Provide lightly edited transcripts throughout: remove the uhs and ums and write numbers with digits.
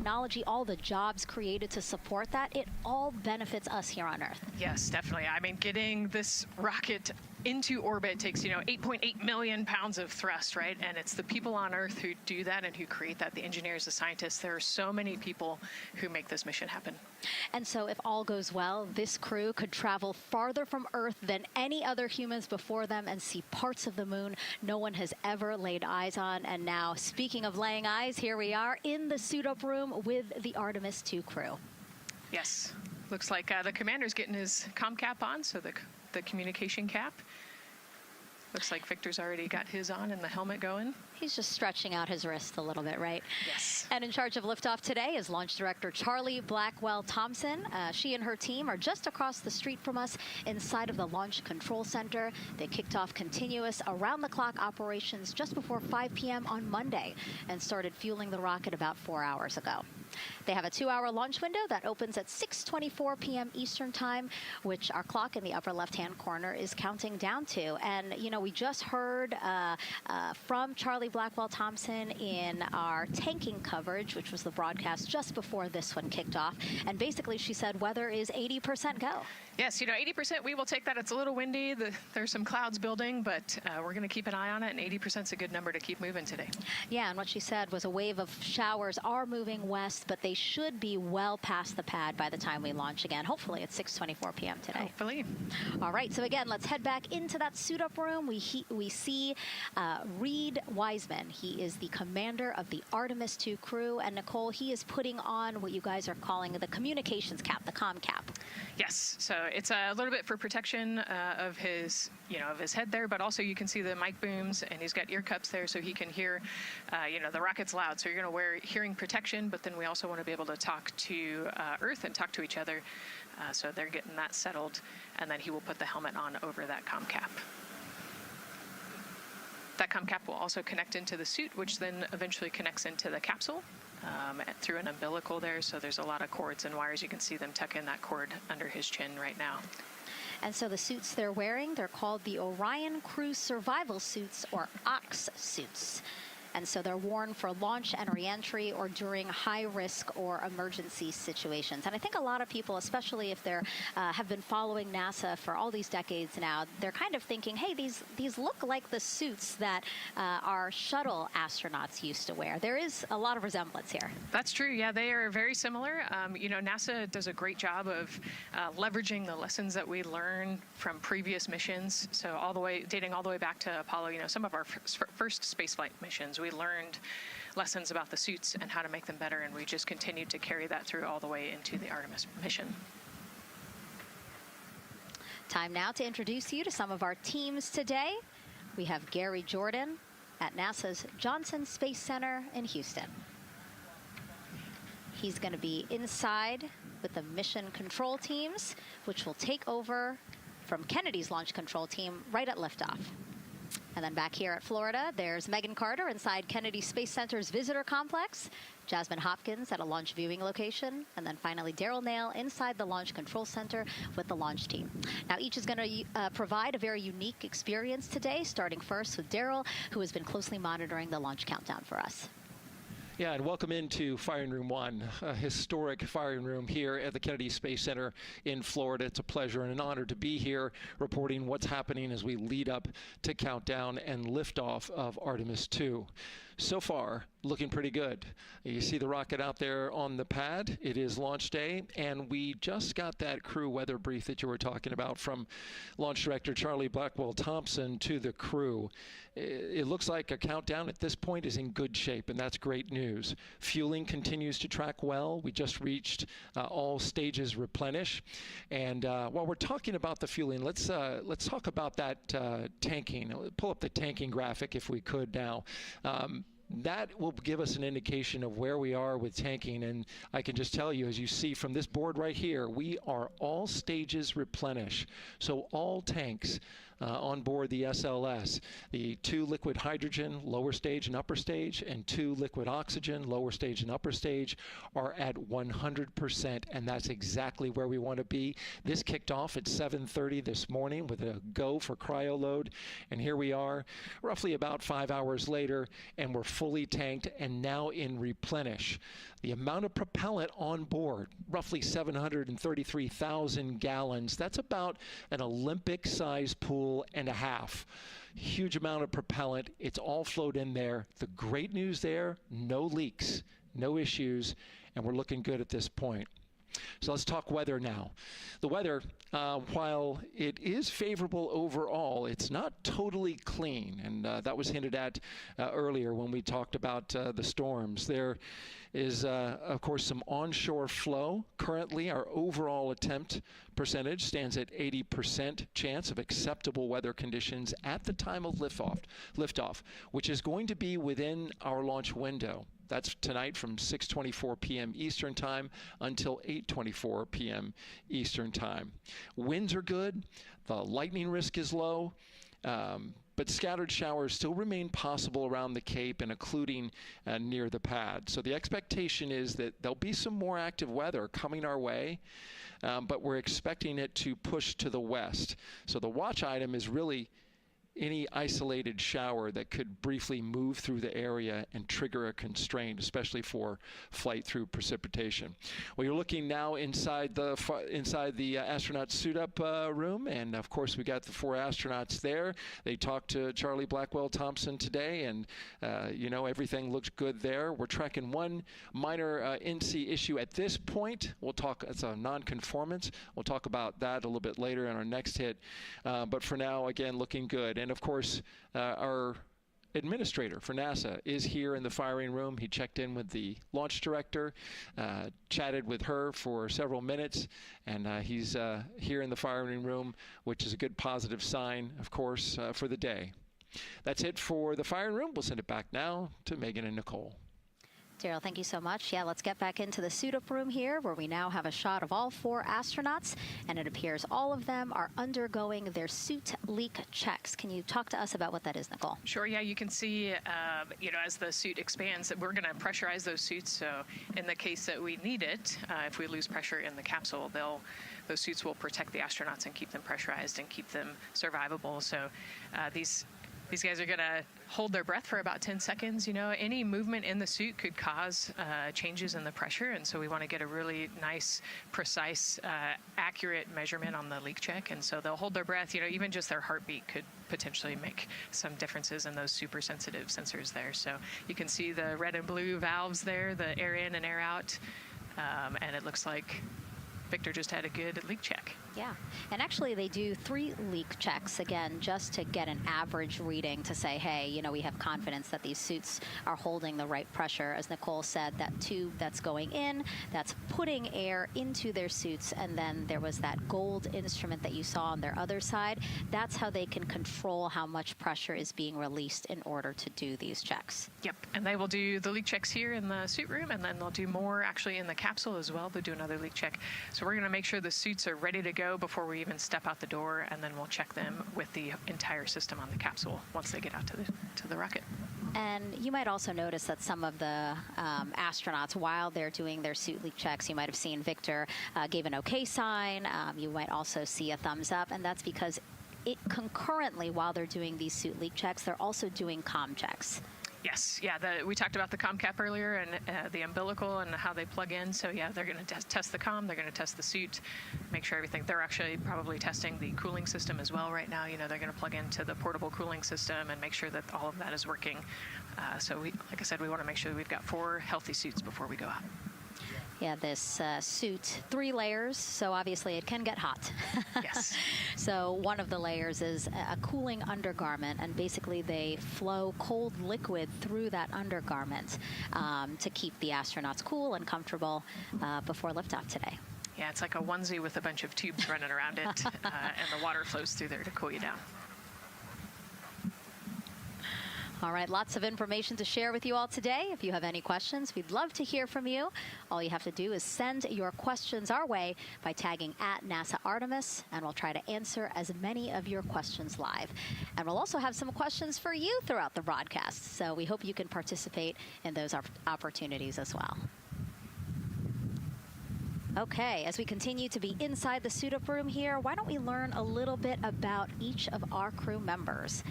technology, all the jobs created to support that, it all benefits us here on Earth. Yes, definitely. I mean, getting this rocket into orbit takes, 8.8 million pounds of thrust, right? And it's the people on Earth who do that and who create that, the engineers, the scientists. There are so many people who make this mission happen. And so if all goes well, this crew could travel farther from Earth than any other humans before them and see parts of the moon no one has ever laid eyes on. And now, speaking of laying eyes, here we are in the suit-up room with the Artemis II crew. Yes. Looks like the commander's getting his comm cap on, so the communication cap. Looks like Victor's already got his on and the helmet going. He's just stretching out his wrist a little bit, right? Yes. And in charge of liftoff today is Launch Director Charlie Blackwell-Thompson. She and her team are just across the street from us inside of the Launch Control Center. They kicked off continuous around-the-clock operations just before 5 p.m. on Monday and started fueling the rocket about 4 hours ago. They have a 2-hour launch window that opens at 6:24 p.m. Eastern Time, which our clock in the upper left-hand corner is counting down to. And, we just heard from Charlie Blackwell-Thompson in our tanking coverage, which was the broadcast just before this one kicked off. And basically, she said weather is 80% go. Yes, 80%, we will take that. It's a little windy. There's some clouds building, but we're going to keep an eye on it, and 80% is a good number to keep moving today. Yeah, and what she said was a wave of showers are moving west, but they should be well past the pad by the time we launch again. Hopefully at 6:24 p.m. today. Hopefully. All right, so again, let's head back into that suit-up room. We see Reed Wiseman. He is the commander of the Artemis II crew, and Nicole, he is putting on what you guys are calling the communications cap, the comm cap. Yes, so it's a little bit for protection of his, of his head there, but also you can see the mic booms, and he's got ear cups there so he can hear, the rocket's loud. So you're going to wear hearing protection, but then we also want to be able to talk to Earth and talk to each other. So they're getting that settled, and then he will put the helmet on over that comm cap. That comm cap will also connect into the suit, which then eventually connects into the capsule through an umbilical there. So there's a lot of cords and wires. You can see them tuck in that cord under his chin right now. And so the suits they're wearing, they're called the Orion Crew Survival Suits, or OX suits. And so they're worn for launch and reentry or during high-risk or emergency situations. And I think a lot of people, especially if they're have been following NASA for all these decades now, they're kind of thinking, hey, these look like the suits that our shuttle astronauts used to wear. There is a lot of resemblance here. That's true. Yeah, they are very similar. NASA does a great job of leveraging the lessons that we learn from previous missions. So dating all the way back to Apollo, some of our first spaceflight missions, we learned lessons about the suits and how to make them better, and we just continued to carry that through all the way into the Artemis mission. Time now to introduce you to some of our teams today. We have Gary Jordan at NASA's Johnson Space Center in Houston. He's going to be inside with the mission control teams, which will take over from Kennedy's launch control team right at liftoff. And then back here at Florida, there's Megan Carter inside Kennedy Space Center's visitor complex, Jasmine Hopkins at a launch viewing location, and then finally Daryl Nail inside the Launch Control Center with the launch team. Now, each is going to provide a very unique experience today, starting first with Daryl, who has been closely monitoring the launch countdown for us. Yeah, and welcome into Firing Room 1, a historic firing room here at the Kennedy Space Center in Florida. It's a pleasure and an honor to be here reporting what's happening as we lead up to countdown and liftoff of Artemis II. So far, looking pretty good. You see the rocket out there on the pad. It is launch day, and we just got that crew weather brief that you were talking about from Launch Director Charlie Blackwell-Thompson to the crew. It looks like a countdown at this point is in good shape, and that's great news. Fueling continues to track well. We just reached all stages replenish. And while we're talking about the fueling, let's talk about that tanking. Pull up the tanking graphic if we could now. That will give us an indication of where we are with tanking, and I can just tell you, as you see from this board right here, we are all stages replenish. So all tanks on board the SLS. The 2 liquid hydrogen, lower stage and upper stage, and 2 liquid oxygen, lower stage and upper stage, are at 100%, and that's exactly where we want to be. This kicked off at 7:30 this morning with a go for cryo load, and here we are roughly about 5 hours later, and we're fully tanked and now in replenish. The amount of propellant on board, roughly 733,000 gallons. That's about an Olympic-sized pool and a half. Huge amount of propellant. It's all flowed in there. The great news there, no leaks, no issues, and we're looking good at this point. So let's talk weather now. The weather, while it is favorable overall, it's not totally clean, and that was hinted at earlier when we talked about the storms. There is, of course, some onshore flow. Currently, our overall attempt percentage stands at 80% chance of acceptable weather conditions at the time of liftoff, which is going to be within our launch window. That's tonight from 6:24 p.m. Eastern Time until 8:24 p.m. Eastern Time. Winds are good. The lightning risk is low. But scattered showers still remain possible around the Cape and including near the pad. So the expectation is that there'll be some more active weather coming our way, but we're expecting it to push to the west. So the watch item is really any isolated shower that could briefly move through the area and trigger a constraint, especially for flight through precipitation. Well, you're looking now inside the astronaut suit-up room, and of course we got the 4 astronauts there. They talked to Charlie Blackwell-Thompson today, and you know, everything looks good there. We're tracking one minor NC issue at this point. We'll talk, it's a non-conformance. We'll talk about that a little bit later in our next hit. But for now, again, looking good. And of course, our administrator for NASA is here in the firing room. He checked in with the launch director, chatted with her for several minutes, and he's here in the firing room, which is a good positive sign, of course, for the day. That's it for the firing room. We'll send it back now to Megan and Nicole. Daryl, thank you so much. Yeah, let's get back into the suit-up room here, where we now have a shot of all 4 astronauts, and it appears all of them are undergoing their suit leak checks. Can you talk to us about what that is, Nicole? Sure, yeah, you can see, you know, as the suit expands, that we're going to pressurize those suits. So in the case that we need it, if we lose pressure in the capsule, those suits will protect the astronauts and keep them pressurized and keep them survivable. So these guys are going to hold their breath for about 10 seconds. You know, any movement in the suit could cause changes in the pressure, and so we want to get a really nice, precise, accurate measurement on the leak check. And so they'll hold their breath. You know, even just their heartbeat could potentially make some differences in those super sensitive sensors there. So you can see the red and blue valves there, the air in and air out, and it looks like Victor just had a good leak check. Yeah, and actually they do 3 leak checks, again, just to get an average reading to say, hey, you know, we have confidence that these suits are holding the right pressure. As Nicole said, that tube that's going in, that's putting air into their suits, and then there was that gold instrument that you saw on their other side. That's how they can control how much pressure is being released in order to do these checks. Yep, and they will do the leak checks here in the suit room, and then they'll do more actually in the capsule as well. They'll do another leak check. So we're going to make sure the suits are ready to go before we even step out the door, and then we'll check them with the entire system on the capsule once they get out to the rocket. And you might also notice that some of the astronauts, while they're doing their suit leak checks, you might have seen Victor gave an OK sign. You might also see a thumbs up, and that's because concurrently, while they're doing these suit leak checks, they're also doing comm checks. Yes, yeah, we talked about the comm cap earlier and the umbilical and how they plug in. So yeah, they're going to test the comm, they're going to test the suit, make sure everything. They're actually probably testing the cooling system as well right now. You know, they're going to plug into the portable cooling system and make sure that all of that is working. So like I said, we want to make sure that we've got 4 healthy suits before we go out. Yeah, this suit, 3 layers, so obviously it can get hot. Yes. So one of the layers is a cooling undergarment, and basically they flow cold liquid through that undergarment to keep the astronauts cool and comfortable before liftoff today. Yeah, it's like a onesie with a bunch of tubes running around it, and the water flows through there to cool you down. All right, lots of information to share with you all today. If you have any questions, we'd love to hear from you. All you have to do is send your questions our way by tagging @NASA Artemis, and we'll try to answer as many of your questions live. And we'll also have some questions for you throughout the broadcast, so we hope you can participate in those opportunities as well. Okay, as we continue to be inside the suit-up room here, why don't we learn a little bit about each of our crew members?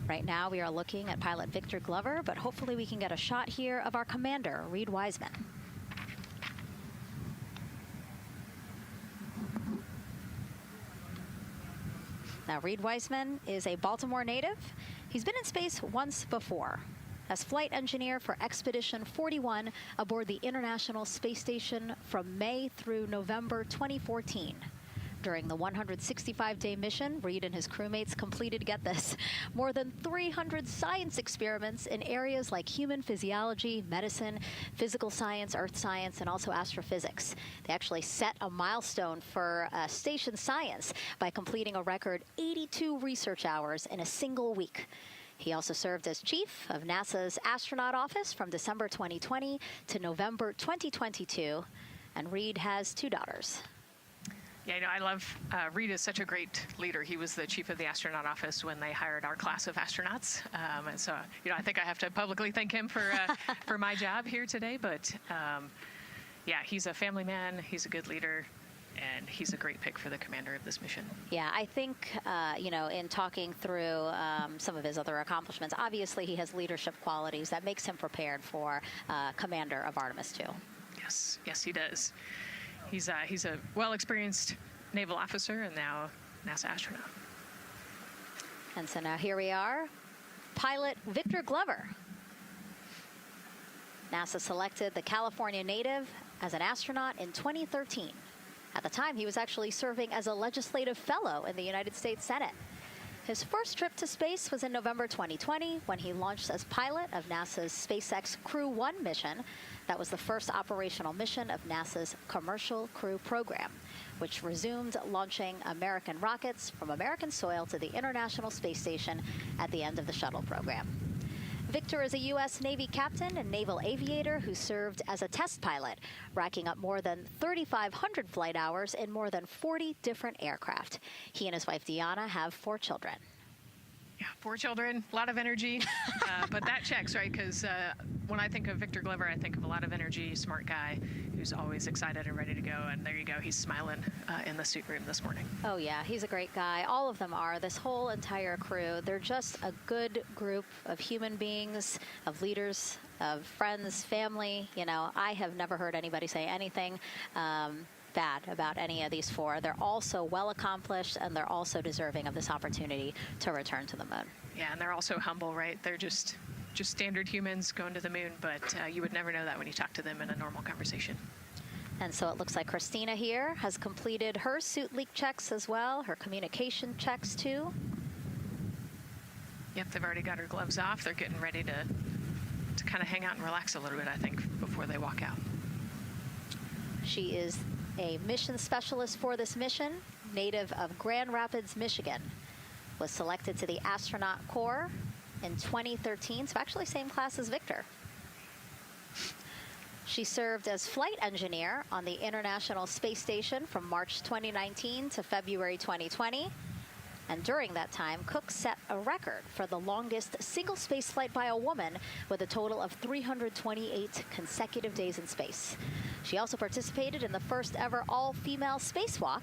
Right now, we are looking at pilot Victor Glover, but hopefully we can get a shot here of our commander, Reed Wiseman. Now, Reed Wiseman is a Baltimore native. He's been in space once before as flight engineer for Expedition 41 aboard the International Space Station from May through November 2014. During the 165-day mission, Reed and his crewmates completed, get this, more than 300 science experiments in areas like human physiology, medicine, physical science, earth science, and also astrophysics. They actually set a milestone for station science by completing a record 82 research hours in a single week. He also served as chief of NASA's Astronaut Office from December 2020 to November 2022, and Reed has 2 daughters. Yeah, you know, I love, Reed is such a great leader. He was the chief of the astronaut office when they hired our class of astronauts. And so, you know, I think I have to publicly thank him for my job here today. But yeah, he's a family man. He's a good leader. And he's a great pick for the commander of this mission. Yeah, I think, you know, in talking through some of his other accomplishments, obviously he has leadership qualities that makes him prepared for commander of Artemis II. Yes, yes, he does. He's a well-experienced naval officer and now NASA astronaut. And so now here we are, pilot Victor Glover. NASA selected the California native as an astronaut in 2013. At the time, he was actually serving as a legislative fellow in the United States Senate. His first trip to space was in November 2020 when he launched as pilot of NASA's SpaceX Crew 1 mission. That was the first operational mission of NASA's Commercial Crew program, which resumed launching American rockets from American soil to the International Space Station at the end of the shuttle program. Victor is a U.S. Navy captain and naval aviator who served as a test pilot, racking up more than 3,500 flight hours in more than 40 different aircraft. He and his wife, Deanna, have 4 children. Yeah, 4 children, a lot of energy, but that checks, right? Because when I think of Victor Glover, I think of a lot of energy, smart guy who's always excited and ready to go. And there you go, he's smiling in the suit room this morning. Oh yeah, he's a great guy. All of them are. This whole entire crew, they're just a good group of human beings, of leaders, of friends, family. You know, I have never heard anybody say anything bad about any of these 4. They're all so well accomplished, and they're also deserving of this opportunity to return to the moon. Yeah, and they're also humble, right? They're just standard humans going to the moon, but you would never know that when you talk to them in a normal conversation. And so it looks like Christina here has completed her suit leak checks as well, her communication checks too. Yep, they've already got her gloves off. They're getting ready to kind of hang out and relax a little bit, I think, before they walk out. She is a mission specialist for this mission, native of Grand Rapids, Michigan. Was selected to the Astronaut Corps in 2013, so actually same class as Victor. She served as flight engineer on the International Space Station from March 2019 to February 2020. And during that time, Cook set a record for the longest single space flight by a woman with a total of 328 consecutive days in space. She also participated in the first ever all-female spacewalk.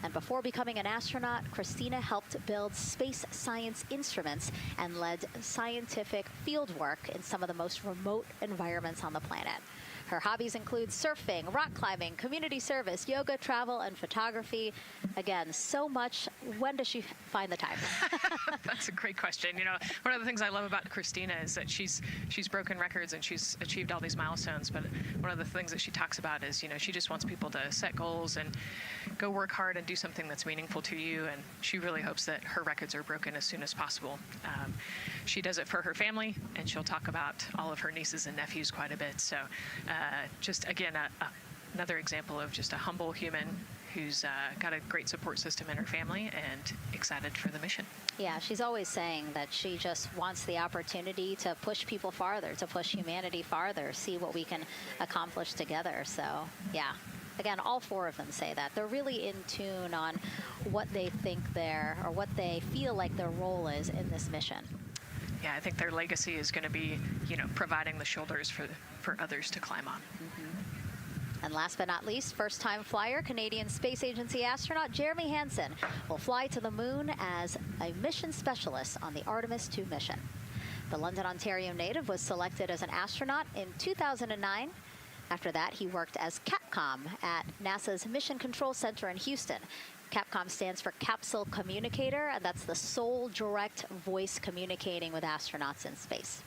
And before becoming an astronaut, Christina helped build space science instruments and led scientific field work in some of the most remote environments on the planet. Her hobbies include surfing, rock climbing, community service, yoga, travel, and photography. Again, so much. When does she find the time? That's a great question. You know, one of the things I love about Christina is that she's broken records and she's achieved all these milestones. But one of the things that she talks about is, you know, she just wants people to set goals and go work hard and do something that's meaningful to you. And she really hopes that her records are broken as soon as possible. She does it for her family, and she'll talk about all of her nieces and nephews quite a bit. So just, again, another example of just a humble human who's got a great support system in her family and excited for the mission. Yeah, she's always saying that she just wants the opportunity to push people farther, to push humanity farther, see what we can accomplish together. So, yeah. Again, all four of them say that. They're really in tune on what they think or what they feel like their role is in this mission. Yeah, I think their legacy is going to be, providing the shoulders for others to climb on. And last but not least, first-time flyer, Canadian Space Agency astronaut Jeremy Hansen will fly to the moon as a mission specialist on the Artemis II mission. The London, Ontario native was selected as an astronaut in 2009. After that, he worked as Capcom at NASA's Mission Control Center in Houston. Capcom stands for Capsule Communicator, and that's the sole direct voice communicating with astronauts in space.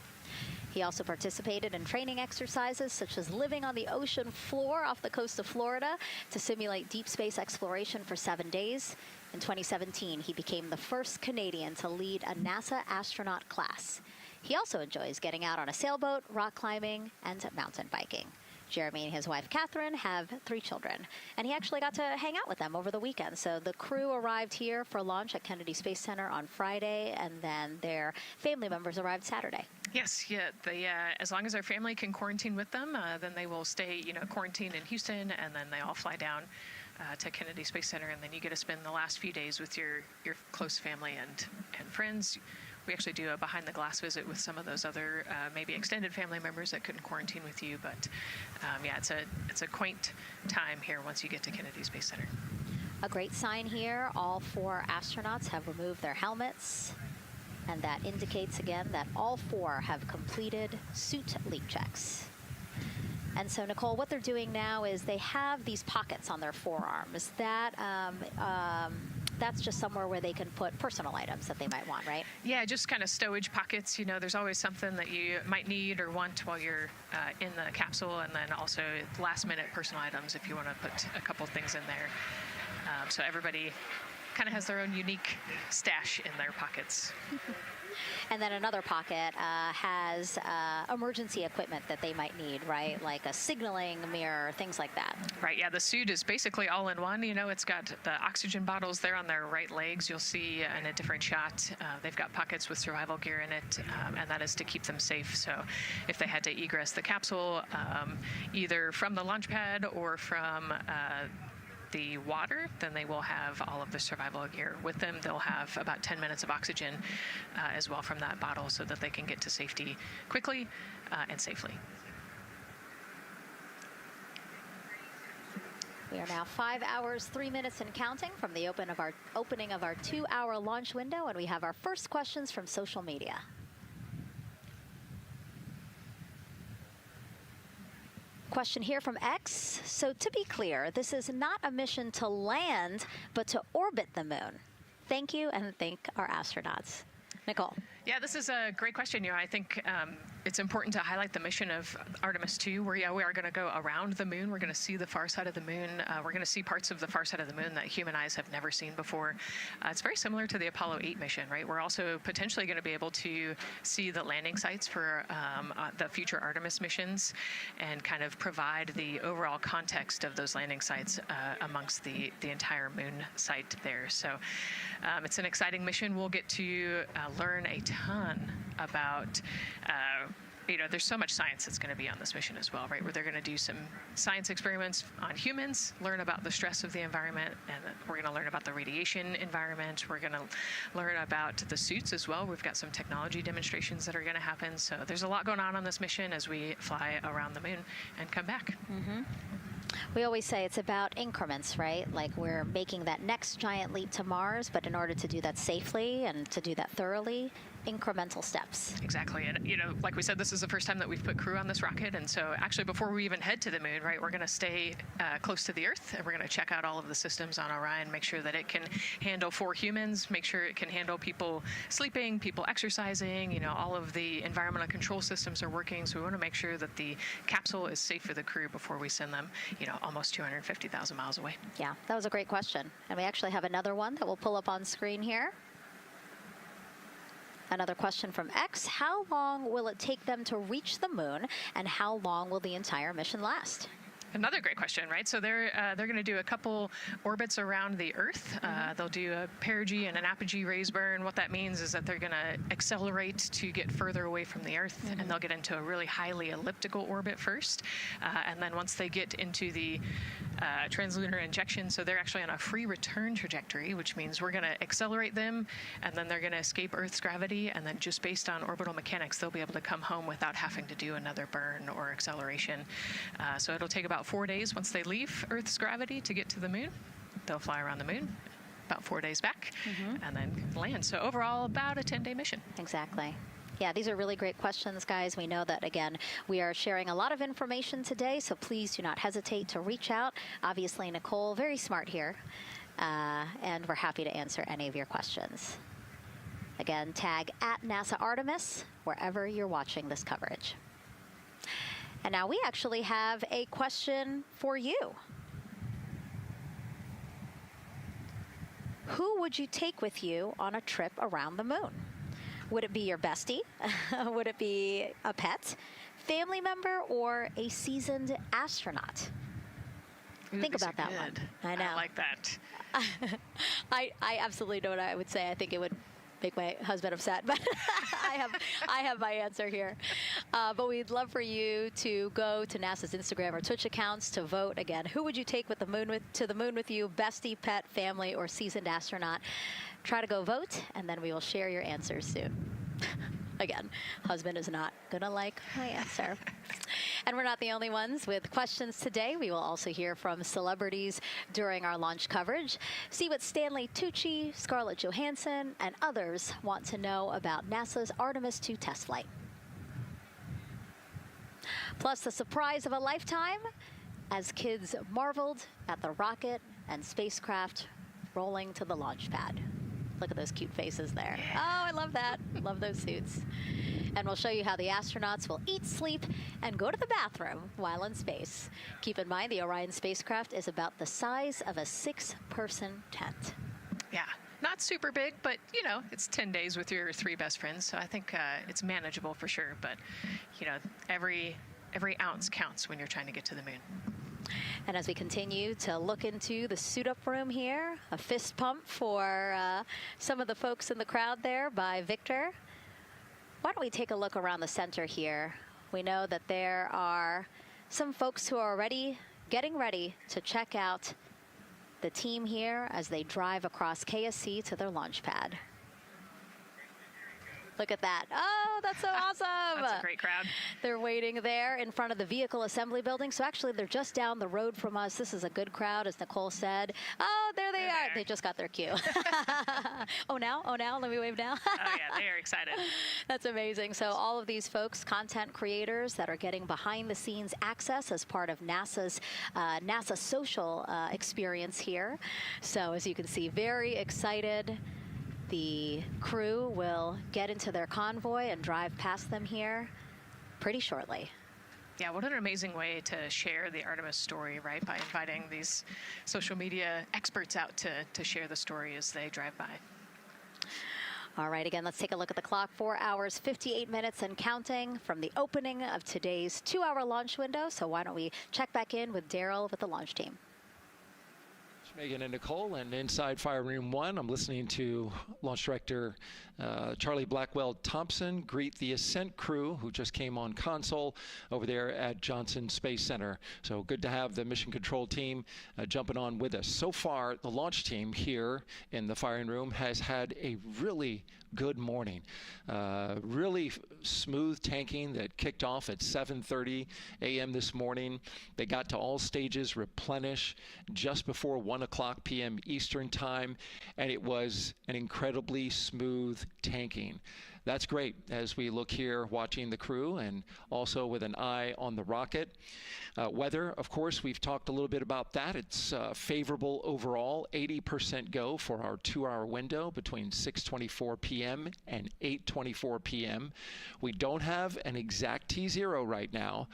He also participated in training exercises such as living on the ocean floor off the coast of Florida to simulate deep space exploration for 7 days. In 2017, he became the first Canadian to lead a NASA astronaut class. He also enjoys getting out on a sailboat, rock climbing, and mountain biking. Jeremy and his wife, Catherine, have 3 children, and he actually got to hang out with them over the weekend. So the crew arrived here for launch at Kennedy Space Center on Friday, and then their family members arrived Saturday. Yes, yeah. As long as their family can quarantine with them, then they will stay, quarantined in Houston, and then they all fly down to Kennedy Space Center, and then you get to spend the last few days with your close family and friends. We actually do a behind-the-glass visit with some of those other maybe extended family members that couldn't quarantine with you. But yeah, it's a quaint time here once you get to Kennedy Space Center. A great sign here, all 4 astronauts have removed their helmets. And that indicates again that all 4 have completed suit leak checks. And so, Nicole, what they're doing now is they have these pockets on their forearms. That's just somewhere where they can put personal items that they might want, right? Yeah, just kind of stowage pockets. There's always something that you might need or want while you're in the capsule, and then also last-minute personal items if you want to put a couple things in there. So everybody kind of has their own unique stash in their pockets. And then another pocket has emergency equipment that they might need, right? Like a signaling mirror, things like that. Right, yeah, the suit is basically all in one. It's got the oxygen bottles there on their right legs. You'll see in a different shot, they've got pockets with survival gear in it, and that is to keep them safe. So if they had to egress the capsule, either from the launch pad or from the water, then they will have all of the survival gear with them. They'll have about 10 minutes of oxygen as well from that bottle so that they can get to safety quickly and safely. We are now 5 hours, 3 minutes and counting from the opening of our 2-hour launch window, and we have our first questions from social media. Question here from X. So to be clear, this is not a mission to land, but to orbit the moon. Thank you, and thank our astronauts. Nicole. Yeah, this is a great question. I think it's important to highlight the mission of Artemis II, where we are going to go around the moon. We're going to see the far side of the moon. We're going to see parts of the far side of the moon that human eyes have never seen before. It's very similar to the Apollo 8 mission, right? We're also potentially going to be able to see the landing sites for the future Artemis missions and kind of provide the overall context of those landing sites amongst the entire moon site there. So it's an exciting mission. We'll get to learn a ton about there's so much science that's going to be on this mission as well, right? Where they're going to do some science experiments on humans, learn about the stress of the environment, and we're going to learn about the radiation environment. We're going to learn about the suits as well. We've got some technology demonstrations that are going to happen. So there's a lot going on this mission as we fly around the moon and come back. Mm-hmm. We always say it's about increments, right? Like we're making that next giant leap to Mars, but in order to do that safely and to do that thoroughly, incremental steps. Exactly. And, like we said, this is the first time that we've put crew on this rocket. And so actually before we even head to the moon, right, we're going to stay close to the Earth, and we're going to check out all of the systems on Orion, make sure that it can handle 4 humans, make sure it can handle people sleeping, people exercising, all of the environmental control systems are working. So we want to make sure that the capsule is safe for the crew before we send them, almost 250,000 miles away. Yeah, that was a great question. And we actually have another one that we'll pull up on screen here. Another question from X. How long will it take them to reach the moon, and how long will the entire mission last? Another great question, right? So they're going to do a couple orbits around the Earth. They'll do a perigee and an apogee raise burn. What that means is that they're going to accelerate to get further away from the Earth, and they'll get into a really highly elliptical orbit first. And then once they get into the translunar injection, so they're actually on a free return trajectory, which means we're going to accelerate them, and then they're going to escape Earth's gravity, and then just based on orbital mechanics, they'll be able to come home without having to do another burn or acceleration. So it'll take about 4 days once they leave Earth's gravity to get to the moon. They'll fly around the moon, about 4 days back, and then land. So overall, about a 10-day mission. Exactly. Yeah, these are really great questions, guys. We know that, again, we are sharing a lot of information today, so please do not hesitate to reach out. Obviously, Nicole, very smart here, and we're happy to answer any of your questions. Again, tag @NASA Artemis wherever you're watching this coverage. And now we actually have a question for you. Who would you take with you on a trip around the moon? Would it be your bestie? Would it be a pet, family member, or a seasoned astronaut? Ooh, Think about that good. one. I know. I like that. I absolutely know what I would say. I think it would make my husband upset, but I have my answer here. But we'd love for you to go to NASA's Instagram or Twitch accounts to vote. Again, who would you take to the moon with you? Bestie, pet, family, or seasoned astronaut? Try to go vote, and then we will share your answers soon. Again, husband is not gonna like my answer. And we're not the only ones with questions today. We will also hear from celebrities during our launch coverage. See what Stanley Tucci, Scarlett Johansson, and others want to know about NASA's Artemis II test flight. Plus the surprise of a lifetime as kids marveled at the rocket and spacecraft rolling to the launch pad. Look at those cute faces there. Oh, I love that. Love those suits. And we'll show you how the astronauts will eat, sleep, and go to the bathroom while in space. Keep in mind, the Orion spacecraft is about the size of a 6-person tent. Yeah, not super big, but, you know, it's 10 days with your 3 best friends, so I think it's manageable for sure. But, you know, every ounce counts when you're trying to get to the moon. And as we continue to look into the suit-up room here, a fist pump for some of the folks in the crowd there by Victor. Why don't we take a look around the center here? We know that there are some folks who are already getting ready to check out the team here as they drive across KSC to their launch pad. Look at that. Oh, that's so awesome. That's a great crowd. They're waiting there in front of the vehicle assembly building. So actually, they're just down the road from us. This is a good crowd, as Nicole said. Oh, there they are. They just got their cue. Oh, now? Let me wave now. Oh, yeah, they are excited. That's amazing. So all of these folks, content creators that are getting behind-the-scenes access as part of NASA's NASA social experience here. So as you can see, very excited. The crew will get into their convoy and drive past them here pretty shortly. Yeah, what an amazing way to share the Artemis story, right? By inviting these social media experts out to share the story as they drive by. All right, again, let's take a look at the clock. 4 hours, 58 minutes and counting from the opening of today's 2-hour launch window. So why don't we check back in with Daryl with the launch team. Megan and Nicole, and inside Fire Room 1, I'm listening to Launch Director Charlie Blackwell Thompson greet the Ascent crew who just came on console over there at Johnson Space Center. So good to have the mission control team jumping on with us. So far, the launch team here in the firing room has had a really good morning. Really smooth tanking that kicked off at 7:30 a.m. this morning. They got to all stages replenish just before 1 o'clock p.m. Eastern time, and it was an incredibly smooth tanking. That's great as we look here watching the crew and also with an eye on the rocket. Weather, of course, we've talked a little bit about that. It's favorable overall, 80% go for our 2-hour window between 6:24 p.m. and 8:24 p.m. We don't have an exact T0 right now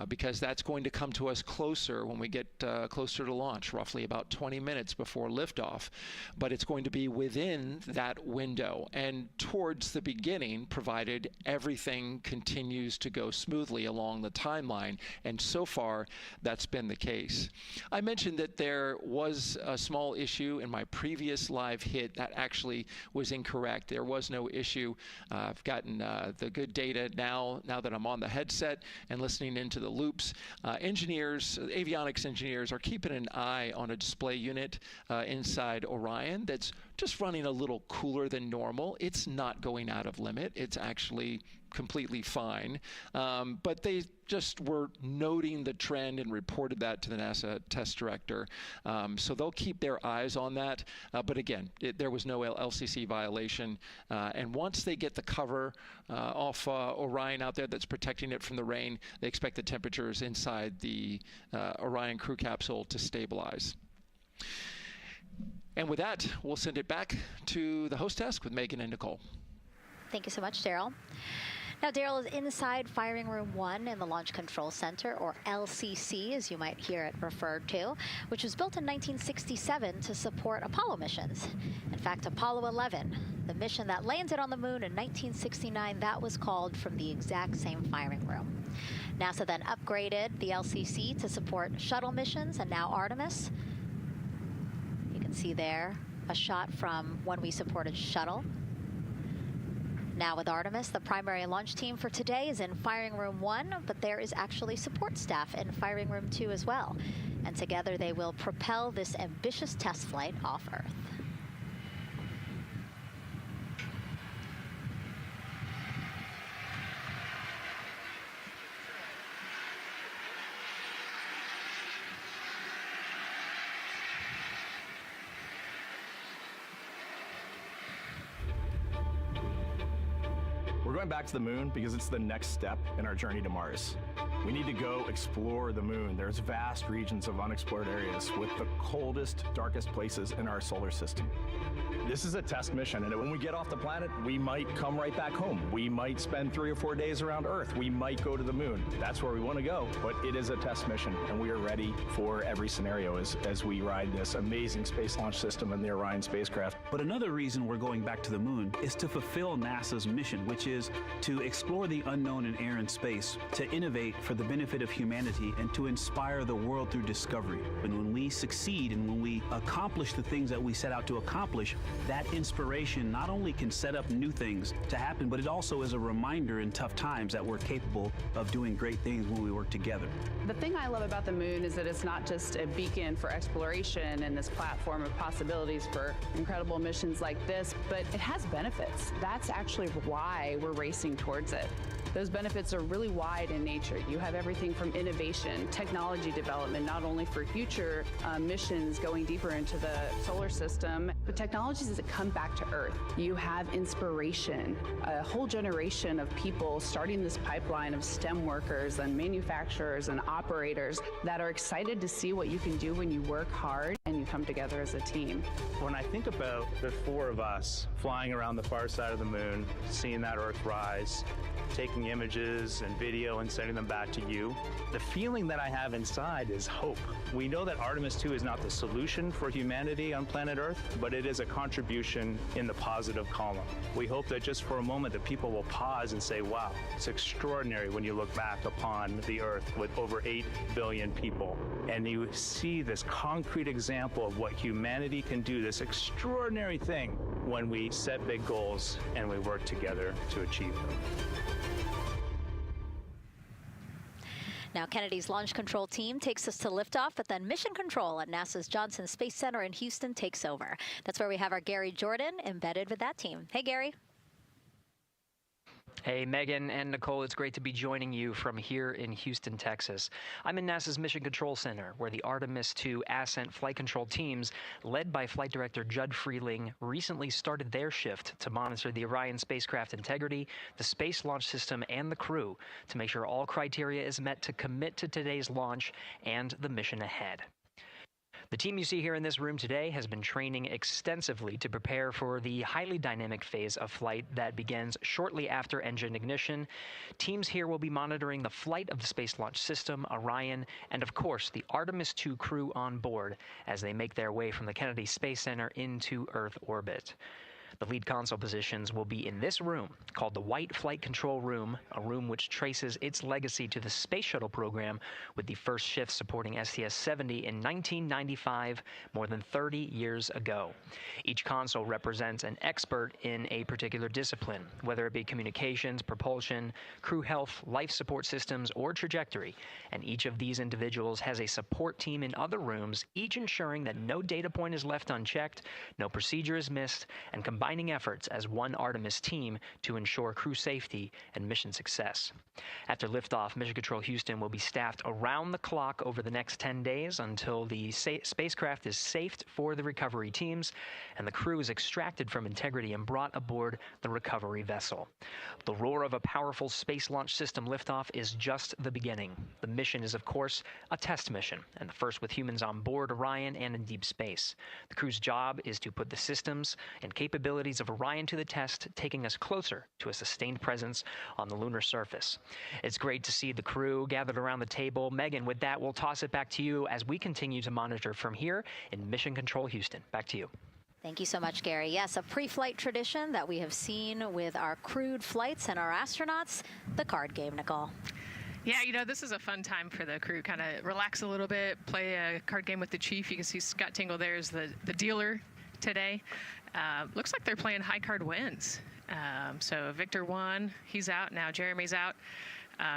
because that's going to come to us closer when we get closer to launch, roughly about 20 minutes before liftoff. But it's going to be within that window. And towards the beginning, beginning, provided everything continues to go smoothly along the timeline, and so far that's been the case. I mentioned that there was a small issue in my previous live hit. That actually was incorrect. There was no issue. I've gotten the good data now that I'm on the headset and listening into the loops. Avionics engineers are keeping an eye on a display unit inside Orion that's just running a little cooler than normal. It's not going out of limit. It's actually completely fine. But they just were noting the trend and reported that to the NASA test director. So they'll keep their eyes on that. But again, there was no LCC violation. And once they get the cover off Orion out there that's protecting it from the rain, they expect the temperatures inside the Orion crew capsule to stabilize. And with that, we'll send it back to the host desk with Megan and Nicole. Thank you so much, Daryl. Now, Daryl is inside Firing Room 1 in the Launch Control Center, or LCC, as you might hear it referred to, which was built in 1967 to support Apollo missions. In fact, Apollo 11, the mission that landed on the moon in 1969, that was called from the exact same firing room. NASA then upgraded the LCC to support shuttle missions, and now Artemis. You can see there a shot from when we supported shuttle. Now with Artemis, the primary launch team for today is in Firing Room 1, but there is actually support staff in Firing Room 2 as well. And together they will propel this ambitious test flight off Earth. We're going back to the moon because it's the next step in our journey to Mars. We need to go explore the moon. There's vast regions of unexplored areas with the coldest, darkest places in our solar system. This is a test mission, and when we get off the planet, we might come right back home. We might spend 3 or 4 days around Earth. We might go to the moon. That's where we want to go, but it is a test mission, and we are ready for every scenario as we ride this amazing space launch system and the Orion spacecraft. But another reason we're going back to the moon is to fulfill NASA's mission, which is to explore the unknown in air and space, to innovate for the benefit of humanity, and to inspire the world through discovery. And when we succeed and when we accomplish the things that we set out to accomplish, that inspiration not only can set up new things to happen, but it also is a reminder in tough times that we're capable of doing great things when we work together. The thing I love about the moon is that it's not just a beacon for exploration and this platform of possibilities for incredible missions like this, but it has benefits. That's actually why we're racing towards it. Those benefits are really wide in nature. You have everything from innovation, technology development, not only for future missions going deeper into the solar system, but technologies that come back to Earth. You have inspiration, a whole generation of people starting this pipeline of STEM workers and manufacturers and operators that are excited to see what you can do when you work hard and you come together as a team. When I think about the 4 of us flying around the far side of the moon, seeing that Earth rise, taking images and video and sending them back to you, the feeling that I have inside is hope. We know that Artemis II is not the solution for humanity on planet Earth, but it is a contribution in the positive column. We hope that just for a moment that people will pause and say, wow, it's extraordinary when you look back upon the Earth with over 8 billion people, and you see this concrete example of what humanity can do, this extraordinary thing when we set big goals and we work together to achieve them. Now, Kennedy's launch control team takes us to liftoff, but then mission control at NASA's Johnson Space Center in Houston takes over. That's where we have our Gary Jordan embedded with that team. Hey, Gary. Hey, Megan and Nicole, it's great to be joining you from here in Houston, Texas. I'm in NASA's Mission Control Center, where the Artemis II Ascent flight control teams, led by Flight Director Judd Freeling, recently started their shift to monitor the Orion spacecraft integrity, the Space Launch System, and the crew to make sure all criteria is met to commit to today's launch and the mission ahead. The team you see here in this room today has been training extensively to prepare for the highly dynamic phase of flight that begins shortly after engine ignition. Teams here will be monitoring the flight of the Space Launch System, Orion, and of course the Artemis II crew on board as they make their way from the Kennedy Space Center into Earth orbit. The lead console positions will be in this room, called the White Flight Control Room, a room which traces its legacy to the Space Shuttle program, with the first shift supporting STS-70 in 1995, more than 30 years ago. Each console represents an expert in a particular discipline, whether it be communications, propulsion, crew health, life support systems, or trajectory. And each of these individuals has a support team in other rooms, each ensuring that no data point is left unchecked, no procedure is missed, and combining efforts as one Artemis team to ensure crew safety and mission success. After liftoff, Mission Control Houston will be staffed around the clock over the next 10 days until the spacecraft is safed for the recovery teams and the crew is extracted from integrity and brought aboard the recovery vessel. The roar of a powerful Space Launch System liftoff is just the beginning. The mission is, of course, a test mission, and the first with humans on board Orion and in deep space. The crew's job is to put the systems and capabilities of Orion to the test, taking us closer to a sustained presence on the lunar surface. It's great to see the crew gathered around the table. Megan, with that, we'll toss it back to you as we continue to monitor from here in Mission Control Houston. Back to you. Thank you so much, Gary. Yes, a pre-flight tradition that we have seen with our crewed flights and our astronauts, the card game, Nicole. Yeah, you know, this is a fun time for the crew. Kind of relax a little bit, play a card game with the chief. You can see Scott Tingle there is the dealer today. Looks like they're playing high card wins. So Victor won, he's out, now Jeremy's out.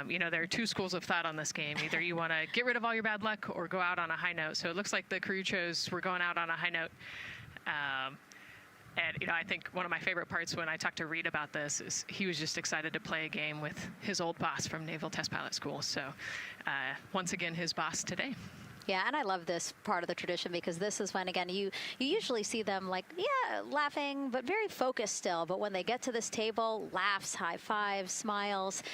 You know, there are two schools of thought on this game. Either you want to get rid of all your bad luck or go out on a high note. So it looks like the crew chose we're going out on a high note. And, you know, I think one of my favorite parts when I talked to Reed about this is he was just excited to play a game with his old boss from Naval Test Pilot School. So once again, his boss today. Yeah, and I love this part of the tradition because this is when, again, you usually see them like, yeah, laughing, but very focused still. But when they get to this table, laughs, high fives, smiles,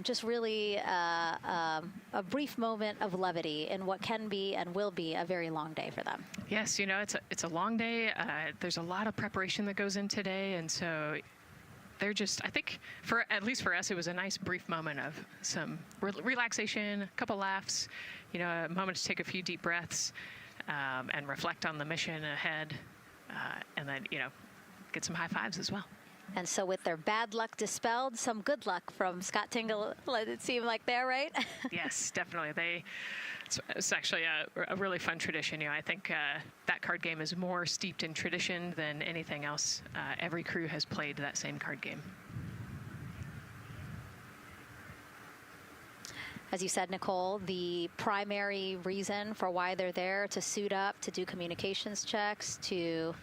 just really a brief moment of levity in what can be and will be a very long day for them. Yes, you know, it's a long day. There's a lot of preparation that goes in today, and so they're just, I think, at least for us, it was a nice brief moment of some relaxation, a couple laughs, you know, a moment to take a few deep breaths and reflect on the mission ahead, and then, you know, get some high fives as well. And so with their bad luck dispelled, some good luck from Scott Tingle, let it seem like there, right? Yes, definitely. It's actually a really fun tradition. You know, I think that card game is more steeped in tradition than anything else. Every crew has played that same card game. As you said, Nicole, the primary reason for why they're there to suit up, to do communications checks, to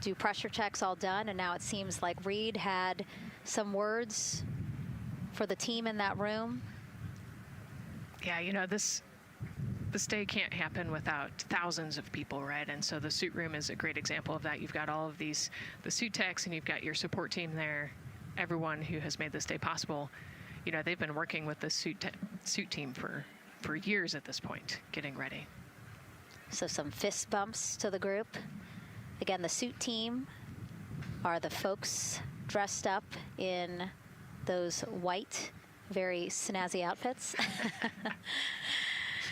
do pressure checks all done, and now it seems like Reed had some words for the team in that room. Yeah, you know, this day can't happen without thousands of people, right? And so the suit room is a great example of that. You've got all of the suit techs, and you've got your support team there, everyone who has made this day possible. You know, they've been working with the suit team for years at this point, getting ready. So some fist bumps to the group. Again, the suit team are the folks dressed up in those white, very snazzy outfits.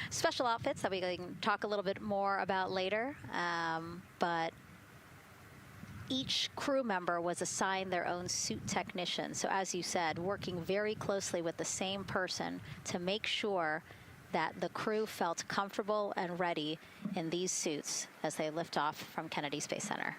Special outfits that we can talk a little bit more about later. But each crew member was assigned their own suit technician. So as you said, working very closely with the same person to make sure that the crew felt comfortable and ready in these suits as they lift off from Kennedy Space Center.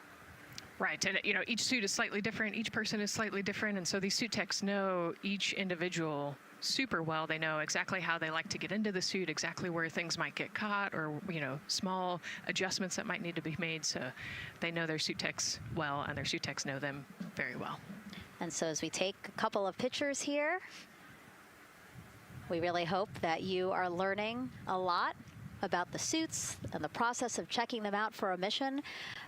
Right, and you know, each suit is slightly different, each person is slightly different, and so these suit techs know each individual super well. They know exactly how they like to get into the suit, exactly where things might get caught, or, you know, small adjustments that might need to be made. So they know their suit techs well, and their suit techs know them very well. And so as we take a couple of pictures here, we really hope that you are learning a lot about the suits and the process of checking them out for a mission.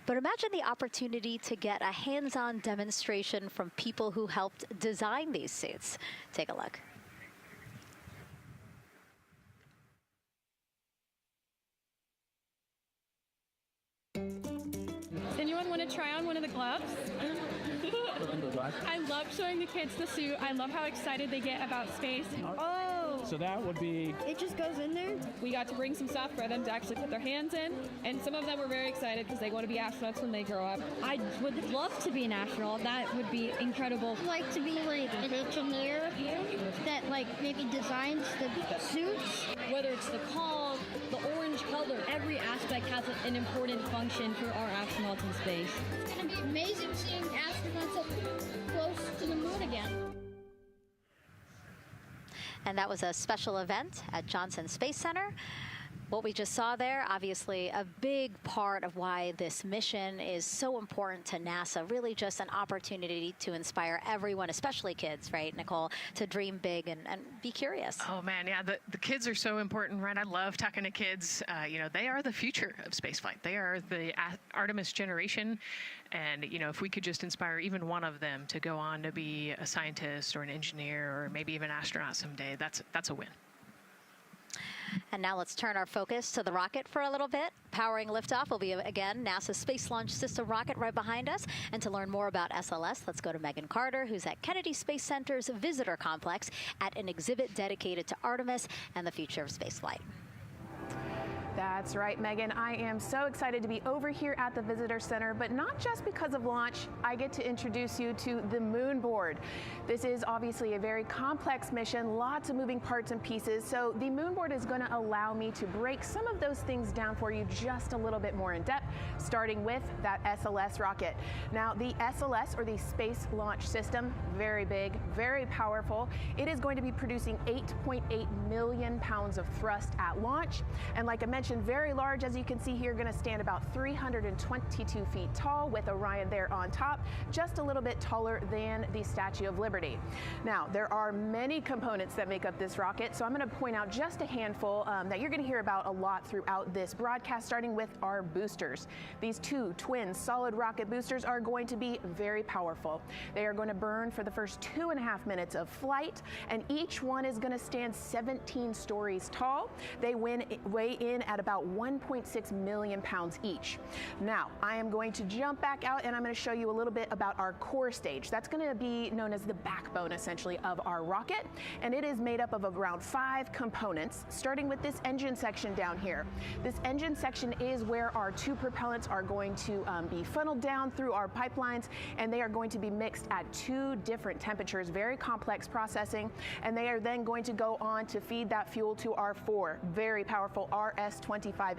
But imagine the opportunity to get a hands-on demonstration from people who helped design these suits. Take a look. Does anyone want to try on one of the gloves? I love showing the kids the suit. I love how excited they get about space. Oh, So that would be... It just goes in there. We got to bring some stuff for them to actually put their hands in, and some of them were very excited because they want to be astronauts when they grow up. I would love to be an astronaut. That would be incredible. I'd like to be like an engineer that like maybe designs the suits. Whether it's the cog, the orange color, every aspect has an important function for our astronauts in space. It's going to be amazing seeing astronauts up close to the moon again. And that was a special event at Johnson Space Center. What we just saw there, obviously a big part of why this mission is so important to NASA, really just an opportunity to inspire everyone, especially kids, right, Nicole, to dream big and be curious. Oh man, yeah, the kids are so important, right? I love talking to kids. You know, they are the future of spaceflight. They are the Artemis generation. And, you know, if we could just inspire even one of them to go on to be a scientist or an engineer or maybe even an astronaut someday, that's a win. And now let's turn our focus to the rocket for a little bit. Powering liftoff will be, again, NASA's Space Launch System rocket right behind us. And to learn more about SLS, let's go to Megan Carter, who's at Kennedy Space Center's Visitor Complex at an exhibit dedicated to Artemis and the future of spaceflight. That's right, Megan. I am so excited to be over here at the Visitor Center, but not just because of launch. I get to introduce you to the moon board. This is obviously a very complex mission, lots of moving parts and pieces. So the moon board is going to allow me to break some of those things down for you just a little bit more in depth, starting with that SLS rocket. Now, the SLS, or the Space Launch System, very big, very powerful. It is going to be producing 8.8 million pounds of thrust at launch. And like I mentioned, very large, as you can see here, going to stand about 322 feet tall with Orion there on top, just a little bit taller than the Statue of Liberty. Now, there are many components that make up this rocket, so I'm going to point out just a handful that you're going to hear about a lot throughout this broadcast, starting with our boosters. These two twin solid rocket boosters are going to be very powerful. They are going to burn for the first 2.5 minutes of flight, and each one is going to stand 17 stories tall. They weigh in at about 1.6 million pounds each. Now, I am going to jump back out and I'm going to show you a little bit about our core stage. That's going to be known as the backbone, essentially, of our rocket, and it is made up of around 5 components, starting with this engine section down here. This engine section is where our 2 propellants are going to be funneled down through our pipelines, and they are going to be mixed at 2 different temperatures, very complex processing, and they are then going to go on to feed that fuel to our 4 very powerful RS-25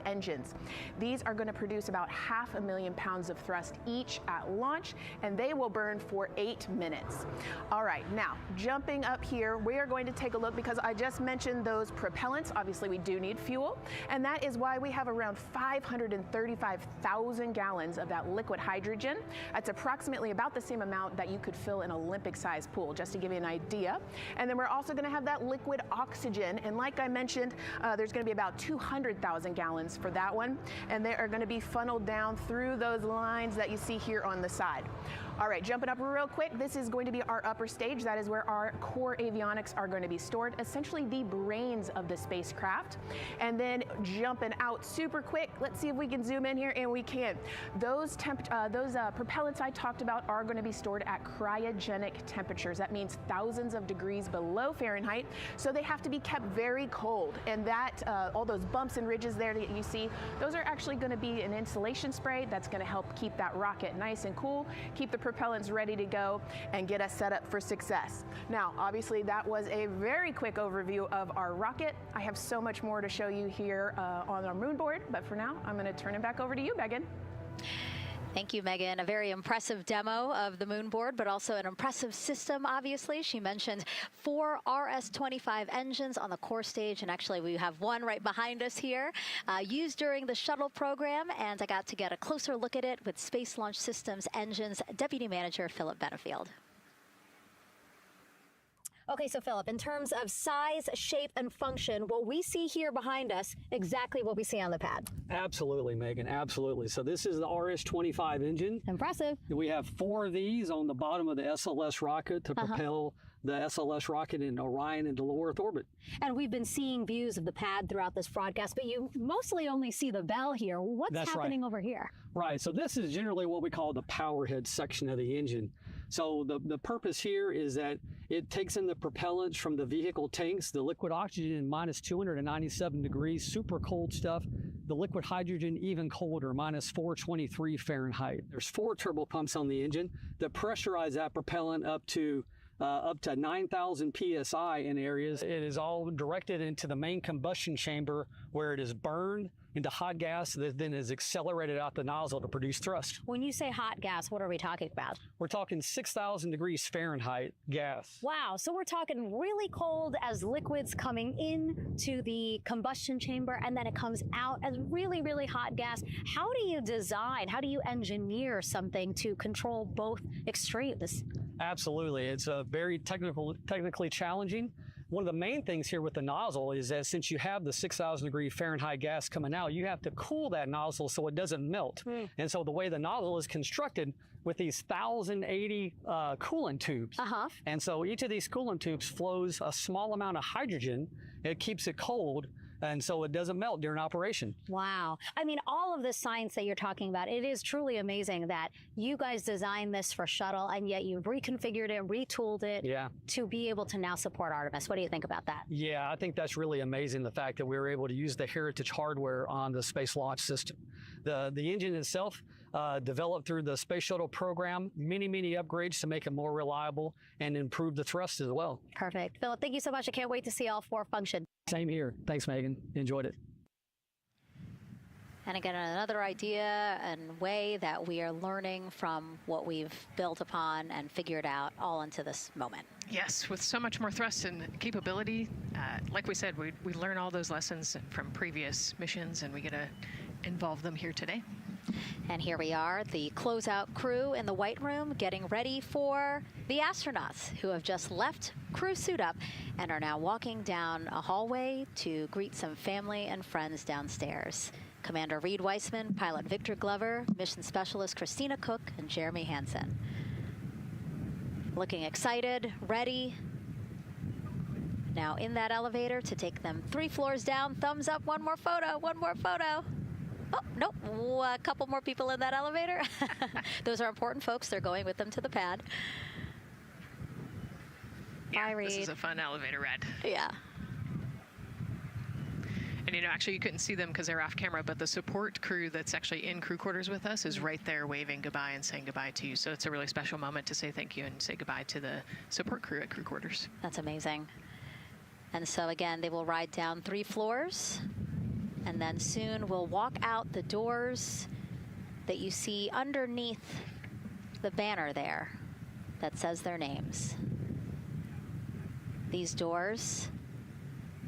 engines. These are going to produce about 500,000 pounds of thrust each at launch, and they will burn for 8 minutes. All right, now jumping up here, we are going to take a look, because I just mentioned those propellants. Obviously, we do need fuel, and that is why we have around 535,000 gallons of that liquid hydrogen. That's approximately about the same amount that you could fill an Olympic-sized pool, just to give you an idea. And then we're also going to have that liquid oxygen, and like I mentioned, there's going to be about 200,000 gallons for that one, and they are going to be funneled down through those lines that you see here on the side. All right, jumping up real quick, this is going to be our upper stage. That is where our core avionics are going to be stored, essentially the brains of the spacecraft. And then jumping out super quick, let's see if we can zoom in here, and we can. Those propellants I talked about are going to be stored at cryogenic temperatures. That means thousands of degrees below Fahrenheit, so they have to be kept very cold. And that, all those bumps and ridges there that you see, those are actually going to be an insulation spray that's going to help keep that rocket nice and cool, keep the propellants ready to go, and get us set up for success. Now, obviously, that was a very quick overview of our rocket. I have so much more to show you here on our moon board, but for now, I'm going to turn it back over to you, Megan. Thank you, Megan. A very impressive demo of the moon board, but also an impressive system, obviously. She mentioned 4 RS-25 engines on the core stage, and actually we have one right behind us here, used during the shuttle program, and I got to get a closer look at it with Space Launch Systems Engines Deputy Manager Philip Benefield. Okay, so Philip, in terms of size, shape, and function, will we see here behind us exactly what we see on the pad? Absolutely, Megan, absolutely. So this is the RS-25 engine. Impressive. We have 4 of these on the bottom of the SLS rocket to propel the SLS rocket in Orion into low Earth orbit. And we've been seeing views of the pad throughout this broadcast, but you mostly only see the bell here. What's happening over here? Right, so this is generally what we call the power head section of the engine. So the purpose here is that it takes in the propellants from the vehicle tanks, the liquid oxygen minus 297 degrees, super cold stuff. The liquid hydrogen even colder, minus 423 Fahrenheit. There's 4 turbo pumps on the engine that pressurize that propellant up to 9,000 psi in areas. It is all directed into the main combustion chamber where it is burned into hot gas that then is accelerated out the nozzle to produce thrust. When you say hot gas, what are we talking about? We're talking 6,000 degrees Fahrenheit gas. Wow, so we're talking really cold as liquids coming in to the combustion chamber, and then it comes out as really, really hot gas. How do you design, how do you engineer something to control both extremes? Absolutely, it's very technically challenging. One of the main things here with the nozzle is that since you have the 6,000 degree Fahrenheit gas coming out, you have to cool that nozzle so it doesn't melt. And so the way the nozzle is constructed with these 1,080 coolant tubes. And so each of these coolant tubes flows a small amount of hydrogen. It keeps it cold, and so it doesn't melt during operation. Wow. I mean, all of this science that you're talking about, it is truly amazing that you guys designed this for shuttle, and yet you've reconfigured it, retooled it to be able to now support Artemis. What do you think about that? Yeah, I think that's really amazing, the fact that we were able to use the heritage hardware on the Space Launch System. The engine itself, developed through the Space Shuttle program, many upgrades to make it more reliable and improve the thrust as well. Perfect. Philip, thank you so much. I can't wait to see all 4 function. Same here. Thanks, Megan. Enjoyed it. And again, another idea and way that we are learning from what we've built upon and figured out all into this moment. Yes, with so much more thrust and capability, like we said, we learn all those lessons from previous missions, and we get to involve them here today. And here we are, the closeout crew in the White Room getting ready for the astronauts who have just left crew suit up and are now walking down a hallway to greet some family and friends downstairs. Commander Reed Weissman, Pilot Victor Glover, Mission Specialist Christina Cook, and Jeremy Hansen. Looking excited, ready. Now in that elevator to take them 3 floors down. Thumbs up, one more photo, one more photo. Oh, nope, a couple more people in that elevator. Those are important folks. They're going with them to the pad. Yeah, Bye, Reed. This is a fun elevator ride. Yeah. And, you know, actually you couldn't see them because they're off camera, but the support crew that's actually in crew quarters with us is right there waving goodbye and saying goodbye to you. So it's a really special moment to say thank you and say goodbye to the support crew at crew quarters. That's amazing. And so, again, they will ride down 3 floors. And then soon we'll walk out the doors that you see underneath the banner there that says their names. These doors,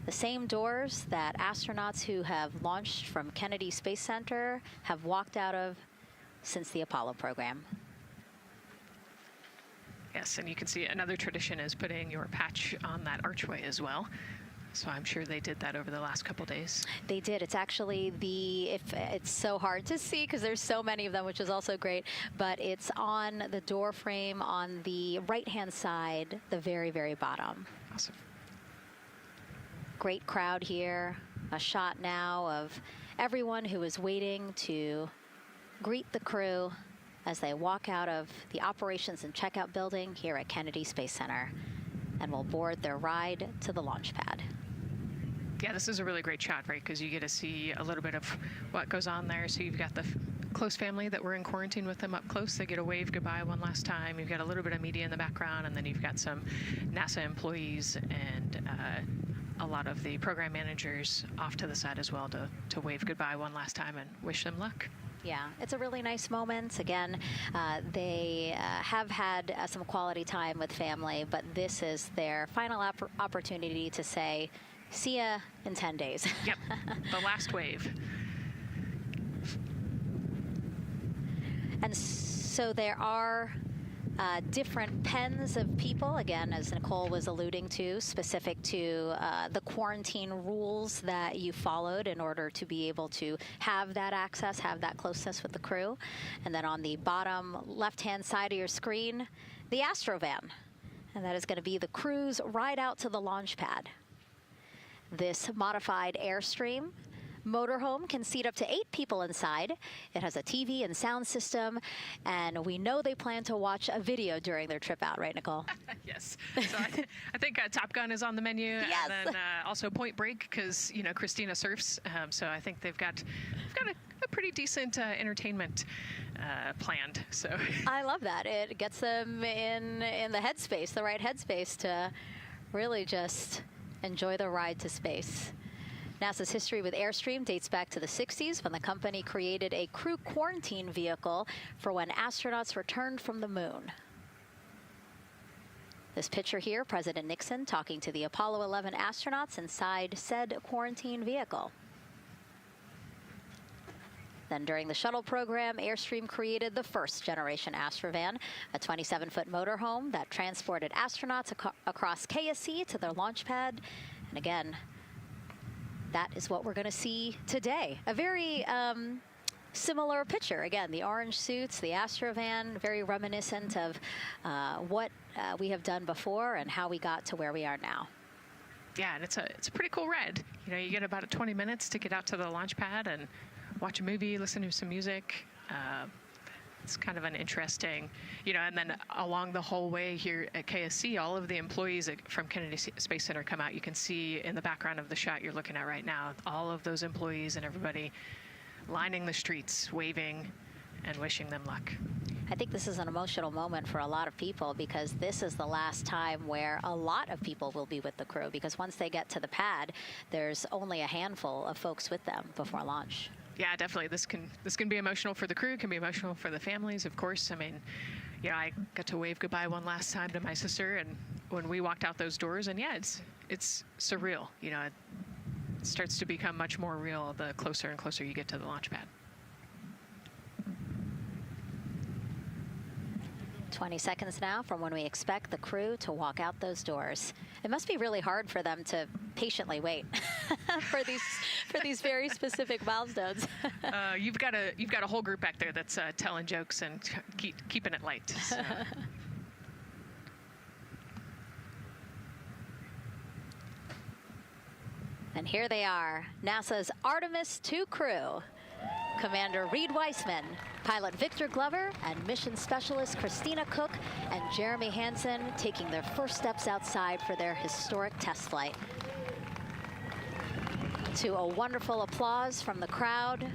the same doors that astronauts who have launched from Kennedy Space Center have walked out of since the Apollo program. Yes, and you can see another tradition is putting your patch on that archway as well. So I'm sure they did that over the last couple days. They did. It's actually it's so hard to see because there's so many of them, which is also great, but it's on the door frame on the right-hand side, the very, very bottom. Awesome. Great crowd here. A shot now of everyone who is waiting to greet the crew as they walk out of the operations and checkout building here at Kennedy Space Center and will board their ride to the launch pad. Yeah, this is a really great shot, right? Because you get to see a little bit of what goes on there. So you've got the close family that were in quarantine with them up close. They get a wave goodbye one last time. You've got a little bit of media in the background, and then you've got some NASA employees and a lot of the program managers off to the side as well to wave goodbye one last time and wish them luck. Yeah, it's a really nice moment. Again, they have had some quality time with family, but this is their final opportunity to say, see ya in 10 days. Yep, the last wave. And so there are different pens of people, again, as Nicole was alluding to, specific to the quarantine rules that you followed in order to be able to have that access, have that closeness with the crew. And then on the bottom left-hand side of your screen, the Astrovan. And that is going to be the crew's ride out to the launch pad. This modified Airstream motorhome can seat up to 8 people inside. It has a TV and sound system, and we know they plan to watch a video during their trip out, right, Nicole? Yes. So I think Top Gun is on the menu, Yes. and then also Point Break, because Christina surfs. So I think they've got a pretty decent entertainment planned. So I love that. It gets them in the headspace, the right headspace, to really just enjoy the ride to space. NASA's history with Airstream dates back to the 60s, when the company created a crew quarantine vehicle for when astronauts returned from the moon. This picture here, President Nixon talking to the Apollo 11 astronauts inside said quarantine vehicle. Then during the shuttle program, Airstream created the first generation Astrovan, a 27-foot motorhome that transported astronauts across KSC to their launch pad. And again, that is what we're going to see today. A very similar picture. Again, the orange suits, the Astrovan, very reminiscent of what we have done before and how we got to where we are now. yeah, and it's a pretty cool ride. You get about 20 minutes to get out to the launch pad and watch a movie, listen to some music. It's kind of an interesting, and then along the whole way here at KSC, all of the employees from Kennedy Space Center come out. You can see in the background of the shot you're looking at right now, all of those employees and everybody lining the streets, waving and wishing them luck. I think this is an emotional moment for a lot of people, because this is the last time where a lot of people will be with the crew, because once they get to the pad, there's only a handful of folks with them before launch. Yeah, definitely. This can be emotional for the crew, can be emotional for the families, of course. I mean, I got to wave goodbye one last time to my sister, and when we walked out those doors, and it's surreal. It starts to become much more real the closer and closer you get to the launch pad. 20 seconds now from when we expect the crew to walk out those doors. It must be really hard for them to patiently wait for these very specific milestones. You've got a whole group back there that's telling jokes and keeping it light. So. And here they are, NASA's Artemis II crew. Commander Reed Weissman, pilot Victor Glover, and mission specialist Christina Cook and Jeremy Hansen taking their first steps outside for their historic test flight. To a wonderful applause from the crowd.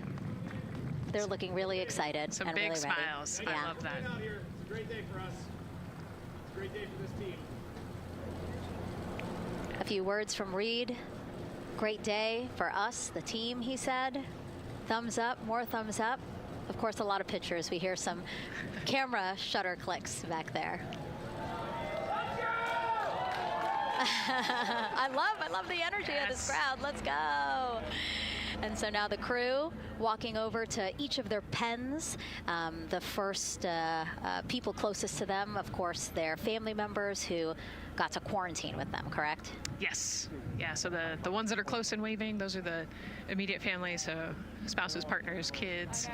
They're looking really excited. Some and big really smiles. Ready. I love that. It's a great day for us. It's a great day for this team. A few words from Reed. Great day for us, the team, he said. Thumbs up, more thumbs up. Of course, a lot of pictures. We hear some camera shutter clicks back there. I love the energy of this crowd. Let's go. And so now the crew walking over to each of their pens. The first people closest to them, of course, their family members who got to quarantine with them, correct? Yes. Yeah, so the ones that are close and waving, those are the immediate family, so spouses, partners, kids.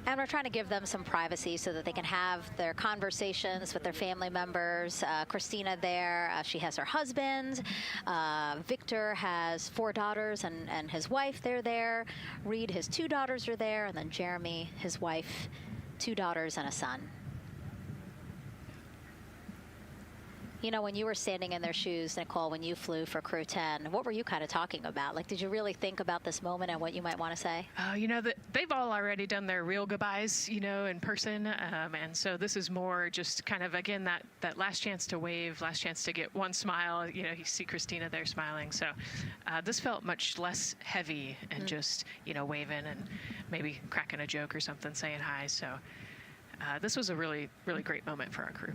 And we're trying to give them some privacy so that they can have their conversations with their family members. Christina there, she has her husband. Victor has 4 daughters and his wife, they're there. Reed, his 2 daughters are there. And then Jeremy, his wife, 2 daughters and a son. When you were standing in their shoes, Nicole, when you flew for Crew 10, what were you kind of talking about? Like, did you really think about this moment and what you might want to say? They've all already done their real goodbyes, in person. And so this is more just kind of, again, that last chance to wave, last chance to get one smile. You see Christina there smiling. So this felt much less heavy and just, waving and maybe cracking a joke or something, saying hi. So this was a really, really great moment for our crew.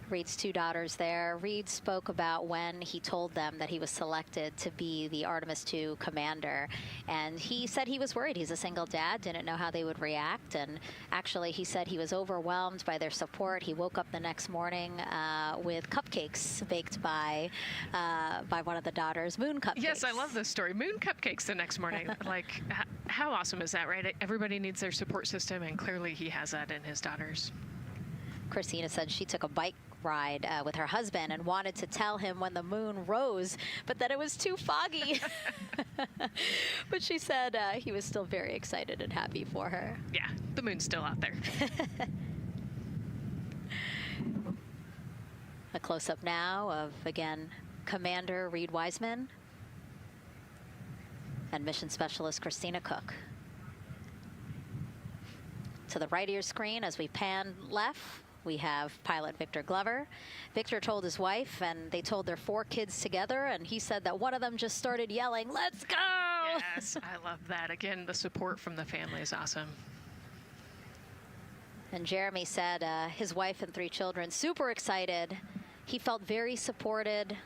Reed's 2 daughters there. Reed spoke about when he told them that he was selected to be the Artemis II commander. And he said he was worried. He's a single dad, didn't know how they would react. And actually, he said he was overwhelmed by their support. He woke up the next morning with cupcakes baked by one of the daughters, moon cupcakes. Yes, I love this story. Moon cupcakes the next morning. Like, how awesome is that, right? Everybody needs their support system, and clearly he has that in his daughters. Christina said she took a bike ride with her husband and wanted to tell him when the moon rose, but then it was too foggy. But she said he was still very excited and happy for her. Yeah, the moon's still out there. A close-up now of, again, Commander Reed Wiseman and Mission Specialist Christina Cook. To the right of your screen, as we pan left, we have pilot Victor Glover. Victor told his wife, and they told their 4 kids together, and he said that one of them just started yelling, "Let's go!" Yes, I love that. Again, the support from the family is awesome. And Jeremy said his wife and 3 children, super excited. He felt very supported.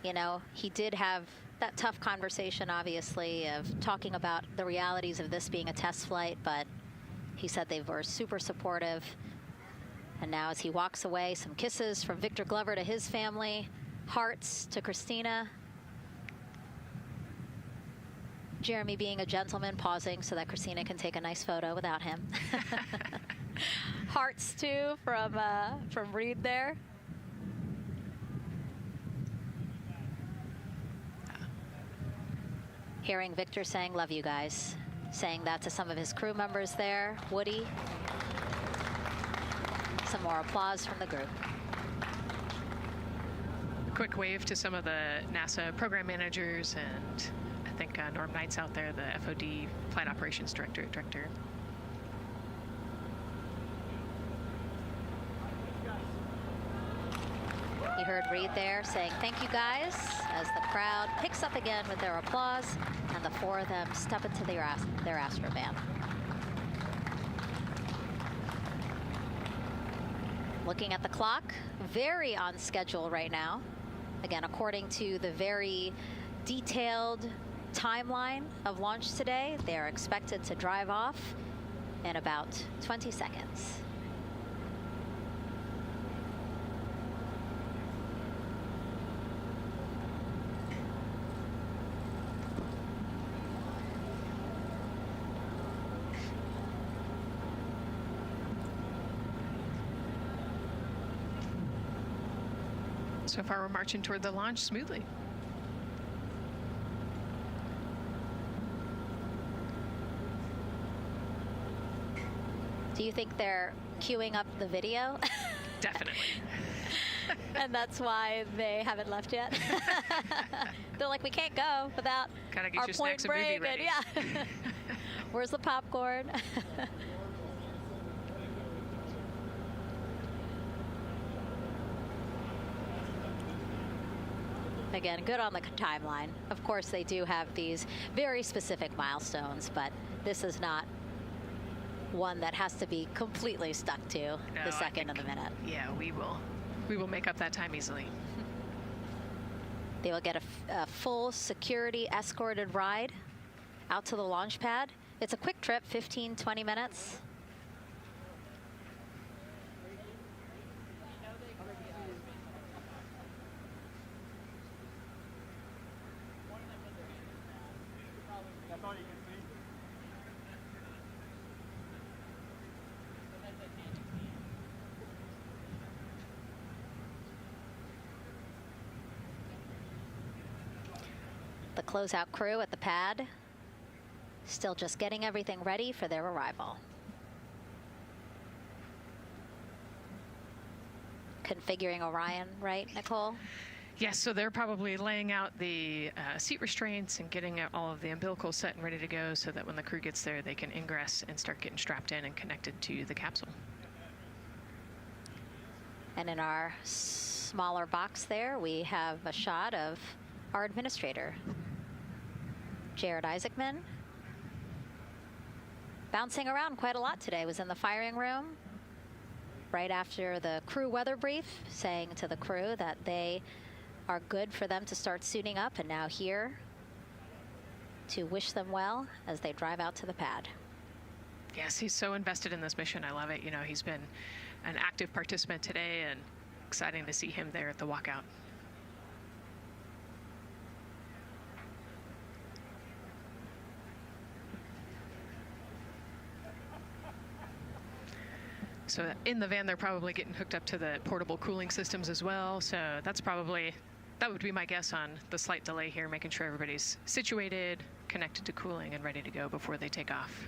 You know, he did have that tough conversation, obviously, of talking about the realities of this being a test flight, but he said they were super supportive. And now as he walks away, some kisses from Victor Glover to his family, hearts to Christina. Jeremy being a gentleman, pausing so that Christina can take a nice photo without him. Hearts too from Reed there. Hearing Victor saying, "Love you guys," saying that to some of his crew members there. Woody. Some more applause from the group. A quick wave to some of the NASA program managers, and I think Norm Knight's out there, the FOD Flight Operations Director. You heard Reed there saying, "Thank you guys," as the crowd picks up again with their applause, and the 4 of them step into their Astrovan. Looking at the clock, very on schedule right now. Again, according to the very detailed timeline of launch today, they're expected to drive off in about 20 seconds. So far, we're marching toward the launch smoothly. Do you think they're queuing up the video? Definitely. And that's why they haven't left yet? They're like, we can't go without Gotta get our your point snacks and movie break. ready. Yeah. Where's the popcorn? Again, good on the timeline. Of course, they do have these very specific milestones, but this is not one that has to be completely stuck to the second and the minute. Yeah, we will make up that time easily. They will get a full security escorted ride out to the launch pad. It's a quick trip, 15, 20 minutes. The closeout crew at the pad still just getting everything ready for their arrival. Configuring Orion, right, Nicole? Yes, so they're probably laying out the seat restraints and getting all of the umbilicals set and ready to go so that when the crew gets there, they can ingress and start getting strapped in and connected to the capsule. And in our smaller box there, we have a shot of our administrator, Jared Isaacman. Bouncing around quite a lot today, was in the firing room right after the crew weather brief, saying to the crew that they are good for them to start suiting up, and now here to wish them well as they drive out to the pad. Yes, he's so invested in this mission. I love it. You know, he's been an active participant today, and exciting to see him there at the walkout. So in the van, they're probably getting hooked up to the portable cooling systems as well. So that would be my guess on the slight delay here, making sure everybody's situated, connected to cooling, and ready to go before they take off.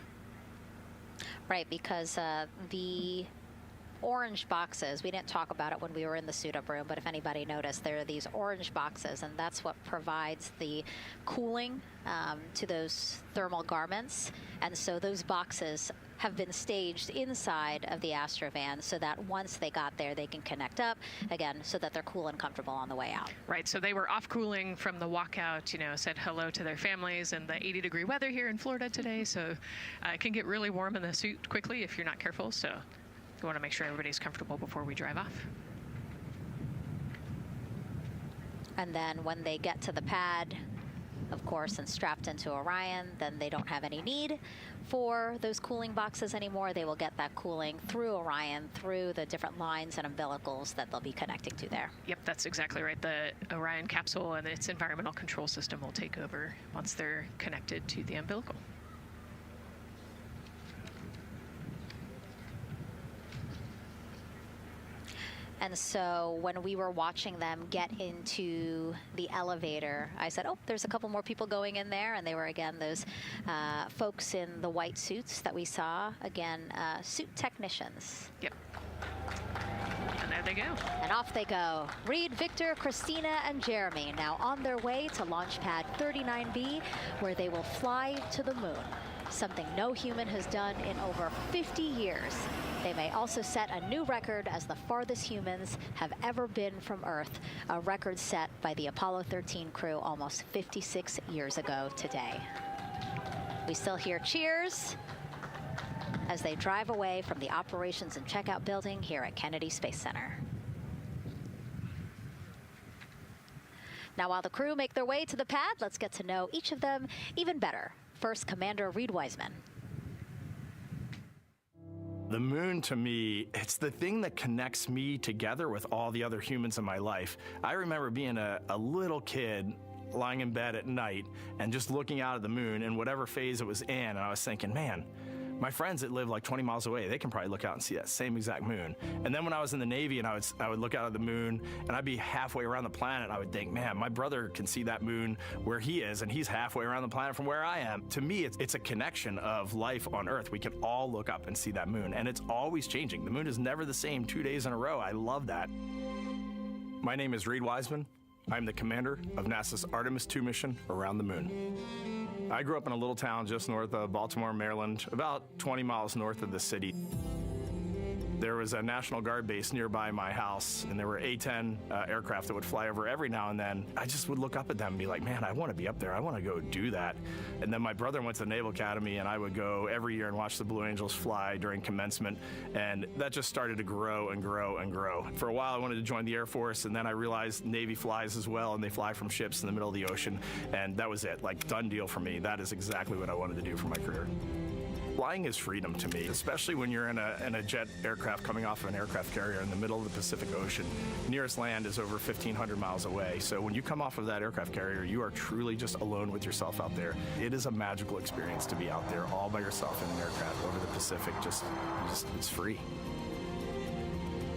Right, because the orange boxes, we didn't talk about it when we were in the suit-up room, but if anybody noticed, there are these orange boxes, and that's what provides the cooling to those thermal garments. And so those boxes have been staged inside of the Astrovan so that once they got there, they can connect up again so that they're cool and comfortable on the way out. Right, so they were off cooling from the walkout, said hello to their families and the 80-degree weather here in Florida today. So it can get really warm in the suit quickly if you're not careful. So we want to make sure everybody's comfortable before we drive off. And then when they get to the pad, of course, and strapped into Orion, then they don't have any need for those cooling boxes anymore. They will get that cooling through Orion, through the different lines and umbilicals that they'll be connecting to there. Yep, that's exactly right. The Orion capsule and its environmental control system will take over once they're connected to the umbilical. And so when we were watching them get into the elevator, I said, oh, there's a couple more people going in there. And they were, again, those folks in the white suits that we saw. Again, suit technicians. Yep. And there they go. And off they go. Reed, Victor, Christina, and Jeremy now on their way to launch pad 39B, where they will fly to the moon, something no human has done in over 50 years. They may also set a new record as the farthest humans have ever been from Earth, a record set by the Apollo 13 crew almost 56 years ago today. We still hear cheers as they drive away from the operations and checkout building here at Kennedy Space Center. Now, while the crew make their way to the pad, let's get to know each of them even better. First, Commander Reed Wiseman. The moon, to me, it's the thing that connects me together with all the other humans in my life. I remember being a little kid lying in bed at night and just looking out at the moon in whatever phase it was in, and I was thinking, man, my friends that live like 20 miles away, they can probably look out and see that same exact moon. And then when I was in the Navy and I would look out at the moon and I'd be halfway around the planet, I would think, man, my brother can see that moon where he is and he's halfway around the planet from where I am. To me, it's a connection of life on Earth. We can all look up and see that moon, and it's always changing. The moon is never the same 2 days in a row. I love that. My name is Reed Wiseman. I'm the commander of NASA's Artemis II mission around the moon. I grew up in a little town just north of Baltimore, Maryland, about 20 miles north of the city. There was a National Guard base nearby my house, and there were A-10 aircraft that would fly over every now and then. I just would look up at them and be like, man, I want to be up there. I want to go do that. And then my brother went to the Naval Academy, and I would go every year and watch the Blue Angels fly during commencement, and that just started to grow and grow and grow. For a while, I wanted to join the Air Force, and then I realized Navy flies as well, and they fly from ships in the middle of the ocean, and that was it. Like, done deal for me. That is exactly what I wanted to do for my career. Flying is freedom to me, especially when you're in a jet aircraft coming off of an aircraft carrier in the middle of the Pacific Ocean. Nearest land is over 1,500 miles away. So when you come off of that aircraft carrier, you are truly just alone with yourself out there. It is a magical experience to be out there all by yourself in an aircraft over the Pacific. It's free.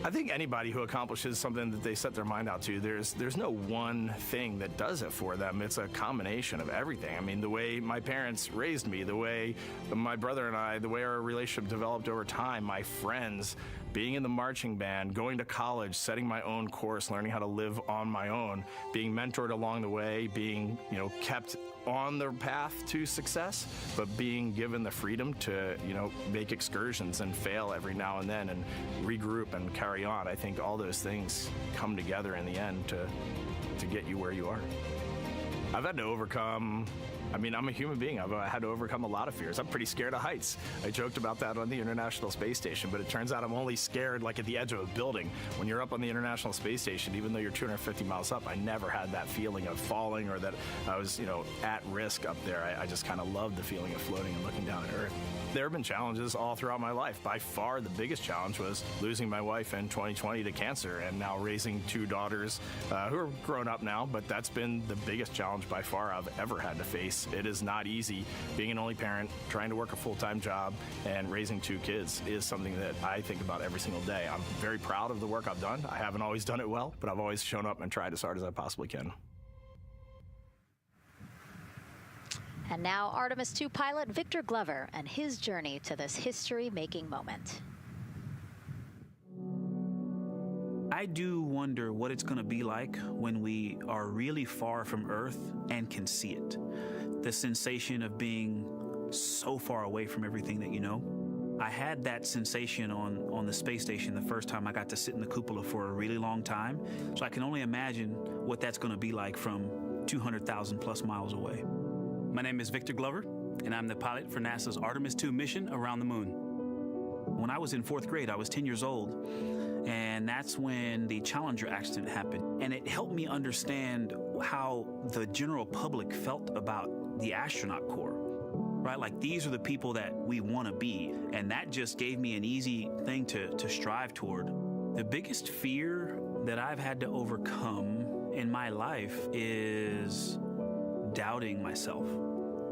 I think anybody who accomplishes something that they set their mind out to, there's no one thing that does it for them. It's a combination of everything. I mean, the way my parents raised me, the way my brother and I, the way our relationship developed over time, my friends, being in the marching band, going to college, setting my own course, learning how to live on my own, being mentored along the way, being, kept on the path to success, but being given the freedom to, make excursions and fail every now and then and regroup and carry on. I think all those things come together in the end to get you where you are. I've had to overcome, I'm a human being. I've had to overcome a lot of fears. I'm pretty scared of heights. I joked about that on the International Space Station, but it turns out I'm only scared like at the edge of a building. When you're up on the International Space Station, even though you're 250 miles up, I never had that feeling of falling or that I was, at risk up there. I just kind of loved the feeling of floating and looking down at Earth. There have been challenges all throughout my life. By far, the biggest challenge was losing my wife in 2020 to cancer and now raising two daughters who are grown up now, but that's been the biggest challenge challenge by far I've ever had to face. It is not easy. Being an only parent, trying to work a full-time job, and raising 2 kids is something that I think about every single day. I'm very proud of the work I've done. I haven't always done it well, but I've always shown up and tried as hard as I possibly can. And now Artemis II pilot Victor Glover and his journey to this history-making moment. I do wonder what it's going to be like when we are really far from Earth and can see it. The sensation of being so far away from everything that you know. I had that sensation on the space station the first time I got to sit in the cupola for a really long time. So I can only imagine what that's going to be like from 200,000 plus miles away. My name is Victor Glover, and I'm the pilot for NASA's Artemis II mission around the moon. When I was in 4th grade, I was 10 years old, and that's when the Challenger accident happened. And it helped me understand how the general public felt about the astronaut corps, right? Like, these are the people that we want to be, and that just gave me an easy thing to strive toward. The biggest fear that I've had to overcome in my life is doubting myself.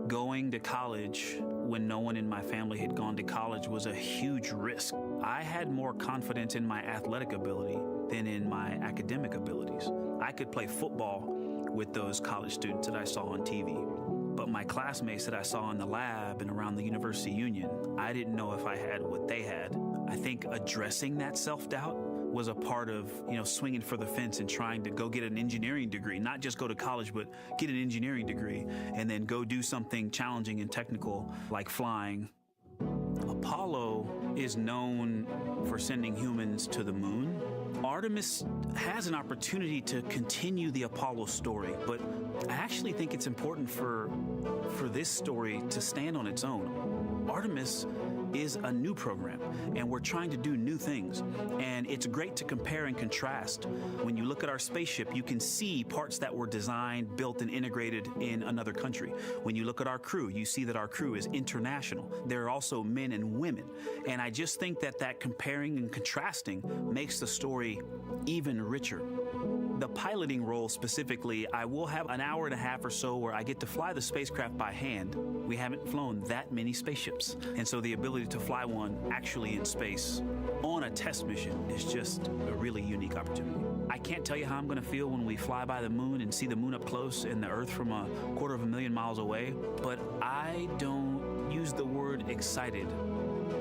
Going to college when no one in my family had gone to college was a huge risk. I had more confidence in my athletic ability than in my academic abilities. I could play football with those college students that I saw on TV, but my classmates that I saw in the lab and around the University Union, I didn't know if I had what they had. I think addressing that self-doubt was a part of, swinging for the fence and trying to go get an engineering degree, not just go to college, but get an engineering degree and then go do something challenging and technical like flying. Apollo is known for sending humans to the moon. Artemis has an opportunity to continue the Apollo story, but I actually think it's important for this story to stand on its own. Artemis is a new program, and we're trying to do new things. And it's great to compare and contrast. When you look at our spaceship, you can see parts that were designed, built, and integrated in another country. When you look at our crew, you see that our crew is international. There are also men and women. And I just think that comparing and contrasting makes the story even richer. The piloting role specifically, I will have an hour and a half or so where I get to fly the spacecraft by hand. We haven't flown that many spaceships. And so the ability to fly one actually in space on a test mission is just a really unique opportunity. I can't tell you how I'm going to feel when we fly by the moon and see the moon up close and the Earth from 250,000 miles away, but I don't use the word excited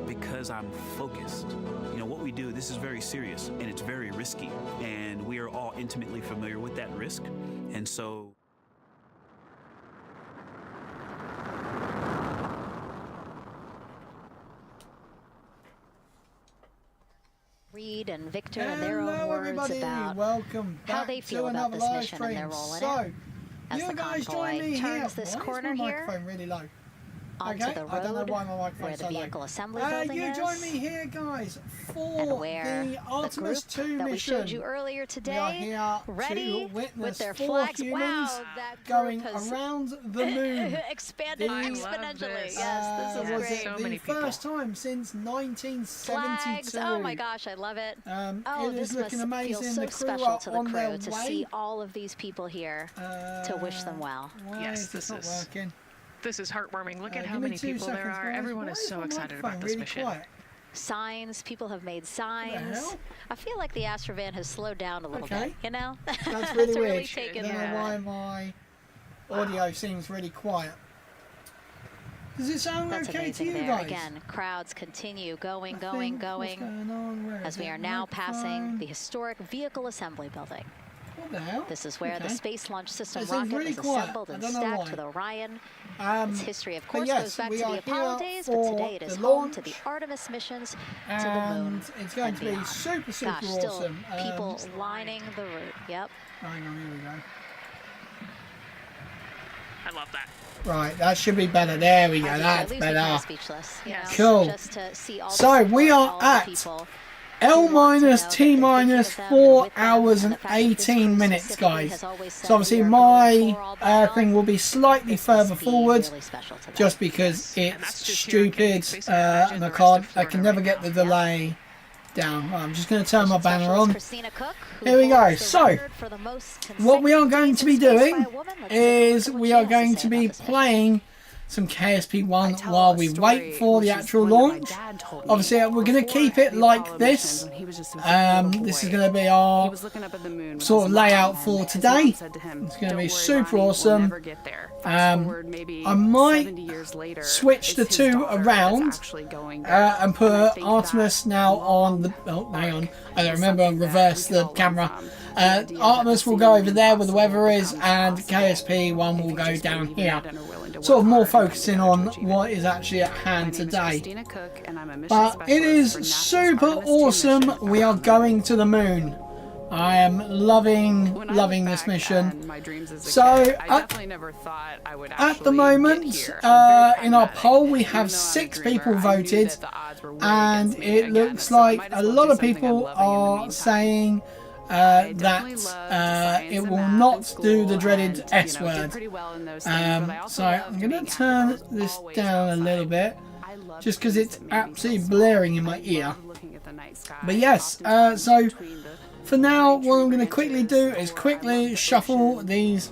because I'm focused. What we do, this is very serious and it's very risky, and we are all intimately familiar with that risk. And so Reed and Victor and their own words everybody. about Welcome back how they feel to about another this live mission stream. and their role in So, it. As you the guys join convoy me turns here. this Why corner is my here microphone really low? onto the I don't know road why my microphone's where the so low. vehicle assembly building you is. join me here, guys, for And where the Artemis the group II that we mission. showed you earlier We are today, here ready to witness with their 4 flags. humans Wow, that group going has around the moon. expanded I love exponentially. this. Yes, this is was great. it So the many people. first time since 1972? Flags. Oh my gosh, I love it. It This is looking must feel amazing. so The crew special are to the on their crew to way. see all of these people here to wish them well. Why Yes, is this not is working? This is heartwarming. Look at how Give me many 2 people there seconds, are. guys. Everyone Why is so my excited about microphone this really mission. quiet? Signs, people have made signs. hell? I feel like the Astrovan has slowed down a little Okay. bit, you know? That's really It's weird. really I taken don't know why my audio seems really quiet. Does it sound That's okay to amazing you there. guys? Again, crowds continue going. What's going on? Where As is we it? are now passing Microphone? the historic vehicle assembly building. What the hell? This is where the Okay. Space Launch System It seems rocket really was quiet. assembled I and don't know stacked why. with Orion. Its history, of but course, yes, goes back to we the are Apollo here days, but for today it is the home to the launch, Artemis missions to the and moon it's going and to be beyond. super Gosh, still awesome. people lining the route. Yep. Hang on, here we go. I love that. Right, that should be better. There we go. It That's leaves me kind of better. speechless. You know, Cool. Just to see all the So we support, are all the at people. L minus know T that they're minus thinking of them 4 with them, hours and and the fact that this 18 crew minutes, specifically guys. has always said So obviously we are my going for all by thing will be slightly This further must be forwards, really special to them. just because And it's that's just here on Kennedy stupid, Space Center. Imagine and the I rest can't, of I can Florida never right get now. the delay down. Right, I'm just going to turn my banner on. Here we go. So, what we are going to be doing is we are going to be playing some KSP1 while we wait for the actual launch. Obviously, we're going to keep it like this. This is going to be our sort of layout for today. It's going to be super awesome. I might switch the two around and put Artemis now on the... Oh, hang on. I don't remember. Reverse the camera. Artemis will go over there where the weather is, and KSP1 will go down here. Sort of more focusing on what is actually at hand today. But it is super awesome. We are going to the moon. I am loving this mission. So at the moment, in our poll, we have 6 people voted, and it looks like a lot of people are saying that it will not do the dreaded S word. So I'm going to turn this down a little bit, just because it's absolutely blaring in my ear. But yes, so for now, what I'm going to quickly do is quickly shuffle these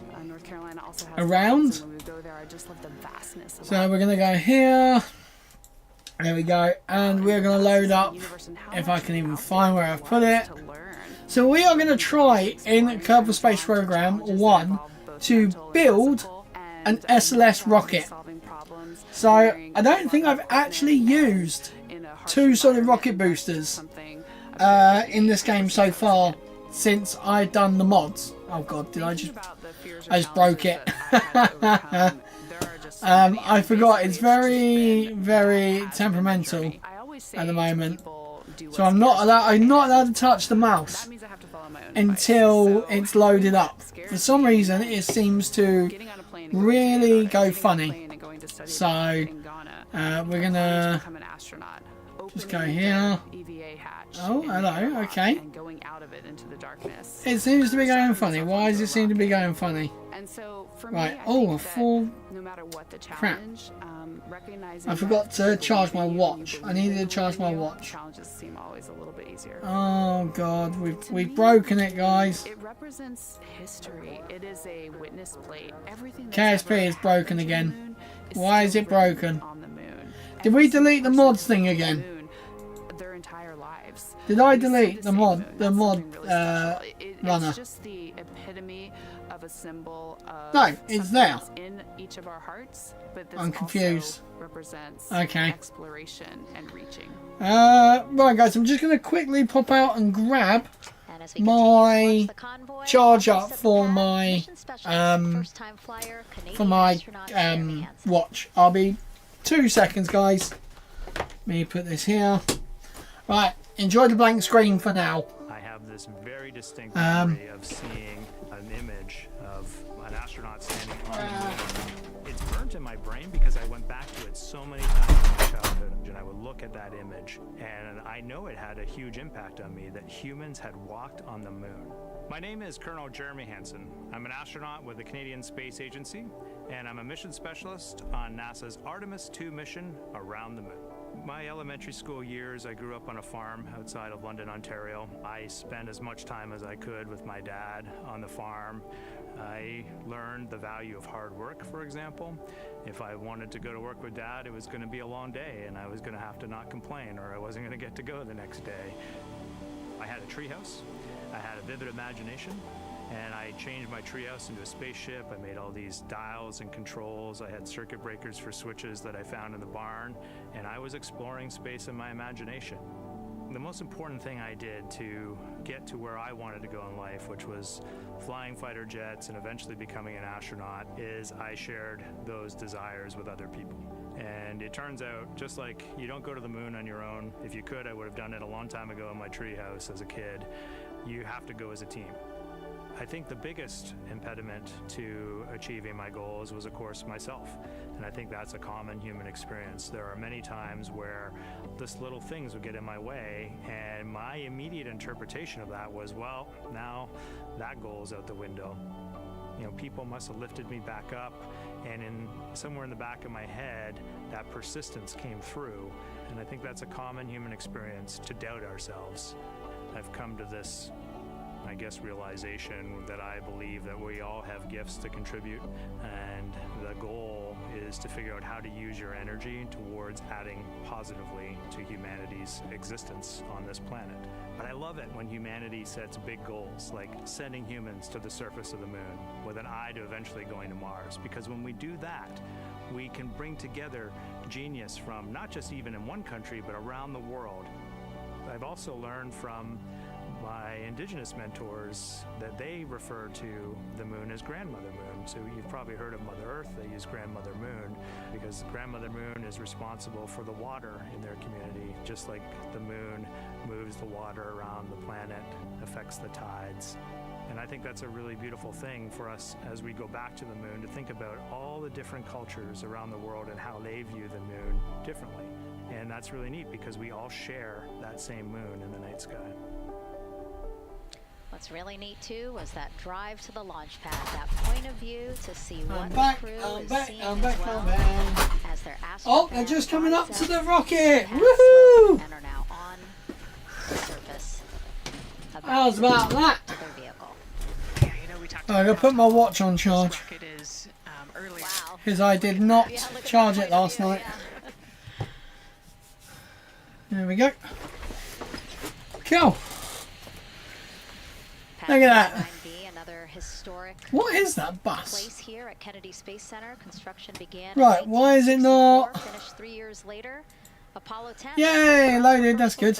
around. So we're going to go here. There we go. And we're going to load up, if I can even find where I've put it. So we are going to try in Kerbal Space Program 1 to build an SLS rocket. So I don't think I've actually used 2 solid rocket boosters in this game so far since I've done the mods. Oh god, I just broke it. I forgot, it's very temperamental at the moment. So I'm not allowed to touch the mouse until it's loaded up. For some reason it seems to really go funny. So we're gonna just go here. Oh, hello, okay. It seems to be going funny. Why does it seem to be going funny? Right, oh, a full... Crap. I forgot to charge my watch. I needed to charge my watch. Oh god, we've broken it, guys. It represents history. It is a witness plate. Everything KSP is broken again. Why is it broken? Did we delete the mods thing again? Their entire lives. Did I delete the mod runner? It's just the epitome of a symbol of no, it's there. In each of our hearts, but this I'm confused. Also represents exploration and reaching. Right guys, I'm just going to quickly pop out and grab my charge up for my watch. I'll be 2 seconds, guys. Let me put this here. Right, enjoy the blank screen for now. I have this very distinct memory of seeing an image of an astronaut standing on the moon. It's burnt in my brain because I went back to it so many times in my childhood, and I would look at that image, and I know it had a huge impact on me that humans had walked on the moon. My name is Colonel Jeremy Hansen. I'm an astronaut with the Canadian Space Agency, and I'm a mission specialist on NASA's Artemis II mission around the moon. My elementary school years, I grew up on a farm outside of London, Ontario. I spent as much time as I could with my dad on the farm. I learned the value of hard work, for example. If I wanted to go to work with Dad, it was going to be a long day, and I was going to have to not complain, or I wasn't going to get to go the next day. I had a treehouse. I had a vivid imagination, and I changed my treehouse into a spaceship. I made all these dials and controls. I had circuit breakers for switches that I found in the barn, and I was exploring space in my imagination. The most important thing I did to get to where I wanted to go in life, which was flying fighter jets and eventually becoming an astronaut, is I shared those desires with other people. And it turns out, just like you don't go to the moon on your own, if you could, I would have done it a long time ago in my treehouse as a kid. You have to go as a team. I think the biggest impediment to achieving my goals was, of course, myself. And I think that's a common human experience. There are many times where just little things would get in my way, and my immediate interpretation of that was, well, now that goal is out the window. You know, people must have lifted me back up, and somewhere in the back of my head, that persistence came through. And I think that's a common human experience, to doubt ourselves. I've come to this, I guess, realization that I believe that we all have gifts to contribute, and the goal is to figure out how to use your energy towards adding positively to humanity's existence on this planet. But I love it when humanity sets big goals, like sending humans to the surface of the moon with an eye to eventually going to Mars, because when we do that, we can bring together genius from not just even in one country, but around the world. I've also learned from my indigenous mentors that they refer to the moon as Grandmother Moon. So you've probably heard of Mother Earth. They use Grandmother Moon because Grandmother Moon is responsible for the water in their community, just like the moon moves the water around the planet, affects the tides. And I think that's a really beautiful thing for us as we go back to the moon, to think about all the different cultures around the world and how they view the moon differently. And that's really neat because we all share that same moon in the night sky. What's really neat too was that drive to the launch pad, that point of view to see what the crew is seeing as well as their astronauts. Oh, they're just coming up to the rocket! Woohoo! And are now on the surface. How's about that? To their vehicle. Yeah, you know, we talked I'm going to put my watch on charge. Because I did not charge it last night. There we go. Cool. Look at that. Another historic What is that bus? place here at Kennedy Space Center. Construction began Right, why is it not? Finished 3 years later. Apollo 10. Yay, loaded, that's good.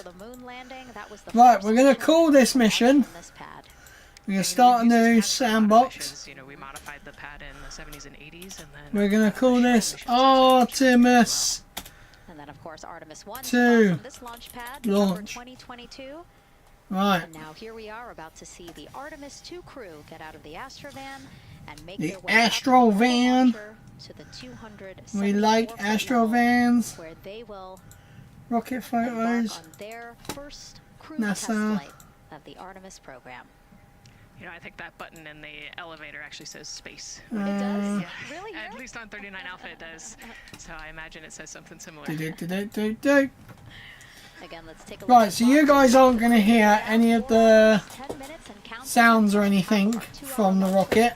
Right, we're going to call this mission. We're going to start a new sandbox. You know, we modified the pad in the 70s and 80s, and then We're going to call this Artemis And then, of course, Artemis I II from this launch pad, December launch. 2022. Right. And now here we are about to see the Artemis II crew get out of the Astrovan and make The their way Astrovan. to the 200. We like Astrovans. Where they will Rocket photos. on their first crew NASA. test flight of the Artemis program. you know, I think that button in the elevator actually says space. It does? Yeah. Really? At least on 39 Alpha it does. So I imagine it says something similar. Do. Again, let's take a Right, so you guys aren't going to hear any of the sounds or anything from the rocket.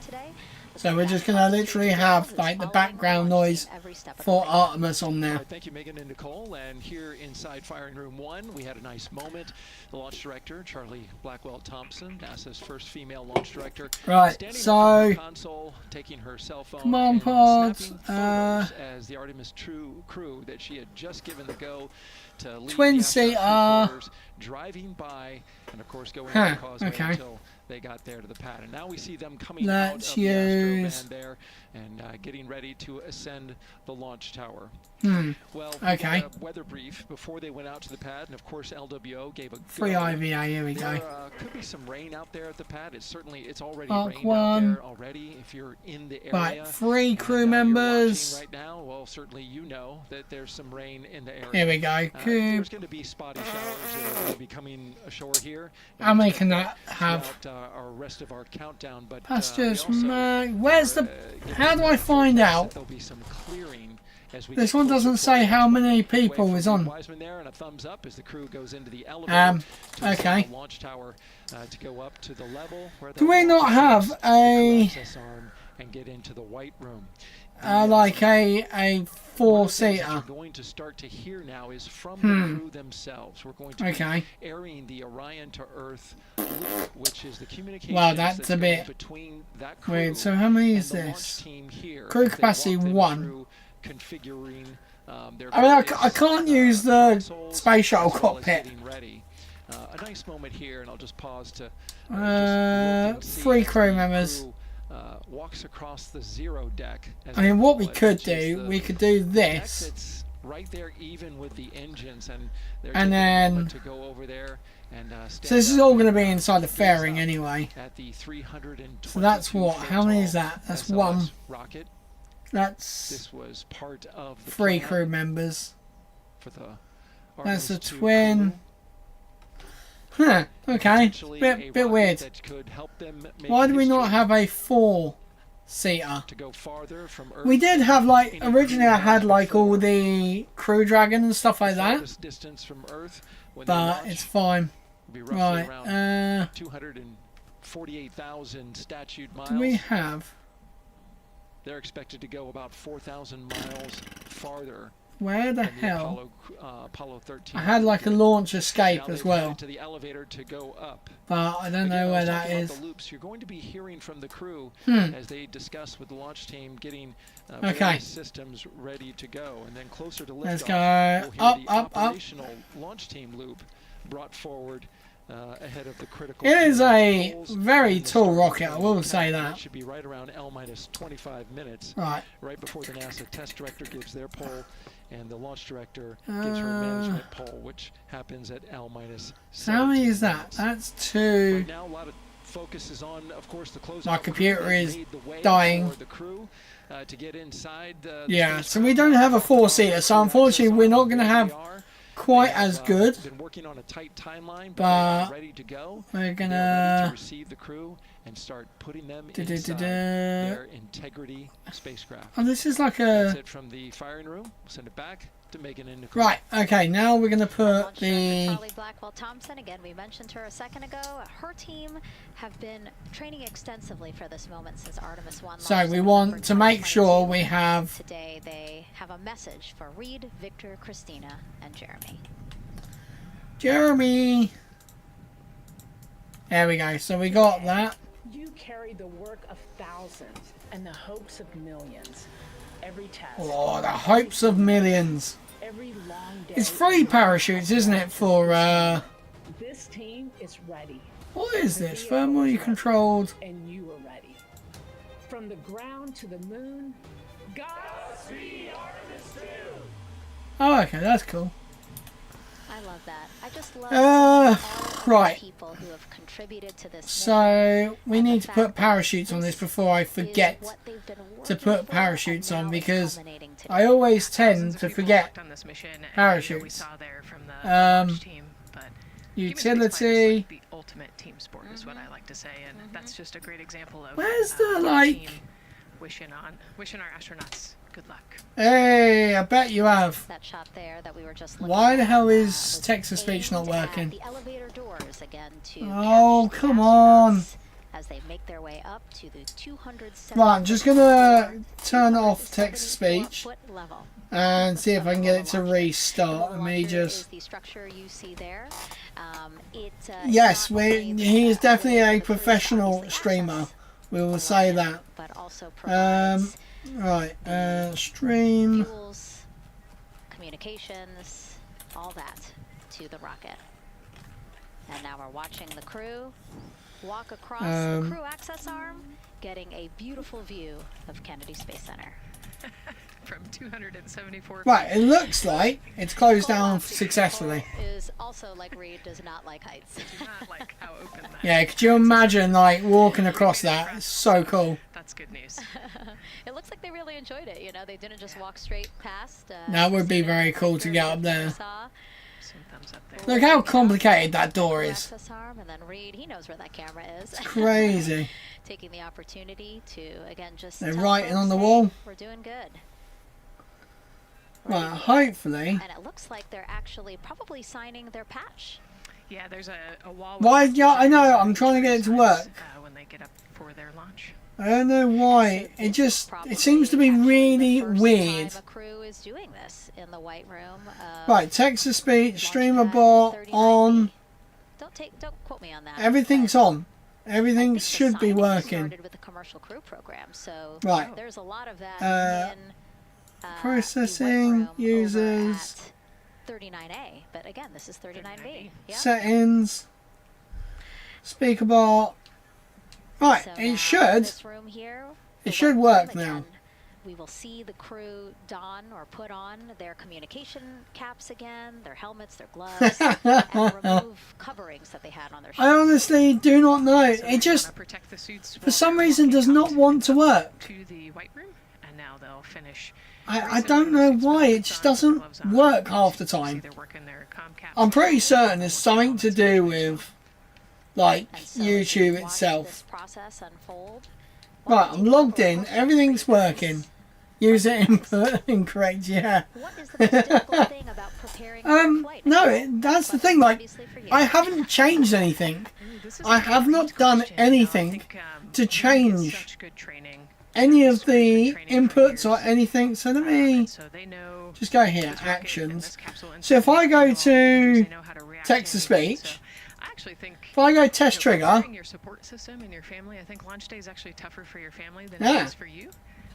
So we're just going to literally have like the background noise for Artemis on there. Thank you, Megan and Nicole. And here inside Firing Room 1, we had a nice moment. The launch director, Charlie Blackwell Thompson, NASA's first female launch director, Right, standing so up at the console, taking her cell phone come on, and pods. snapping photos as the Artemis crew that she had just given the go to leave Twin the seater. astronaut quarters, driving by, and of course going Huh, to Causeway okay. until they got there to the pad. And now we see them coming Let's out of the use- Astrovan there and getting ready to ascend the launch tower. Well, Okay. a weather brief before they went out to the pad, and of course LWO gave a Free go. IVA, here we go. There could be some rain out there at the pad. It's already Mark rained out 1. there already. If you're in the area, Right, 3 and, crew you're members. watching right now, well, certainly you know that there's some rain in the area. Here we go. There's going to be spotty showers that are going to be coming ashore here. How many can that have? Throughout, our rest of our countdown, but That's we just also mad. Where's the? getting How do I find out? there'll be some clearing as we This get one closer doesn't to say our how launch. many Away people from is Reed on. Wiseman there, and a thumbs up as the crew goes into the elevator to Okay. the launch tower to go up to the level where Do we not have a access arm and get into the white room. like a One of the things that 4-seater? you're going to start to hear now is from Hmm. the crew themselves. We're going to Okay. be airing the Orion to Earth loop, which is the communication Wow, that's a bit between that crew weird. So how many and is the launch this? team here Crew as they capacity walk them 1. through configuring their I mean, I various, can't use the consoles space shuttle as well as cockpit. getting ready. A nice moment here, and I'll just pause to just look and see 3 as crew the members. crew, walks across the zero deck. As I they mean, what call we it, could which is do, the we could do deck this, that's right there, even with the engines, and they're and taking a then. moment to go over there and So this is all going to be inside the fairing anyway. at the 322 So that's what? How many is that? That's SLS 1. rocket. That's This was part of the 3 plan crew members. for the That's a Artemis II twin. crew. Huh. Okay. Potentially a Bit rocket weird. that could help them make Why do we not history. have a 4 seater. To go farther from Earth. We did have like originally I had like all the Crew Dragon and stuff like that, Distance from Earth but it's fine. Right. 248,000 statute miles. Do we have? They're expected to go about 4,000 miles farther. Where the than hell? Apollo 13. I had like a launch escape Now as they've well, headed to the elevator to go up. but I don't Again, know I where was that talking is. about the loops. You're going to be hearing from the crew as they discuss with the launch team getting various systems ready to go, and then closer to liftoff, Let's go you'll hear up, the up, up. operational launch team loop brought forward ahead of the critical. It is a controls very and the tall start rocket, I of will the say countdown. that. It should be right around L-25 minutes, Right. before the NASA test director gives their poll, and the launch director gives her management poll, which happens at L-17. So how many is that? That's 2. Right now, a lot of focus is on, of course, the close. My computer is dying. The crew, to get inside Yeah, so we don't have a 4-seater, so unfortunately we're not going to have quite as good. Been working on a tight timeline, but ready to go. We're gonna to receive the crew and start putting them inside their Integrity spacecraft. Oh, this is like That's a it from the firing room. We'll send it back to Megan and Nicole. right. Okay, now we're gonna put the. Charlie Blackwell Thompson, again, we mentioned her a second ago. Her team have been training extensively for this moment since Artemis I. So we want to make sure we have. Today they have a message for Reed, Victor, Christina, and Jeremy. Jeremy. There we go. So we got that. You carry the work of thousands and the hopes of millions. Every test. Oh, the hopes of millions. Every long day. It's 3 parachutes, isn't it? For This team is ready. what is this? Thermally controlled. And you are ready. From the ground to the moon. Godspeed, Artemis II. Oh, okay, that's cool. I love that. I just love all right. the people who have contributed to this. So we need to put parachutes on this before I forget to put parachutes on, because I always tend to forget parachutes. Utility. The ultimate team sport is what I like to say, and that's just a great example of Where's the like? team wishing our astronauts good luck. Hey, I bet you have. That shot there that we were just Why the hell is text-to-speech not working? the elevator doors again to Oh, come on. as they make their way up to the 270. Right, I'm just gonna turn off text-to-speach and see if I can get it to restart. Let me just. The structure you see there. Yes, he is definitely a professional streamer. We will say that. But also right, stream. fuels, communications, all that to the rocket. And now we're watching the crew walk across the crew access arm, getting a beautiful view of Kennedy Space Center. From 274. Right, it looks like it's closed down successfully. Is also like Reed does not like heights. Do not like how open that Yeah, could you imagine like walking across that? It's so cool. That's good news. It looks like they really enjoyed it. You know, they didn't just walk straight past. That would be very cool to get up there. Some thumbs up there. Look how complicated that door is. Access arm, and then Reed, he knows where that camera is. It's crazy. Taking the opportunity to again just. They're tell writing folks, on the hey, wall. We're doing good. Right, hopefully. And it looks like they're actually probably signing their patch. Yeah, there's a wall. Why? Yeah, I know. I'm trying to get it to work. When they get up for their launch. I don't know why. It seems to be really weird. A crew is doing this in the White Room. Right, text-to-speech, streamer bot on. Don't quote me on that. Everything's on. Everything should be working. Started with the commercial crew program, so right. There's a lot of that in processing users. 39A, but again, this is 39B. Yep. Settings. Speaker bot. Right, So it should. This room here, It should work now. again, we will see the crew don or put on their communication caps again, their helmets, their gloves, and remove coverings that they had on their I honestly do not know. It just, for some reason, does not want to work. To the White Room, and now they'll finish. I don't know why. It just doesn't work half the time. I'm pretty certain it's something to do with, like, so YouTube watch itself. This process unfold Right, I'm logged in. Everything's working. User input incorrect. Yeah. No, that's the thing. Like, I haven't changed anything. I have not done anything to change any of the inputs or anything. So let me just go here, actions. So if I go to text to speech, if I go test trigger, your support system and your family, I think launch day is actually tougher for your family than yeah. it is for you.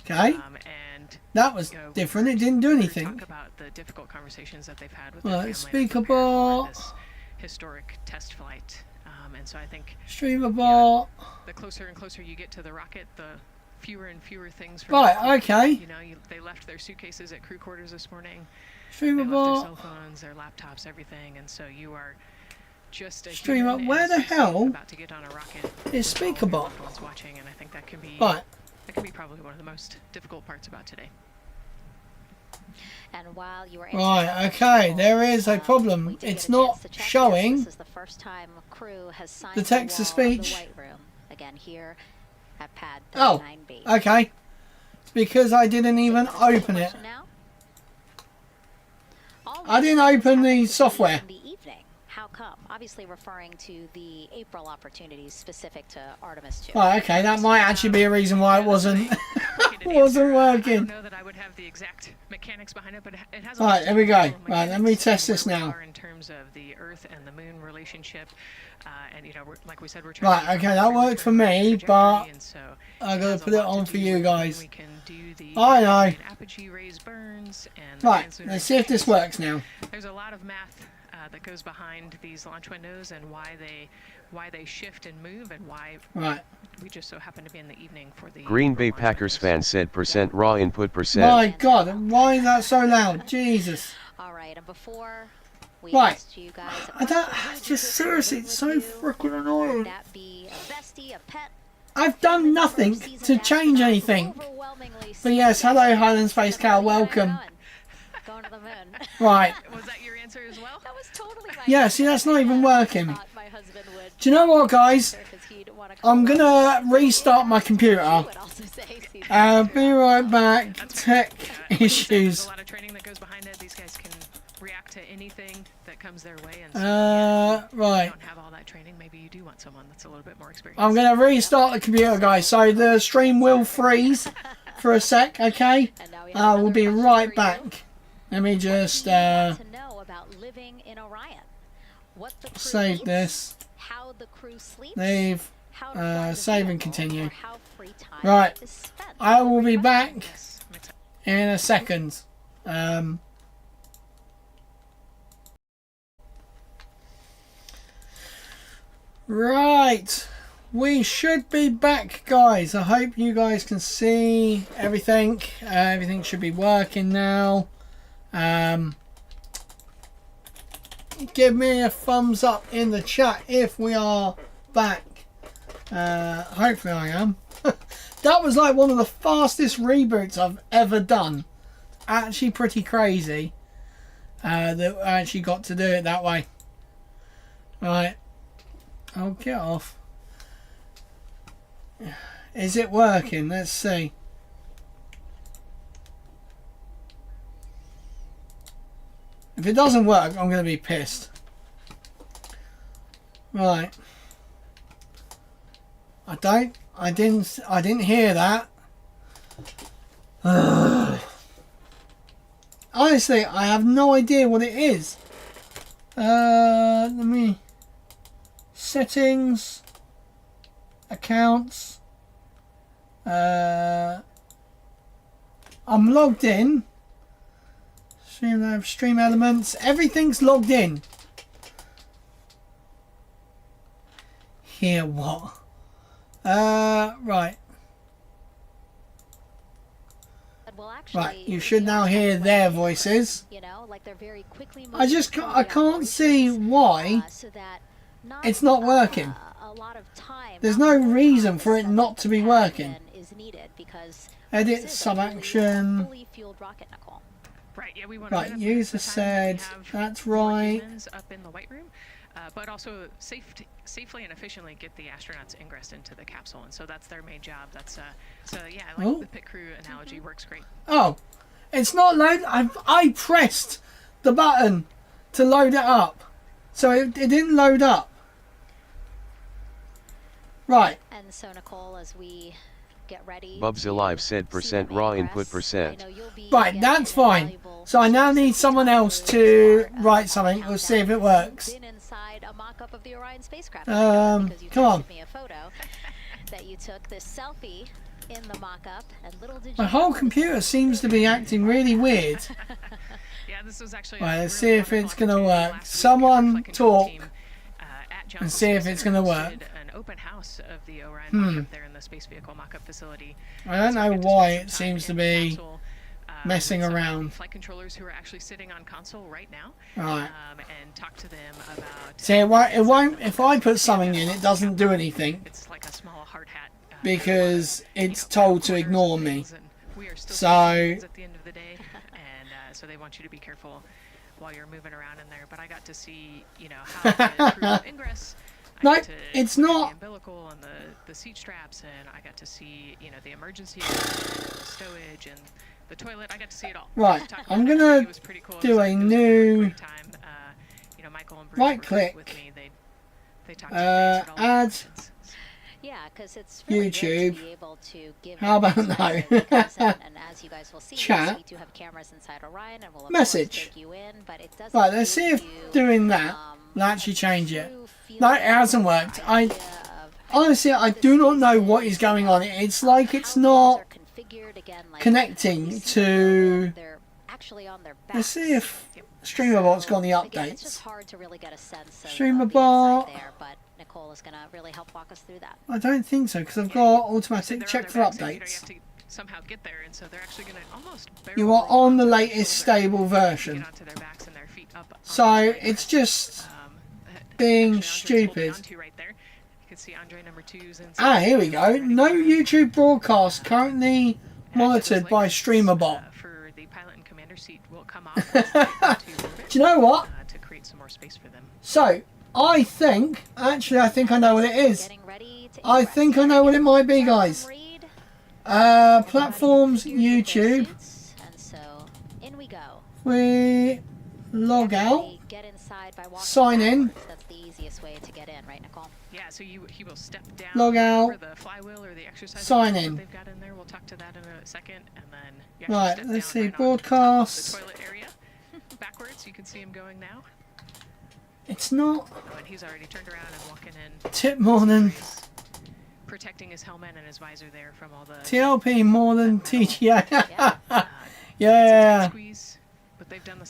Okay. And that was different. It didn't do anything. Talk about the difficult conversations that they've had with their family. Speakable. This historic test flight, and so I think streamable. Yeah, the closer and closer you get to the rocket, the fewer and fewer things. Right. Okay. You know, they left their suitcases at crew quarters this morning. Streamable. They left their cell phones, their laptops, everything, and so you are just a streamer. Where the hell about to get on a rocket is speakable? Watching, and I think that can be That could be probably one of the most difficult parts about today. And while you were right, okay, there is a problem. It's not showing this is the first time a crew has signed the text to speech. The White Room. Again, here at pad 39B. Oh, okay. It's because I didn't even open it. I didn't open the software. How come? Obviously referring to the April opportunities specific to Artemis II. Oh, okay, that might actually be a reason why it wasn't wasn't working. I don't know that I would have the exact mechanics behind it, but it has. Right, there we go. Right, let me test this now. In terms of the Earth and the Moon relationship, and you know, like we said, we're trying. Right, okay, that worked for me, but I gotta put it on for you guys. I know. Right, let's see if this works now. There's a lot of math that goes behind these launch windows and why they shift and move and why we just so happen to be in the evening for the Green Bay Packers fan said % raw input %. My God, why is that so loud? Jesus. All right, and before we right, asked you guys, I don't. Just seriously, it's so freaking annoying. That be a bestie, a pet. I've done nothing to change anything. But yes, hello Highland Space Cow, welcome. Going to the moon. Right. Was that your answer as well? That was totally my yeah, see, that's not even working. Do you know what, guys? I'm gonna restart my computer. Be right back. Tech issues. There's a lot of training that goes behind it. These guys can react to anything that comes their way. And so, right. You don't have all that training. Maybe you do want someone that's a little bit more experienced. I'm gonna restart the computer, guys. So the stream will freeze for a sec, okay? We'll be right back. Let me just to know about living in Orion. What the crew save eats, this. How the crew sleeps, Leave. how to Save and continue. how free time Right. is spent. I will be back in a second. Right. We should be back, guys. I hope you guys can see everything. Everything should be working now. Give me a thumbs up in the chat if we are back. Hopefully I am. That was like one of the fastest reboots I've ever done. Actually pretty crazy that I actually got to do it that way. Right. I'll get off. Is it working? Let's see. If it doesn't work, I'm going to be pissed. Right. I didn't hear that. Honestly, I have no idea what it is. Let me... Settings. Accounts. I'm logged in. Stream elements. Everything's logged in. Here what? Right. Right, you should now hear their voices. You know, like they're very quickly I can't see why it's not working. There's no reason for it not to be working. Edit sub-action. Right, yeah, we want right, user said that's right. Up in the White Room. but also safely and efficiently get the astronauts ingress into the capsule. And so that's their main job. That's so yeah, I like the pit crew analogy. Works great. Oh, it's not load. I pressed the button to load it up, so it didn't load up. Right. And so Nicole, as we get ready. Bubs Alive said % raw input %. Right, that's fine. So I now need someone else to write something. We'll see if it works. Been inside a mock-up of the Orion spacecraft. Come on. Me a photo that you took this selfie in the mock-up, and little did you My whole computer seems to be acting really weird. Yeah, this was actually Right, let's see if it's gonna work. Someone talk and see if it's gonna work. An open house of the Orion mock-up there in the space vehicle mock-up facility. I don't know why it seems to be messing around. Flight controllers who are actually sitting on console right now. Right. And talk to them about. See, it won't. If I put something in, it doesn't do anything. It's like a small hard hat. Because it's told to ignore me. So. At the end of the day, and so they want you to be careful while you're moving around in there. But I got to see, how the crew ingress. No, it's not. The umbilical and the seat straps, and I got to see, the emergency exit, the stowage, and the toilet. I got to see it all. Right, I'm gonna do a new right click. Add Yeah, because it's really YouTube. good to be able to give How about no? and as you guys will see, Chat. we do have cameras inside Orion, and we'll of Message. course take you in, but it doesn't Right, let's see if doing that will actually change it. No, it hasn't worked. Honestly, I do not know what is going on. It's like it's not connecting to. Let's see if StreamerBot's got the updates. It's just hard to really get a sense of StreamerBot. there, but Nicole is going to really help walk us through that. I don't think so, because I've got automatic check for updates. Somehow get there, and so they're actually going to almost You are on the latest stable version. So it's just being stupid. Ah, here we go. No YouTube broadcast currently monitored by StreamerBot. Do you know what? So, I think I know what it is. I think I know what it might be, guys. Platforms, YouTube. We log out. Sign in. That's the easiest way to get in, right, Nicole? Yeah, so he will step down log out. over the flywheel or the exercise sign in. they've got in there. We'll talk to that in a second, and then you right, let's see broadcast. The toilet area backwards. You can see him going now. It's not. Oh, and he's already turned around and walking in. Tip morning. Protecting his helmet and his visor there from all the TLP more than TGA. Yeah.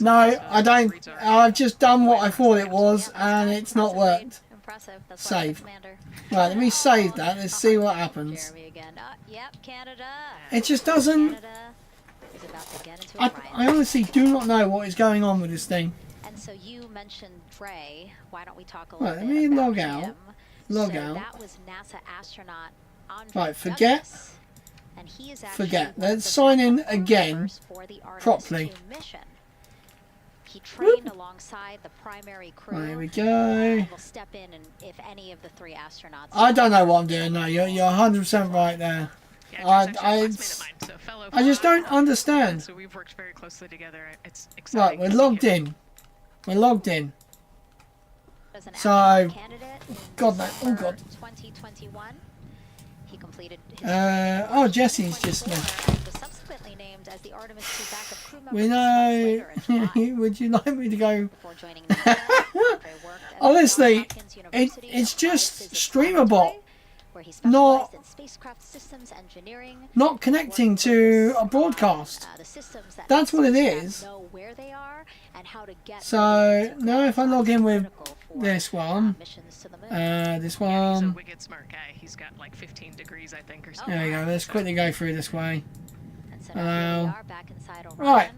No, I don't. I've just done what I thought it was, and it's not worked. Save. Right, let me save that. Let's see what happens. It just doesn't. I honestly do not know what is going on with this thing. And so you mentioned Dre. Why don't we talk a little Right, bit let me about log him? out. Log so out. That was NASA astronaut Andre Right, forget. and he is actually Forget. Let's sign in again for the Artemis properly. II mission. He trained alongside the primary crew. There we go. Will step in and if any of the three astronauts. I don't know what I'm doing. No, you're 100% right there. I just don't understand. So we've worked very closely together. It's Right, we're logged in. We're logged in. So, God, no. Oh God. 2021. He completed his oh, Jesse's just left. was subsequently named as the Artemis II backup crew member. We know. Would you like me to go? Before joining NASA, Andre worked at Honestly, Hopkins University it's just Physics StreamerBot, Laboratory, where he not specialized in spacecraft systems engineering. not connecting to a broadcast. The systems that That's what it spacecraft is. know where they are and how to get So now if I log in with this one, missions to the moon. this He's a one. wicked smart guy. He's got like 15 degrees, I think, or something. There we go. Let's quickly go through this way. And so now here we are back inside Orion. Right.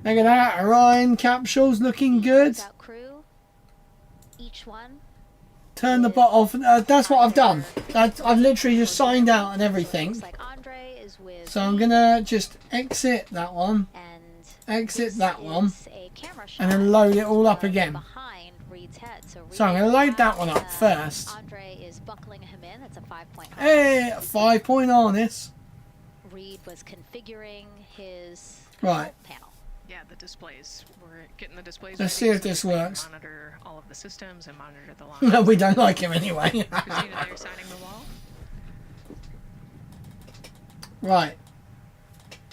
Look at that. Orion capsule's looking good. Out crew, each one. Turn the bot off. That's what I've done. I've literally just signed out and everything. Looks like Andre is with So I'm gonna just exit that one, and exit that one, a camera shot and then load it all up again. behind reads Reed's head. So I'm going to load that one up first. Andre is buckling him in. That's a 5-point. Hey, a 5-point harness. Reed was configuring his right panel. Yeah, the displays. We're getting the displays. Let's see if this works. Monitor all of the systems and monitor the launch. No, we don't like him anyway. Christina, they're signing the wall. Right.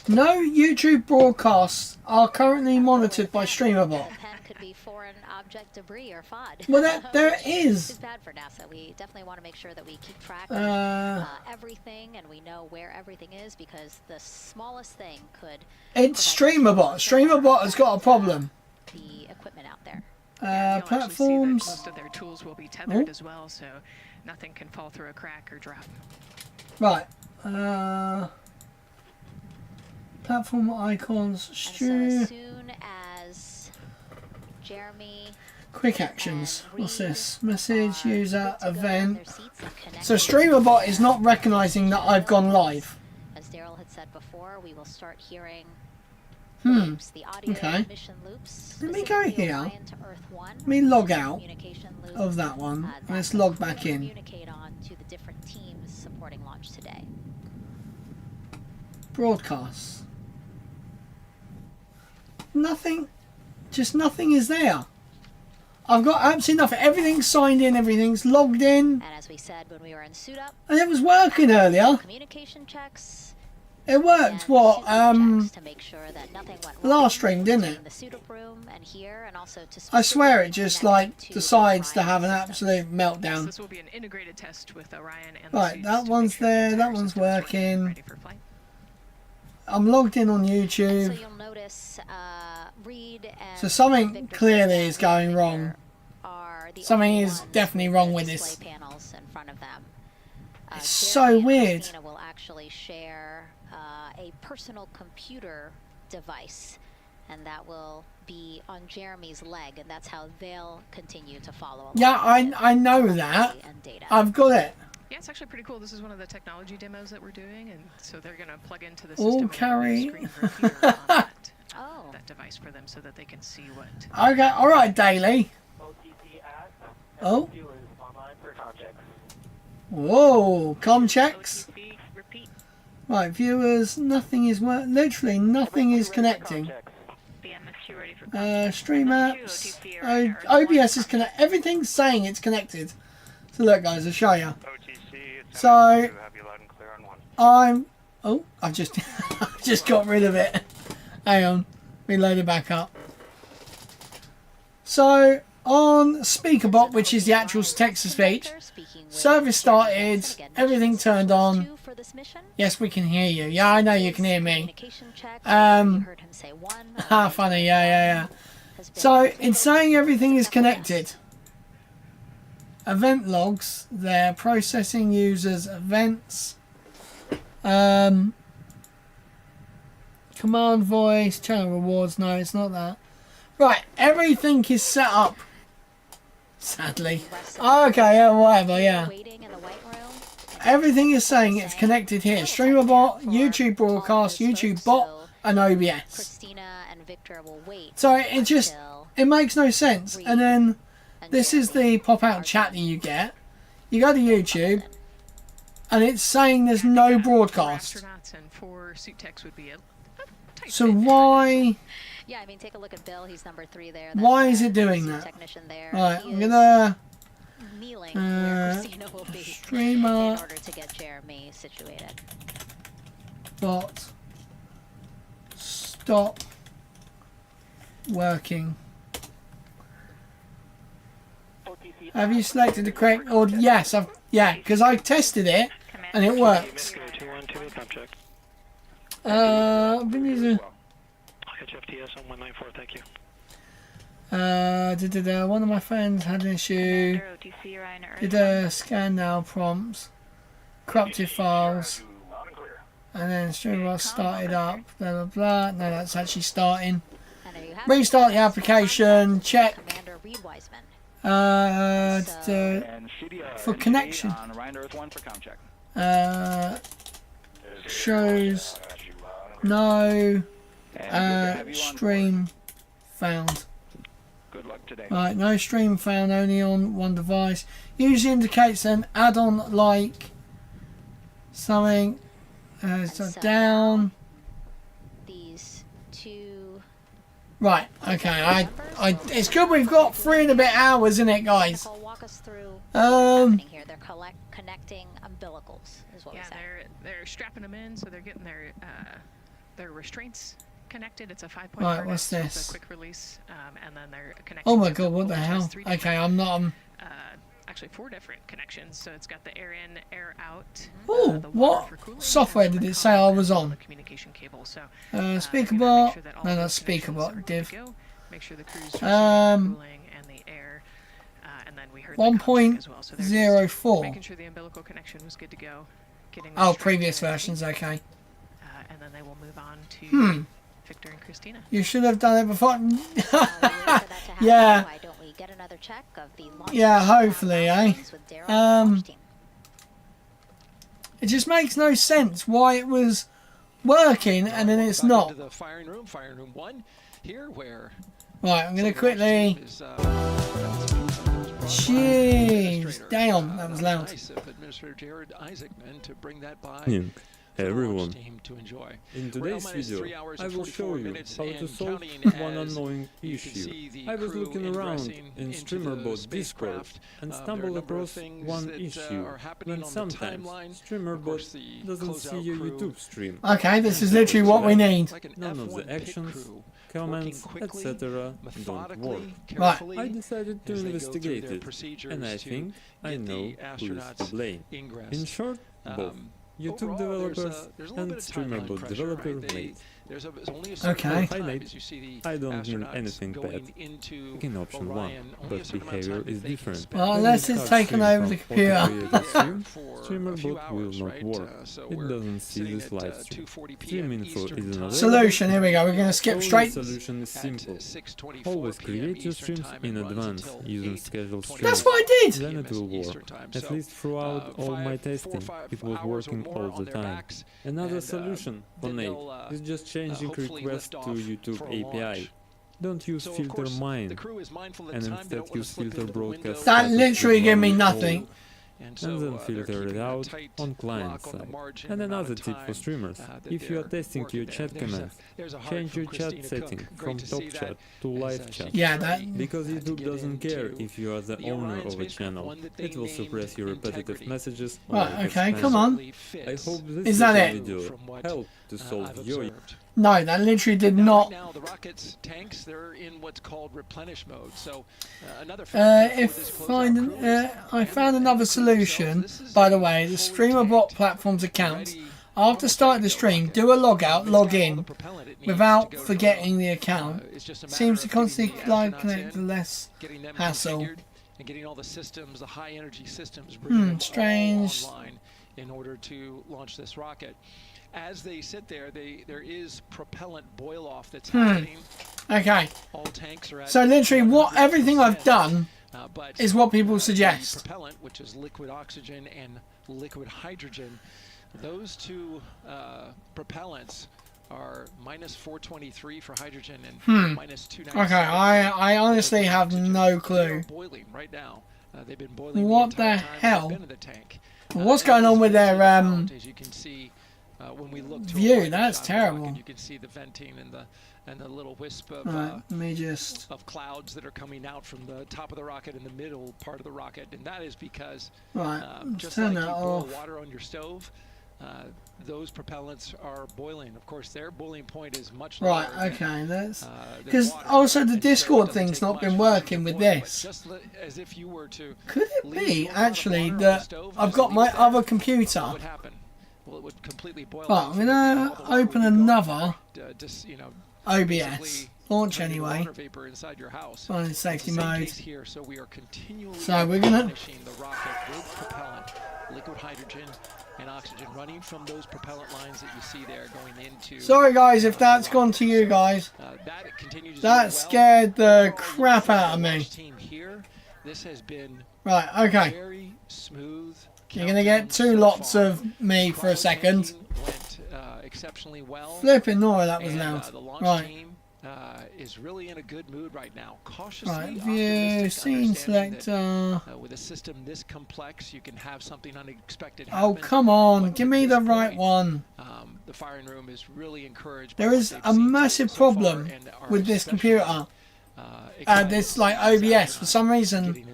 No YouTube broadcasts are currently monitored by StreamerBot. Could be foreign object debris or FOD. Well, there is. It's bad for NASA. We definitely want to make sure that we keep track of everything and we know where everything is, because the smallest thing could. It's StreamerBot. StreamerBot has got a problem. The equipment out there. Platforms. Most of their tools will be tethered as well, so nothing can fall through a crack or drop. Right. Platform icons. So as soon as Jeremy. Quick actions. What's this? Message, user, event. So StreamerBot is not recognizing that I've gone live. As Daryl had said before, we will start hearing loops, the audio okay. Mission loops. Let me go here. Let me log out of that one. Let's log back in. Communicate on to the different teams supporting launch today. Broadcasts. Nothing. Just nothing is there. I've got absolutely nothing. Everything's signed in. Everything's logged in. And as we said when we were in suit up. And it was working earlier. Communication checks. It worked. What? To make sure that nothing went wrong last stream, didn't it? in the suit up room and here, and also to I swear it just like decides to have an absolute meltdown. This will be an integrated test with Orion and right, that one's there. That one's working. I'm logged in on YouTube. So you'll notice Reed and so something clearly is going wrong. Something is definitely wrong with this. Panels in front of them. It's so weird. Christina will actually share a personal computer device, and that will be on Jeremy's leg, and that's how they'll continue to follow along. Yeah, I know that. I've got it. Yeah, it's actually pretty cool. This is one of the technology demos that we're doing, and so they're going to plug into the All system carry. and that device for them so that they can see what. Okay, all right, Daily. Oh. Whoa, com checks. Right, viewers, nothing is literally nothing is connecting. Stream apps, OBS is connected. Everything's saying it's connected. So look, guys, I'll show you. So I've just just got rid of it. Hang on, reload it back up. So on SpeakerBot, which is the actual text-to-speech, service started, everything turned on. Yes, we can hear you. Yeah, I know you can hear me. Funny, yeah. So it's saying everything is connected. Event logs, they're processing users' events. Command voice, channel rewards, no, it's not that. Right, everything is set up. Sadly. Okay, yeah, whatever, yeah. Everything is saying it's connected here. StreamerBot, YouTube broadcast, YouTube bot, and OBS. So it makes no sense. And then this is the pop-out chat that you get. You go to YouTube, and it's saying there's no broadcast. So why? Yeah, I mean, take a look at Bill. He's number 3 there. Why is it doing that? Right, I'm gonna streamer in order to get Jeremy situated. Bot stop working. Have you selected the correct order? Yes, because I tested it and it works. I've been using. FTS on 194, thank you. One of my friends had an issue. Did a scan now prompts, corrupted files, and then StreamYard started up. Blah blah blah. No, that's actually starting. Restart the application. Check. For connection. Shows no stream found. Good luck today. Right, no stream found, only on one device. Usually indicates an add-on like something so down. These two. Right, okay. It's good we've got 3 and a bit hours, isn't it, guys? Walk us through here. They're connecting umbilicals, is what we said. They're strapping them in, so they're getting their restraints connected. It's a 5-point Right, harness what's this? with a quick release, and then they're connecting. Oh my god, what the hell? Okay, I'm not. Actually, 4 different connections. So it's got the air in, air out. Oh, what software did it say I was on? The communication cable. So Speakerbot. No, that's Speakerbot. Div. Make sure the crew's cooling and the air. And then we heard 1.04. making sure the umbilical connection was good to go. Oh, previous versions. Okay. And then they will move on to Victor and Christina. You should have done it before. Yeah. Why don't we get another check of the launch? Yeah, hopefully, eh? It just makes no sense why it was working and then it's not. The firing room 1 here, where right, I'm gonna quickly. Jeez, damn, that was loud. Administrator Jared Isaacman to bring that by. Hey everyone, in today's video I will show you how to solve one annoying issue. I was looking around in StreamerBot Discord and stumbled across one issue when sometimes StreamerBot doesn't see your YouTube stream. Okay, this is literally what we need. None of the actions, comments, etc. don't work. Right. I decided to investigate it, and I think I know who is to blame. In short, both. YouTube developers and StreamerBot developer made. Okay. I don't mean anything bad. In option 1, but behavior is different. Well, unless it's taken over the computer. StreamerBot will not work. It doesn't see this live stream. Stream info is another solution. Here we go. We're going to skip straight. The solution is simple. Always create your streams in advance using scheduled streams. That's what I did. Then it will work. At least throughout all my testing, it was working all the time. Another solution for Nate is just changing request to YouTube API. Don't use filter mine, and instead use filter broadcast. That literally gave me nothing. And then filter it out on client side. And another tip for streamers, if you are testing your chat commands, change your chat setting from top chat to live chat. Yeah, that... Because YouTube doesn't care if you are the owner of a channel. It will suppress your repetitive messages. Right, okay, come on. I hope this is that it? Video helped to solve your... No, that literally did not. Now the rockets, tanks, they're in what's called replenish mode. So another I found another solution. By the way, the StreamerBot platform's account. After starting the stream, do a logout, log in, without forgetting the account. Seems to constantly live connect to less hassle. And getting all the systems, the high energy systems, strange. Online in order to launch this rocket. As they sit there, there is propellant boil off that's happening. Okay. All tanks are at so literally, everything I've done is what people suggest. Propellant, which is liquid oxygen and liquid hydrogen, those two propellants are minus 423 for hydrogen and minus 297. Okay, I honestly have no clue. Boiling right now. They've been boiling what the hell? What's going on with their as you can see. When we look view, that's terrible. Rocket, you can see the venting and the little wisp of of clouds that are coming out from the top of the rocket in the middle part of the rocket, and that is because just like you boil water on your stove, those propellants are boiling. Of course, their boiling point is much lower. Right. Okay. That's because also the Discord thing's not been working with this. Just as if you were to. Could it be actually that I've got my other computer? Well, it would completely boil. Right, I'm gonna open another OBS. Launch anyway. On in safety mode. So we're gonna. The rocket with propellant, liquid hydrogen, and oxygen running from those propellant lines that you see there going into. Sorry guys, if that's gone to you guys. That scared the crap out of me. This has been right. Okay. Very smooth. You're going to get 2 lots of me for a second. Exceptionally well. Flipping Nora, that was loud. Right. is really in a good mood right now. Cautiously Right, view, scene selector. With a system this complex, you can have something unexpected Oh, happen. come on, But give at me this the right point, one. The firing room is really encouraged. There is a massive problem with this computer. This like OBS, for some reason,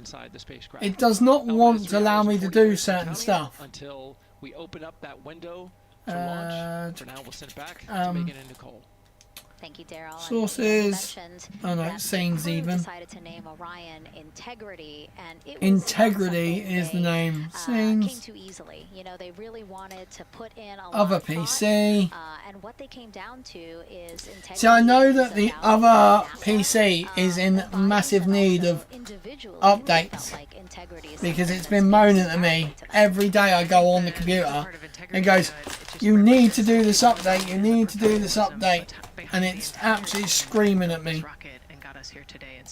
it does not want to allow me to do certain stuff. Until we open up that window for launch. For now, we'll send it back to Megan and Nicole. Thank you, Daryl. Sources. Oh no, scenes even. Decided to name Orion Integrity, and it was Integrity is the name. Scenes. Came too easily. You know, they really wanted to put in a Other lot of PC. thought, and what they came down to is integrity. See, I know that the other PC is in massive need of updates because it's been moaning at me every day I go on the computer. It goes, you need to do this update, you need to do this update. And it's absolutely screaming at me.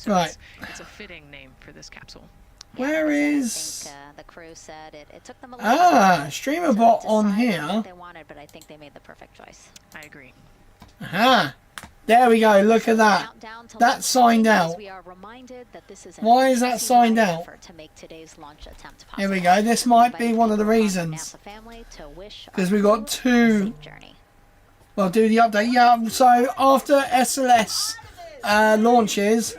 Right. It's a fitting name for this capsule. Where is... the crew said it took them a streamer bot on here. They wanted, but I think they made the perfect choice. I agree. Aha! There we go, look at that. That's signed out. Why is that signed out? Here we go, this might be one of the reasons. Because we got two... Well, do the update. Yeah, so after SLS launches,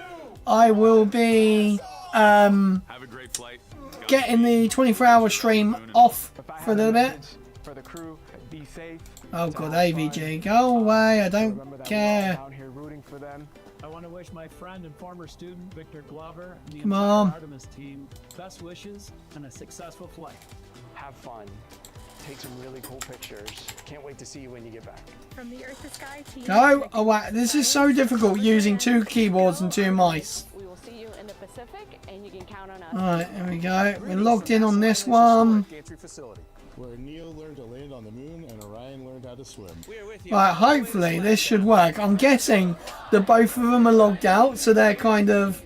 I will be getting the 24-hour stream off for a little bit. Oh god, AVG, go away, I don't care. I want to wish my friend and former student Victor Glover and the Come entire on. Artemis team best wishes and a successful flight. Have fun. Take some really cool pictures. Can't wait to see you when you get back. From the Earth to Sky team. No, oh wow, this is so difficult using 2 keyboards and 2 mice. We will see you in the Pacific, and you can count on us. Alright, here we go. We're logged in on this one. Where Neil learned to land on the moon and Orion learned how to swim. Right, hopefully this should work. I'm guessing that both of them are logged out, so they're kind of...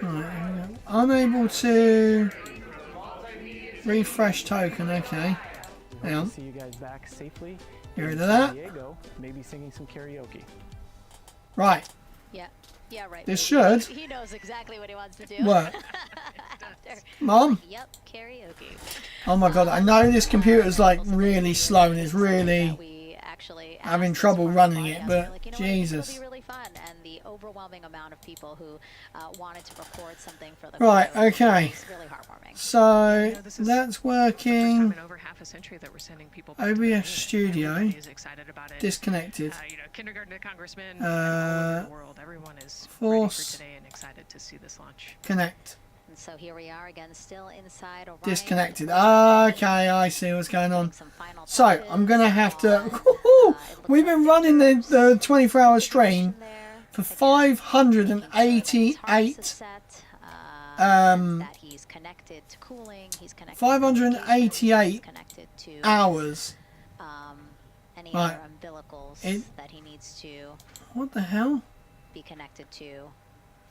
Right, unable to... Refresh token, okay. Hang on. See you guys back safely. Get rid of that. Diego, maybe singing some karaoke. Right. Yeah, right. This should. He knows exactly what he wants to do. Work. Mom? Yep, karaoke. Oh my god, I know this computer's like really slow and it's really having trouble running it, but Jesus. It'll be really fun, and the overwhelming amount of people who wanted to record something for the Right, video okay. is really heartwarming. So that's working. Over half a century that we're sending people OBS Studio disconnected. Kindergarten to congressmen all over the world. Everyone is ready for today and excited to see this launch. Connect. And so here we are again, still inside Orion. Disconnected. Okay, I see what's going on. So I'm gonna have to. We've been running the 24-hour stream for 588. 588 hours. Any Right. other umbilicals that he needs to What the hell? be connected to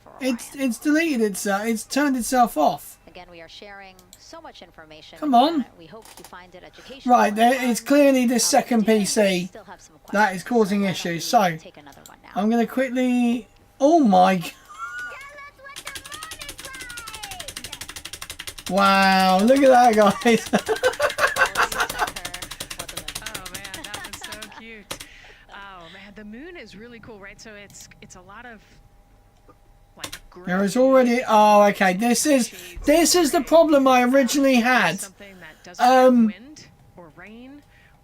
for It's deleted itself. It's turned itself off. Again, we are sharing so much information. Come on. We hope you find it educational. Right, it's clearly this second PC that is causing issues. So I'm going to quickly. Oh my. Wow! Look at that, guys. The moon is really cool, right? So it's a lot of like There is already. Oh, okay. This is the problem I originally had. Wind or rain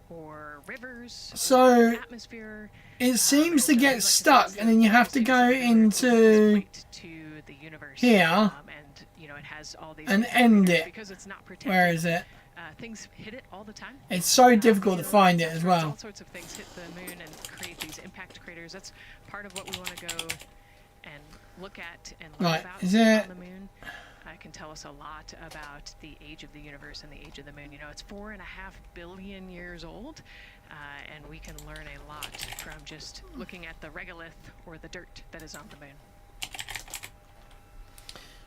or rivers. So atmosphere. It seems to get stuck, and then you have to go into here and end it. Where is it? Things hit it all the time. It's so difficult to find it as well. All sorts of things hit the moon and create these impact craters. That's part of what we want to go and look at and learn about on the moon. It can tell us a lot about the age of the universe and the age of the moon. You know, it's 4.5 billion years old, and we can learn a lot from just looking at the regolith or the dirt that is on the moon.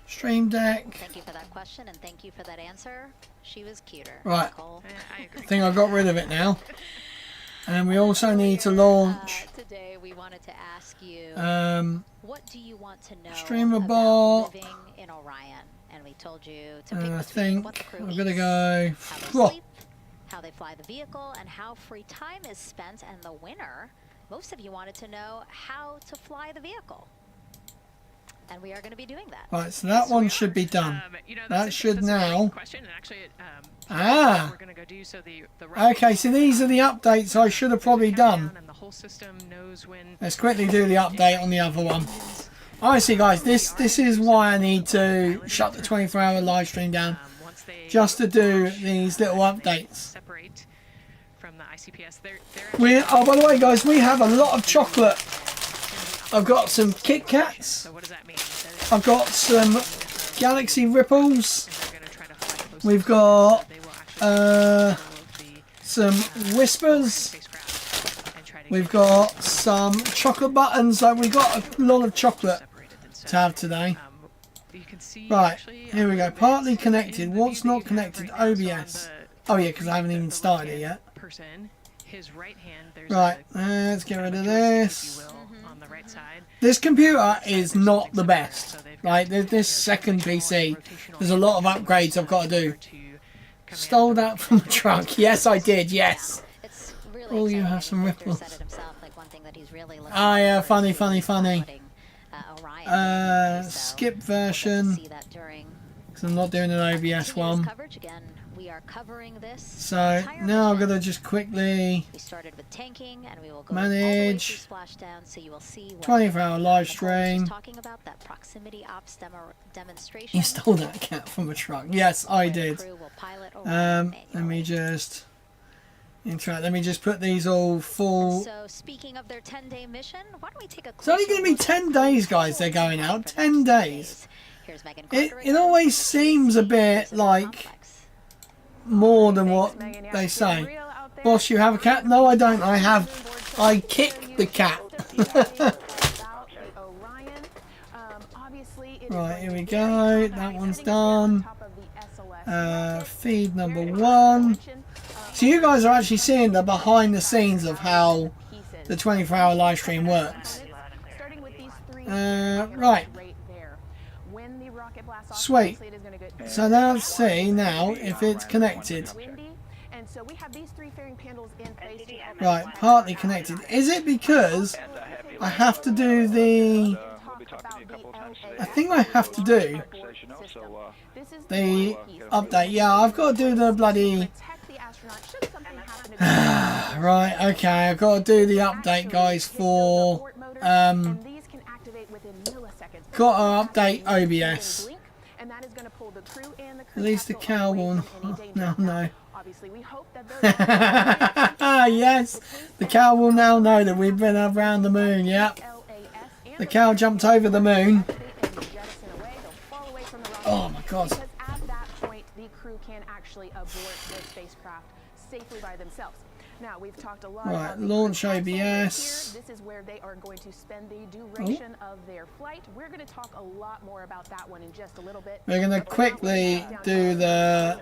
Stream Deck. Thank you for that question, and thank you for that answer. She was cuter. Right. Nicole. I think I got rid of it now. And we also need to launch today we wanted to ask you what do you want to know streamer about bot. living in Orion? And we told you to pick And I between what think the crew I'm gonna eats, go. how they sleep, how they fly the vehicle, and how free time is spent. And the winner, most of you wanted to know how to fly the vehicle. And we are going to be doing that. Right, so that one should be done. That should now. We're going to go do so the Okay, so these are the updates I should have probably done. and the whole system knows when Let's quickly do the update on the other one. Honestly, guys, this is why I need to shut the 24-hour live stream down, just to do these little updates. separate from the ICPS. Oh, by the way, guys, we have a lot of chocolate. I've got some Kit Kats. I've got some Galaxy Ripples. We've got some Whispers. We've got some chocolate buttons. Like, we've got a lot of chocolate to have today. Right, here we go. Partly connected. What's not connected? OBS. Oh yeah, because I haven't even started it yet. Right, let's get rid of this. This computer is not the best. Like, this second PC, there's a lot of upgrades I've got to do. Stole that from a truck. Yes, I did. Yes. Oh, you have some ripples. Oh yeah, funny. Skip version. Because I'm not doing an OBS one. So now I'm gonna just quickly manage 24-hour live stream. You stole that cat from a truck. Yes, I did. Let me just interact. Let me just put these all full. So speaking of their 10-day mission, why don't we take a It's only going to be 10 days, guys. They're going out 10 days. It always seems a bit like more than what they say. Boss, you have a cat? No, I don't. I kicked the cat. Right, here we go. That one's done. Feed number 1. So you guys are actually seeing the behind the scenes of how the 24-hour live stream works. Right. Sweet. So now let's see now if it's connected. Right, partly connected. Is it because I have to do the... I think I have to do the update. Yeah, I've got to do the bloody... Right, okay, I've got to do the update, guys, for... got to update OBS. At least the cow one. No, no. Yes, the cow will now know that we've been around the moon. Yep. The cow jumped over the moon. Oh my god. Because at that point, the crew can actually abort their spacecraft safely by themselves. Now, we've talked a lot about launch OBS. This is where they are going to spend the duration of their flight. We're going to talk a lot more about that one in just a little bit. We're going to quickly do the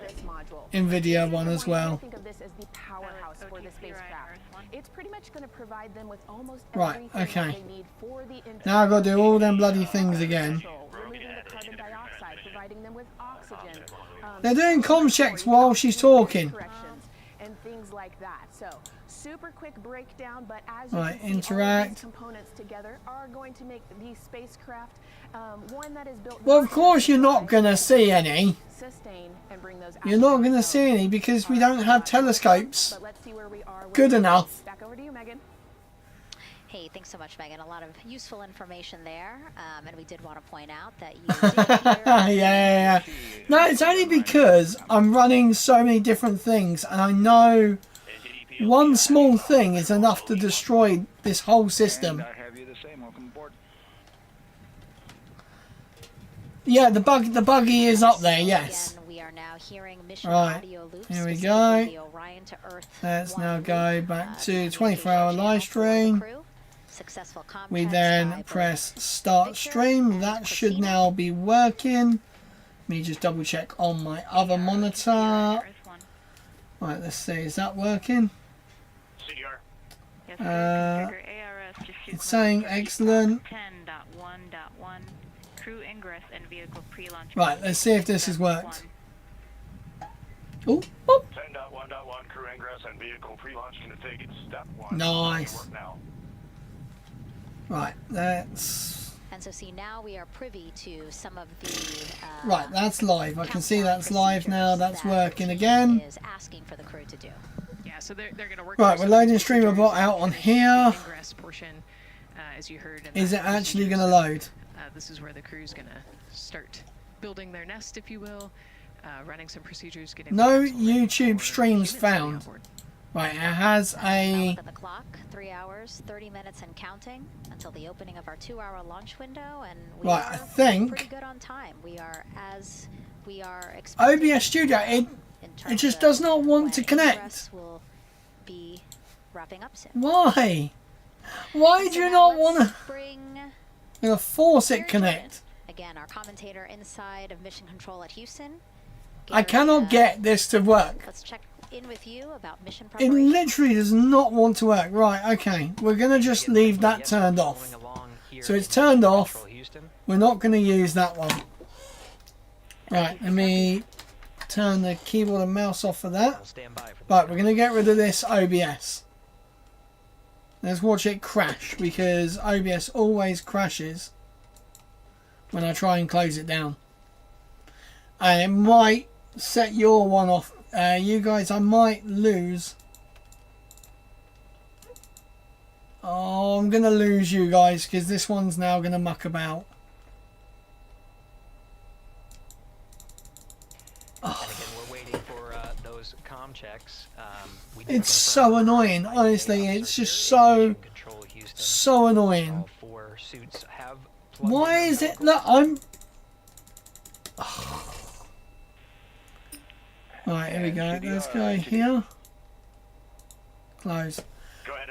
NVIDIA one as well. Think of this as the powerhouse for the spacecraft. It's pretty much going to provide them with almost right, everything okay. they need for the Now I've got to do all them bloody things again. removing the carbon dioxide, providing them with oxygen. They're doing comm checks while she's talking. And things like that. So, super quick breakdown, but as right, you can see, interact. all these components together are going to make the spacecraft one that is built. Well, of course you're not going to see any. Sustain and bring those. You're not going to see any because we don't have telescopes But let's see where we are. good enough. Back over to you, Megan. Hey, thanks so much, Megan. A lot of useful information there. And we did want to point out that you did yeah. No, it's only because I'm running so many different things and I know one small thing is enough to destroy this whole system. Yeah, the buggy is up there, yes. Right, here we go. Let's now go back to 24-hour live stream. We then press start stream. That should now be working. Let me just double check on my other monitor. Right, let's see, is that working? It's saying excellent. 10.1.1 crew ingress and vehicle pre-launch. Right, let's see if this has worked. Oh, oh. 10.1.1 crew ingress and vehicle pre-launch configured step 1. Nice. Right, that's... And so see, now we are privy to some of the... right, that's live. I can see that's live now. That's working again. Is asking for the crew to do. Yeah, so they're going to work. Right, we're loading streamer bot out on here. Portion, as you heard. Is it actually going to load? This is where the crew's going to start building their nest, if you will, running some procedures. Getting no YouTube streams found. Right, it has a... Look at the clock, 3 hours, 30 minutes and counting until the opening of our 2-hour launch window, and we right, are I think pretty good on time. We are as we are OBS Studio, it just does not want to connect. Will be wrapping up soon. Why? Why do you not want to? You're gonna force it connect. Again, our commentator inside of Mission Control at Houston. I cannot get this to work. Let's check in with you about mission It preparation. literally does not want to work. Right, okay. We're going to just leave that turned off. So it's turned off. We're not going to use that one. Right, let me turn the keyboard and mouse off for that. Right, we're going to get rid of this OBS. Let's watch it crash, because OBS always crashes when I try and close it down. And it might set your one off. You guys, I might lose. Oh, I'm going to lose you guys because this one's now going to muck about. Oh. And again, we're waiting for those comm checks. It's so annoying, honestly. It's just so annoying. Why is it? Look, I'm... Oh. Right, here we go. Let's go here. Close.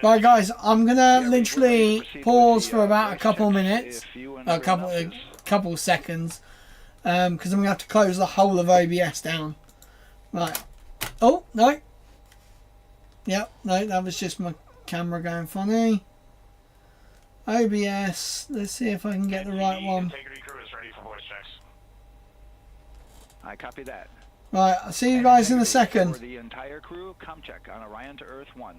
Right, guys, I'm gonna literally pause for about a couple minutes, a couple seconds, because I'm gonna have to close the whole of OBS down. Right. Oh no. Yep, no, that was just my camera going funny. OBS. Let's see if I can get the right one. I copy that. Right, I'll see you guys in a second. For the entire crew, com check on Orion to Earth 1.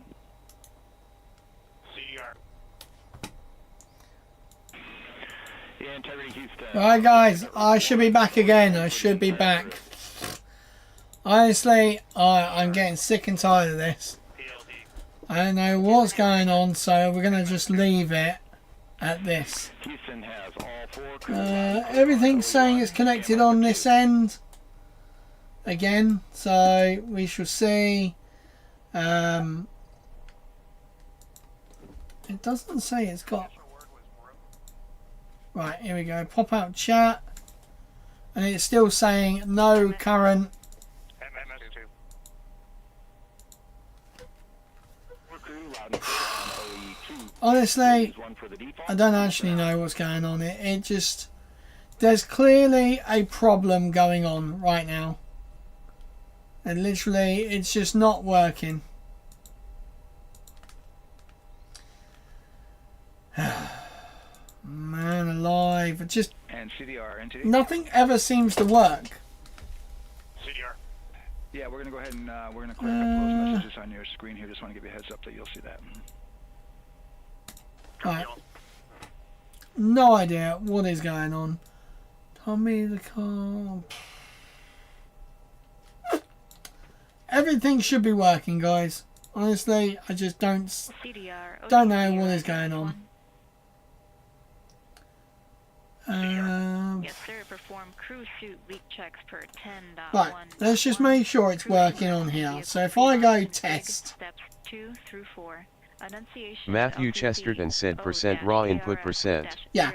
Integrity Houston. Right, guys, I should be back again. I should be back. Honestly, I'm getting sick and tired of this. I don't know what's going on, so we're going to just leave it at this. Houston has all 4 everything's saying it's connected on this end. Again, so we shall see. It doesn't say it's got... Right, here we go. Pop out chat. And it's still saying no current. Honestly, I don't actually know what's going on. It just... There's clearly a problem going on right now. And literally, it's just not working. Man alive. It just... And CDR, NTD? Nothing ever seems to work. CDR. Yeah, we're going to go ahead and we're going to clear a couple of those messages on your screen here. Just want to give you a heads up that you'll see that. Right. No idea what is going on. Tell me the car... Everything should be working, guys. Honestly, I just don't know what is going on. Yes, sir. Perform crew suit leak checks per 10.1. Right, let's just make sure it's working on here. So if I go test. Steps 2 through 4. Matthew Chesterton said % raw input %. Yeah.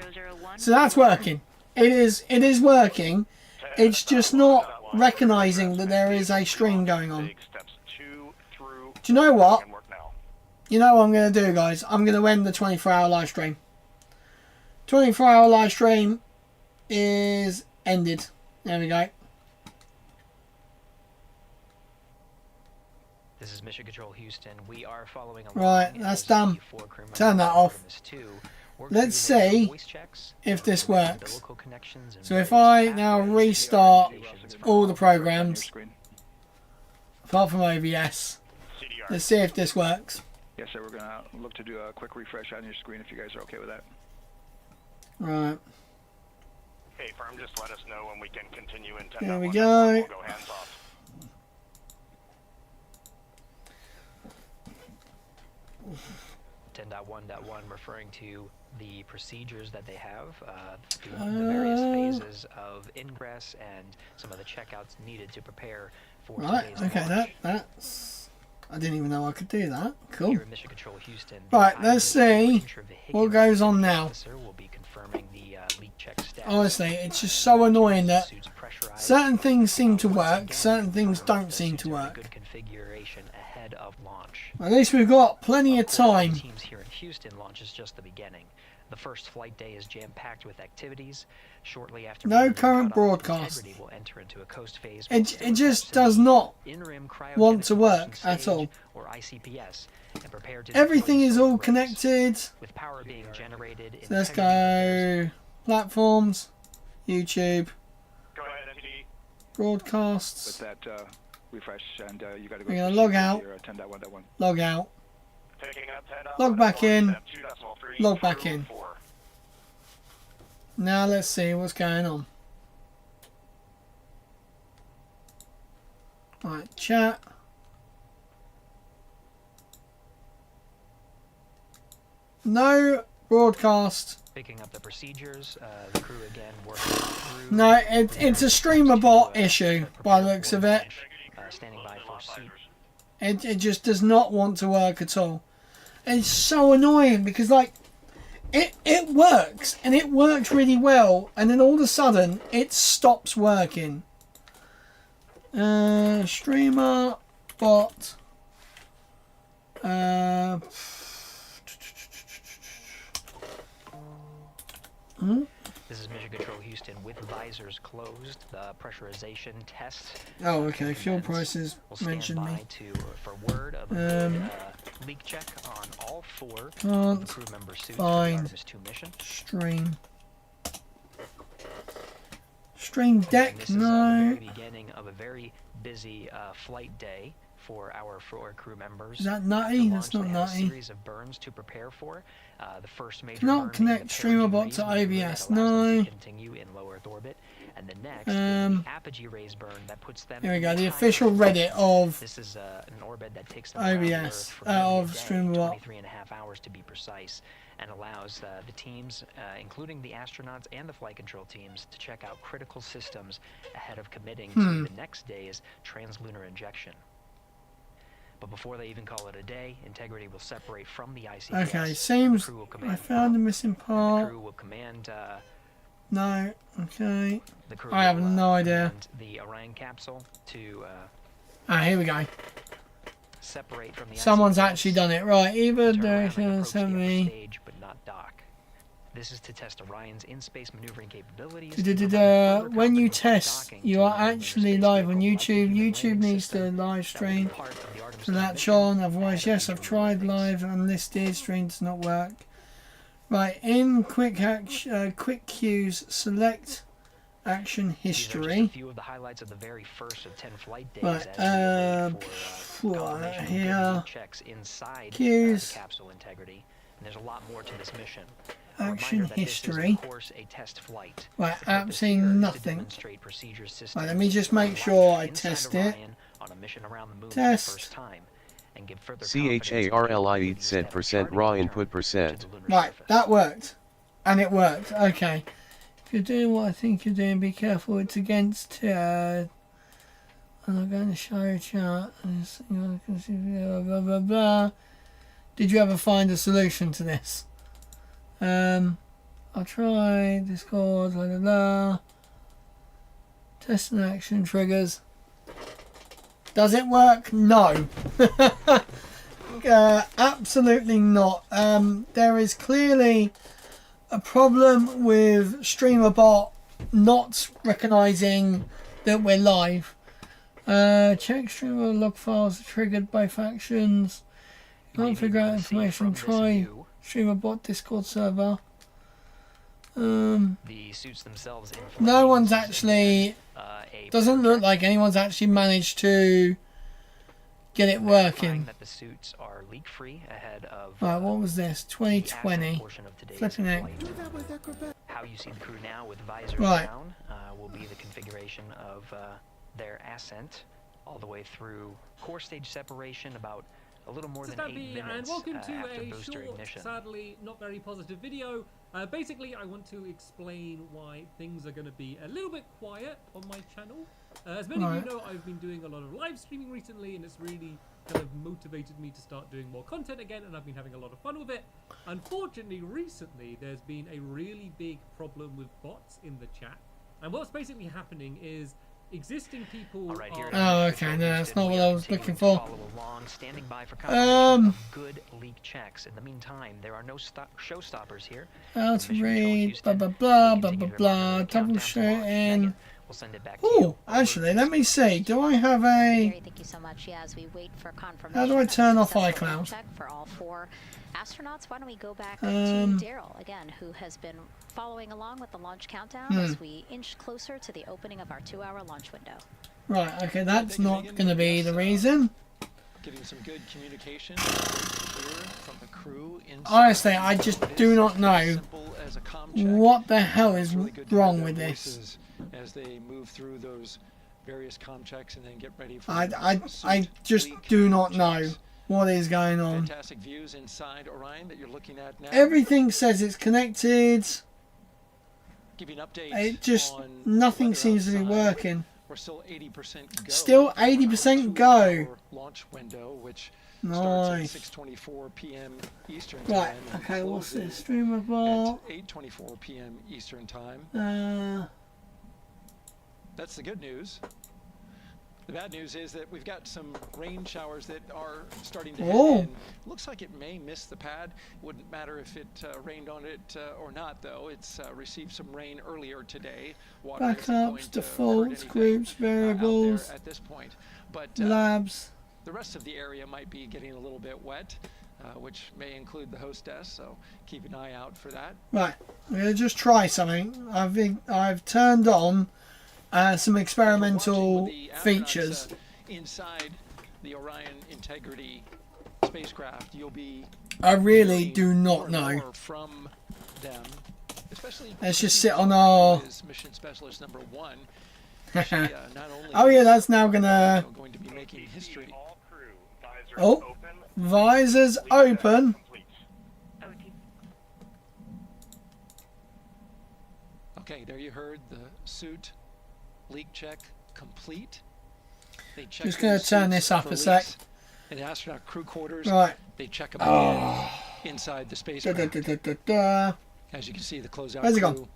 So that's working. It is working. It's just not recognizing that there is a stream going on. Do you know what? You know what I'm going to do, guys? I'm going to end the 24-hour live stream. 24-hour live stream is ended. There we go. This is Mission Control Houston. We are following along. Right, that's done. Turn that off. Let's see if this works. So if I now restart all the programs, apart from OBS, let's see if this works. Yes, sir. We're going to look to do a quick refresh on your screen if you guys are okay with that. Right. Hey, firm, just let us know when we can continue in 10.1. There we go. We'll go hands off. Referring to the procedures that they have, the various phases of ingress and some of the checkouts needed to prepare for right, today's okay, launch. that's... I didn't even know I could do that. Cool. Here at Mission Control Houston, Right, let's see what goes on now. will be confirming the leak check status. Honestly, it's just so annoying that certain things seem to work, certain things don't seem to work. Good configuration ahead of launch. At least we've got plenty of time. Teams here in Houston launch is just the beginning. The first flight day is jam-packed with activities. Shortly after No current broadcast. will enter into a coast phase. It just does not want to work at all. Or ICPS, and prepare to Everything is all connected. with power being generated. So let's go platforms, YouTube, Go ahead, NTD. broadcasts. With that refresh, and you got to go. We're gonna log out. 10.1.1. Log out. Picking up 10. Log back in. 2.3. Log back in. Now let's see what's going on. Right, chat. No broadcast. Picking up the procedures, the crew again working through. No, it's a streamer bot issue by the looks of it. Standing by for seat. It just does not want to work at all. It's so annoying because like it works and it works really well, and then all of a sudden it stops working. Streamer bot. This is Mission Control Houston with visors closed. The pressurization test. Oh, okay. Fuel prices mentioned me. For word of leak check on all four Can't crew member suits find Artemis II mission. Stream deck. This No. is the beginning of a very busy flight day for our four crew members. Is that nutty? That's not A nutty. series of burns to prepare for. The first major Cannot burn connect streamer bot to OBS. No. continue in low Earth orbit, and the next apogee rays burn that puts them. Here we go. The official Reddit of This is an orbit that takes them around OBS Earth for of a day, streamer bot. 23.5 hours to be precise, and allows the teams, including the astronauts and the flight control teams, to check out critical systems ahead of committing to the next day's translunar injection. But before they even call it a day, integrity will separate from the ICPS. Okay, seems I found a missing The part. crew will command. No. Okay. The crew I have will, no idea. command the Orion capsule to Here we go. separate from the Someone's ICPS. actually done it right. Either Turn around and direction approach the upper 70. stage, but not dock. This is to test Orion's in-space maneuvering capabilities. When you test, you are actually live on YouTube. YouTube needs to live stream to latch on. Otherwise, yes, I've tried live unlisted. Stream does not work. Right, in quick cues, select action history. A few of the highlights of the very first of 10 flight days. Right, here. Checks inside Cues. the capsule integrity. And there's a lot more to this mission. Action history. Of course, a test flight. Right, absolutely nothing. Right, let me just make sure I test it. Test. CHARLIE said % raw input %. Right, that worked. And it worked. Okay. If you're doing what I think you're doing, be careful. It's against I'm not going to show a chart. Blah, blah, blah. Did you ever find a solution to this? I'll try Discord, blah, blah, blah. Test and action triggers. Does it work? No. Absolutely not. There is clearly a problem with StreamerBot not recognizing that we're live. Check streamer log files triggered by factions. Can't figure out information. Try streamer bot Discord server. The suits themselves. No one's actually. Doesn't look like anyone's actually managed to get it working. That the suits are leak free ahead of. Right, what was this? 2020. Flipping it. How you see the crew now with visors down will be the configuration of their ascent all the way through core stage separation about a little more than 8 minutes and welcome to after a booster short, ignition. sadly not very positive video. Basically, I want to explain why things are going to be a little bit quiet on my channel. As many of you know, I've been doing a lot of live streaming recently, and it's really kind of motivated me to start doing more content again, and I've been having a lot of fun with it. Unfortunately, recently, there's been a really big problem with bots in the chat. And what's basically happening is existing people oh, okay, no, that's not what I was looking for. Good leak checks. In the meantime, there are no showstoppers here. How to read, blah blah blah blah blah blah. Troubleshooting. Oh, actually, let me see. Do I have a? Thank you so much. Yeah, as we wait for confirmation. How do I turn off iCloud? For all 4 astronauts, why don't we go back to Daryl again, who has been following along with the launch countdown as we inch closer to the opening of our 2-hour launch window. Right. Okay, that's not going to be the reason. Getting some good communication from the crew. Honestly, I just do not know what the hell is wrong with this. As they move through those various comm checks and then get ready for I just do not know what is going on. Fantastic views inside Orion that you're looking at now. Everything says it's connected. Give you an update. It just nothing seems to be working. We're still 80% go. Still 80% go. Launch window, which nice. starts at 6:24 p.m. Eastern right. time. Okay. What's this? Streamer bot. At 8:24 p.m. Eastern time. That's the good news. The bad news is that we've got some rain showers that are starting to hit in. Looks like it may miss the pad. Wouldn't matter if it rained on it or not, though. It's received some rain earlier today. Water Backups, defaults, groups, variables, at this point. But labs. The rest of the area might be getting a little bit wet, which may include the hostess. So keep an eye out for that. Right, I'm gonna just try something. I've turned on some experimental features. Inside the Orion Integrity spacecraft, you'll be. I really do not know. From them, especially. Let's just sit on our. Mission specialist number 1. Oh yeah, that's now going to be making history. Oh, visors open. Okay, there you heard the suit. Leak check complete. They check just going to turn this up a sec. In the astronaut crew quarters, right. They check them again inside the spacecraft. As you can see, the closeout Where's it crew,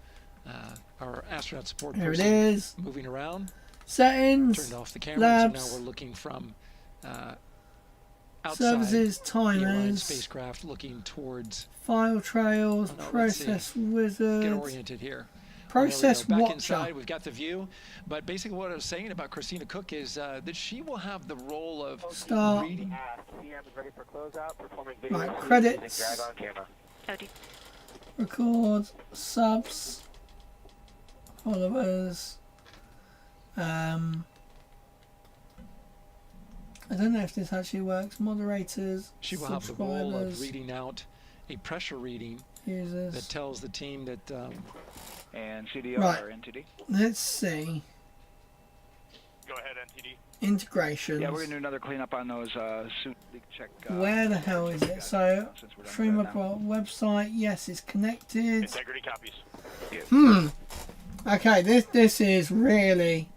our astronaut support there person it is. Moving around. Settings. Turned off the camera, labs, so now we're looking from outside services, the Orion timers, spacecraft, looking towards file trails, process wizards. Get oriented here. Process back watcher. Inside, we've got the view, but basically what I was saying about Christina Cook is that she will have the role of reading. Right, credits. Record, subs, followers. I don't know if this actually works. Moderators. She will have the role of reading out a pressure reading users. That tells the team that. And CDR or NTD. Let's see. Go ahead, NTD. Integrations. Yeah, we're gonna do another cleanup on those suit leak check. Where the hell is it? So, streamer website. Yes, it's connected. Integrity copies. Yeah. Okay, this is really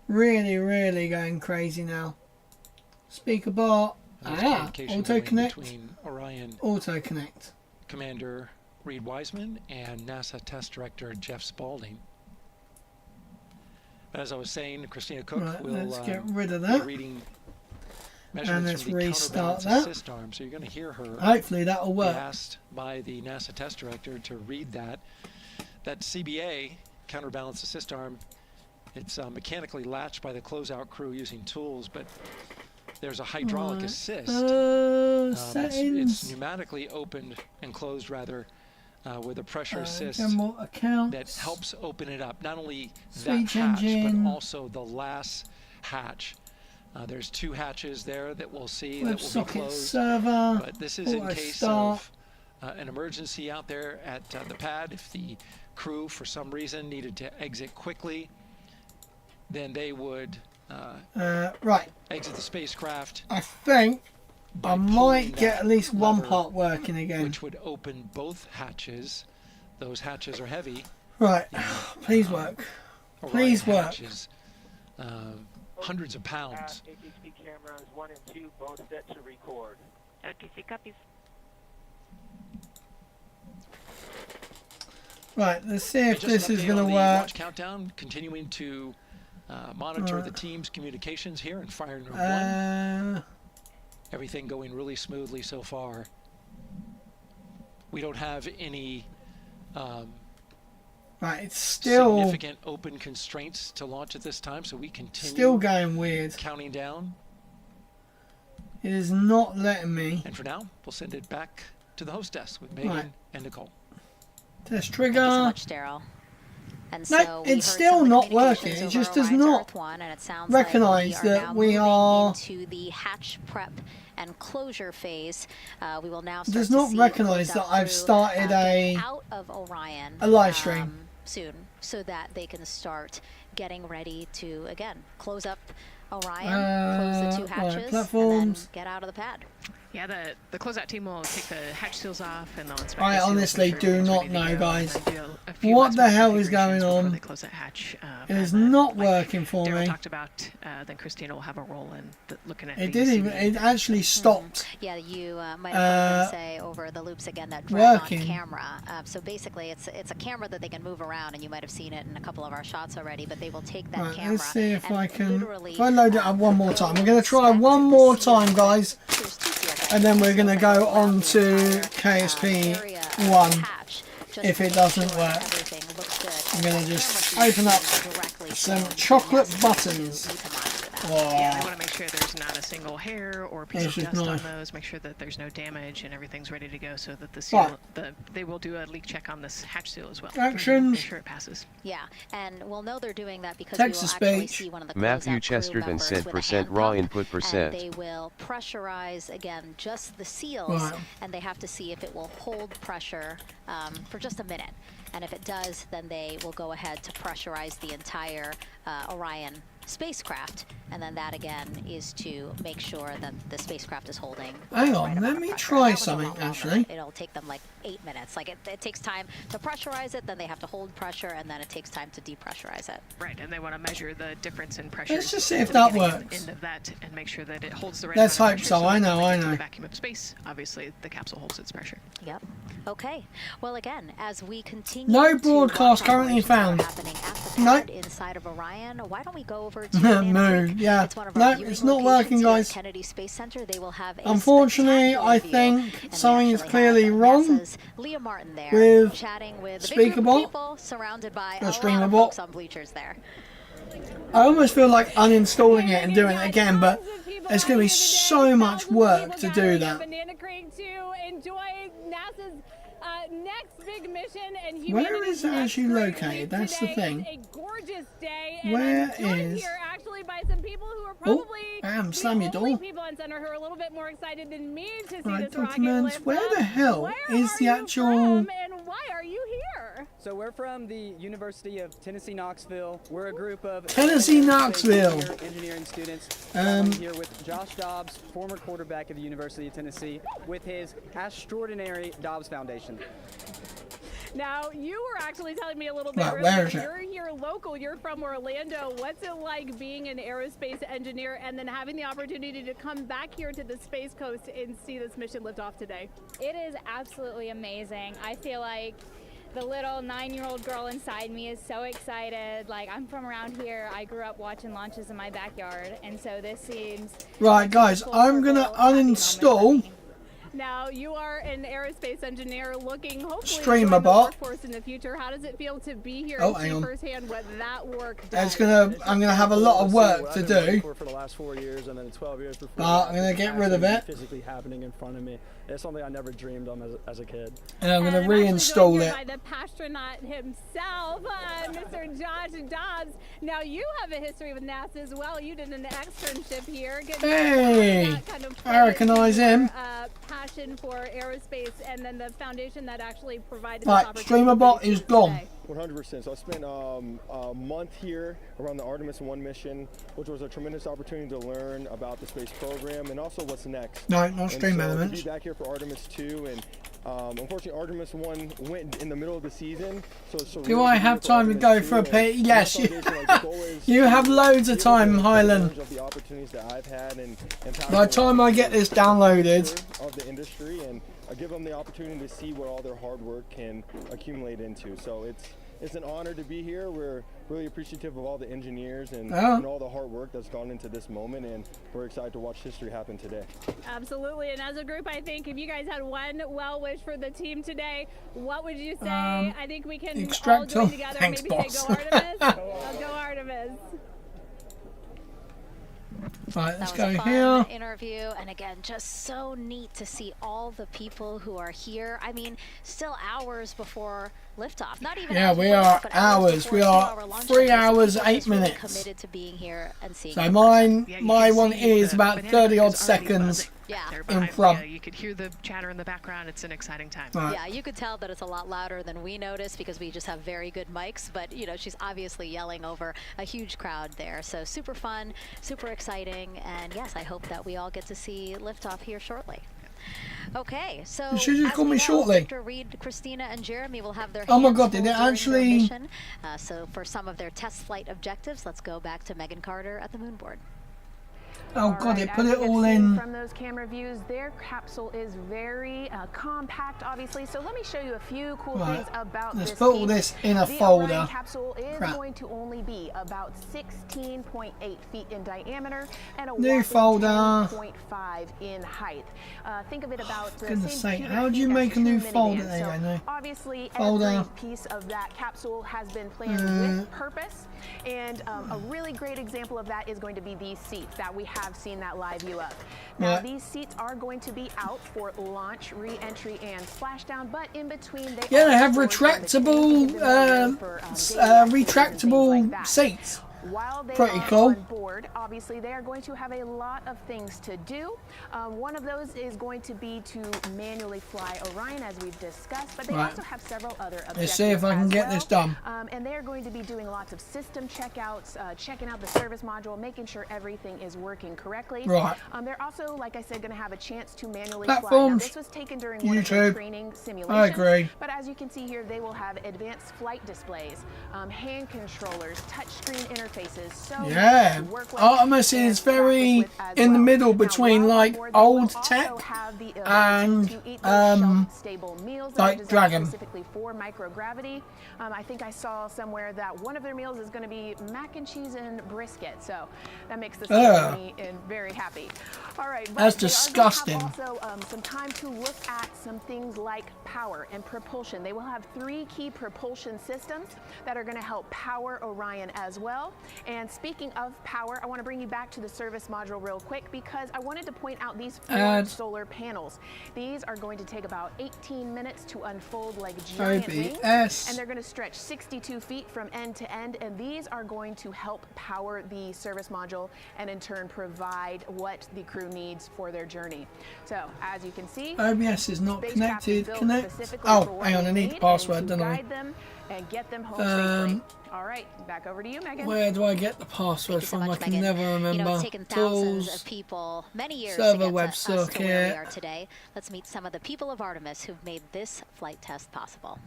going crazy now. Speaker bot. Auto connect. Orion. Auto connect. Commander Reed Wiseman and NASA Test Director Jeff Spaulding. But as I was saying, Christina Cook will let's get rid of that. Reading and let's from the restart counterbalance that. Assist arm. So you're going to hear her. Hopefully that'll work. Be asked by the NASA Test Director to read that. That CBA, counterbalance assist arm, It's mechanically latched by the closeout crew using tools, but there's a hydraulic assist. It's pneumatically opened and closed, rather, with a pressure assist that helps open it up. Not only that hatch, but also the last hatch. There's 2 hatches there that we'll see that will be closed. Server, but this is in case of an emergency out there at the pad. If the crew, for some reason, needed to exit quickly, then they would exit the spacecraft. I think I might get at least one part working again. Which would open both hatches. Those hatches are heavy. Right. Please work. Please work. Hatches, hundreds of pounds. HHD cameras 1 and 2 both set to record. OTC copies. Right, let's see if this is going to work. Launch countdown, continuing to monitor the team's communications here in Firing Room 1. Everything going really smoothly so far. We don't have any right, it's still significant open constraints to launch at this time, so we continue. Still going weird. Counting down. It is not letting me. And for now, we'll send it back to the host desk with Megan and Nicole. Test trigger. Thank you so much, Daryl. And no, so it's still not working. It just does not recognize that we are into the hatch prep and closure phase. We will now start does not recognize that I've started out of Orion a live stream soon, so that they can start getting ready to again close up Orion, close the 2 hatches, and then get out of the pad. Yeah, the closeout team will take the hatch seals off and they'll inspect I the seals, honestly make sure do not know, go, guys. What the hell is going on? They close that hatch, it is not working for me. Talked about, then Christina will have a role in looking at. It didn't even. It actually stopped. Yeah, you might have heard say over the loops again that drag on camera. So basically, it's a camera that they can move around, and you might have seen it in a couple of our shots already. But they will take that camera. Let's see if I can. If I load it up one more time, we're going to try one more time, guys. And then we're going to go on to KSP 1 if it doesn't work. I'm going to just open up some chocolate buttons. Yeah, they want to make sure there's not a single hair or piece of dust on those. Make sure that there's no damage and everything's ready to go, so that the seal, they will do a leak check on this hatch seal as well. Actions. Make sure it passes. Yeah, and we'll know they're doing that because Text we will actually see one of the Matthew Chesterton said % raw input %. And they will pressurize again just the seals, and they have to see if it will hold pressure for just a minute. And if it does, then they will go ahead to pressurize the entire Orion spacecraft, and then that again is to make sure that the spacecraft is holding. Hang on, let me try something actually. It'll take them like 8 minutes. Like it takes time to pressurize it, then they have to hold pressure, and then it takes time to depressurize it. Right, and they want to measure the difference in pressure. Let's just see if that works. End of that, and make sure that it holds the right. Let's hope so. I know. The vacuum of space, obviously, the capsule holds its pressure. Yep. Okay. Well, again, as we continue. No broadcast currently found. Nope. Inside of Orion, why don't we go over to Moon? Yeah. It's not working, guys. Kennedy Space Center. They will have. Unfortunately, I think something is clearly wrong with Speakerbot, surrounded by the Streamerbot. On bleachers there. I almost feel like uninstalling it and doing it again, but there's going to be so much work to do that. Banana Creek to enjoy NASA's next big mission, and where is it actually located? That's the thing. A gorgeous day. Where is? Here actually by some people who are probably slam your door. People on center who are a little bit more excited than me to see right, this rocket documents. lift Where up. the hell is the actual? And why are you here? So we're from the University of Tennessee Knoxville. We're a group of Tennessee Knoxville engineering students. Here with Josh Dobbs, former quarterback of the University of Tennessee, with his extraordinary Dobbs Foundation. Now, you were actually telling me a little bit earlier, you're here local, you're from Orlando. What's it like being an aerospace engineer and then having the opportunity to come back here to the Space Coast and see this mission lift off today? It is absolutely amazing. I feel like the little 9-year-old girl inside me is so excited. Like, I'm from around here. I grew up watching launches in my backyard, and so this seems... Right, guys, I'm going to uninstall Now, you are an aerospace engineer looking hopefully Streamer to join the bot. workforce in the future. How does it feel to be here Oh, and hang see on. firsthand what that work does? I'm gonna have a lot of work to do, For the last 4 years and then 12 years before. but I'm gonna get rid of it, Physically happening in front of me. It's something I never dreamed of as a kid. and I'm gonna And reinstall I'm it. by the astronaut himself, Mr. Josh Dobbs. Now, you have a history with NASA as well. You did an externship here. Hey, I recognise him. Passion for aerospace, and then the foundation that actually provided. Right, streamer bot is gone. 100%. So I spent a month here around the Artemis I mission, which was a tremendous opportunity to learn about the space program and also what's next. No, not stream and so elements. To be back here for Artemis II, and unfortunately Artemis I went in the middle of the season. So it's surreal Do I to be have here for time to Artemis go II, for a and pee? my Yes, you, foundation, like, the goal is you have loads of time, Highland. of the opportunities that I've had and By the time I get this downloaded, of the industry, and I give them the opportunity to see what all their hard work can accumulate into. So it's an honor to be here. We're really appreciative of all the engineers and all the hard work that's gone into this moment, and we're excited to watch history happen today. Absolutely, and as a group, I think if you guys had one well wish for the team today, what would you say? I think we can all join together. Thanks, maybe boss. say go Artemis. Go Artemis. Right, let's That go was a here. fun interview, and again, just so neat to see all the people who are here. I mean, still hours before liftoff. Not even Yeah, hours we before are liftoff, but hours. before We are 2-hour launch 3 time. So hours, people 8 just really minutes. committed to being here and seeing. So it in mine, person. my one is about 30 odd seconds in front. You could hear the chatter in the background. It's an exciting time. Right. Yeah, you could tell that it's a lot louder than we noticed because we just have very good mics, but you know, she's obviously yelling over a huge crowd there. So super fun, super exciting, and yes, I hope that we all get to see liftoff here shortly. Okay, so You should just as call we me know, shortly. Victor, Reed, Christina, and Jeremy will have their Oh my hands God, did full it during their actually- mission. So for some of their test flight objectives, let's go back to Megan Carter at the moon board. Oh God, it put as it you have all seen in. From those camera views, their capsule is very compact, obviously. So let me show you a few cool things about Let's this put all piece. this in a the folder. Orion capsule is Crap. going to only be about 16.8 feet in diameter and a New whopping folder. 10.5 in height. Think of it about the Goodness same sake, cubic how do you feet make as a new 2 folder? minivans. There you So go, no. obviously, Folder. every piece of that capsule has been planned with purpose, and a really great example of that is going to be these seats that we have seen that live view of. Now, Right. these seats are going to be out for launch, re-entry, and splashdown, but in between Yeah, they have retractable, retractable seats. While they Pretty are cool. on board, obviously they are going to have a lot of things to do. One of those is going to be to manually fly Orion, as we've discussed, but they Right. also have several other objectives. Let's see if I can as get well. this done. And they're going to be doing lots of system checkouts, checking out the service module, making sure everything is working correctly. Right. They're also, like I said, going to have a chance to manually fly. Now, Platforms, this was taken during one of their YouTube. training simulations. I agree. But as you can see here, they will have advanced flight displays, hand controllers, touchscreen interfaces. So Yeah, Artemis is very in the middle between like old tech and like Dragon. Specifically for microgravity. I think I saw somewhere that one of their meals is going to be mac and cheese and brisket. So that makes this company very happy. All right, but That's they are disgusting. gonna have also some time to look at some things like power and propulsion. They will have 3 key propulsion systems that are going to help power Orion as well. And speaking of power, I want to bring you back to the service module real quick because I wanted to point out these 4 solar panels. These are going to take about 18 minutes to unfold like giant wings, and they're going to stretch 62 feet from end to end, and these are going to help power the service module and in turn provide what the crew needs for their journey. So as you can see, OBS is not spacecraft is connected. built Connect. specifically for Oh, what hang on, they I need the password, and to don't I? guide them and get them home safely. All right, back over to you, Megan. Where do I get the password from? I can never remember. You know, it's taken thousands Tools, of people many years server to get web us to where we circuit. are today. Let's meet some of the people of Artemis who've made this flight test possible.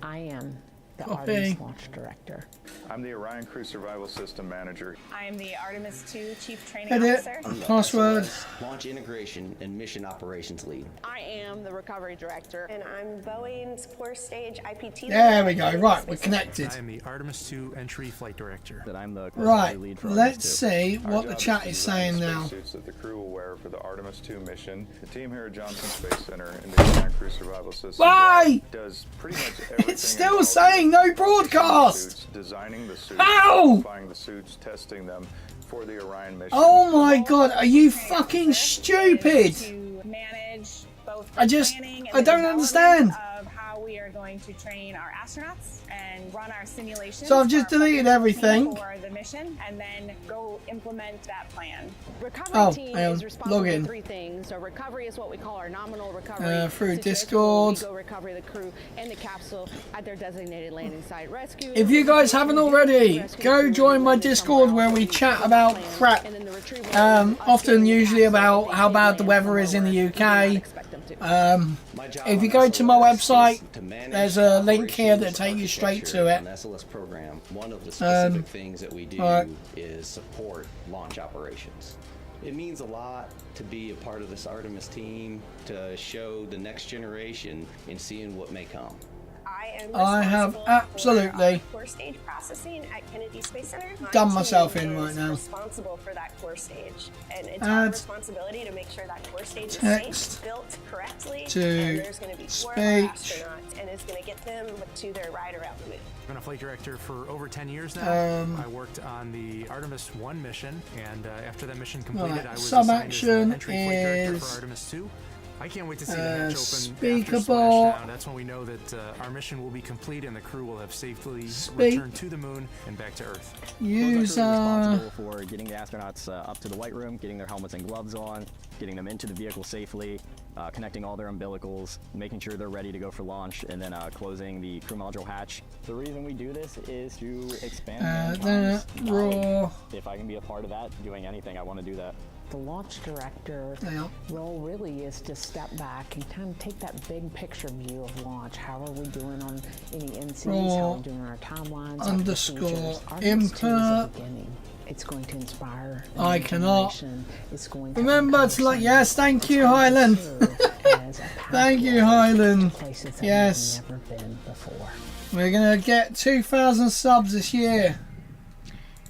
I am the Artemis Launch Director. I'm the Orion Crew Survival System Manager. I am the Artemis II Chief Training Edit. Officer. Password. Launch Integration and Mission Operations Lead. I am the Recovery Director. And I'm Boeing's Core Stage IPT. There we go. Right, we're connected. I am the Artemis II Entry Flight Director. That I'm the Right, lead for let's see what the chat is saying now. Suits that the crew will wear for the Artemis II mission. The team here at Johnson Space Center in the Orion Crew Survival System Why? does pretty much everything. It's still saying no broadcast. Designing the suits, How? modifying the suits, testing them for the Orion mission. Oh my god, are you fucking stupid? To manage both I don't understand. Of how we are going to train our astronauts and run our simulations. So I've just deleted everything. For the mission, and then go implement that plan. Recovery team is responsible for 3 things. So recovery is what we call our nominal recovery. Through Discord. We go recover the crew and the capsule at their designated landing site. Rescue. If you guys haven't already, go join my Discord where we chat about crap. Often, usually about how bad the weather is in the UK. If you go to my website, there's a link here that takes you straight to it. SLS program, one of the specific things that we do is support launch operations. It means a lot to be a part of this Artemis team, to show the next generation in seeing what may come. I have absolutely core stage processing at Kennedy Space Center. done myself in right now. Responsible for that core stage, and it's our responsibility to make sure that core stage is safe, built correctly, and there's going to be 4 astronauts, and it's going to get them to their ride around the moon. I've been a flight director for over 10 years now. I worked on the Artemis I mission, and after that mission completed, I was assigned as the entry flight director for Artemis II. I can't wait to see the hatch open after splashdown. That's when we know that our mission will be complete and the crew will have safely returned to the moon and back to Earth. User responsible for getting the astronauts up to the white room, getting their helmets and gloves on, getting them into the vehicle safely, connecting all their umbilicals, making sure they're ready to go for launch, and then closing the crew module hatch. The reason we do this is to expand raw. If I can be a part of that, doing anything, I want to do that. The launch director role really is to step back and kind of take that big picture view of launch. How are we doing on any NCs? How are we doing on our timelines? Underscore input. It's going to inspire. I cannot. It's going to remember to like. Yes, thank you, Highland. Thank you, Highland. Yes. Never been before. We're gonna get 2,000 subs this year.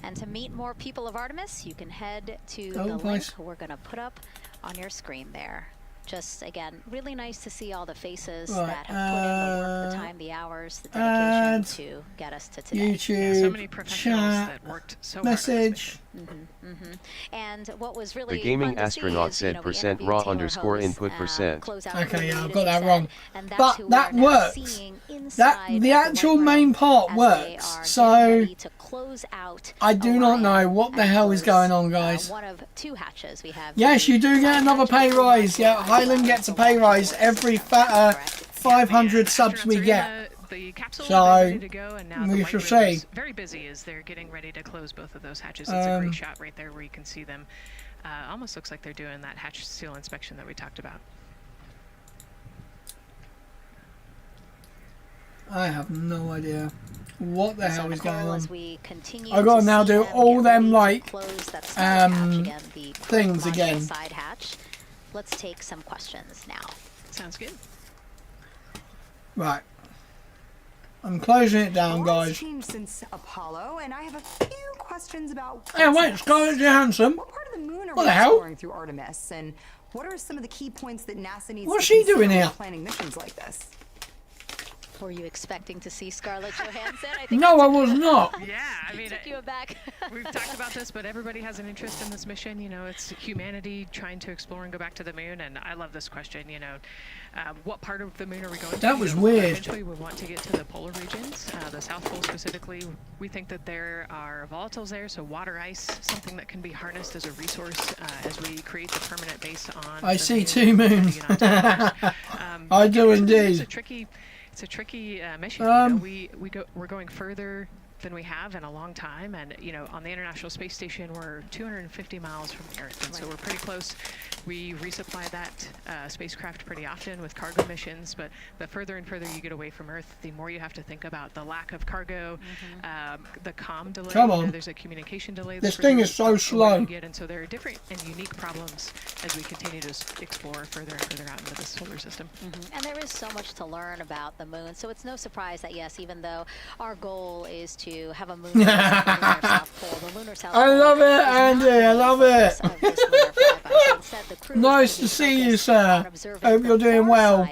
And to meet more people of Artemis, you can head to the link we're going to put up on your screen there. Just, again, really nice to see all the faces that have put in the work, the time, the hours, the dedication to get us to today. YouTube, so many professionals that worked so message. And what was really the gaming astronaut said %raw underscore input %. Okay, yeah, I've got that wrong. But that works. The actual main part works. So I do not know what the hell is going on, guys. One of 2 hatches we have. Yes, you do get another pay rise. Yeah, Highland gets a pay rise every 500 subs we get. The capsule so is ready to go, and now we the shall white see. is very busy as they're getting ready to close both of those hatches. It's a great shot right there where you can see them. Almost looks like they're doing that hatch seal inspection that we talked about. I have no idea what the hell is going on. I gotta now do all them like things again. Side hatch. Let's take some questions now. Sounds good. Right. I'm closing it down, guys. Since Apollo, and I have a few questions about. Hey, wait, Scarlett Johansson. What part of the moon are what we the hell? exploring through Artemis, and what are some of the key points that NASA needs What's to she consider doing when here? planning missions like this? Were you expecting to see Scarlett Johansson? I think no, I was not. Yeah, I mean, took you aback. We've talked about this, but everybody has an interest in this mission. You know, it's humanity trying to explore and go back to the moon, and I love this question. You know, what part of the moon are we going to? That was weird. Eventually, we want to get to the polar regions, the South Pole specifically. We think that there are volatiles there, so water ice, something that can be harnessed as a resource as we create the permanent base on. I see 2 moons. I do indeed. It's a tricky mission. You know, we're going further than we have in a long time, and you know, on the International Space Station, we're 250 miles from the Earth, and so we're pretty close We resupply that spacecraft pretty often with cargo missions, but the further and further you get away from Earth, the more you have to think about the lack of cargo, the comm delay. Come on. There's a communication delay. This thing is so slow. And so there are different and unique problems as we continue to explore further and further out into the solar system. And there is so much to learn about the moon, so it's no surprise that yes, even though our goal is to have a moon the lunar South Pole, the lunar South Pole. I love it, Andy. I love it. Nice to see you, sir. Hope you're doing well.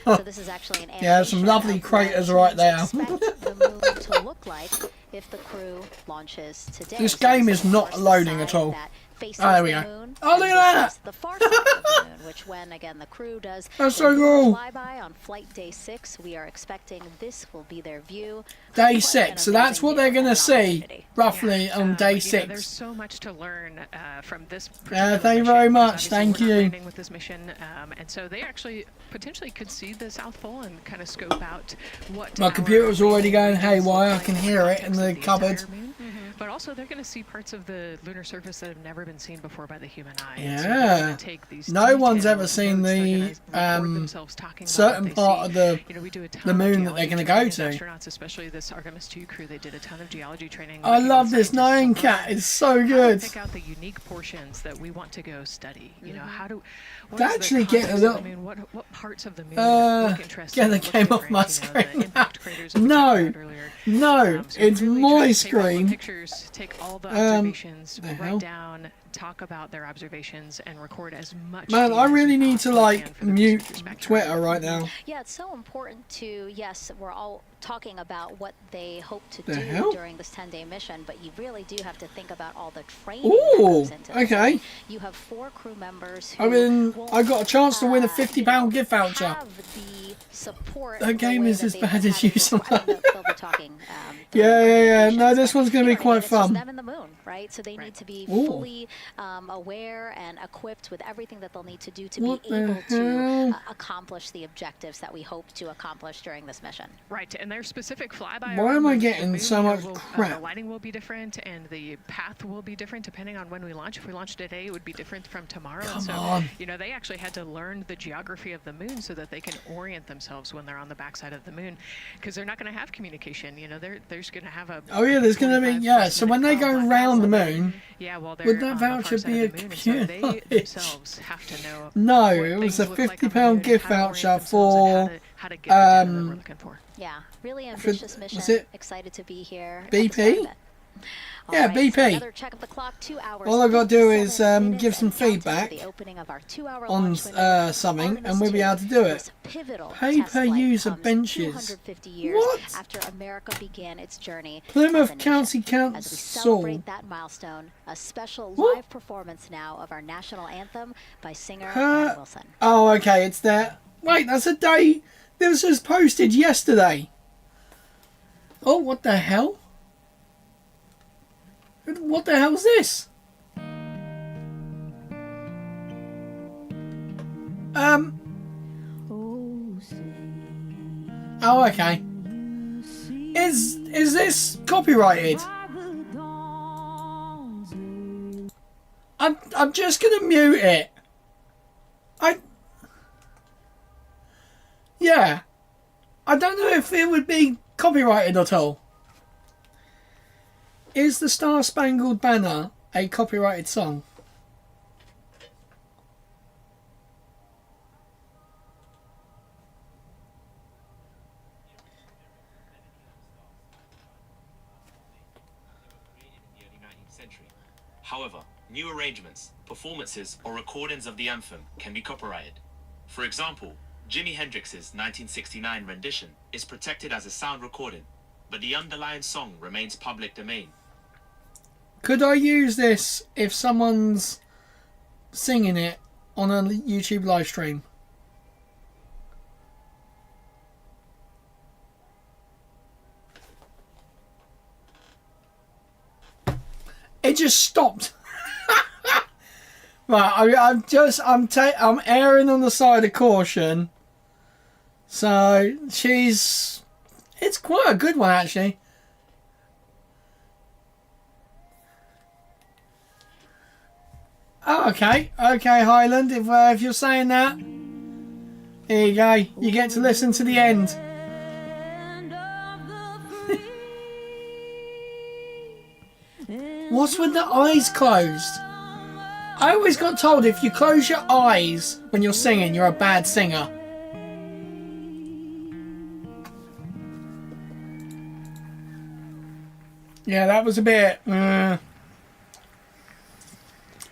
So this is actually an yeah, some lovely craters right there. The moon to look like if the crew launches today. This game is not loading at all. Oh, there we go. Oh, look at that! The far side of the moon, which when again the crew does that's so cool. Flyby on flight day 6, we are expecting this will be their view. Day 6, so that's what they're going to see roughly on day 6. There's so much to learn from this. Thank you very much. Thank you. With this mission, and so they actually potentially could see the South Pole and kind of scope out what. My computer's already going haywire. I can hear it in the cupboard. But also, they're going to see parts of the lunar surface that have never been seen before by the human eye. Yeah. So no one's ever seen the certain part of the moon that they're going to go to. Astronauts, especially this Artemis II crew, they did a ton of geology training. I love this Nine Cat. It's so good. Pick out the unique portions that we want to go study. You know, how do to actually get a little. What parts of the moon look interesting? Get the game off my screen. No, it's my screen. Pictures, take all the observations, write down, talk about their observations, and record as much. Man, I really need to like mute Twitter right now. Yeah, it's so important to, yes, we're all talking about what they hope to do during this 10-day mission, but you really do have to think about all the training that goes into this. Okay. You have 4 crew members who I got a chance to win a £50 gift voucher. Have the support. That game is as bad as you sometimes. Yeah. No, this one's going to be quite fun. Them and the moon, right? So they need to be fully aware and equipped with everything that they'll need to do to be able to accomplish the objectives that we hope to accomplish during this mission. Right, and their specific flyby. Why am I getting so much crap? The lighting will be different, and the path will be different depending on when we launch. If we launch today, it would be different from tomorrow. Come on. You know, they actually had to learn the geography of the moon so that they can orient themselves when they're on the backside of the moon, because they're not going to have communication. You know, they're just going to have a. Oh yeah, there's going to be So when they go around the moon, would that voucher be a computer? So they themselves have to know. No, it was a £50 gift voucher for. How to get the data that we're looking for. Yeah, really ambitious mission. Excited to be here. BP? Yeah, right, BP. So another check of the clock, 2 hours. All I've got to do is give some feedback the opening of our 2-hour on something, and we'll be able to do it. Pay-per-user benches. 250 years What? After America began its journey. Plymouth County Council. As we celebrate that milestone, a special live performance now of our national anthem by singer Ann Wilson. Oh, okay, it's there. Wait, that's a day. This was posted yesterday. Oh, what the hell? What the hell is this? Oh, okay. Is this copyrighted? I'm just gonna mute it. Yeah. I don't know if it would be copyrighted at all. Is the Star Spangled Banner a copyrighted song? However, new arrangements, performances, or recordings of the anthem can be copyrighted. For example, Jimi Hendrix's 1969 rendition is protected as a sound recording, but the underlying song remains public domain. Could I use this if someone's singing it on a YouTube live stream? It just stopped. Right, I'm erring on the side of caution. So it's quite a good one actually. Oh, okay. Okay, Highland, if you're saying that. There you go. You get to listen to the end. What's with the eyes closed? I always got told if you close your eyes when you're singing, you're a bad singer. Yeah, that was a bit...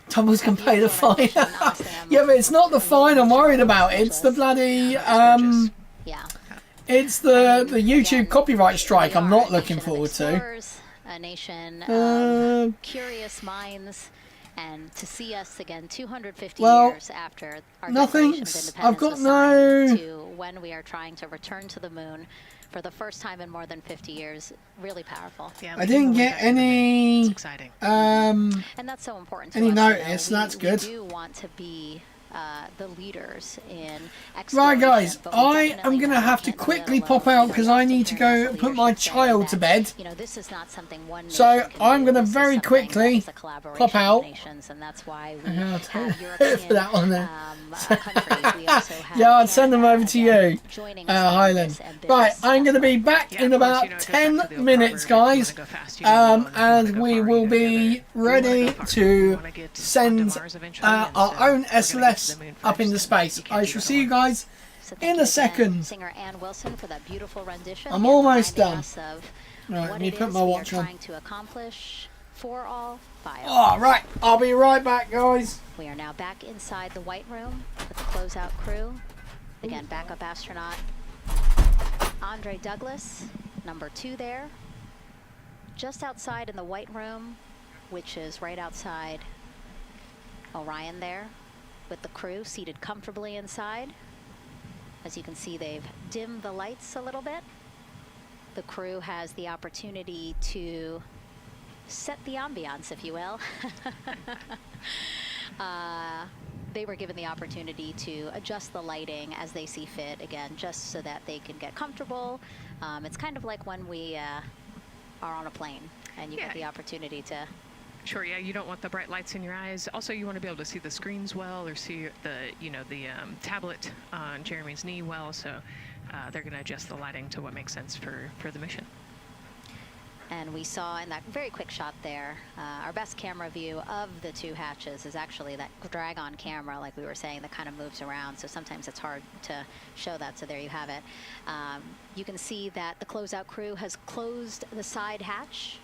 Thomas can pay the fine. Yeah, but it's not the fine I'm worried about. It's the bloody... It's the YouTube copyright strike I'm not looking forward to. A nation of curious minds, and to see us again 250 years after our Declaration of Independence I've got was no... signed to when we are trying to return to the moon for the first time in more than 50 years. Really powerful. Yeah, I didn't get any... It's exciting. And that's so important to any us. notice, that's good. We do want to be the leaders in exploration. Right, guys, I am going to have to quickly pop out because I need to go and put my child to bed. You know, this is not something one So I'm going to very quickly pop out. And that's why we have European for that one there. countries. We also have Yeah, I'd send them over to you, Highland. Right, I'm going to be back in about 10 minutes, guys, and we will be ready to send our own SLS up into space. I shall see you guys in a second. Singer Ann Wilson for that beautiful rendition. I'm almost done. Right, let me put my watch on. Trying to accomplish for all bio. All right, I'll be right back, guys. We are now back inside the White Room with the closeout crew. Again, backup astronaut Andre Douglas, number 2 there. Just outside in the White Room, which is right outside Orion there, with the crew seated comfortably inside. As you can see, they've dimmed the lights a little bit. The crew has the opportunity to set the ambiance, if you will. They were given the opportunity to adjust the lighting as they see fit, again, just so that they can get comfortable. It's kind of like when we are on a plane and you get the opportunity to... Sure, yeah, you don't want the bright lights in your eyes. Also, you want to be able to see the screens well, or see the tablet on Jeremy's knee well, so they're going to adjust the lighting to what makes sense for the mission. And we saw in that very quick shot there, our best camera view of the 2 hatches is actually that drag-on camera, like we were saying, that kind of moves around, so sometimes it's hard to show that, so there you have it. You can see that the closeout crew has closed the side hatch.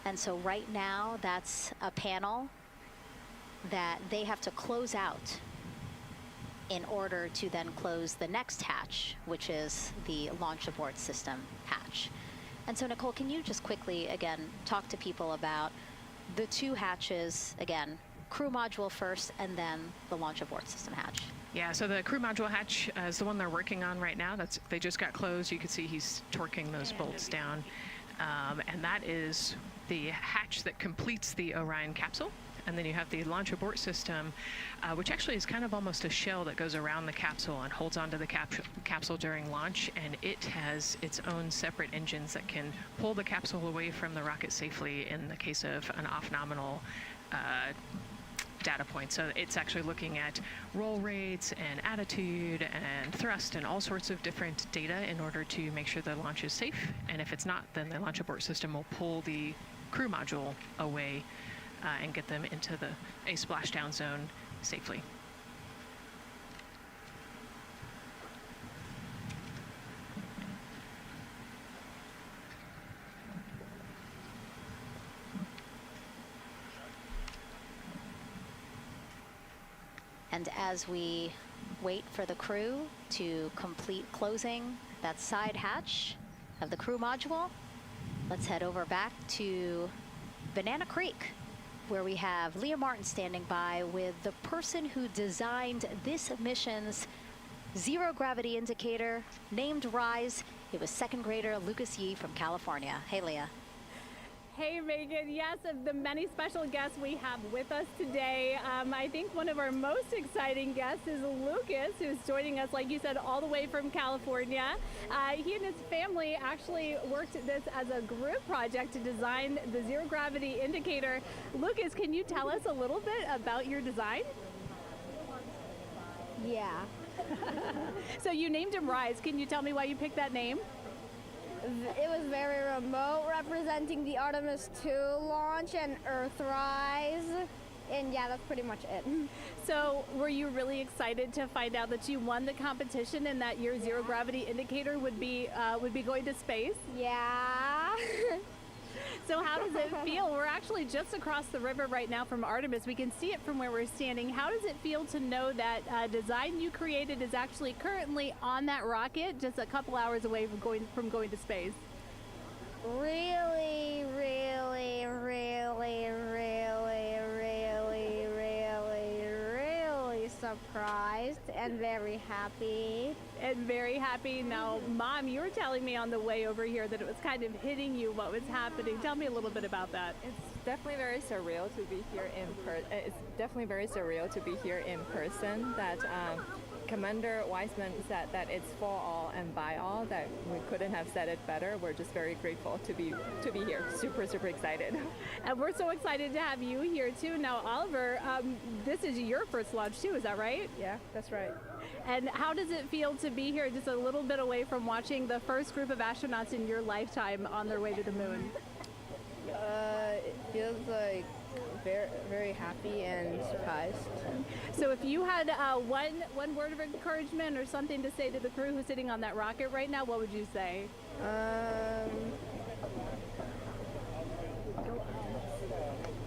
And so right now, that's a panel that they have to close out in order to then close the next hatch, which is the launch abort system hatch. And so, Nicole, can you just quickly, again, talk to people about the 2 hatches, again, crew module first, and then the launch abort system hatch? Yeah, so the crew module hatch is the one they're working on right now. They just got closed. You can see he's torquing those bolts down. And that is the hatch that completes the Orion capsule. And then you have the launch abort system, which actually is kind of almost a shell that goes around the capsule and holds onto the capsule during launch. And it has its own separate engines that can pull the capsule away from the rocket safely in the case of an off-nominal data point. So it's actually looking at roll rates and attitude and thrust and all sorts of different data in order to make sure the launch is safe. And if it's not, then the launch abort system will pull the crew module away and get them into a splashdown zone safely. And as we wait for the crew to complete closing that side hatch of the crew module, let's head over back to Banana Creek, where we have Leah Martin standing by with the person who designed this mission's zero gravity indicator, named RISE. It was 2nd grader Lucas Yee from California. Hey, Leah. Hey, Megan. Yes, of the many special guests we have with us today, I think one of our most exciting guests is Lucas, who's joining us, like you said, all the way from California. He and his family actually worked this as a group project to design the zero-gravity indicator. Lucas, can you tell us a little bit about your design? Yeah. So you named him Rise. Can you tell me why you picked that name? It was very remote, representing the Artemis II launch and Earthrise. And yeah, that's pretty much it. So were you really excited to find out that you won the competition and that your zero gravity indicator would be going to space? Yeah. So how does it feel? We're actually just across the river right now from Artemis. We can see it from where we're standing. How does it feel to know that design you created is actually currently on that rocket just a couple hours away from going to space? Really, really, really, surprised and very happy. Now, Mom, you were telling me on the way over here that it was kind of hitting you what was happening. Tell me a little bit about that. It's definitely very surreal to be here in person. That Commander Weissman said that it's for all and by all, that we couldn't have said it better. We're just very grateful to be here. Super, super excited. And we're so excited to have you here too. Now, Oliver, this is your first launch too, is that right? Yeah, that's right. And how does it feel to be here just a little bit away from watching the first group of astronauts in your lifetime on their way to the moon? It feels like very, very happy and surprised. So if you had one word of encouragement or something to say to the crew who's sitting on that rocket right now, what would you say?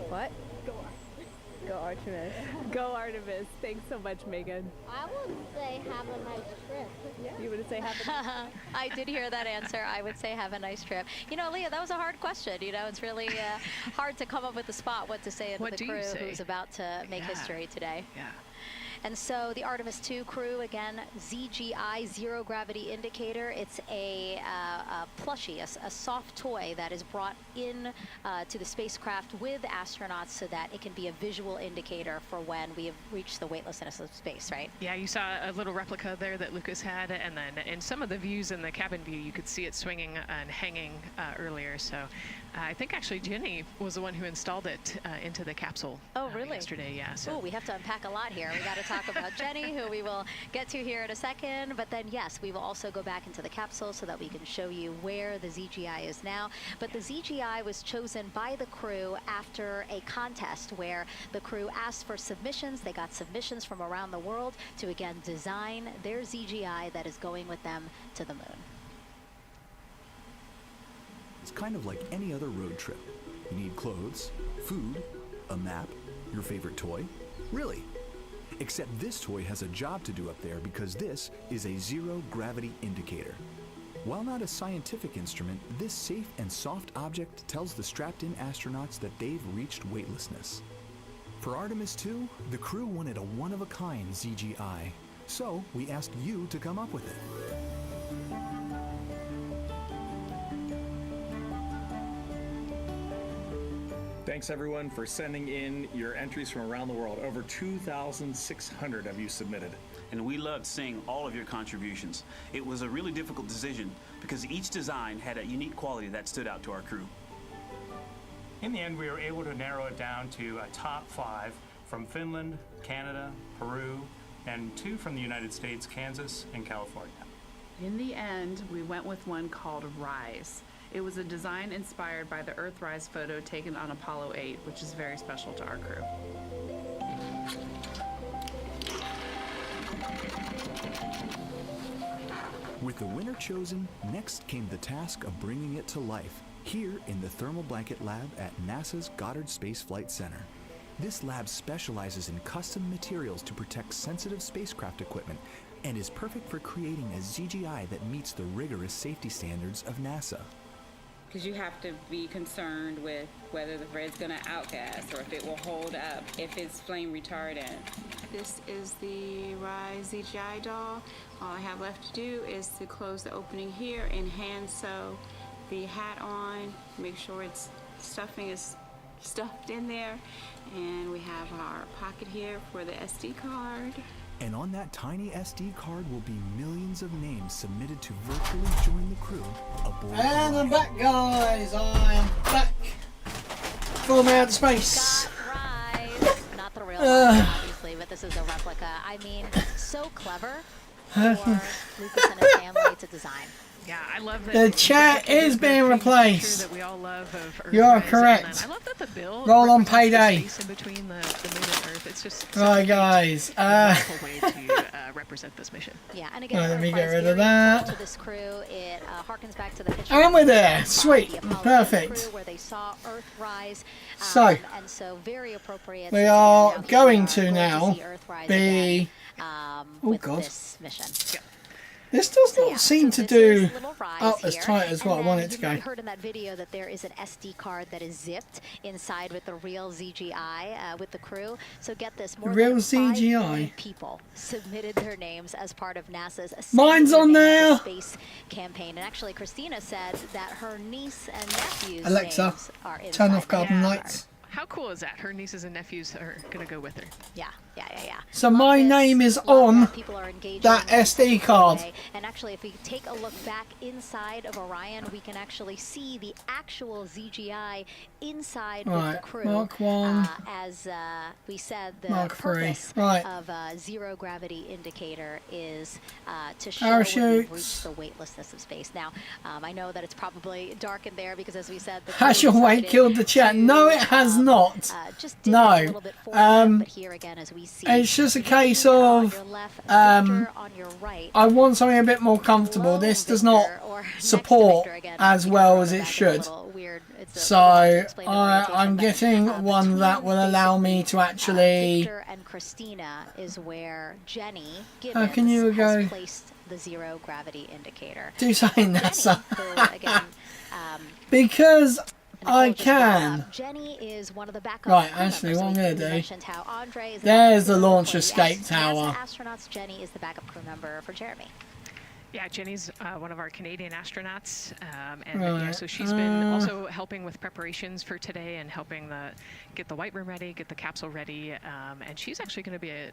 What? Go Artemis. Go Artemis. Thanks so much, Megan. I would say have a nice trip. Yeah. You would say have a nice trip. I did hear that answer. I would say have a nice trip. You know, Leah, that was a hard question. You know, it's really hard to come up with a spot what to say to the crew who's about to make history today. Yeah. And so the Artemis II crew, again, ZGI, Zero Gravity Indicator. It's a plushie, a soft toy that is brought in to the spacecraft with astronauts so that it can be a visual indicator for when we have reached the weightlessness of space, right? Yeah, you saw a little replica there that Lucas had, and then in some of the views in the cabin view, you could see it swinging and hanging earlier. So I think actually Jenny was the one who installed it into the capsule. Oh, really? Yesterday, yeah. So. Oh, we have to unpack a lot here. We got to talk about Jenny, who we will get to here in a second. But then, yes, we will also go back into the capsule so that we can show you where the ZGI is now. But the ZGI was chosen by the crew after a contest where the crew asked for submissions. They got submissions from around the world to, again, design their ZGI that is going with them to the moon. It's kind of like any other road trip. You need clothes, food, a map, your favorite toy. Really. Except this toy has a job to do up there because this is a zero-gravity indicator. While not a scientific instrument, this safe and soft object tells the strapped-in astronauts that they've reached weightlessness. For Artemis II, the crew wanted a one-of-a-kind ZGI, so we asked you to come up with it. Thanks everyone for sending in your entries from around the world. Over 2,600 of you submitted. And we loved seeing all of your contributions. It was a really difficult decision because each design had a unique quality that stood out to our crew. In the end, we were able to narrow it down to a top 5 from Finland, Canada, Peru, and 2 from the United States, Kansas, and California. In the end, we went with one called Rise. It was a design inspired by the Earthrise photo taken on Apollo 8, which is very special to our crew. With the winner chosen, next came the task of bringing it to life here in the Thermal Blanket Lab at NASA's Goddard Space Flight Center. This lab specializes in custom materials to protect sensitive spacecraft equipment and is perfect for creating a ZGI that meets the rigorous safety standards of NASA. Because you have to be concerned with whether the thread's going to outgas or if it will hold up, if it's flame retardant. This is the Rise ZGI doll. All I have left to do is to close the opening here and hand sew the hat on, make sure it's stuffing is stuffed in there. And we have our pocket here for the SD card. And on that tiny SD card will be millions of names submitted to virtually join the crew aboard. And I'm back, guys. I am back from outer space. Not the real one, obviously, but this is a replica. I mean, so clever for Lucas and his family to design. Yeah, I love that. The chat is being replaced. That we all love of you are correct. I love that the bill roll on payday. In between the moon and Earth. It's just right, guys. Wonderful way to represent this mission. Yeah, and again, right, let me get rid of that. To this crew, it harkens back to the picture. And we're there. Sweet, perfect. Where they saw Earth rise. So, and so very appropriate. We are going to now be. Oh God. This mission. Yeah. This does not seem to do up as tight as what I want it to go. You heard in that video that there is an SD card that is zipped inside with the real ZGI with the crew. So get this, more real than ZGI people submitted their names as part of NASA's Mine's on there. Space campaign. And actually, Christina said that her niece and nephews' Alexa, names are inside. turn off carbon lights. How cool is that? Her nieces and nephews are going to go with her. Yeah. So my name is on that SD card. And actually, if we take a look back inside of Orion, we can actually see the actual ZGI inside with the crew. Mark 1. As we said, the Mark 3. purpose of zero gravity indicator is to show when we've reached the weightlessness of space. Now, I know that it's probably dark in there because, as we said, has your weight killed the chat? No, it has not. No. But here again, as we see, it's just a case of I want something a bit more comfortable. This does not support as well as it should. So I'm getting one that will allow me to actually. Victor and Christina is where Jenny can you go? has placed the zero gravity indicator. Do something, NASA. Because I can. Jenny is one of the backup right, actually, what I'm going to do. There's the launch escape tower. Astronauts. Jenny is the backup crew member for Jeremy. Yeah, Jenny's one of our Canadian astronauts, and so she's been also helping with preparations for today and helping get the white room ready, get the capsule ready, and she's actually going to be a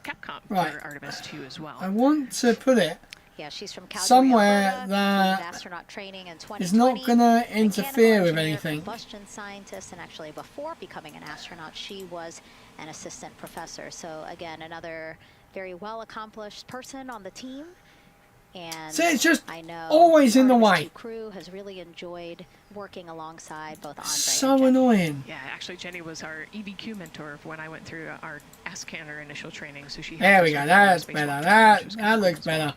Capcom for Artemis II as well. I want to put it. Yeah, she's from Calgary, somewhere Alberta, that astronaut training in 2020, is not going to interfere with anything. Combustion scientist, and actually before becoming an astronaut, she was an assistant professor. So again, another very well accomplished person on the team. And so it's just I know always in the way. Crew has really enjoyed working alongside both Andre so and Jenny. Annoying. Yeah, actually, Jenny was our EBQ mentor when I went through our AskCanner initial training. So she. There we go. That's better. That looks better.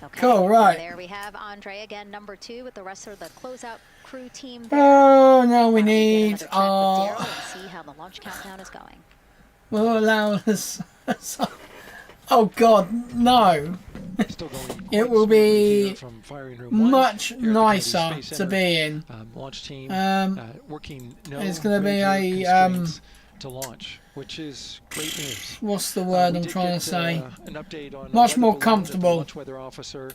Okay. Cool, right. And there we have Andre again, number 2, with the rest of the closeout crew team. Oh, no, we need. See how the launch countdown is going. Will allow us. Oh God, no! It will be much nicer to be in. Launch team working. It's going to be a to launch, which is great news. What's the word I'm trying to say? An update on much more comfortable. Launch weather officer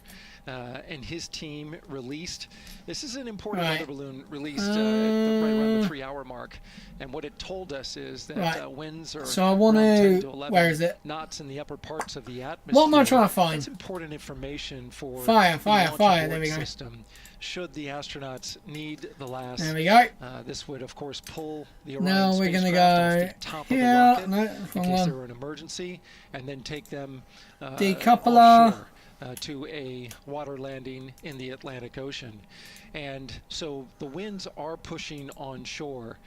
and his team released. This is an important weather balloon released right around the 3-hour mark, and what it told us is that winds are. So I want to. Where is it? Knots in the upper parts of the atmosphere. What am I trying to find? That's important information for fire. There we go. System. Should the astronauts need the last. There we go. This would, of course, pull the Orion now we're going to go top of the rocket in case one. there were an emergency, and then take them decoupler offshore, to a water landing in the Atlantic Ocean. And so the winds are pushing onshore.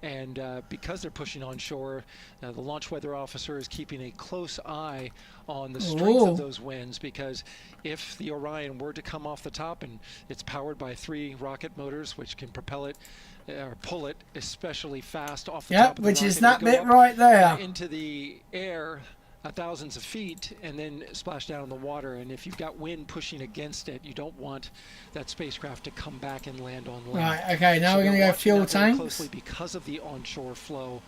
And because they're pushing onshore, the launch weather officer is keeping a close eye on the strength of those winds, because if the Orion were to come off the top, and it's powered by 3 rocket motors which can propel it or pull it especially fast off the top of the which rocket, is that bit right there into the air thousands of feet and then splash down in the water. And if you've got wind pushing against it, you don't want that spacecraft to come back and land on land. Right, okay, now we're going to go fuel tanks. Closely because of the onshore flow.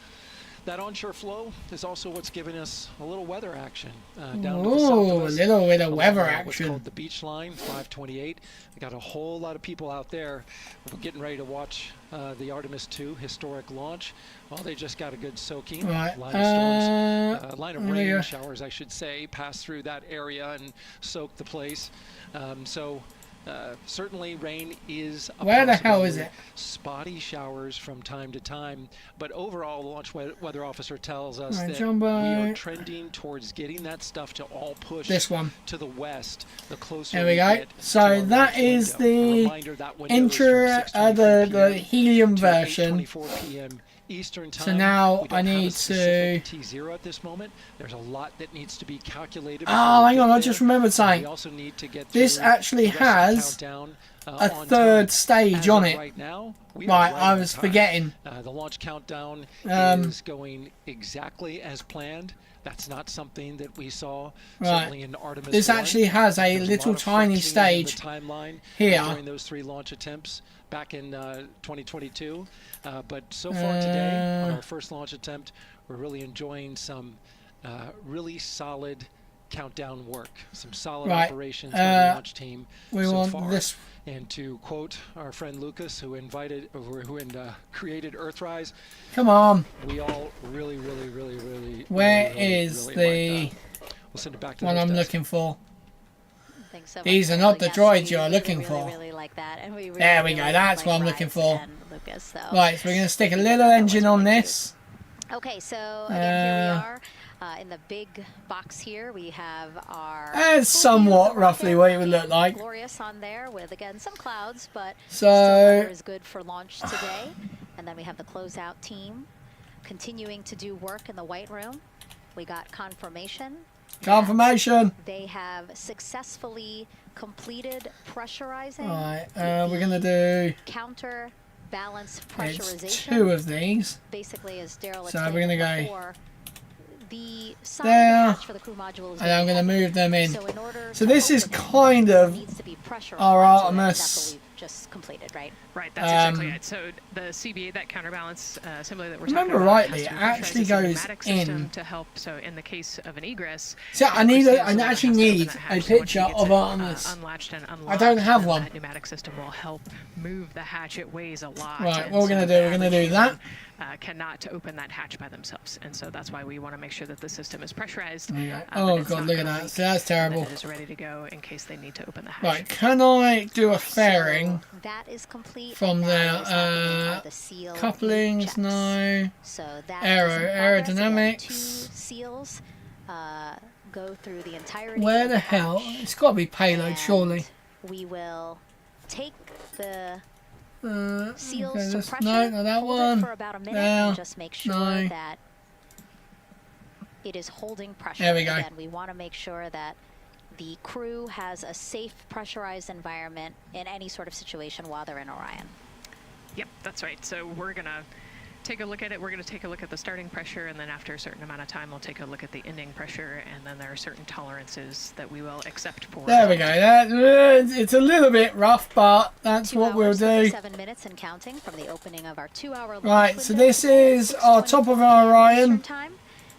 that onshore flow is also what's giving us a little weather action down Ooh, to the south of us. a little bit of weather What's action. called the beach line, 528. We got a whole lot of people out there getting ready to watch the Artemis II historic launch. Well, they just got a good soaking. Right. Line of storms, line of rain yeah. showers, I should say, passed through that area and soaked the place. Certainly rain is a Where the hell is possibility. it? Spotty showers from time to time, but overall the launch weather officer tells us Right, that Jumbo. we are trending towards getting that stuff to all push This one. to the west. The closer There we go. get to So our that launch is window. A the reminder that window is from 6:23 the helium to version. 8:24 p.m. Eastern time. So now We don't I have a need specific to. T0 at this moment. There's a lot that needs to be calculated. Oh, hang on! I just remembered something. We also need to get This through actually the rest of the has countdown, a on third time. stage As on of it. Right now, we are Right, right I on was time. forgetting. The launch countdown Um, is going exactly as planned. That's not something that we saw Right. certainly in Artemis This I. actually has a There's little lot of tiny flexing in the stage timeline here. during those 3 launch attempts back in 2022. But so far today, on our first launch attempt, we're really enjoying some really solid countdown work, some solid Right. operations by the launch team we so want far. this. And to quote our friend Lucas, who created Earthrise, Come on. we all really. Where really is like the that. We'll send it back to one the I'm host desk. looking for? Thanks so much, These are Daniel. not the Yes, droids we you're looking for. really like that. And we There we go. really That's like what I'm looking Rise for. and Lucas, so. Right, so we're going to stick a little engine on this. Okay, so again, here we are. In the big box here, we have our That's somewhat roughly what it would look like. Glorious on there with, again, some clouds, but So- still weather is good for launch today. And then we have the closeout team continuing to do work in the White Room. We got confirmation. Confirmation. They have successfully completed pressurizing. Right, we're going to do counterbalance it's pressurization. 2 of these. Basically, as Daryl So we're going to go before, the side there, hatch for the crew module is and I'm going to move them in. So in order So to this is open it, kind there of needs to be pressure our applied to it. That's Artemis. what we've just completed, right? Right, that's exactly it. So the CBA, that counterbalance assembly that we're Remember talking about, rightly, has to it be actually pressurized as a goes pneumatic system in. to help. So in the case of an egress, So I need I actually need a picture of Artemis. unlatched and unlocked, I don't have then one. That pneumatic system will help move the hatch. It weighs a lot. Right, and what we're so going to the do, we're going to do average that. human, cannot open that hatch by themselves, and so that's why we want to make sure that the system is pressurized. There you go. but Oh it's god, not look at gonna that. leak, So that's and that terrible. it is ready to go in case they need to open the hatch. Right, can I do a fairing So that is complete. from and the now what is happening are the seal couplings? checks. No. So that is in progress. Again, Aerodynamics. 2 seals go through the entirety. Where of the hell? hatch, It's got to be payload, and surely. We will take the seals okay, to this, pressure, no, not that hold one. it for about a minute, There. and just make sure No. that it is holding pressure. There we go. Again, we want to make sure that the crew has a safe, pressurized environment in any sort of situation while they're in Orion. Yep, that's right. So we're going to take a look at it. We're going to take a look at the starting pressure, and then after a certain amount of time, we'll take a look at the ending pressure, and then there are certain tolerances that we will accept for. There we go. That, it's a little bit rough, but that's what we'll do. 7 minutes and counting from the opening of our 2-hour launch Right, so window. this is our top of our Orion. Time.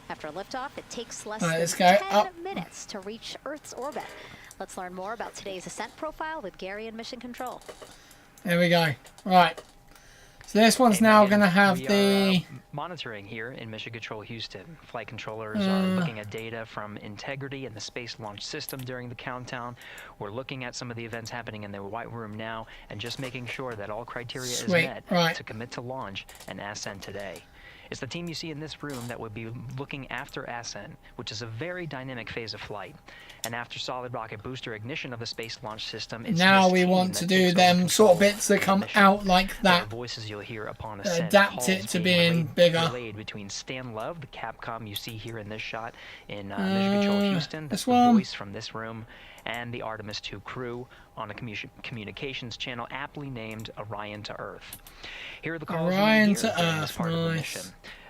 After liftoff, it takes less Right, than let's go 10 up. minutes to reach Earth's orbit. Let's learn more about today's ascent profile with Gary in Mission Control. There we go. Right. So this one's now going to have We the... are monitoring here in Mission Control Houston. Flight controllers are looking at data from integrity in the Space Launch System during the countdown. We're looking at some of the events happening in the White Room now and just making sure that all criteria is met to commit to launch and ascent today. It's the team you see in this room that would be looking after ascent, which is a very dynamic phase of flight. And after solid rocket booster ignition of the Space Launch System, it's Now this we team want that to takes do over them sort of bits that come out like There are that. voices you'll hear upon ascent. Adapt it calls to being bigger. relayed between Stan Love, the Capcom you see here in this shot in Mission Control Houston, that's this the one. voice from this room, and the Artemis II crew on a communications channel aptly named Orion to Earth. Here are the calls Orion you to hear during this Earth, part of the nice.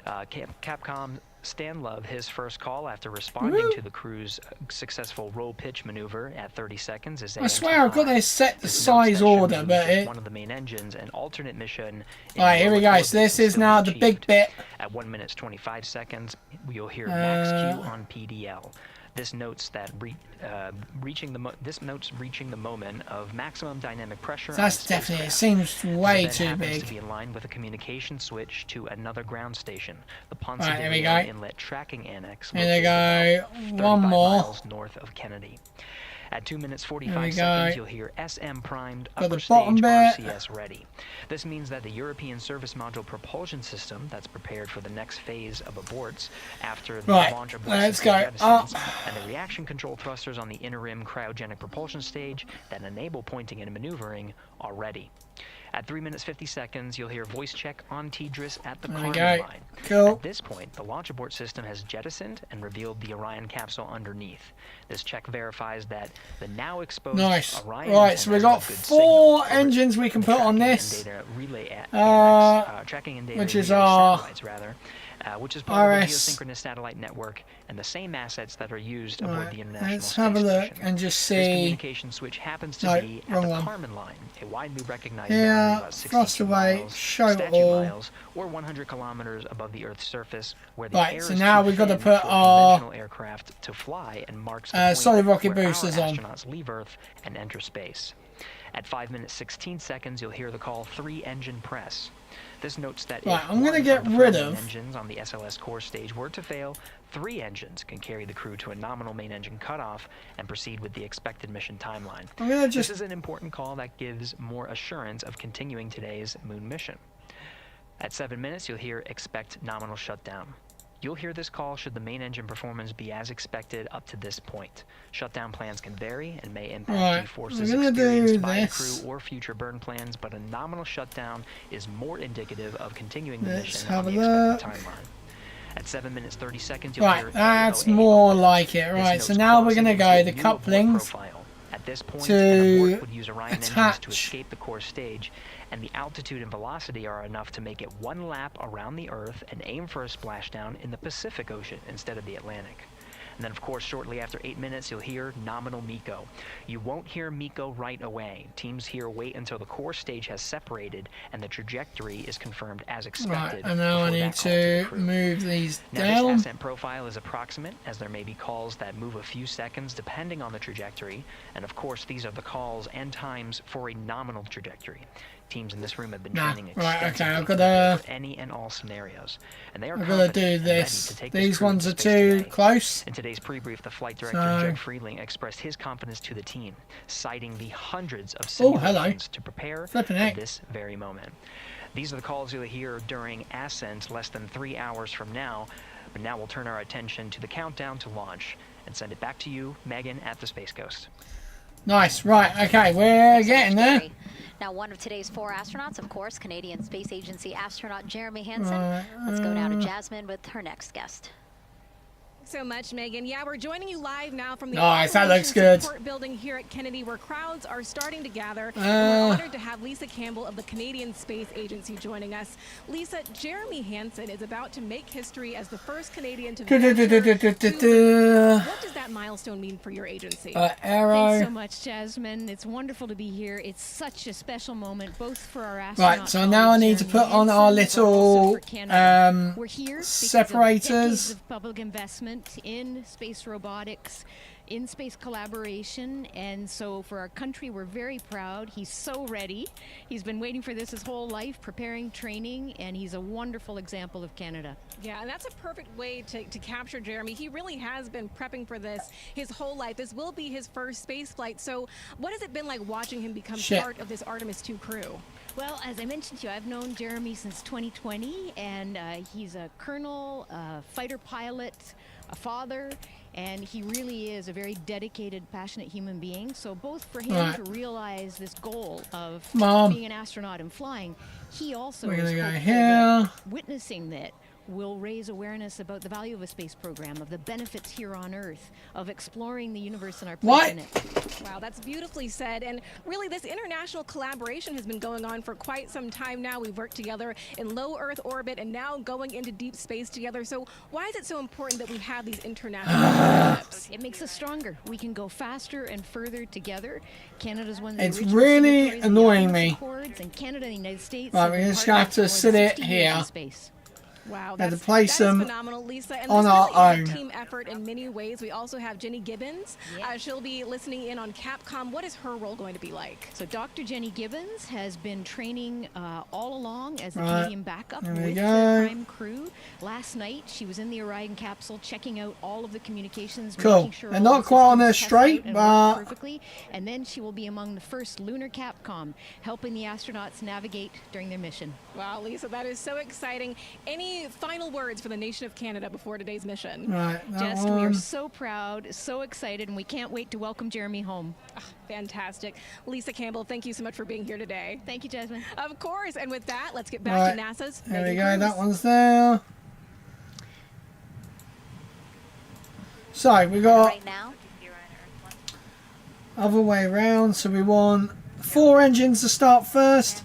mission. Capcom Stan Love his first call after responding to the crew's successful roll pitch maneuver at 30 seconds. Is I swear I've got this set the size order, but it... one of the main engines, an alternate mission. Alright, here we go. So this is now the big bit. At 1 minute 25 seconds, you'll hear max Q on PDL. This notes that reaching the moment of maximum dynamic pressure. That's definitely. It seems way too big. To be in line with a communication switch to another ground station, the Ponce de Leon Leon Inlet Tracking Annex. Here we go. One more. Miles north of Kennedy. At 2 minutes 45 seconds, you'll hear SM primed upper stage RCS ready. This means that the European Service Module propulsion system that's prepared for the next phase of aborts after the launch of let's go up. And the reaction control thrusters on the inner rim cryogenic propulsion stage that enable pointing and maneuvering are ready. At 3 minutes 50 seconds, you'll hear voice check on TDRS at the Karman line. Cool. At this point, the launch abort system has jettisoned and revealed the Orion capsule underneath. This check verifies that the now exposed Orion. Right, so we've got 4 engines we can put on this, which is our which is part of the geosynchronous satellite network and the same assets that are used aboard the International Let's Space have a look Station. and just see. This communication switch happens to be at the Karman line, a widely recognized boundary about 62 miles, statute miles, or 100 kilometers above the Earth's surface, where the air so is now too we've got to thin put for our conventional aircraft to fly and marks the point solid rocket where boosters our on. astronauts leave Earth and enter space. At 5 minutes 16 seconds, you'll hear the call 3 engine press. This notes that if I'm going to get one rid the of engines on the SLS core stage were to fail, 3 engines can carry the crew to a nominal main engine cutoff and proceed with the expected mission timeline. This is an important call that gives more assurance of continuing today's moon mission. At 7 minutes, you'll hear expect nominal shutdown. You'll hear this call should the main engine performance be as expected up to this point. Shutdown plans can vary and may impact G-forces experienced by the crew or future burn plans, but a nominal shutdown is more indicative of continuing the mission on the expected timeline. At 7 minutes 30 seconds, you'll hear that's more like it. Right, so now we're going to go the couplings At this point, to an abort would use Orion engines attach. to escape the core stage, and the altitude and velocity are enough to make it 1 lap around the Earth and aim for a splashdown in the Pacific Ocean instead of the Atlantic. And then, of course, shortly after 8 minutes, you'll hear nominal MECO. You won't hear MECO right away. Teams here wait until the core stage has separated and the trajectory is confirmed as expected. Right, and now I need to move these Now, down. this ascent profile is approximate, as there may be calls that move a few seconds depending on the trajectory. And, of course, these are the calls and times for a nominal trajectory. Teams in this room have been training extensively I've got to for any and all scenarios, and they are I've got to do this. These ones are too close. In today's pre-brief, the flight director, Jed Friedling, expressed his confidence to the team, citing the hundreds of simulations to prepare for this very moment. These are the calls you'll hear during ascent less than 3 hours from now, but now we'll turn our attention to the countdown to launch and send it back to you, Megan, at the Space Coast. Nice, right, okay, we're getting there. Now, one of today's 4 astronauts, of course, Canadian Space Agency astronaut Jeremy Hansen. Let's go now to Jasmine with her next guest. So much, Megan. Yeah, we're joining you live now from the that looks good. Support building here at Kennedy, where crowds are starting to gather. We're honored to have Lisa Campbell of the Canadian Space Agency joining us. Lisa, Jeremy Hansen is about to make history as the first Canadian to venture. What does that milestone mean for your agency? Arrow. Thanks so much, Jasmine. It's wonderful to be here. It's such a special moment, both for our astronauts. Right, so now I need to put on our little separators. Of public investment in space robotics, in space collaboration, and so for our country we're very proud. He's so ready. He's been waiting for this his whole life, preparing, training, and he's a wonderful example of Canada. Yeah, and that's a perfect way to capture Jeremy. He really has been prepping for this his whole life. This will be his first space flight. So what has it been like watching him become part of this Artemis II crew? Well, as I mentioned to you, I've known Jeremy since 2020, and he's a colonel, a fighter pilot, a father, and he really is a very dedicated, passionate human being. So both for him to realize this goal of being an astronaut and flying, he also is witnessing that will raise awareness about the value of a space program, of the benefits here on Earth, of exploring the universe and our place in it. Wow, that's beautifully said. And really, this international collaboration has been going on for quite some time now. We've worked together in low Earth orbit and now going into deep space together. So why is it so important that we have these international partnerships? It makes us stronger. We can go faster and further together. Canada's one of the It's original really signatories of the annoying Artemis me. Accords, and Canada and the United States Right, have we're been just going to have partners to for more than sit it 60 years in here. space. Wow, And that's, to place that is them phenomenal, Lisa. And on this our really is own. a team effort in many ways. We also have Jenny Gibbons. She'll be listening in on Capcom. What is her role going to be like? So Dr. Jenny Gibbons has been training all along as the Right. Canadian backup There with we the go. Prime crew. Last night, she was in the Orion capsule checking out all of the communications, Cool. making sure They're all not the quite on systems there test straight, out and but- work perfectly. And then she will be among the first lunar Capcom, helping the astronauts navigate during their mission. Wow, Lisa, that is so exciting. Any final words for the nation of Canada before today's mission? Right, that Just, we are one. so proud, so excited, and we can't wait to welcome Jeremy home. Fantastic. Lisa Campbell, thank you so much for being here today. Thank you, Jasmine. Of course. And with that, let's get back Right. to NASA's There we Megan go, Cruz. that one's there. So we got Right now, other way around, so we want 4 engines to start first,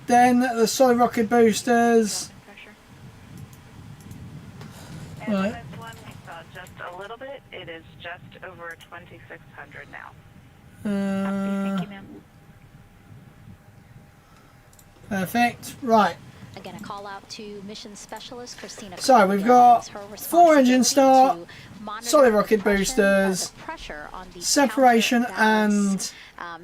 then the solid rocket boosters. And Right. this one we saw just a little bit. It is just over 2,600 now. Thank you, ma'am. Perfect. Right. Again, a call out to mission specialist Christina. So we've got 4 engine start, solid rocket boosters, separation and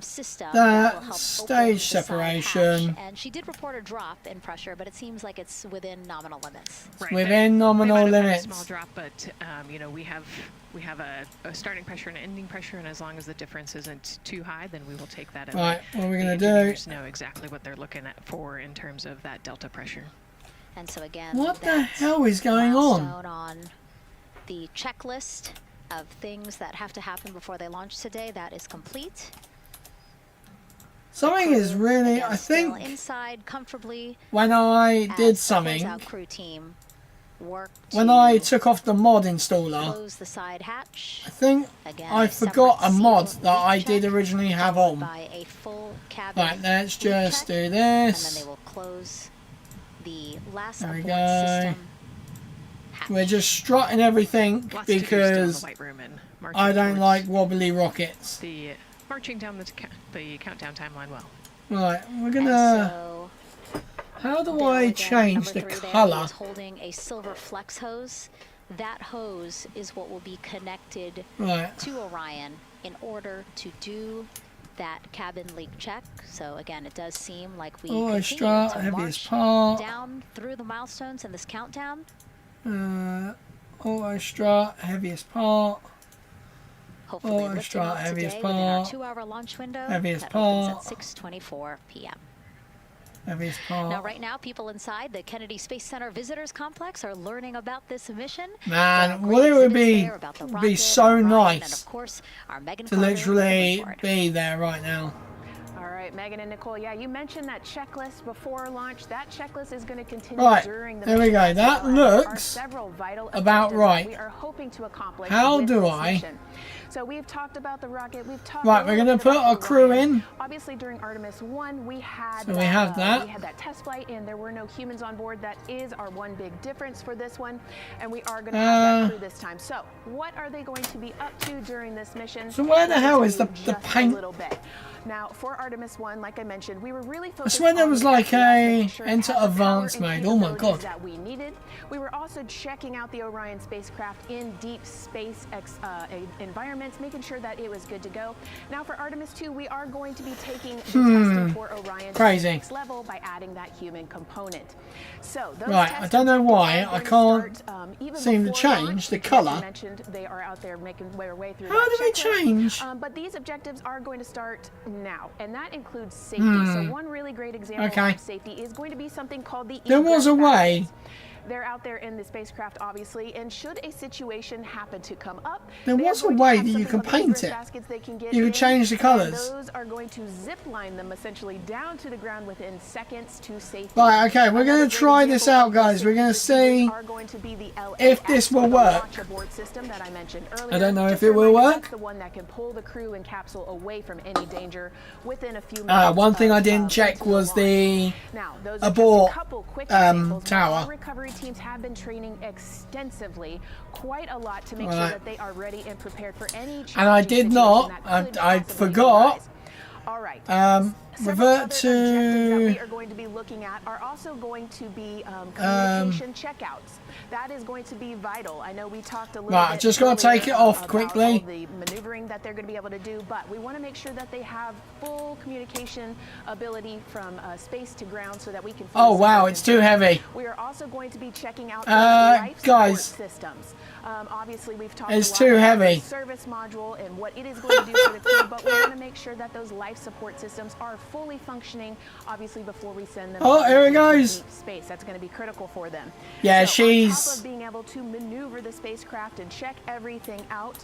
system that stage separation. And she did report a drop in pressure, but it seems like it's within nominal limits. Right, within they nominal might have had limits. a small drop, but you know, we have a starting pressure and an ending pressure, and as long as the difference isn't too high, then we will take that. And Right, what are we the gonna do? engineers know exactly what they're looking at for in terms of that delta pressure. And so again, What the that's hell is going on? milestone on the checklist of things that have to happen before they launch today. That is complete. Something is really, I Still think, inside comfortably. when I did as the something, closeout crew team work when to I took off the mod installer, close the side hatch. I think Again, I a forgot a separate mod seal that I leak did check, originally have followed on. by a full cabin Right, let's leak just check, do and then this. they will close the last There we aboard go. system. We're just strutting everything Lots to do still in because the White Room and marching I don't towards like wobbly rockets. the marching down the countdown timeline well. Right, we're And gonna. so How do Bill, I again, change number the 3 there, he color? is holding a silver flex hose. That hose is what will be connected Right. to Orion in order to do that cabin leak check. So again, it does seem like we Oh, continue strut, to heaviest march part. down through the milestones in this countdown. Auto strut, heaviest part. Hopefully Auto lifting strut, off heaviest today within our part. 2-hour launch window Heaviest that opens part. at 6:24 p.m. Heaviest part. Now, right now, people inside the Kennedy Space Center Visitors Complex are learning about this mission. Man, what it would be so nice to literally be there right now. All right, Megan and Nicole, yeah, you mentioned that checklist before launch. That checklist is going to continue Right, during the there we mission go. as That well, as there are looks several vital about objectives right. that we are hoping to accomplish How with do this I- mission. So we've talked about the rocket. We've talked Right, a we're little gonna bit put about our crew Orion. in. Obviously, during Artemis I, we had So we have that. we had that test flight, and there were no humans on board. That is our one big difference for this one, and we are going to have that crew this time. So, what are they going to be up to during this mission? So where the Let me hell tell is you the just paint? A little bit. Now, for Artemis I, like I mentioned, we were really I focused swear there on was the like SES, a making sure it enter had the power advanced and mode. Oh my capabilities god. that we needed. We were also checking out the Orion spacecraft in deep space environments, making sure that it was good to go. Now, for Artemis II, we are going to be taking the testing for Orion to Crazy. the next level by adding that human component. So, those Right, I don't know why I can't seem to change the as you color. mentioned, they are out there making their way through How that do we checklist. change? But these objectives are going to start now, and that includes safety. So one really great example Okay. of safety is going to be something called the There was a egress way pathways. They're out there in the spacecraft, obviously, and should a situation happen to come up, there was a way that you can paint it. You can change the colours. Those are going to zip line them essentially down to the ground within seconds to safety. Right, okay, we're going to try this out, guys. We're going to see if this will work. I don't know if it will work. The one that can pull the crew and capsule away from any danger within a few minutes. One thing I didn't check was the abort tower. Our recovery teams have been training extensively, quite a lot, to make sure that they are ready and prepared for any. And I did not. I forgot. All right. Revert to. That we are going to be looking at are also going to be communication checkouts. That is going to be vital. I know we talked a little bit. Right, just got to take it off quickly. The maneuvering that they're going to be able to do, but we want to make sure that they have full communication ability from space to ground, so that we can. Oh wow, it's too heavy. We are also going to be checking out life support systems. Obviously, we've talked it's a lot too about heavy. the service module and what it is going to do for the crew, but we want to make sure that those life support systems are fully functioning, obviously, before we send them. Oh, here it goes. Space. That's going to be critical for them. Yeah, so she's. On top of being able to maneuver the spacecraft and check everything out,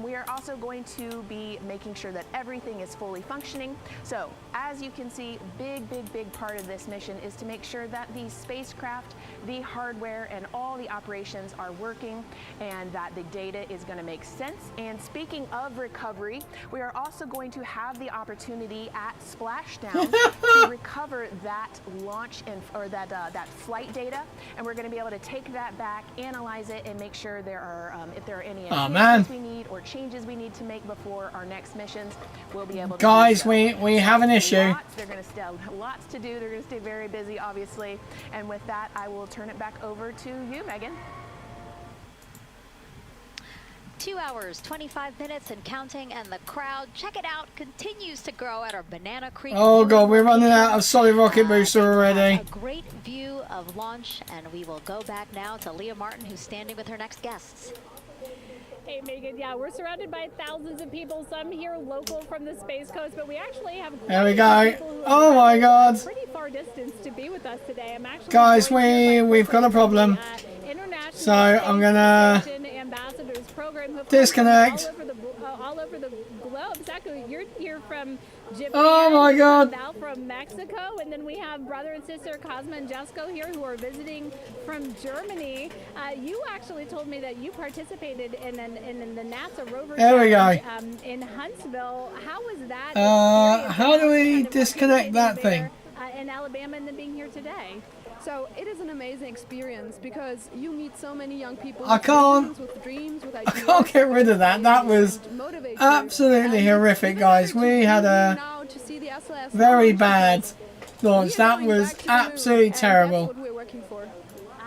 we are also going to be making sure that everything is fully functioning. So, as you can see, big part of this mission is to make sure that the spacecraft, the hardware, and all the operations are working, and that the data is going to make sense. And speaking of recovery, we are also going to have the opportunity at splashdown to recover that launch or that flight data, and we're going to be able to take that back, analyze it, and make sure there are if there are any enhancements we need or changes we need to make before our next missions. We'll be able to. Guys, we have an issue. They're going to still lots to do. They're going to stay very busy, obviously. And with that, I will turn it back over to you, Megan. 2 hours, 25 minutes and counting, and the crowd, check it out, continues to grow at our Banana Creek. Oh god, we're running out of solid rocket booster already. A great view of launch, and we will go back now to Leah Martin, who's standing with her next guests. Hey Megan, yeah, we're surrounded by thousands of people, some here local from the Space Coast, but we actually have there we go. Oh my god. Pretty far distance to be with us today. I'm actually guys, we've got a problem. So I'm gonna disconnect. All over the globe. Exactly. You're here from Japan. Oh my god. Val from Mexico, and then we have brother and sister Cosma and Jesco here who are visiting from Germany. You actually told me that you participated in the NASA rover in Huntsville. How was that? How do we disconnect that thing? In Alabama, and then being here today. So it is an amazing experience because you meet so many young people I can't get rid of that. That was absolutely horrific, guys. We had a very bad launch. That was absolutely terrible.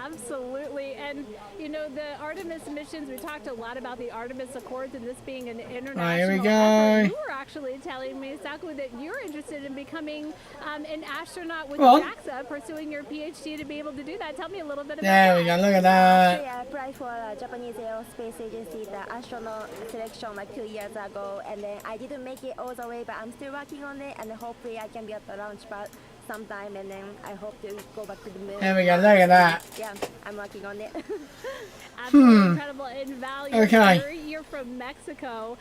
Absolutely. And you know, the Artemis missions, we talked a lot about the Artemis Accords and this being an international here we go. effort. You were actually telling me, Saku, that you're interested in becoming an astronaut with JAXA, pursuing your PhD to be able to do that. Tell me a little bit about that. There we go, look at that. Actually, I applied for Japanese Aerospace Agency, the astronaut selection like 2 years ago, and then I didn't make it all the way, but I'm still working on it, and hopefully I can be at the launch pad sometime, and then I hope to go back to the moon. There we go, look at that. Yeah, I'm working on it. Absolutely incredible. And Val, you're from Mexico.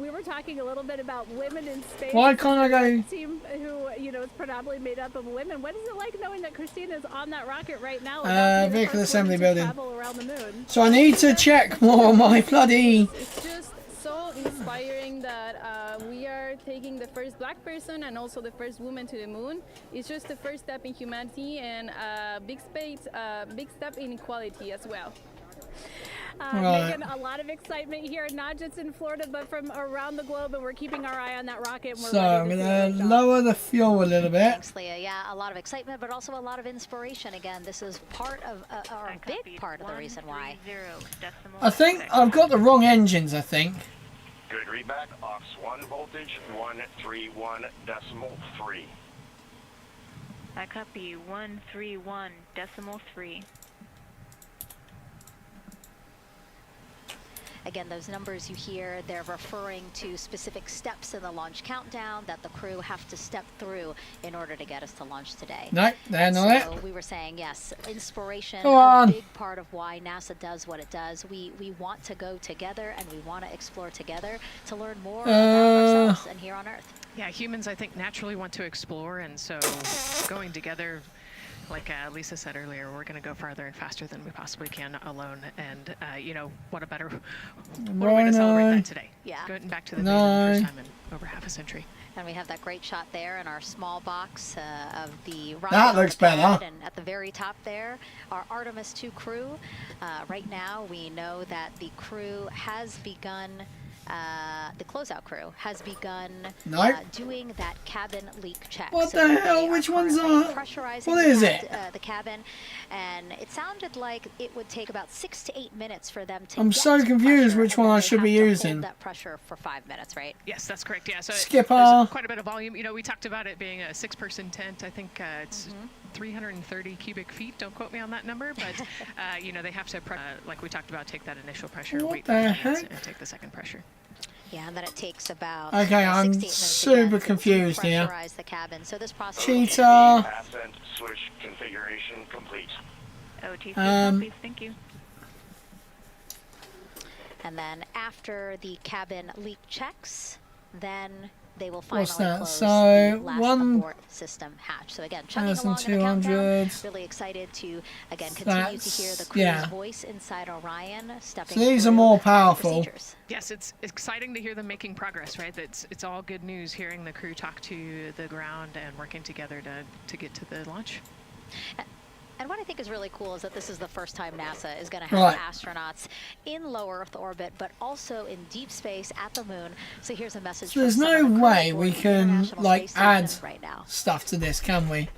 We were talking a little bit about women in space. Why can't I go? Team who, you know, is predominantly made up of women. What is it like knowing that Christina is on that rocket right now? Vehicle assembly building. Around the moon? So I need to check more on my bloody. It's just so inspiring that we are taking the first black person and also the first woman to the moon. It's just the first step in humanity and a big step in equality as well. Megan, a lot of excitement here, not just in Florida, but from around the globe, and we're keeping our eye on that rocket. And we're so I'm going to lower the fuel a little bit. Thanks, Leah. Yeah, a lot of excitement, but also a lot of inspiration. Again, this is part of, or a big part of the reason why. I think I've got the wrong engines, I think. Good readback, aux 1 voltage, 131.3. I copy 131.3. Again, those numbers you hear, they're referring to specific steps in the launch countdown that the crew have to step through in order to get us to launch today. No, they're not So we were saying, yes, inspiration, Go a on. big part of why NASA does what it does. We want to go together and we want to explore together to learn more about ourselves and here on Earth. Yeah, humans, I think, naturally want to explore, and so going together, like Lisa said earlier, we're going to go farther and faster than we possibly can alone. And, you know, what a better way to celebrate that today. Yeah. Going back to the moon for the first time in over half a century. And we have that great shot there in our small box of the rocket. That looks better. And at the very top there, our Artemis II crew. Right now, we know that the crew has begun, the closeout crew has begun doing that cabin leak check. What So the hell? Which ones are? Pressurizing What is it? the cabin, and it sounded like it would take about 6 to 8 minutes for them to. I'm so confused which one I should be hold using. that pressure for 5 minutes, right? Yes, that's correct. Yeah, so Skipper. there's quite a bit of volume. You know, we talked about it being a 6-person tent. I think it's 330 cubic feet. Don't quote me on that number, but you know, they have to, like we talked about, take that initial pressure, What wait the 5 minutes, heck? and take the second pressure. Yeah, and then it takes about Okay, I'm 6 to 8 minutes super again confused to here. pressurize the cabin. So this process Cheater. Ascent switch configuration complete. OTC, Um, thank you. And then after the cabin leak checks, then they will finally What's that? close So, the last 1 abort system hatch. So again, chugging along in the 1,200. countdown. Really excited to again continue to hear the That's- crew's yeah. voice inside Orion stepping So these are through more the powerful. procedures. Yes, it's exciting to hear them making progress, right? It's all good news hearing the crew talk to the ground and working together to get to the launch. And what I think is really cool is that this is the first time NASA is going to have Right. astronauts in low Earth orbit, but also in deep space at the moon. So here's a message. So there's from some no of the crew way aboard we the can International like Space add Station right now. stuff to this, can we?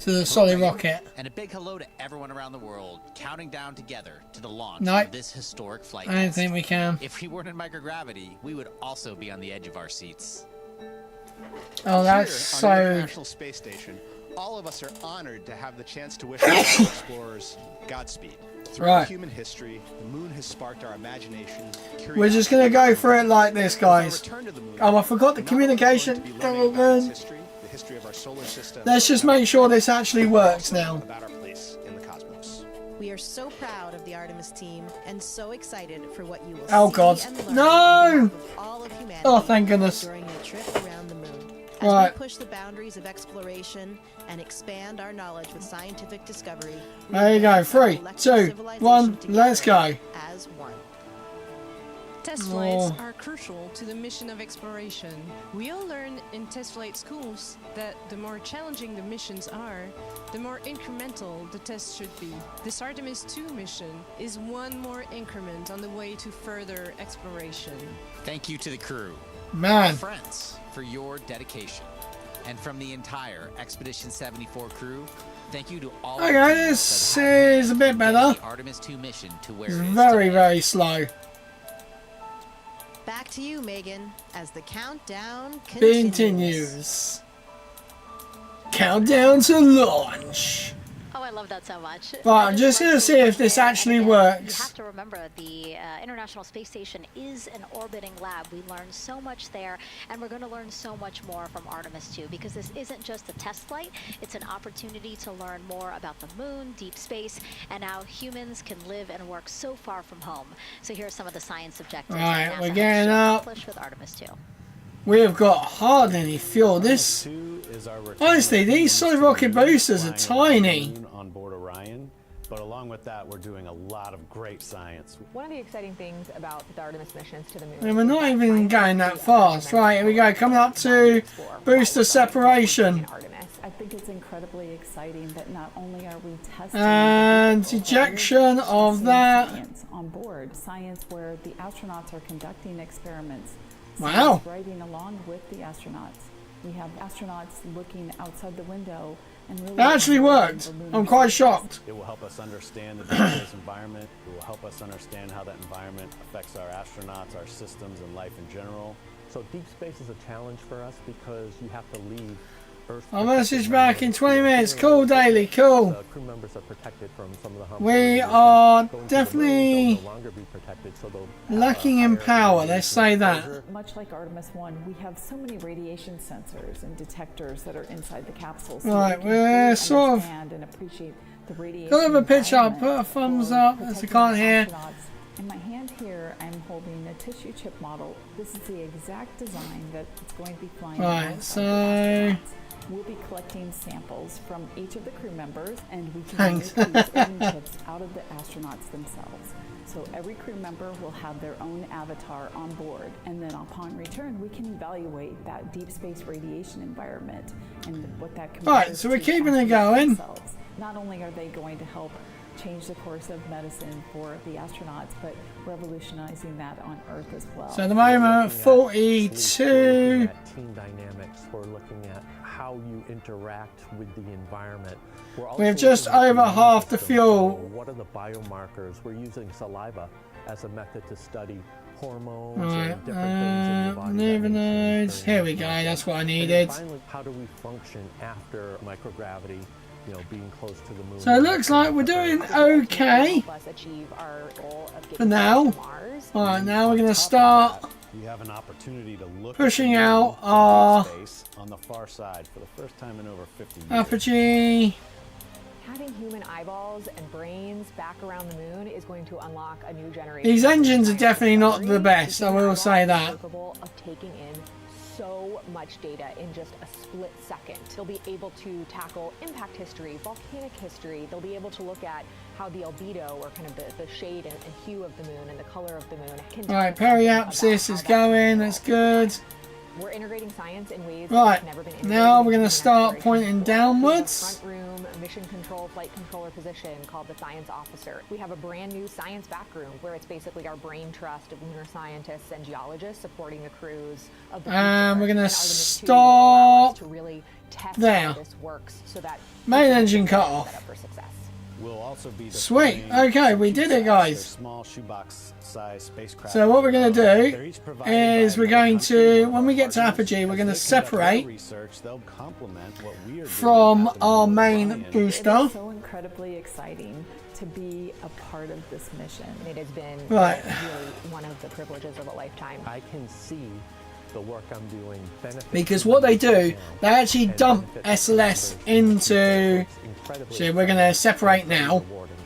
To the solid rocket. And a big hello to everyone around the world counting down together to the launch Nope. of this historic flight. I don't test. think we can. If we weren't in microgravity, we would also be on the edge of our seats. Oh, that's Here on the so. International Space Station, all of us are honored to have the chance to wish our fellow explorers Godspeed. Throughout Right. human history, the moon has sparked our imagination. We're just gonna go through it like this, guys. Return to the moon, Oh, I forgot the communication. history, the history of our solar system. Let's just make sure this actually works now. About our place in the cosmos. We are so proud of the Artemis team and so excited for what you will Oh, see God. and learn No! on behalf of all of humanity Oh, thank goodness. during a trip around the moon. As Right. we push the boundaries of exploration and expand our knowledge with scientific discovery, we There you go. advance our 3, collective 2, civilization 1, together let's go. as one. Test flights are crucial to the mission of exploration. We all learn in test flight schools that the more challenging the missions are, the more incremental the tests should be. This Artemis II mission is one more increment on the way to further exploration. Thank you to the crew. Man. Our friends, for your dedication. And from the entire Expedition 74 crew, thank you to all of Okay, the this is a bit better. the Artemis II mission to where It's it is very, today. very slow. Back to you, Megan, as the countdown continues. Continues. Countdown to launch. Oh, I love that so much. Right, I'm just going to see if this actually You works. have to remember the International Space Station is an orbiting lab. We learned so much there, and we're going to learn so much more from Artemis II, because this isn't just a test flight. It's an opportunity to learn more about the moon, deep space, and how humans can live and work so far from home. So here are some of the science objectives Right, that we're NASA getting has up. accomplished with Artemis II. We've got hardly any fuel. This, honestly, these solid rocket boosters are tiny. On board Orion, but along with that, we're doing a lot of great science. One of the exciting things about the Artemis missions to the moon. And we're not even going that fast. Right, here we go. Coming up to booster separation. I think it's incredibly exciting that not only are we testing And the ejection of that. science on board, science where the astronauts are conducting experiments. Wow. Science riding along with the astronauts. We have astronauts looking outside the window and really. It actually worked. I'm quite shocked. It will help us understand the deep space environment. It will help us understand how that environment affects our astronauts, our systems, and life in general. So deep space is a challenge for us because you have to leave I'll message back in 20 minutes. Cool, Daily, cool. Crew members are protected from some of the harmful We radiation. are Going to the moon, definitely they'll no longer be protected, so they'll lacking in power, let's say that. Much like Artemis I, we have so many radiation sensors and detectors that are inside the capsule. So Right, we can we're fully sort of understand and appreciate the radiation. got a picture. I'll put a environment thumbs for up as you protecting can't the hear. astronauts. In my hand here, I'm holding a tissue chip model. This is the exact design that it's going to be flying. Right, alongside the so astronauts. We'll be collecting samples from each of the crew members, and we can Thanks. make these imaging chips out of the astronauts themselves. So every crew member will have their own avatar on board, and then upon return, we can evaluate that deep space radiation environment and what that compares Right, so we're to keeping it astronauts going. themselves. Not only are they going to help change the course of medicine for the astronauts, but revolutionizing that on Earth as well. So at the moment, We're looking 42. at team dynamics. We're looking at how you interact with the environment. We're also We've just looking at over immune half the system. fuel. So what are the biomarkers? We're using saliva as a method to study hormones Right, and different things in your body. that never may change knows. during Here we that go, process. that's what I And then needed. finally, how do we function after microgravity? You know, being close to the moon. So it looks like we're doing okay for now. Alright, now we're going to start You have an opportunity to look pushing at the out moon from our deep space on the far side for the first time in over 50 years. apogee. Having human eyeballs and brains back around the moon is going to unlock a new generation. These engines are of definitely not the discovery. best, I will say that. Capable of taking in so much data in just a split second. They'll be able to tackle impact history, volcanic history. They'll be able to look at how the albedo, or kind of the shade and hue of the moon and the color of the moon can tell Right, us something about periapsis how is that going, that's good. We're integrating science in ways Right, that have never been integrated now we're in going to human start exploration pointing before. We have a downwards. front room mission control flight controller position called the science officer. We have a brand new science back room where it's basically our brain trust of lunar scientists and geologists supporting the crews of the And future. we're going to And Artemis II will allow us stop to really test there. how this works so that Main engine cut off. set up for success. We'll also be Sweet, deploying okay, we did it, CubeSats. guys. They're small shoebox-sized spacecraft. So what we're going to They're do each provided is by we're another going country, to, one of when we our get to partners. apogee, we're going to As they conduct their separate research, they'll complement what we are doing from at the our Moon main Orion. booster. It is so incredibly exciting to be a part of this mission. It has been Right. really one of the privileges of a lifetime. I can see the work I'm doing benefit Because what they do, they actually dump SLS into. So we're going to separate now.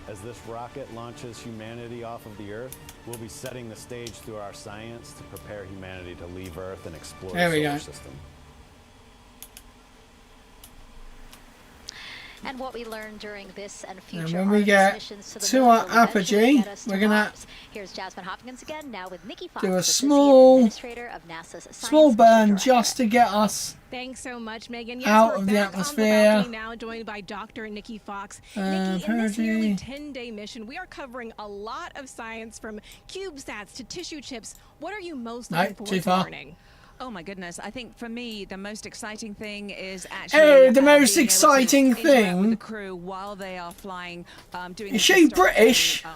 As this rocket launches humanity off of the Earth, we'll be setting the stage through our science to prepare humanity to leave Earth and explore There the we solar go. system. And what we learned during this and And future when we Artemis get missions to the to moon our will eventually apogee, get us to we're gonna Mars. Here's Jasmine Hopkins again, now with Nikki Fox, do a Associate small Administrator of NASA's Science small Mission burn Director. just to get us Thanks so much, Megan. Yes, out we're of the back atmosphere. On the balcony now, joined by Dr. Nikki Fox. Nikki, in this nearly apogee. 10-day mission, we are covering a lot of science from CubeSats to tissue chips. What are you most No, looking forward too to far. learning? Oh my goodness! I think for me the most exciting thing is actually Oh, the most being able to exciting interact with thing. the crew while they are flying, doing Is the she historic British? thing,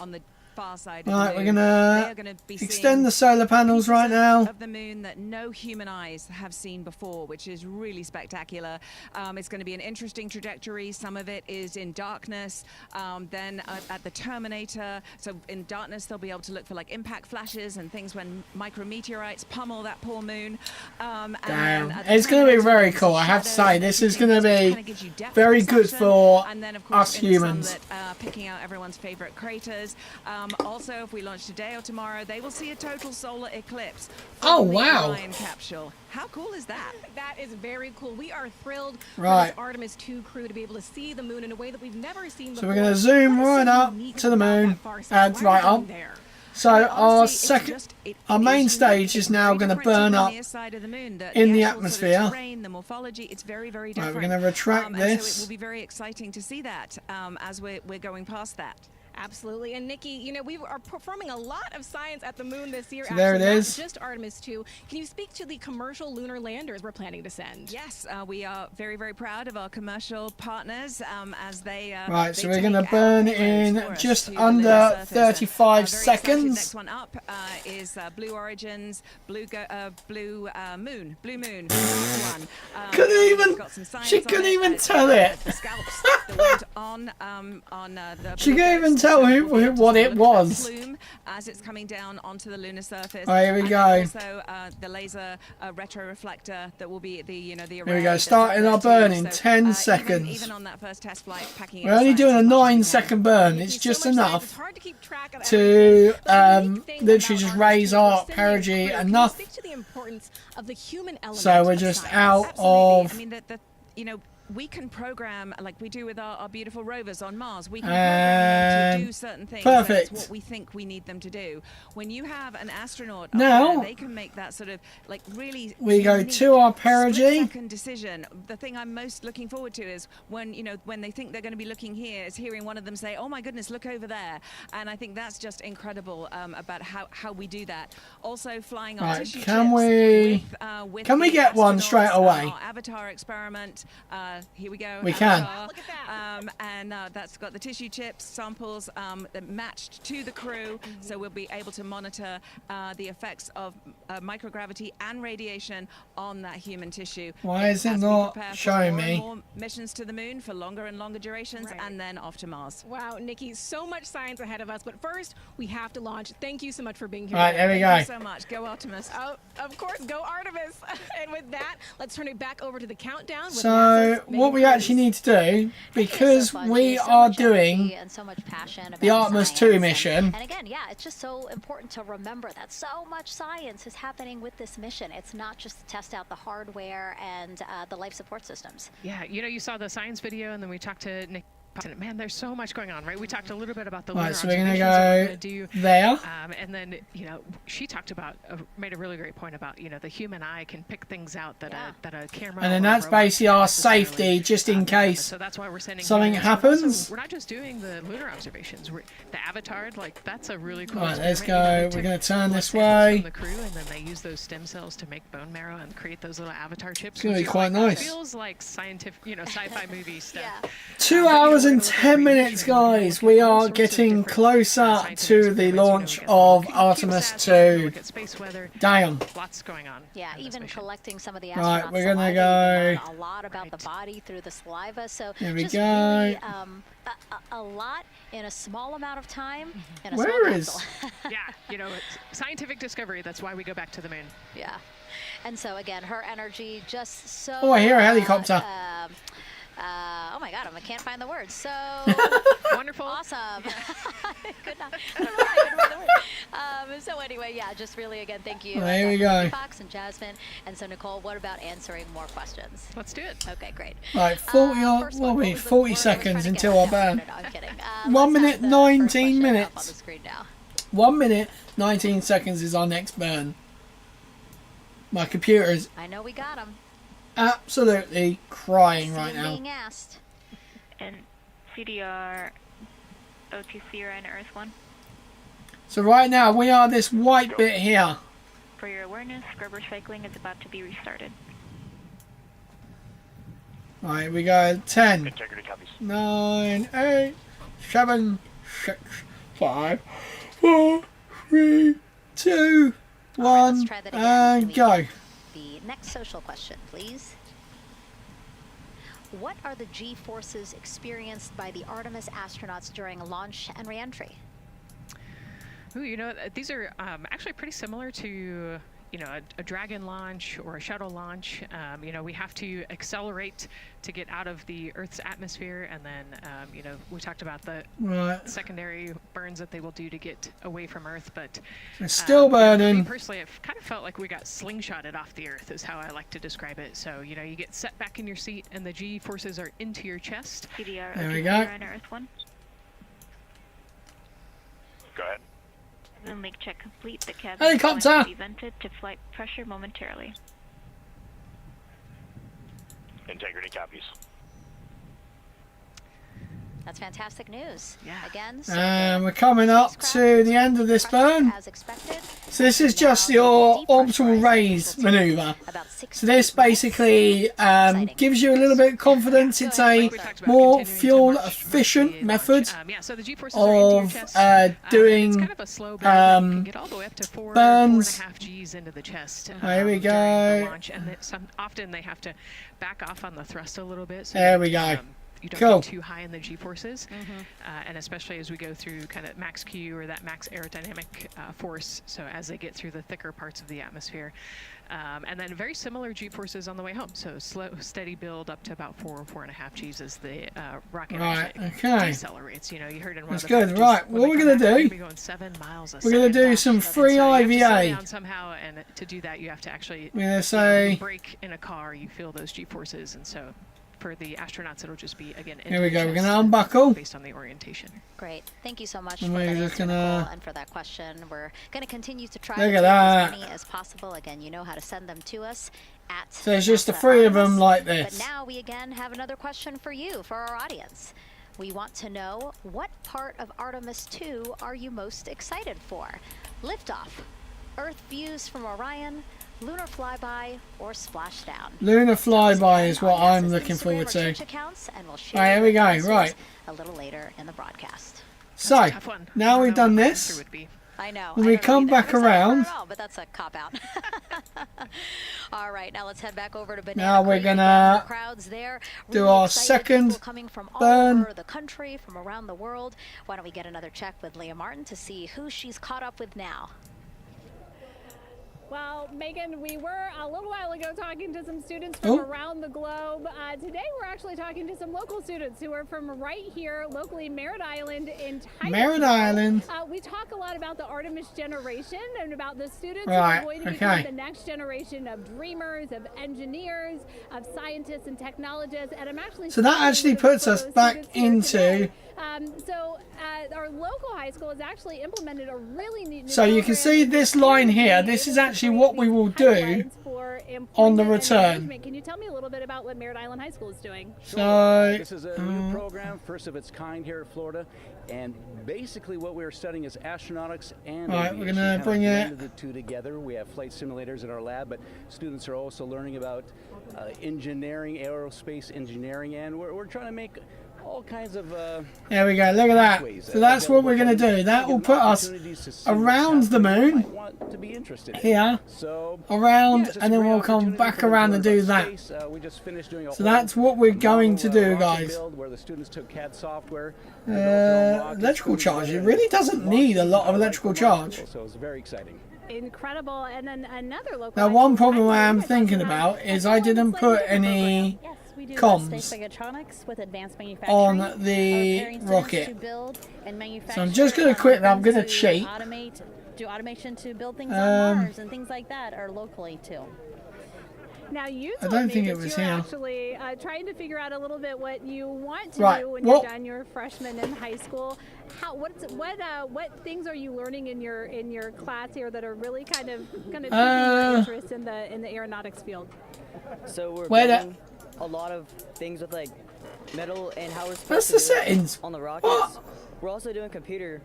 on the far side of Right, the we're moon. They are gonna be extend the solar panels right now. of the moon that no human eyes have seen before, which is really spectacular. It's going to be an interesting trajectory. Some of it is in darkness. Then at the terminator, so in darkness they'll be able to look for like impact flashes and things when micrometeorites pummel that poor moon. And Damn, then at the it's going to be terminator, very there's cool. a I have to shadow say, this is going to kinda be gives you depth very good perception. for And then, of course, us in the humans. sunlit, picking out everyone's favorite craters. Also, if we launch today or tomorrow, they will see a total solar eclipse. Oh, from the wow. Orion capsule. How cool is that? That is very cool. We are thrilled for Right. this Artemis II crew to be able to see the moon in a way that we've never seen before. So we're going to zoom right up to the moon and right up. So our second, our main stage is now going to burn up in the atmosphere. The morphology, it's very, very Right, different. we're going to retract and so it this. will be very exciting to see that as we're going past that. Absolutely. And Nikki, you know, we are performing a lot of science at the moon this year. So there it actually, is. Not just Artemis II. Can you speak to the commercial lunar landers we're planning to send? Yes, we are very, very proud of our commercial partners as they. Right, so we're going to burn in just under 35 seconds. Next one up is Blue Origin's Blue Moon. One. Couldn't even. She couldn't even tell it. Scalps that went on the. She couldn't even tell what it was. Plume as it's coming down onto the lunar surface. All right, here we go. Also, the laser retroreflector that will be the array. Here we go. Starting our burn in 10 seconds. Even on that first test flight, packing. We're only doing a 9-second burn. It's just enough to literally just raise our perigee enough. So we're just out of. I mean, you know, we can program like we do with our beautiful rovers on Mars. We can program them to do certain things. Perfect. That's what we think we need them to do. When you have an astronaut, now they can make that sort of like really. We go to our perigee. Second decision. The thing I'm most looking forward to is when they think they're going to be looking here, is hearing one of them say, "Oh my goodness, look over there!" And I think that's just incredible about how we do that. Also, flying our tissue can we? Can we get one straight away? Our avatar experiment. Here we go. We can. Look at that. And that's got the tissue chips samples that matched to the crew, so we'll be able to monitor the effects of microgravity and radiation on that human tissue. Why is it not showing me? More missions to the moon for longer and longer durations, and then off to Mars. Wow, Nikki, so much science ahead of us, but first we have to launch. Thank you so much for being here. All right, there we go. Thank you so much. Go Artemis. Oh, of course, go Artemis. And with that, let's turn it back over to the countdown. With So what we actually need to do, because we are doing the Artemis II mission. And again, yeah, it's just so important to remember that so much science is happening with this mission. It's not just to test out the hardware and the life support systems. Yeah, you know, you saw the science video, and then we talked to Nick. Man, there's so much going on, right? We talked a little bit about the lunar so we're going to go there. And then, you know, she talked about, made a really great point about, you know, the human eye can pick things out that a camera. And then that's basically our safety, just in case so that's why we're sending something happens. We're not just doing the lunar observations. The avatar, like, that's a really cool. All right, let's go. We're going to turn this way. From the crew, and then they use those stem cells to make bone marrow and create those little avatar chips. It's going to be quite nice. Feels like scientific, you know, sci-fi movie stuff. Yeah. 2 hours and 10 minutes. Guys, we are getting closer to the launch of Artemis II. Damn. Lots going on. Yeah, even collecting some of the astronauts. Right, we're gonna saliva. go. A lot about the body through the saliva. So here we just go. Really, a lot in a small amount of time. In a Where small is? capsule. Yeah, you know, it's scientific discovery. That's why we go back to the moon. Yeah, and so again, her energy just so. Oh, I hear a helicopter. Oh my God, I can't find the words. So wonderful, awesome. Good enough. I don't know why I couldn't find the word. So anyway, yeah, just really again, thank you. Well, here we go. Fox and Jasmine, and so Nicole, what about answering more questions? Let's do it. Okay, great. Right, 40 seconds until our burn. No, I'm kidding. 1 minute 19 minutes. On the screen now. 1 minute 19 seconds is our next burn. My computer is. I know we got him. Absolutely crying right now. Being asked. And CDR OTC Orion Earth 1. So right now we are this white bit here. For your awareness, scrubber cycling is about to be restarted. Right, we go 10, Integrity copies. 9, 8, 7, 6, 5, 4, 3, 2, 1, and go. The next social question, please. What are the G-forces experienced by the Artemis astronauts during launch and re-entry? Ooh, you know, these are actually pretty similar to, you know, a Dragon launch or a shuttle launch. You know, we have to accelerate to get out of the Earth's atmosphere, and then, you know, we talked about the secondary burns that they will do to get away from Earth, but it's still burning. Me personally, I've kind of felt like we got slingshotted off the Earth is how I like to describe it. So, you know, you get set back in your seat and the G forces are into your chest. There we go. Earth 1. Go ahead. And link check complete. The cabin Helicopter! is going to be vented to flight pressure momentarily. Integrity copies. That's fantastic news. Yeah. Again, we're coming up to the end of this burn. So this is just your orbital raise maneuver. So this basically gives you a little bit of confidence. It's a more fuel efficient method of doing burns. There we go. Often they have to back off on the thrust a little bit. So there we go. You don't get too high in the G-forces, and especially as we go through kind of max Q or that max aerodynamic force, so as they get through the thicker parts of the atmosphere. And then very similar G-forces on the way home, so slow, steady build up to about 4.5 Gs as the rocket decelerates. You know, you heard in one of the good. Right, what we're going to do, we're going 7 miles a we're going to do some free IVA. Somehow, and to do that, you have to actually brake in a car, you feel those G-forces, and so for the astronauts, it'll just be, again, here we go. We're going to unbuckle based on the orientation. Great. Thank you so much for that answer, Nicole, and for that question. We're going to continue to try to get as many as possible. Again, you know how to send them to us at So there's just the 3 of them like this. But now we again have another question for you, for our audience. We want to know, what part of Artemis II are you most excited for? Liftoff, Earth views from Orion, lunar flyby, or splashdown? Lunar flyby is what I'm looking forward to. Right, here we go. Right. A little later in the broadcast. So now we've done this. I know. When we come back around, but that's a cop out. All right, now let's head back over to Banana. Now we're gonna do our second coming from all burn. over the country, from around the world. Why don't we get another check with Leah Martin to see who she's caught up with now? Well, Megan, we were a little while ago talking to some students from around the globe. Today, we're actually talking to some local students who are from right here, locally, Merritt Island in Titusville. Merritt Island. We talk a lot about the Artemis generation and about the students right. who are going to become the next generation of dreamers, of engineers, of scientists and technologists. And I'm actually so that actually puts us back into. Our local high school has actually implemented a really neat new So you can see this line here. This is actually what we will do on the return. Can you tell me a little bit about what Merritt Island High School is doing? So this is a new program, first of its kind here at Florida, and basically what we're studying is astronautics and aviation. We're going to bring it the two together. We have flight simulators in our lab, but students are also learning about engineering, aerospace engineering, and we're trying to make all kinds of there we go, look at that. So that's what we're going to do. That will put us around the moon here, around, and then we'll come back around and do that. So that's what we're going to do, guys. Electrical charge, it really doesn't need a lot of electrical charge. So it's very exciting. Incredible. And then another local. Now one problem I am thinking about is I didn't put any comms on the rocket. So I'm just going to quit and I'm going to cheat. Do automation to build things on Mars and things like that, or locally too. Now you I don't think me it was you're here. actually trying to figure out a little bit what you want to do when you're done your freshman in high school. What things are you learning in your class here that are really kind of piquing your interest in the aeronautics field? So we're building a lot of things with like metal and how we're supposed to do settings on the rockets. We're also doing computer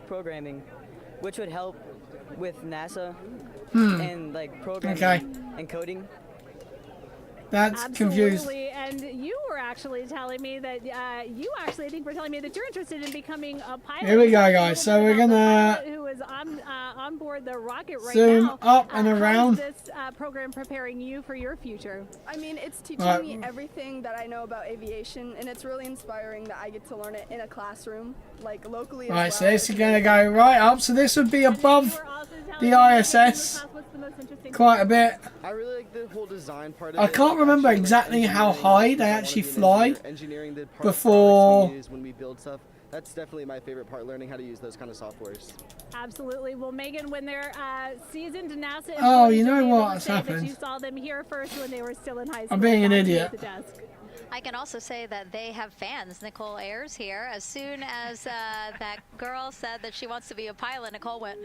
programming, which would help with NASA and like programming and coding. That's confused. And you were actually telling me that you're interested in becoming a pilot. Here we go, guys. So we're gonna who is on board the rocket right zoom now. up and around. How is this program preparing you for your future? I mean, it's teaching me everything that I know about aviation, and it's really inspiring that I get to learn it in a classroom, like locally. Right, so this is gonna go right up. So this would be above the ISS quite a bit. I really like the whole design part of I can't remember exactly how high they actually fly before. When we build stuff, that's definitely my favorite part, learning how to use those kind of softwares. Absolutely. Well, Megan, when they're seasoned NASA, you know what's happened? You saw them here first when they were still in high school. I'm being an idiot. I can also say that they have fans. Nicole Ayers here. As soon as that girl said that she wants to be a pilot, Nicole went.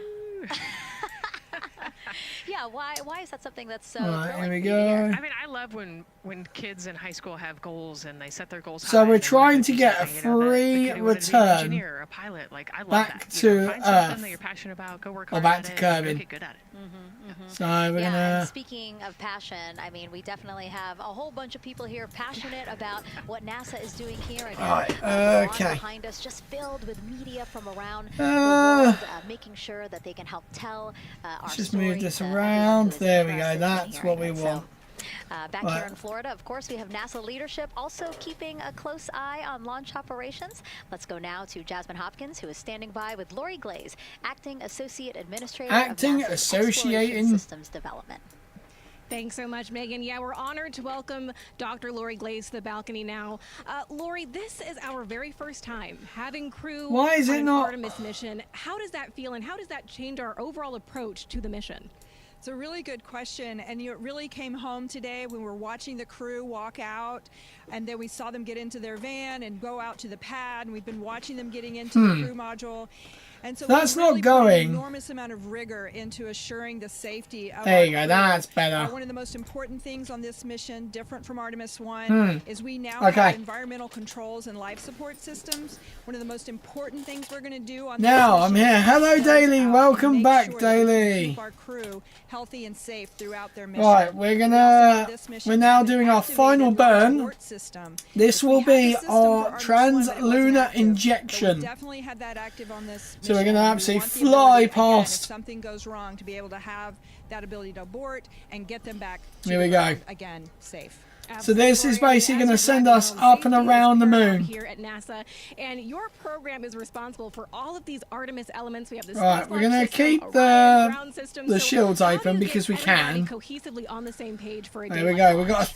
Yeah, why is that something that's so right, here we go. I mean, I love when when kids in high school have goals and they set their goals So high, we're and they wanna trying go to do get a something, you know, free that kid who wanted to be an return engineer or a pilot, like I love back that. You know, to find something Earth. that you're passionate about, go work Or hard back at to it, and Kerbin. get good at it. So we're Yeah, gonna. and speaking of passion, I mean, we definitely have a whole bunch of people here passionate about what NASA is doing here. And Right, the lawn okay. behind us just filled with media from around the Uh, world, making sure that they can help tell our Let's just story move this to everyone around. who is There we go. interested in That's what we hearing it. So, want. back Right. here in Florida, of course, we have NASA leadership also keeping a close eye on launch operations. Let's go now to Jasmine Hopkins, who is standing by with Lori Glaze, Acting Associate Administrator Acting of NASA's Associating- Exploration Systems Development. Thanks so much, Megan. Yeah, we're honored to welcome Dr. Lori Glaze to the balcony now. Lori, this is our very first time having crew Why is on it an not- Artemis mission. How does that feel, and how does that change our overall approach to the mission? It's a really good question, and it really came home today when we were watching the crew walk out, and then we saw them get into their van and go out to the pad, and we've been watching them getting into the crew module. And so That's we not really put going. an enormous amount of rigor into assuring the safety of There our you go, crew. that's better. One of the most important things on this mission, different from Artemis I, is we now Okay. have environmental controls and life support systems. One of the most important things we're going to do on Now this I'm mission here. is Hello, close Daily. out Welcome and make back, sure that we can Daily. keep our crew healthy and safe throughout their mission. Right, we're We also gonna. have this mission We're now have an doing our activated final launch burn. abort system. This will We had be the system for our Artemis I, but it wasn't Translunar active, but we Injection. definitely had that active on this So we're mission, gonna and we absolutely want the fly ability, again, past. if something goes wrong, to be able to have that ability to abort and get them back to Here we the go. ground again safe. So this is basically going to As send you us know, up and safety is around the paramount moon. here at NASA, and your program is responsible for all of these Artemis elements. We have the Right, space we're launch going to system, keep Orion ground system. the So shields how do open you get because we everybody can. cohesively on the same page for a There day we like go. We've got a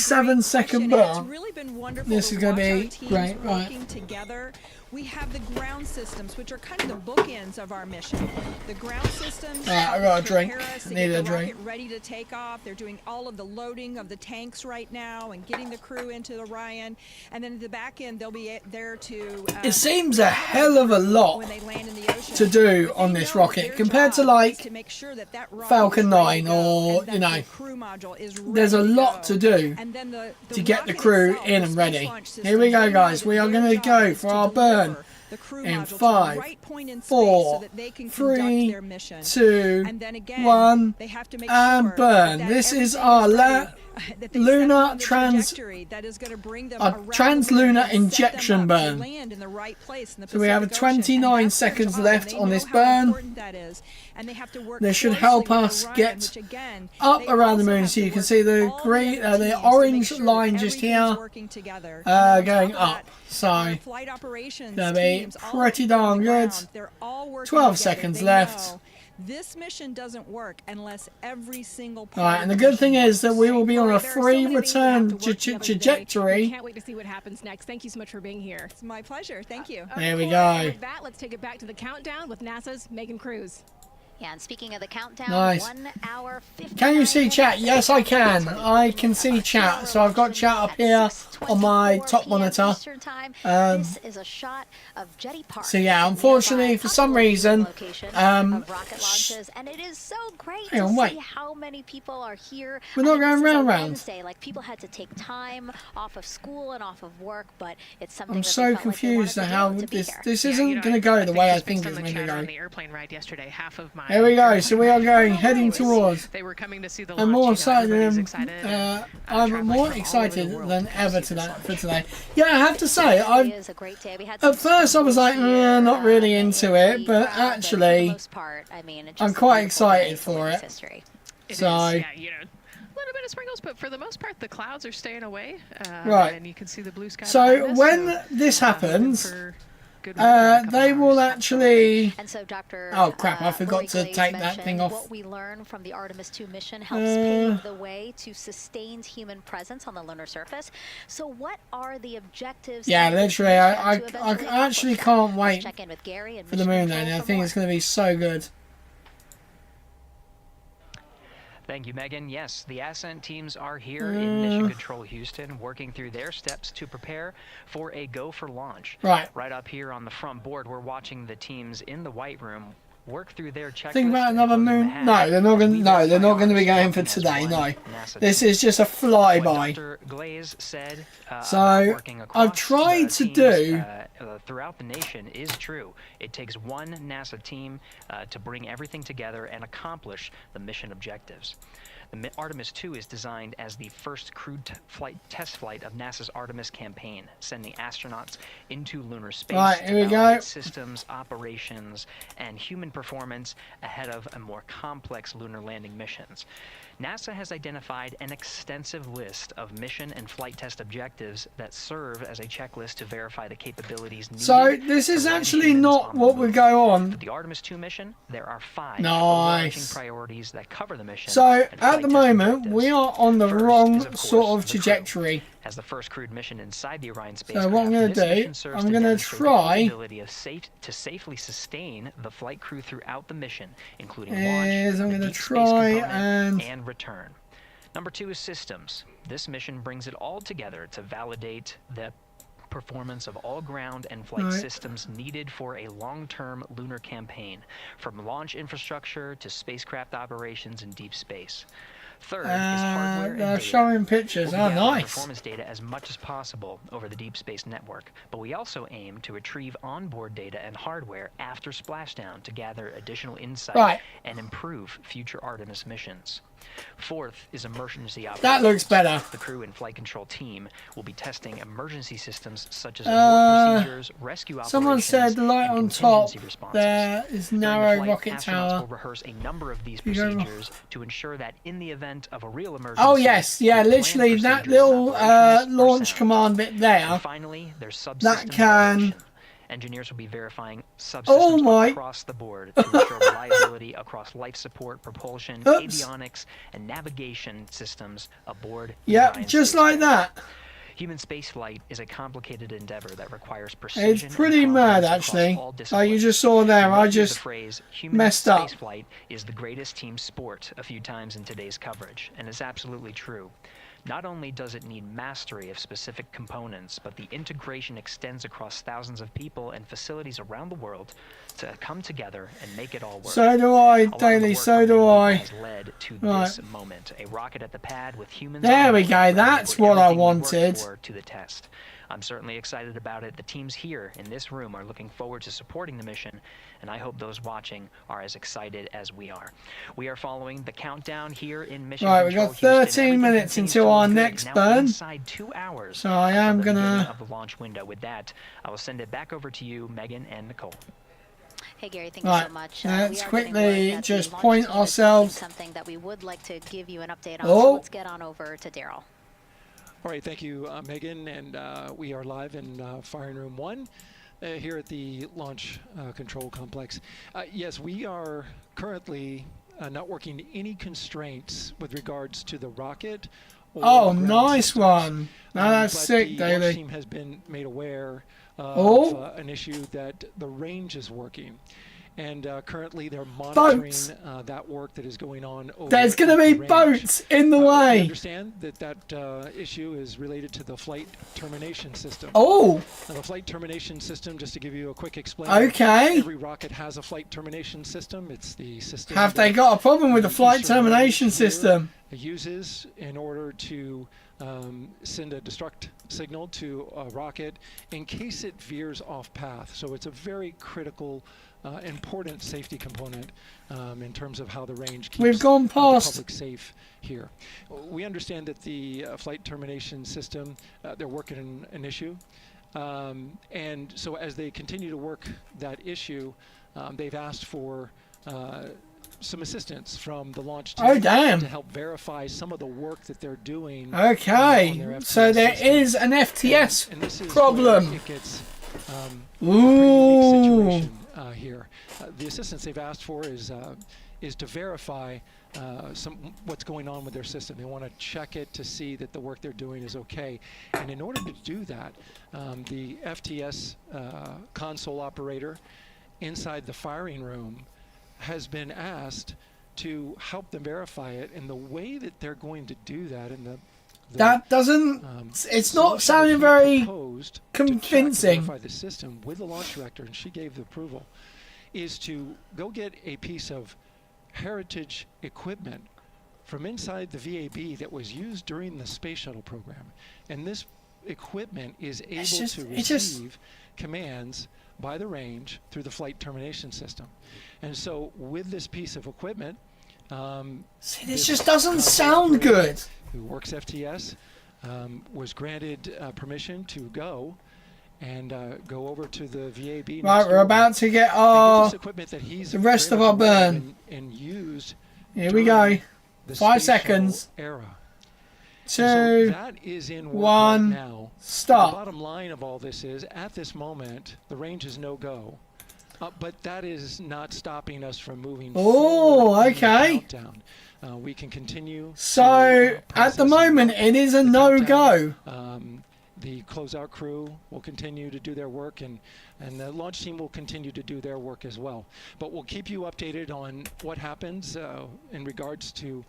37-second It's burn. really been wonderful This to is going to watch our be teams great. Right. working together. We have the ground systems, which are kind of the bookends of our mission. The ground systems Right, I got a drink. prepare us to Need get a the drink. rocket ready to take off. They're doing all of the loading of the tanks right now and getting the crew into Orion. And then at the back end, they'll be there to. It seems a hell of a lot when they land in the ocean. to do on this rocket compared to like to make sure that that rocket Falcon is ready 9 to go or, and you that know, the crew module is there's a ready lot go. to do And then the to get the rocket crew itself, in the and space ready. launch Here we system, go, they know guys. that We are their going to job go is for to our burn deliver the crew in module to the 5, right point in space 4, so that they can conduct 3, their mission. 2, And then again, 1, they have to make and sure burn. that This is everything our ready, that they set lunar on the trajectory that is going to bring them our around the moon Translunar and set them Injection up to burn. land in the right place in the So we have Pacific Ocean. 29 And that's their seconds job, left and on they this know how burn. important that is. And they have to work This should closely help with us Orion, get which again, up they around the also moon. have So to you can work see the with all green, other the teams to orange make sure that line just everything's here, working together. And then on going top of up. that, So our flight operations gonna be teams, all pretty the people darn on the good. ground, they're all working 12 together. seconds They left. know this mission doesn't work unless every single part Alright, of and the the good mission thing is that we will be on a There are so free many things we have return to work together today. trajectory. We can't wait to see what happens next. Thank you so much for being here. It's my pleasure. Thank you. There we Cool. go. And with that, let's take it back to the countdown with NASA's Megan Cruz. Yeah, and speaking of the countdown, Nice. 1 hour, 59 Can you see chat? minutes. Yes, I can. I can see chat. So I've got chat up here on my top monitor. Eastern time. This is a shot of Jetty Park. So yeah, unfortunately, for some reason, of rocket launches, and it is so great hang to on, wait. see how many people are here. We're not I mean, going this is a round. Wednesday. Like, people had to take time off of school and off of work, but it's something I'm that so they felt confused like at they how wanted to be this here. this Yeah, isn't you know, going to go the way I just think based it's on the going to chat go. on the airplane ride yesterday, half of my Here we go. So we are going heading towards. They were coming to see the I'm launch, more you know, excited everybody's than excited, I'm traveling more from all over excited the world than to ever see this for today. Yeah, I have to say, It is a great day. We had at first I was like, not really into it, but actually, I'm quite excited for it. It So. is, yeah, you know, a little bit of sprinkles, but for the most part, the clouds are staying away. Right. And you can see the blue sky. So behind us, when this happens, for good weather in a couple they will actually. And so Dr. Oh crap! I forgot Lori to Glaze take that mentioned thing off. What we learned from the Artemis II mission helps pave the way to sustained human presence on the lunar surface. So what are the objectives? Yeah, of this literally, I mission to eventually actually accomplish can't that? wait Let's check in with Gary and for the Mission moon Control landing. I for think more. it's going to be so good. Thank you, Megan. Yes, the ascent teams are here in Mission Control Houston, working through their steps to prepare for a go for launch. Right. Right up here on the front board, we're watching the teams in the White Room work through their checklist. Think about another moon. No, they're not going. No, they're not going to be going for today. No, this is just a flyby. Dr. Glaze said, So I've tried to do. Throughout the nation is true. It takes one NASA team to bring everything together and accomplish the mission objectives. The Artemis II is designed as the first crewed test flight of NASA's Artemis campaign, sending astronauts into lunar space Right, to here we go. validate systems, operations, and human performance ahead of a more complex lunar landing missions. NASA has identified an extensive list of mission and flight test objectives that serve as a checklist to verify the capabilities needed. So this is actually not what would go on. For the Artemis II mission, there are 5 Nice. overarching priorities that cover the mission. So at the moment we are on the wrong sort of trajectory. As the first crewed mission inside the Orion spacecraft, So what I'm going to do, I'm going to try. the ability of to safely sustain the flight crew throughout the mission, including launch, Is I'm the going to deep space try component, and return. Number 2 is systems. This mission brings it all together to validate the performance of all ground and flight Right. systems needed for a long-term lunar campaign, from launch infrastructure to spacecraft operations in deep space. Third is hardware and they're data. showing pictures. We'll Oh, gather nice. performance data as much as possible over the deep space network, but we also aim to retrieve onboard data and hardware after splashdown to gather additional insight Right. and improve future Artemis missions. Fourth is emergency operations. That looks better. The crew and flight control team will be testing emergency systems such as abort procedures, rescue operations, Someone said the light and on top contingency responses. there is During the narrow flight, rocket astronauts tower. will rehearse a number of these You go- procedures to ensure that in the event of a real emergency. Oh yes, yeah, the planned literally that procedures and little operations are launch sound. command bit there. And finally, there's That subsystem can. validation. Engineers will be verifying subsystems Oh my. across the board to ensure reliability across life support, propulsion, Oops. avionics, and navigation systems aboard. the Yep, Orion just like spacecraft. that. Human spaceflight is a complicated endeavor that requires precision. It's pretty and mad confidence across actually. all Like you disciplines. just saw there, You I might use just the phrase, human messed up. spaceflight is the greatest team sport a few times in today's coverage, and it's absolutely true. Not only does it need mastery of specific components, but the integration extends across thousands of people and facilities around the world to come together and make it all work. So do I, A lot of the Daily, work so from do many I. has led to Right. this moment, a rocket at the pad with humans There on we board, go, ready to that's put what I everything we worked wanted. for to the test. I'm certainly excited about it. The teams here in this room are looking forward to supporting the mission, and I hope those watching are as excited as we are. We are following the countdown here in Mission Right, we've Control got Houston. 13 Everything minutes continues until to our look good. next Now burn. inside 2 hours So I am from the beginning gonna. of the launch window. With that, I will send it back over to you, Megan and Nicole. Hey Gary, thank you Right, so much. let's we are getting quickly word that the just launch point team is doing ourselves. something that we would like to give you an update on. Oh. So let's get on over to Daryl. All right, thank you, Megan, and we are live in Firing Room 1 here at the Launch Control Complex. Yes, we are currently not working any constraints with regards to the rocket. Or Oh, ground nice systems. one. Now that's But sick, the launch Daily. team has been made aware Oh. of an issue that the range is working. And currently they're monitoring that work that is going on over There's going to at be the range. boats in the We way. understand that issue is related to the flight termination system. Oh. Now, the flight termination system, just to give you a quick explanation. Okay. Every rocket has a flight termination system. It's the system. Have they got a problem with the flight Eastern termination Range here system? uses in order to send a destruct signal to a rocket in case it veers off path. So it's a very critical, important safety component in terms of how the range keeps We've gone the past. public safe here. We understand that the flight termination system, they're working an issue. And so as they continue to work that issue, they've asked for some assistance from the launch team Oh, damn. to help verify some of the work that they're doing. Okay, on their so FTS there system. is an FTS And this is problem. where it gets a Ooh. pretty unique situation here. The assistance they've asked for is to verify what's going on with their system. They want to check it to see that the work they're doing is okay. And in order to do that, the FTS console operator inside the firing room has been asked to help them verify it. And the way that they're going to do that, and That doesn't. It's not sounding very convincing. verify the system with the launch director, and she gave the approval, is to go get a piece of heritage equipment from inside the VAB that was used during the space shuttle program. And this equipment is able to receive commands by the range through the flight termination system. And so with this piece of equipment, see, this just doesn't sound good. Who works FTS was granted permission to go and go over to the VAB. Right, we're about to get the rest of our burn. And used. Here we go. 5 seconds. Era. 2, So that is in work 1, right now. stop. The bottom line of all this is, at this moment, the range is no go. But that is not stopping us from moving forward in the countdown. We can continue. So, at the moment, it is a no-go. The closeout crew will continue to do their work, and the launch team will continue to do their work as well. But we'll keep you updated on what happens in regards to,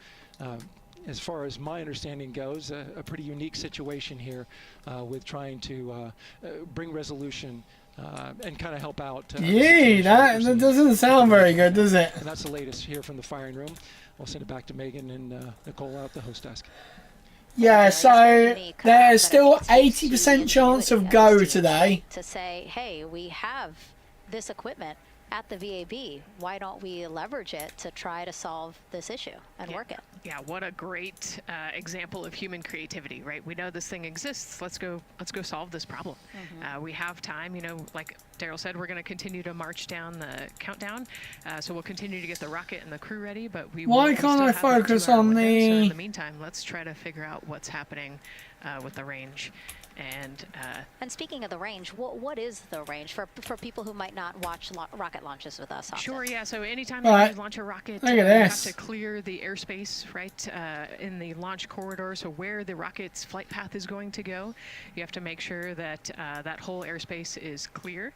as far as my understanding goes, a pretty unique situation here with trying to bring resolution and kind of help out. Yeah, that doesn't sound very good, does it? And that's the latest here from the firing room. We'll send it back to Megan and Nicole out the host desk. Yeah, so there's still 80% chance of go today. To say, hey, we have this equipment at the VAB. Why don't we leverage it to try to solve this issue and work it? Yeah, what a great example of human creativity, right? We know this thing exists. Let's go solve this problem. We have time, you know, like Daryl said, we're going to continue to march down the countdown. So we'll continue to get the rocket and the crew ready, but why can't I focus on so in the... the meantime, let's try to figure out what's happening with the range. And speaking of the range, what is the range for people who might not watch rocket launches with us often? Sure, yeah. So anytime Right. you launch a rocket, Look at you this. have to clear the airspace, right, in the launch corridor. So where the rocket's flight path is going to go, you have to make sure that that whole airspace is clear.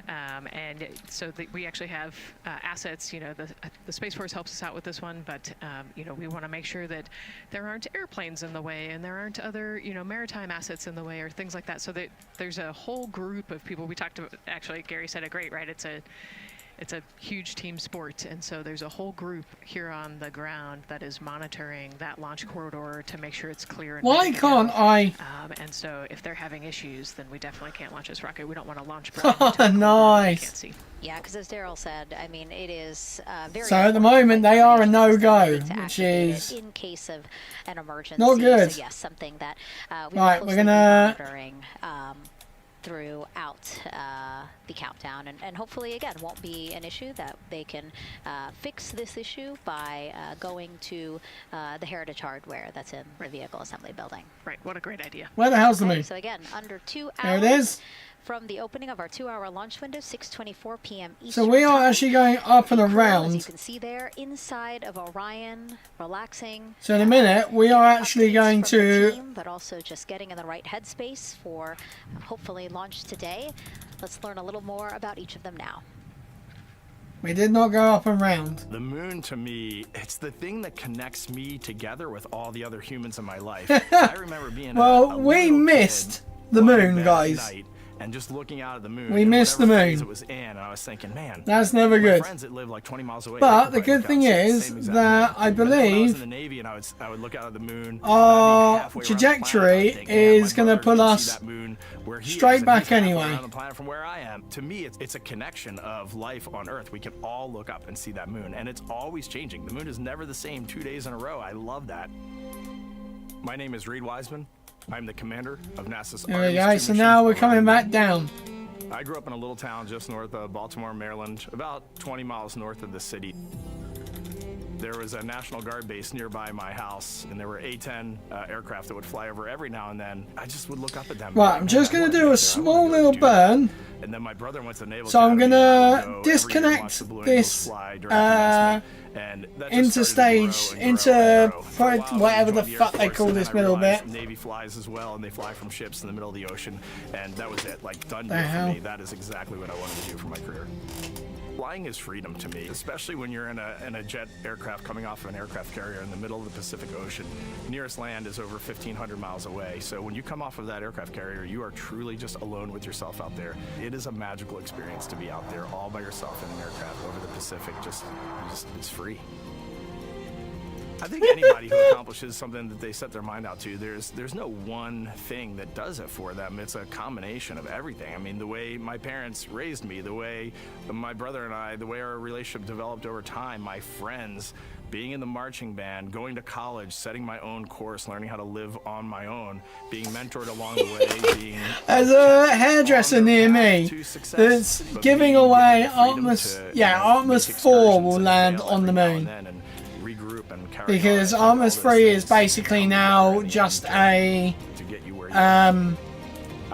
And so we actually have assets, you know, the Space Force helps us out with this one, but, you know, we want to make sure that there aren't airplanes in the way and there aren't other, you know, maritime assets in the way or things like that. So that there's a whole group of people. We talked about, actually, Gary said it great, right? It's a huge team sport, and so there's a whole group here on the ground that is monitoring that launch corridor to make sure it's clear. And Why can't I... and so if they're having issues, then we definitely can't launch this rocket. We don't want to launch Nice. Yeah, because as Daryl said, I mean, it is very... So at the moment, they are a no-go, which is... in case of an emergency. Not good. So yes, something that Right, we're gonna... monitoring throughout the countdown, and hopefully again won't be an issue, that they can fix this issue by going to the heritage hardware that's in the vehicle assembly building. Right, what a great idea. Where the hell's the moon? So again, under 2 hours There it is. from the opening of our 2-hour launch window, 6:24 p.m. Eastern. So we are actually going up and As you around. can see there, inside of Orion, relaxing. So in a minute, we are actually going from the to... team, but also just getting in the right headspace for hopefully launch today. Let's learn a little more about each of them now. We did not go up and round. The moon, to me, it's the thing that connects me together with all the other humans in my life. I remember being Well, we missed the moon, guys. And just looking out at the moon. We missed the moon. It was in, and I was thinking, man, that's never my good. friends that live like 20 miles away. But the good thing is that I believe when I was in the Navy and I would look out at the moon. Our trajectory is going to put us straight back anyway. On the planet from where I am. To me, it's a connection of life on Earth. We can all look up and see that moon, and it's always changing. The moon is never the same 2 days in a row. I love that. My name is Reed Wiseman. I'm the commander of NASA's There we Artemis go. So II now we're mission. coming back down. I grew up in a little town just north of Baltimore, Maryland, about 20 miles north of the city. There was a National Guard base nearby my house, and there were A-10 aircraft that would fly over every now and then. I just would look up at them. Right, I'm just going to do a small little burn. And then my brother went to the Naval So I'm Academy, going and I to would go disconnect every year and watch the Blue this Angels fly during commencement. And that just into started to stage, grow and into grow and grow. For a while, whatever I the joined Air fuck they Force, call and this then I middle realized bit. Navy flies as well, and they fly from ships in the middle of the ocean, and that was it. Like, done The deal for hell? me. That is exactly what I wanted to do for my career. Flying is freedom to me, especially when you're in a jet aircraft coming off of an aircraft carrier in the middle of the Pacific Ocean. Nearest land is over 1,500 miles away. So when you come off of that aircraft carrier, you are truly just alone with yourself out there. It is a magical experience to be out there all by yourself in an aircraft over the Pacific. It's free. I think anybody who accomplishes something that they set their mind out to, there's no one thing that does it for them. It's a combination of everything. I mean, the way my parents raised me, the way my brother and I, the way our relationship developed over time, my friends, being in the marching band, going to college, setting my own course, learning how to live on my own, being mentored along the way, being... There's a hairdresser near me that's giving away Artemis... Yeah, Artemis 4 will land on the moon. Because Artemis 3 is basically now just a... I've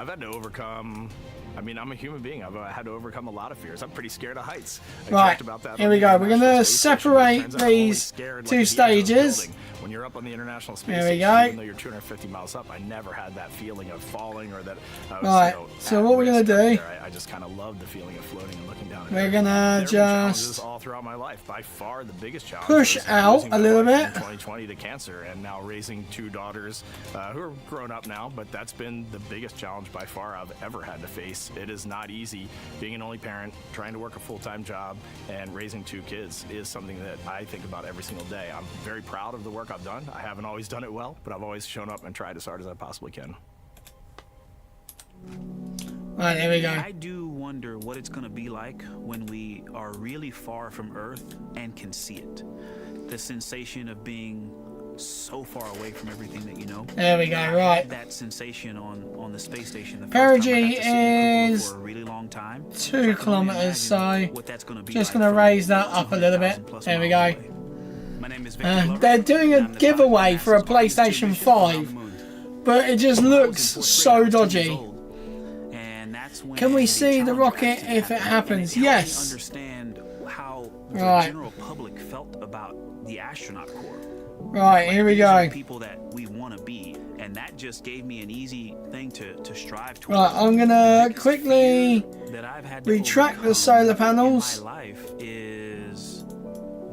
had to overcome... I mean, I'm a human being. I've had to overcome a lot of fears. I'm pretty scared of heights. Right, here we go. We're going to separate these two stages. When you're up on the International Space Station, even though you're 250 miles up, I never had that feeling of falling or that I was, right, so what we're going to do... I just kind of love the feeling of floating and looking down. We're going to just... all throughout my life. By far the biggest challenge push out a little bit. 2020 to cancer, and now raising two daughters who are grown up now, but that's been the biggest challenge by far I've ever had to face. It is not easy being an only parent, trying to work a full-time job, and raising two kids is something that I think about every single day. I'm very proud of the work I've done. I haven't always done it well, but I've always shown up and tried as hard as I possibly can. Right, there we go. I do wonder what it's going to be like when we are really far from Earth and can see it. The sensation of being so far away from everything that you know. There we go, right. That sensation on the space station. Perigee is for a really long time. 2 kilometers, so just going to raise that up a little bit. There we go. They're doing a giveaway for a PlayStation 5, but it just looks so dodgy. Can we see the rocket if it happens? Yes. Understand how the general public felt about the astronaut corps. Right, here we go. People that we want to be, and that just gave me an easy thing to strive towards. Right, I'm gonna quickly retract the solar panels. My life is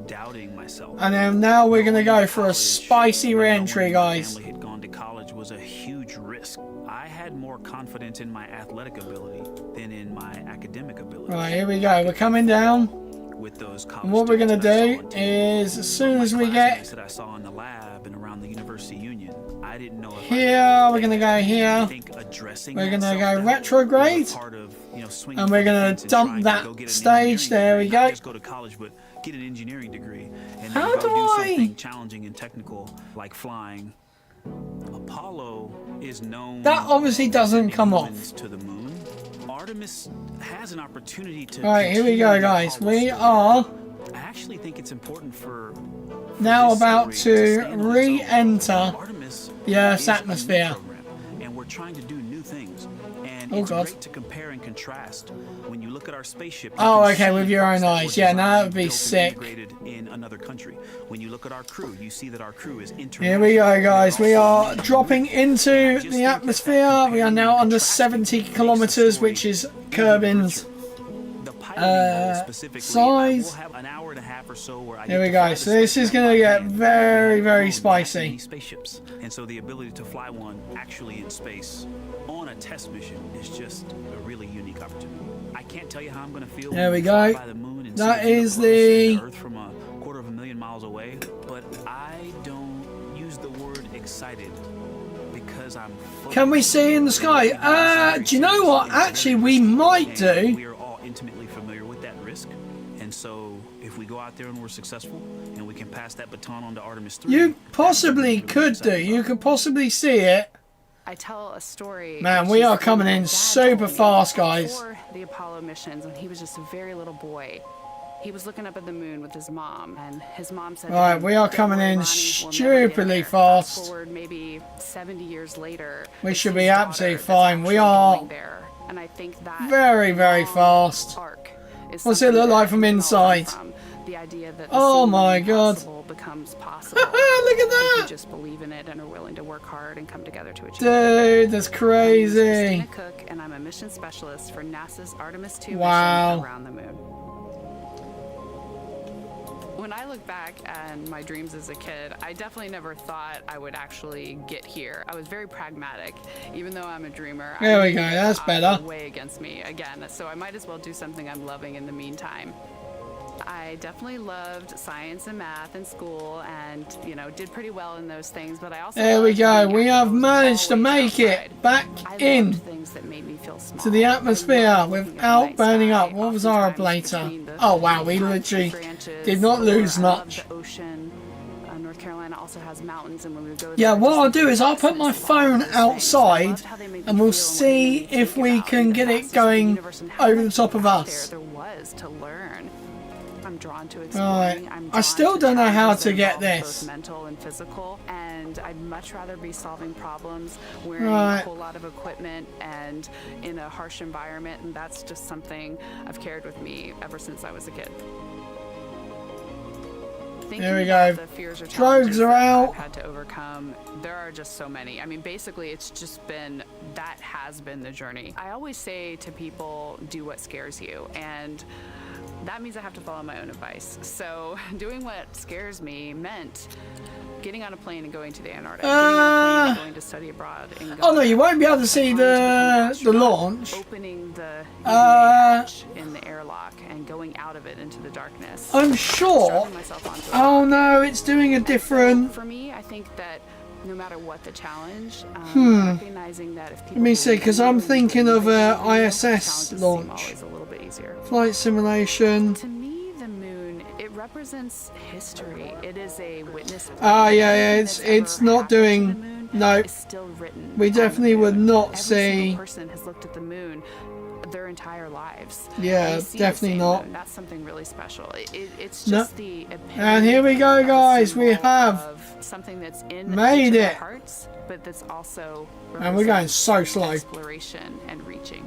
doubting myself. And then now we're gonna go for a spicy re-entry, guys. My family had gone to college was a huge risk. I had more confidence in my athletic ability than in my academic ability. Right, here we go. We're coming down. With those and what we're gonna do is, as soon as we get that I saw in the lab and around the University Union, I didn't know if here, we're gonna go here. We're gonna go retrograde, and we're gonna dump that stage. There we go. Just go to college, but get an engineering degree, and how then go do something challenging and technical like flying. Apollo is known. That obviously doesn't come off. To the moon. Artemis has an opportunity to. All right, here we go, guys. We are. I actually think it's important for now about to re-enter the Earth's atmosphere. And we're trying to do new things. And it's great to compare and contrast when you look at our spaceship. Oh, okay, with your own eyes. Yeah, now that would be sick. In another country. When you look at our crew, you see that our crew is here we go, guys. We are dropping into the atmosphere. We are now under 70 kilometers, which is Kerbin's size. Here we go. So this is going to get very, very spicy. Spaceships, and so the ability to fly one actually in space on a test mission is just a really unique opportunity. I can't tell you how I'm going to feel. There we go. That is the Earth from a 250,000 miles away, but I don't use the word excited because I'm. Can we see in the sky? Do you know what? Actually, we might do. We are all intimately familiar with that risk, and so if we go out there and we're successful, and we can pass that baton on to Artemis III. You possibly could do. You could possibly see it. I tell a story. Man, we are coming in super fast, guys. Before the Apollo missions, when he was just a very little boy, he was looking up at the moon with his mom, and his mom said, "Right, we are coming in stupidly fast. Forward maybe 70 years later, we should be absolutely fine. We are and I think that very, very fast. What's it look like from inside? The idea that oh my God! Becomes possible. Look at that! If you just believe in it and are willing to work hard and come together to achieve Dude, that's crazy. I'm Christina Cook, and I'm a mission specialist for NASA's Artemis II mission wow. around the moon. When I look back at my dreams as a kid, I definitely never thought I would actually get here. I was very pragmatic. Even though I'm a dreamer, There we go, that's better. Way against me again, so I might as well do something I'm loving in the meantime. I definitely loved science and math in school and, you know, did pretty well in those things, but I also There we go. We have managed to make it back in things that made me feel small. to the atmosphere without burning up. What was our ablator? Oh wow, we literally did not lose much. The ocean. North Carolina also has mountains, and when we go Yeah, what I'll do is I'll put my phone outside and we'll see if we can get it going over the top of us. There was to learn. I'm drawn to Right. exploring. I still don't know how to get this. Both mental and physical, and I'd much rather be solving problems wearing Right. a whole lot of equipment and in a harsh environment, and that's just something I've carried with me ever since I was a kid. There we go. The fears or Drogues challenges are that out. I've had to overcome. There are just so many. I mean, basically, it's just been, that has been the journey. I always say to people, do what scares you, and that means I have to follow my own advice. So doing what scares me meant getting on a plane and going to the Antarctic, getting on a plane and going to study abroad. And Oh no, you won't be able to see the launch. opening the in the airlock and going out of it into the darkness. I'm sure. Strapping myself onto it. Oh no, it's doing a different. For me, I think that no matter what the challenge, recognizing that if people Let me see, because I'm thinking of a ISS seem launch. always a little bit easier. Flight simulation. To me, the moon, it represents history. It is a witness. Ah, yeah, it's not doing. No, we definitely would not Every see. single person has looked at the moon their entire lives. Yeah, They see the definitely same not. moon. That's something really special. It's No. just the epitome And here we go, guys. We have of something that's in made each of our it. hearts, but that's also And we're going so slow. exploration and reaching.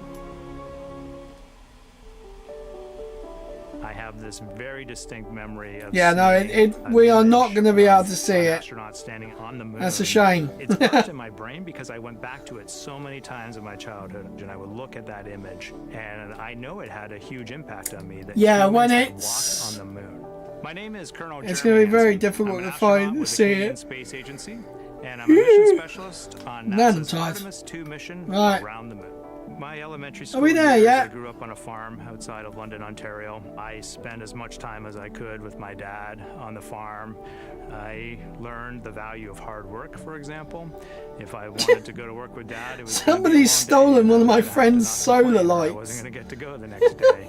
I have this very distinct memory of Yeah, no, seeing we are not going to be able to see an it. astronaut standing on the moon. That's a shame. It's left in my brain because I went back to it so many times in my childhood, and I would look at that image, and I know it had a huge impact on me. That Yeah, humans when had it's- walked on the moon. My name is Colonel. It's Jeremy going to be very Hansen. difficult I'm to an find astronaut to with the see Canadian it. Space Agency, and I'm a mission specialist on No, I'm NASA's tired. Artemis II mission Right. around the moon. My elementary Are school we there years, yet? I grew up on a farm outside of London, Ontario. I spent as much time as I could with my dad on the farm. I learned the value of hard work, for example. If I wanted to go to work with dad, it was gonna be a long Somebody's day, stolen and one of I my would have to friend's knock the solar plane, or I lights. wasn't going to get to go the next day.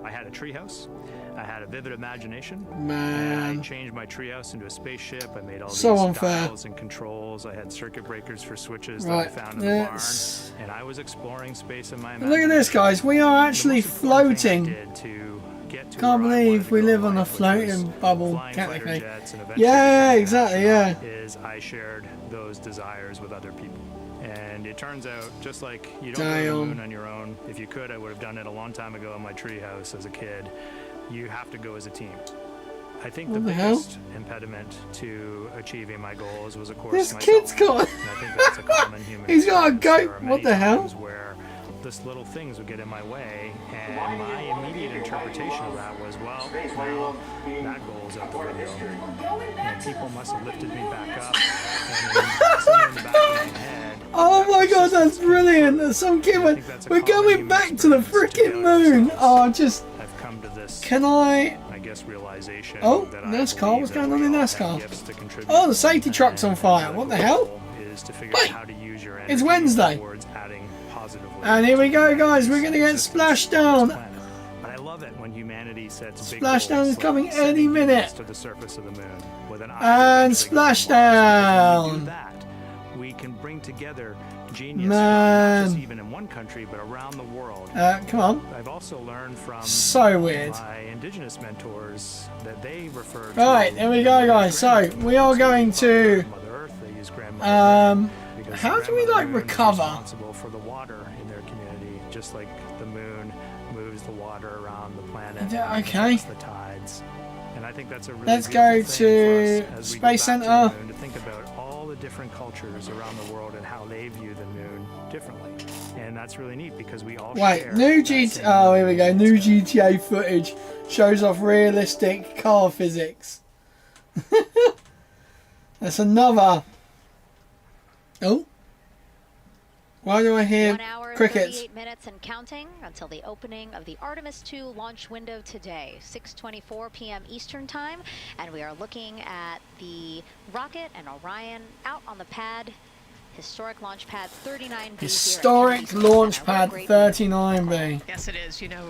I had a treehouse. I had a vivid imagination. Man. I changed my treehouse into a spaceship. I made all So these unfair. dials and controls. I had circuit breakers for switches Right, that I found in the barn. let's- And I was exploring space in my Look at this, guys. We are actually floating. Can't believe we live on a floating bubble, technically. Yeah, exactly, yeah. Is I shared those desires with other people. And it turns out, just like you don't go to Damn. the moon on your own, if you could, I would have done it a long time ago in my treehouse as a kid. You have to go as a team. I think What the the hell? biggest impediment to achieving my goals was, of course, This myself. kid's got. And I think that's a common human He's got a experience. There goat. are What many the hell? times where just little things would get in my way, and my immediate interpretation of that was, well, now that goal's out the window. And people must have lifted me back up, and somewhere in the back of my head, Oh my god, that's brilliant. Some kid went, we're going back to the freaking moon. Oh, just. I've come to this, Can I. guess, realization Oh, that NASCAR. What's going on in NASCAR? gifts to contribute. Oh, the safety truck's on fire. What the hell? Is to figure out how to use your It's energy Wednesday. towards adding positively. And here we go, guys. We're going to get splashed down. But I love it when humanity sets big Splashdown goals, is like coming sending any humans minute. to the surface of the moon with an eye And to eventually go to splashdown. Mars. When we do that, we can bring together genius Man. from not just even in one country but around the world. Come on. I've also learned from So weird. my indigenous mentors that they refer to. Right, here we go, guys. So, we are going to. Mother Earth, they use grandmother because How do we, grandmother like, moon is recover? responsible for the water in their community, just like the moon moves the water around the planet. Yeah, and okay. adjusts the tides. And I think that's a really Let's beautiful go thing to for us as we go Space back to Center. the moon, to think about all the different cultures around the world and how they view the moon differently. And that's really neat because we all Wait, share new that GTA. same Oh, here we go. New GTA footage shows off realistic car physics. That's another. Oh. Why do I hear 1 hour, crickets? 38 minutes and counting until the opening of the Artemis II launch window today, 6:24 p.m. Eastern Time, and we are looking at the rocket and Orion out on the pad. Historic launch pad 39B. Historic launch pad 39B. Yes, it is. You know,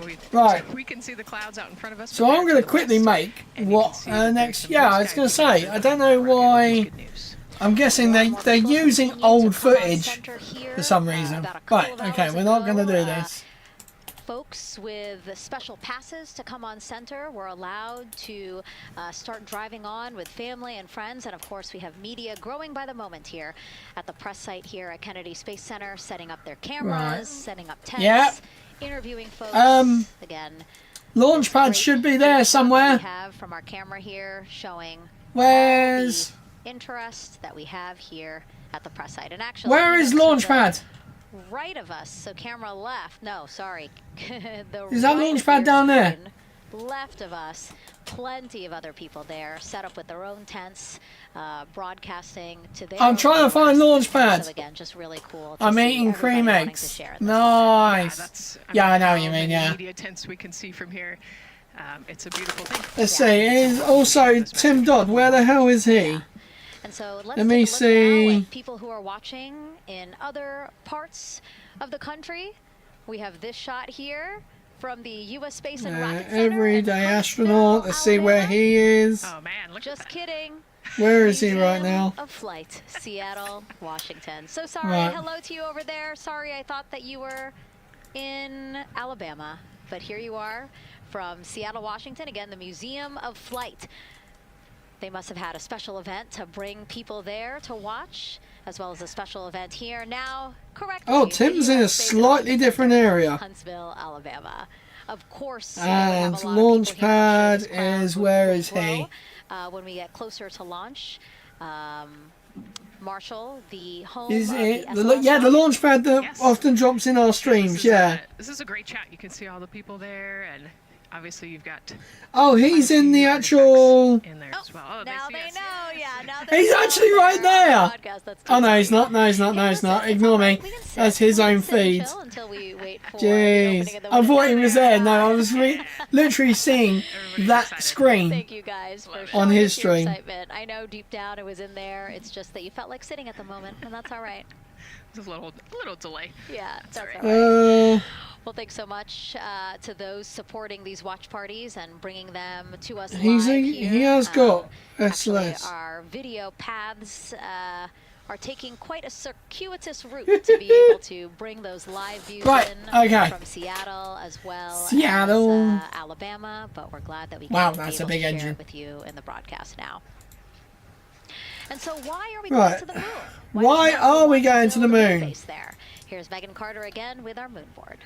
we can see the clouds out in front of us. So I'm going to quickly make what next. Yeah, I was going to say, I don't know why. I'm guessing they're using old footage for some reason. Right, okay, we're not going to do this. Folks with special passes to come on center were allowed to start driving on with family and friends. And of course, we have media growing by the moment here at the press site here at Kennedy Space Center, setting up their cameras, setting up tents, interviewing folks. Again, launch pad should be there somewhere. we have from our camera here showing Where's the interest that we have here at the press site. And actually, where is launch pad? Right of us, so camera left. No, sorry. Is that launch pad down there? Left of us, plenty of other people there, set up with their own tents, broadcasting to their. I'm trying to find launch pad. So again, just really cool. I'm eating cream eggs. Nice. Yeah, I know what you mean. Yeah. Media tents we can see from here. It's a beautiful thing. Let's see. Is also Tim Dodd. Where the hell is he? And so let's Let me see. People who are watching in other parts of the country. We have this shot here from the U.S. Space and Rocket Center. Everyday astronaut. Let's see where he is. Oh man, look just kidding. Where is he right now? Of flight, Seattle, Washington. So sorry. Right. Hello to you over there. Sorry, I thought that you were in Alabama, but here you are from Seattle, Washington. Again, the Museum of Flight. They must have had a special event to bring people there to watch, as well as a special event here. Now, correctly. Oh, Tim's in a slightly different area. Huntsville, Alabama. Of course. And launch pad is, where is he? When we get closer to launch, Marshall, the home Is of it? the The launch pad that often drops in our streams. Yeah. This is a great shot. You can see all the people there, and obviously you've got. Oh, he's in the actual. In there as well. Oh, now they know. Yeah, now He's actually right there. Oh no, he's not. No, he's not. No, he's not. Ignore me. That's his own feed. Jeez, I thought he was there. No, I was literally seeing that screen. Thank you guys for on his stream. Excitement. I know deep down it was in there. It's just that you felt like sitting at the moment, and that's all right. There's a little delay. Yeah, that's all right. Well, thanks so much to those supporting these watch parties and bringing them to us live here. He has got SLS. Our video paths are taking quite a circuitous route to be able to bring those live views in from Seattle as well as Alabama. But we're glad that we can be able to share it with you in the broadcast now. And so why are we going to the moon? Why are we going to the moon? There. Here's Megan Carter again with our moon board.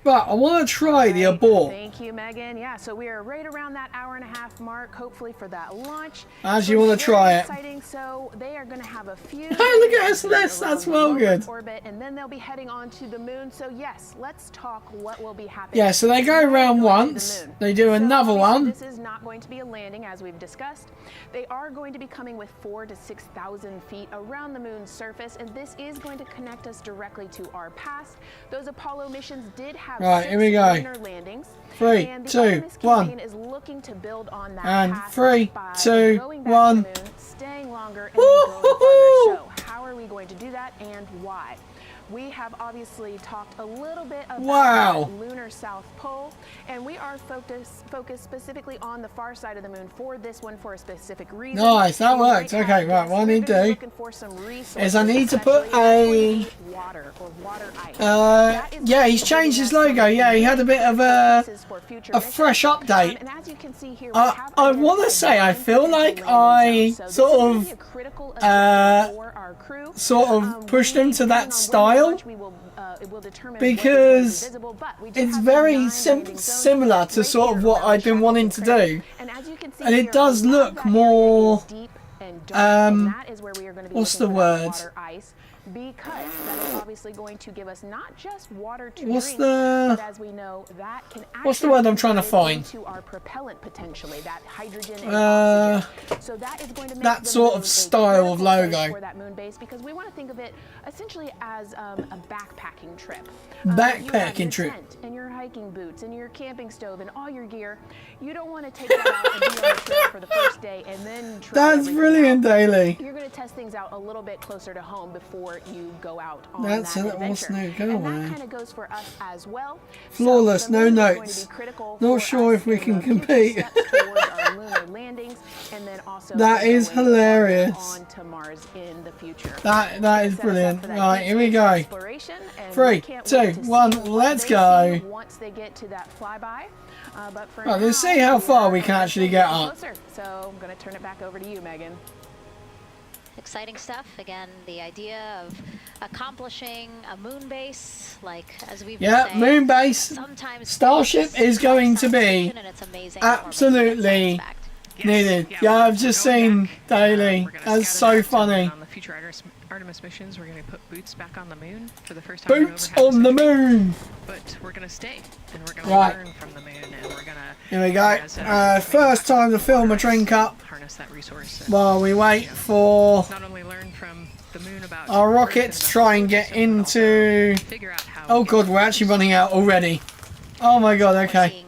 But I want to try the abort. Thank you, Megan. Yeah, so we are right around that hour-and-a-half mark, hopefully for that launch. As you want to try it. Exciting. So they are going to have a few. Hey, look at SLS. That's well good. Orbit, and then they'll be heading on to the moon. So yes, let's talk what will be happening. Yeah, so they go around once. They do another one. This is not going to be a landing, as we've discussed. They are going to be coming with 4,000 to 6,000 feet around the moon's surface, and this is going to connect us directly to our past. Those Apollo missions did have here we go. lunar landings. 3, 2, 1. Is looking to build on that and 3, 2, 1. Staying longer and going farther. So how are we going to do that, and why? We have obviously talked a little bit about the lunar South Pole, and we are focused specifically on the far side of the moon for this one for a specific reason. Nice, that worked. Okay, right, what I need to do is I need to put a... yeah, he's changed his logo. Yeah, he had a bit of a fresh update. I want to say, I feel like I sort of pushed him to that style because it's very similar to sort of what I've been wanting to do, and it does look more what's the word, because that is obviously going to give us not just water to What's drink, the- but as we know, that can What's the word I'm trying to actually find? into our propellant potentially, that hydrogen and oxygen. So that is going to make that the sort moon of a style of critical place logo. for that moon base, because we want to think of it essentially as a backpacking trip. Backpacking trip. Tent and your hiking boots and your camping stove and all your gear. You don't want to take that out and be on the trail for the first day and then try That's everything brilliant, out. Daily. You're going to test things out a little bit closer to home before you go out on That's that an adventure. awesome And go-away. that kind of goes for us as well. Flawless, So the no moon is going to notes. be critical Not for sure us if we in can the future compete. steps towards our lunar landings, and then also That is going hilarious. on to Mars in the future. That is Set us up brilliant. for that Right, deep here we space go. exploration, and 3, we can't 2, wait to see 1, what let's they go. see once they get to that flyby. But for Right, let's now, see how we far are we can actually get up. closer. So I'm going to turn it back over to you, Megan. Exciting stuff. Again, the idea of accomplishing a moon base, like as we've been Yeah, saying, moon base. sometimes Starship is going to be and it's amazing that we're absolutely needed. Yeah, I've just seen Daily. That's so funny. On the future Artemis missions, we're going to put boots back on the moon for the first time. Boots on the moon. But we're going to stay, and we're going to Right. learn from the moon, and we're going to. Here we go. First time to film a drink up. Harness that resource. While we wait for Not only learn from the moon about our rockets to try and get into. Oh god, we're actually running out already. Oh my god. Okay.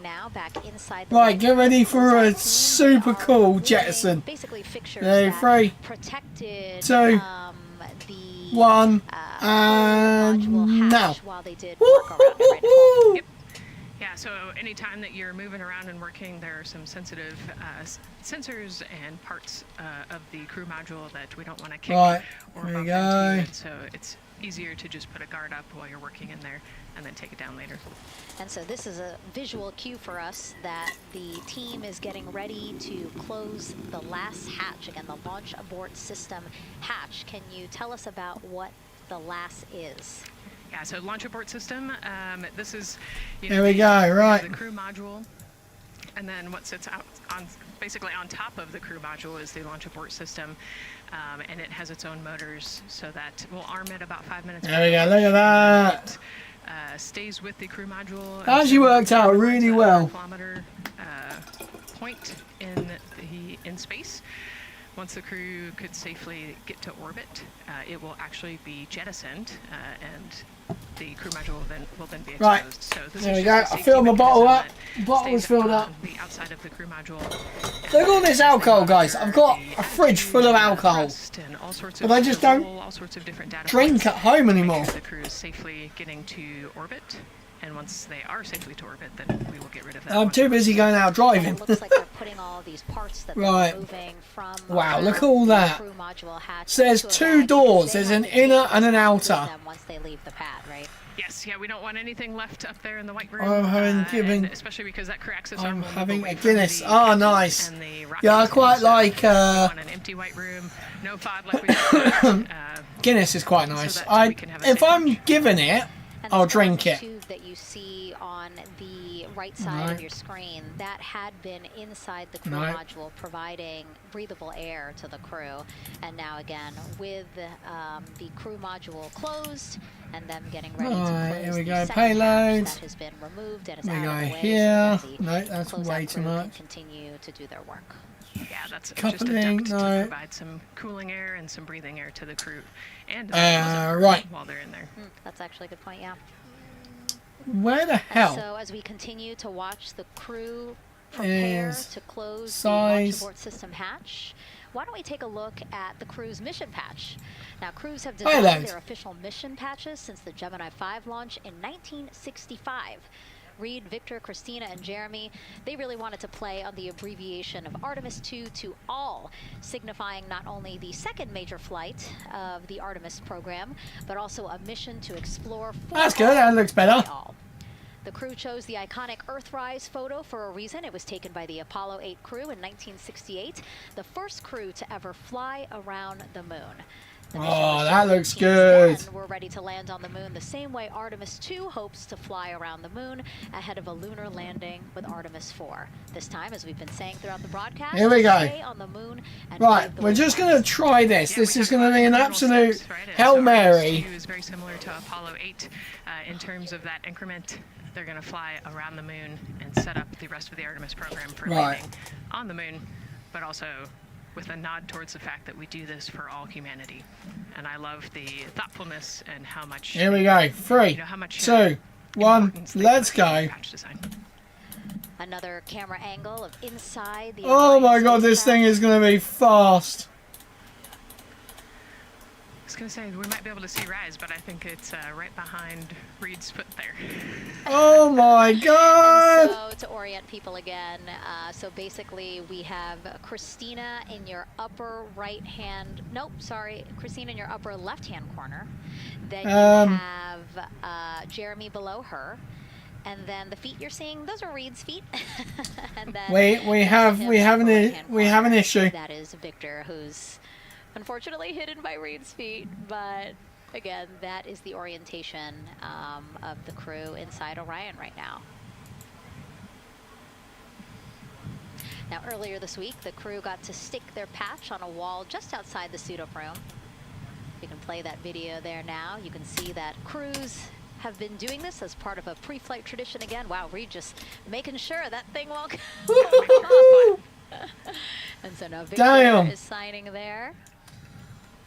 Right, get ready for a super cool jettison. Ready, 3, 2, 1, and now. Yep. Yeah, so anytime that you're moving around and working, there are some sensitive sensors and parts of the crew module that we don't want to kick Right, or here we bump go. into. And so it's easier to just put a guard up while you're working in there and then take it down later. And so this is a visual cue for us that the team is getting ready to close the last hatch. Again, the launch abort system hatch. Can you tell us about what the last is? Yeah, so launch abort system. This is Here we go, right. the crew module, and then what sits out on basically on top of the crew module is the launch abort system, and it has its own motors, so that will arm it about 5 minutes. There we go, look at that. Stays with the crew module. Actually worked out really well. Kilometer point in space. Once the crew could safely get to orbit, it will actually be jettisoned, and the crew module will then be exposed. Right, So this there is we just go. a I filled my safety bottle up. mechanism that Bottle was stays filled on up. the outside of the crew module. Look at all this alcohol, guys. I've got a fridge full of alcohol. But I just don't all sorts of different data drink points at home to make anymore. sure the crew is safely getting to orbit, and once they are safely to orbit, then we will get rid of that. I'm too busy going out driving. It looks like they're putting all these parts that Right. they're moving from Wow, look at all that. crew module hatch. So there's into a 2 bag. doors. They There's want an to take inner and an them with outer. them once they leave the pad, right? Yes, yeah, we don't want anything left up there in the white room. I'm having and giving. especially because that crew access I'm arm will move having away a from Guinness. the Ah, engines nice. and the Yeah, I rockets, quite so like. we want an empty white room, no fog like we got. Guinness is quite nice. that I we can have a if safe I'm given it, And I'll this drink it. tube that you see on the right side Right. of your screen, that had been inside the crew Right. module, providing breathable air to the crew. And now again, with the crew module closed and them getting ready to Right, close here we the go. second Payload. hatch that has been removed and is Here we out of go the way, here. so that the No, that's closeout way too crew can much. continue to do their work. Yeah, that's just a Coupling, duct to no. provide some cooling air and some breathing air to the crew, and Right. while they're in there. That's actually a good point, yeah. Where the And hell so as we continue to watch the crew prepare is to close size? the launch abort system hatch, why don't we take a look at the crew's mission patch? Now, crews have designed Payload. their official mission patches since the Gemini 5 launch in 1965. Reed, Victor, Christina, and Jeremy, they really wanted to play on the abbreviation of Artemis II to all, signifying not only the second major flight of the Artemis program, but also a mission to explore for That's good. That looks better. all. The crew chose the iconic Earthrise photo for a reason. It was taken by the Apollo 8 crew in 1968, the first crew to ever fly around the moon. Oh, that looks good. We're ready to land on the moon the same way Artemis II hopes to fly around the moon ahead of a lunar landing with Artemis IV. This time, as we've been saying throughout the broadcast, here we go. stay on the moon and Right, we're just going to try this. This is going to be an absolute Hail Mary. It is very similar to Apollo 8 in terms of that increment. They're going to fly around the moon and set up the rest of the Artemis program for landing on the moon, but also with a nod towards the fact that we do this for all humanity. And I love the thoughtfulness and how much... Here we go. 3, 2, 1, let's go. Another camera angle of inside the... Oh my god, this thing is going to be fast. I was going to say, we might be able to see Rise, but I think it's right behind Reed's foot there. Oh my god! And so to orient people again, so basically we have Christina in your upper right hand, nope, sorry, Christina in your upper left hand corner. Then you have Jeremy below her. And then the feet you're seeing, those are Reed's feet. And then we have an issue. That is Victor, who's unfortunately hidden by Reed's feet, but again, that is the orientation of the crew inside Orion right now. Now, earlier this week, the crew got to stick their patch on a wall just outside the suit-up room. You can play that video there now. You can see that crews have been doing this as part of a pre-flight tradition again. Wow, Reed just making sure that thing won't come off. And so now Victor is signing there.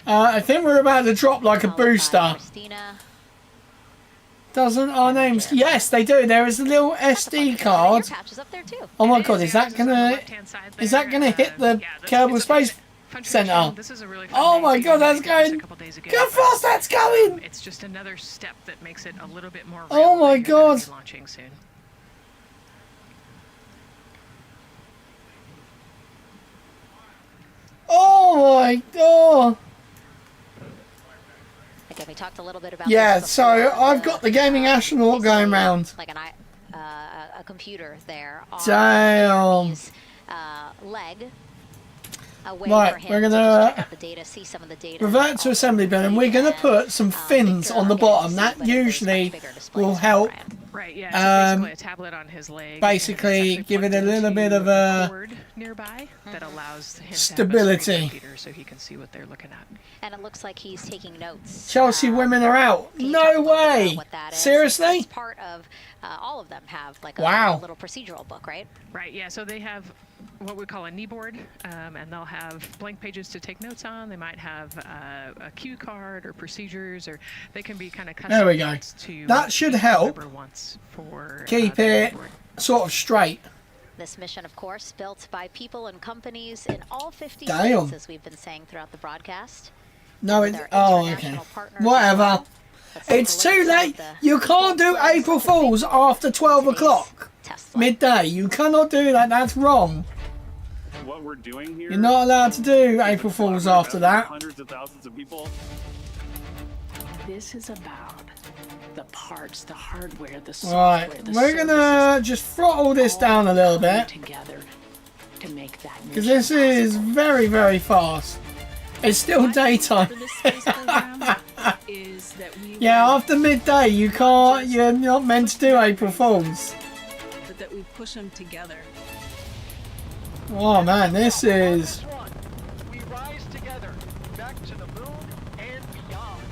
I think we're about to drop like a booster. Doesn't our names? Yes, they do. There is a little SD card. Oh my god, is that gonna hit the Kerbal Space Center? Oh my god, that's going. How fast that's going! It's just another step that makes it a little bit more. Oh my god! Launching soon. Oh my god! Again, we talked a little bit about so I've got the gaming astronaut going round. Like a computer there. Damn. Leg. Right, we're gonna revert to assembly bin, and we're gonna put some fins on the bottom. That usually will help. Right, yeah, so basically a tablet on his leg. Basically, give it a little bit of a cord nearby that allows him stability, to have a computer so he can see what they're looking at. And it looks like he's taking notes. Chelsea women are out. No way! Seriously? It's part of all of them have like a little procedural book, right? Right, yeah. So they have what we call a knee board, and they'll have blank pages to take notes on. They might have a cue card or procedures, or they can be kind of custom. There we go. That should help keep it sort of straight. This mission, of course, built by people and companies in all 50 Damn. states, as we've been saying throughout the broadcast. No, it's okay. Whatever. It's too late. You can't do April Fools after 12 o'clock midday. You cannot do that. That's wrong. What we're doing here, you're not allowed to do April Fools after that. Hundreds of thousands of people. This is about the parts, the hardware, the software. Right, we're gonna just throttle this down a little bit together to make that. Because this is very, very fast. It's still daytime. Yeah, after midday, you can't. You're not meant to do April Fools. But that we push them together. Oh man, this is. We rise together back to the moon and beyond.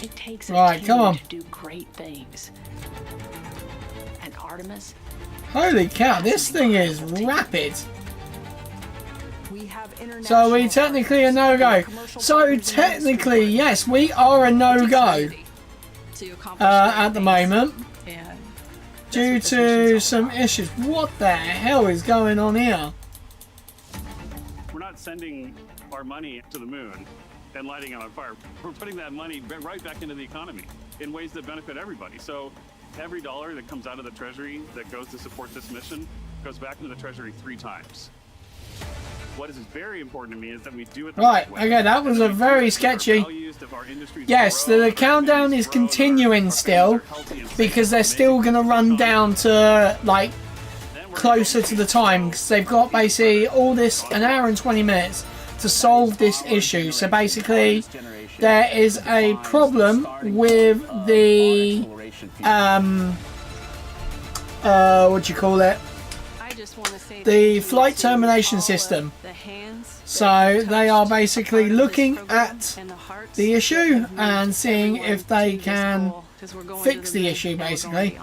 It takes a team to do great things. And Artemis. Holy cow! This thing is rapid. So we technically a no-go. So technically, yes, we are a no-go at the moment due to some issues. What the hell is going on here? We're not sending our money to the moon and lighting it on fire. We're putting that money right back into the economy in ways that benefit everybody. So every dollar that comes out of the Treasury that goes to support this mission goes back into the Treasury 3 times. What is very important to me is that we do it the right way. Okay, that was a very sketchy. Yes, the countdown is continuing still because they're still going to run down to like closer to the time because they've got basically all this an hour and 20 minutes to solve this issue. So basically, there is a problem with the what do you call it? The flight termination system. So they are basically looking at the issue and seeing if they can fix the issue, basically.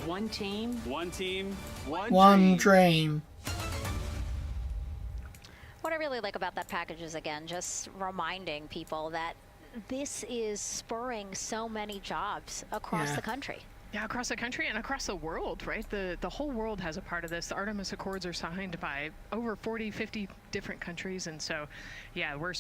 One team. One team. One dream. What I really like about that package is, again, just reminding people that this is spurring so many jobs across the country. Yeah, across the country and across the world, right? The whole world has a part of this. The Artemis Accords are signed by over 40, 50 different countries. And so, yeah, we're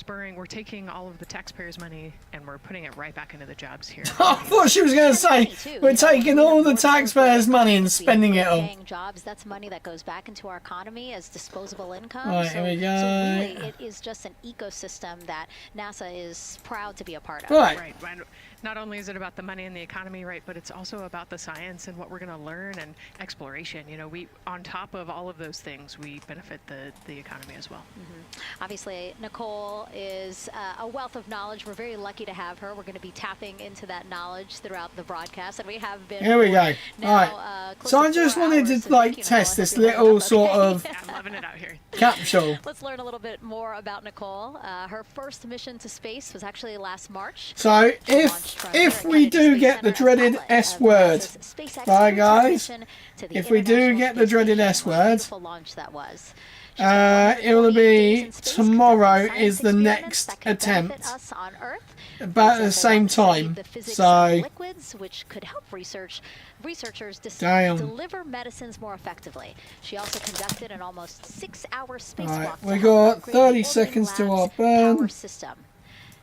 taking all of the taxpayers' money and we're putting it right back into the jobs here. I thought she was going to say, we're taking all the taxpayers' money and spending it all. Jobs, that's money that goes back into our economy as disposable income. Right, here we go. So really, it is just an ecosystem that NASA is proud to be a part of. Right. Not only is it about the money and the economy, right, but it's also about the science and what we're going to learn and exploration. You know, we, on top of all of those things, we benefit the economy as well. Obviously, Nicole is a wealth of knowledge. We're very lucky to have her. We're going to be tapping into that knowledge throughout the broadcast, and we have been. Here we go. All right. So I just wanted to like test this little sort of I'm loving it out here. capsule. Let's learn a little bit more about Nicole. Her first mission to space was actually last March. So if we do get the dreaded S word, right guys, if we do get the dreaded S word, it will be tomorrow is the next attempt, but at the same time. So which could help researchers deliver medicines more effectively. She also conducted an almost 6-hour spacewalk. Right, we got 30 seconds to our burn.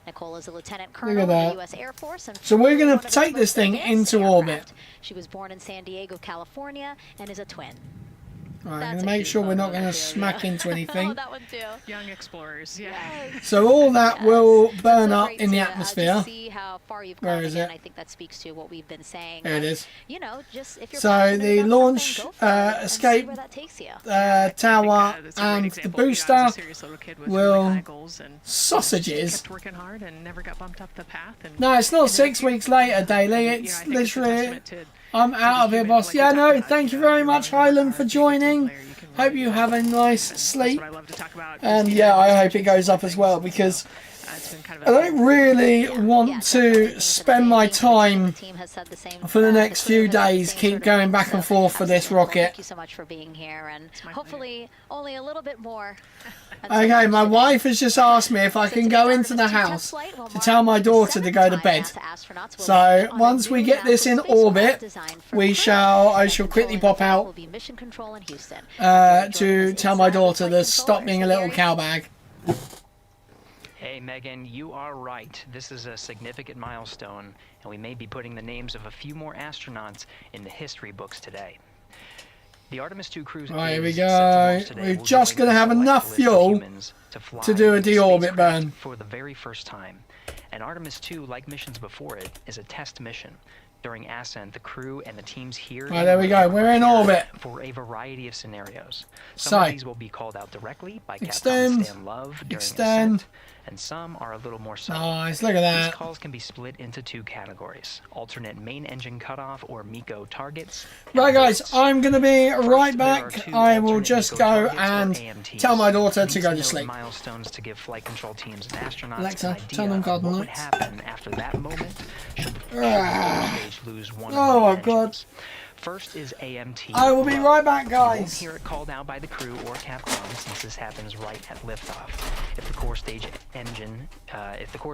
Nicole is a lieutenant Look colonel at in that. the U.S. Air Force. And So we're going to take this thing into orbit. She was born in San Diego, California, and is a twin. Right, I'm going to make sure we're not going to smack into anything. That one too. Young explorers, yeah. So all that will burn up in the atmosphere. See how far you've Where gone. is Again, it? I think that speaks to what we've been saying. There it is. You know, just if you're So passionate the about launch something, go for it and see escape where that takes you. tower That's a great and the example. booster I was a serious little kid with really will high goals and sausages. kept working hard and never got bumped up the path. And No, it's not 6 weeks later, Daily. It's literally. I'm out of here, boss. Yeah, no, thank you very much, Highland, for joining. Hope you have a nice sleep. And yeah, I hope it goes up as well, because I don't really want to spend my time for the next few days keep going back and forth for this rocket. Thank you so much for being here, and hopefully only a little bit more. Okay, my wife has just asked me if I can go into the house to tell my daughter to go to bed. So once we get this in orbit, I shall quickly pop out to tell my daughter to stop being a little cowbag. Hey Megan, you are right. This is a significant milestone, and we may be putting the names of a few more astronauts in the history books today. The Artemis II crew Right, here we go. We're just going to have enough fuel to do a deorbit burn. For the very first time. And Artemis II, like missions before it, is a test mission. During ascent, the crew and the teams here Right, there we go. We're in orbit. For a variety of scenarios. Some So, of these will be called out directly by extend, Capcom Stan Love during extend. ascent, and some are a little more subtle. Nice, look at that. These calls can be split into 2 categories: alternate main engine cutoff or MECO targets. Right, guys, I'm going to be right back. I will just go and tell my daughter to go to sleep. Milestones to give flight control teams and astronauts Alexa, an idea turn on of garden what would lights. happen after that moment should the stage lose one of Oh the my god. First is AMT. I will be right back, You won't guys. hear it called out by the crew or Capcom, since this happens right at liftoff. If the core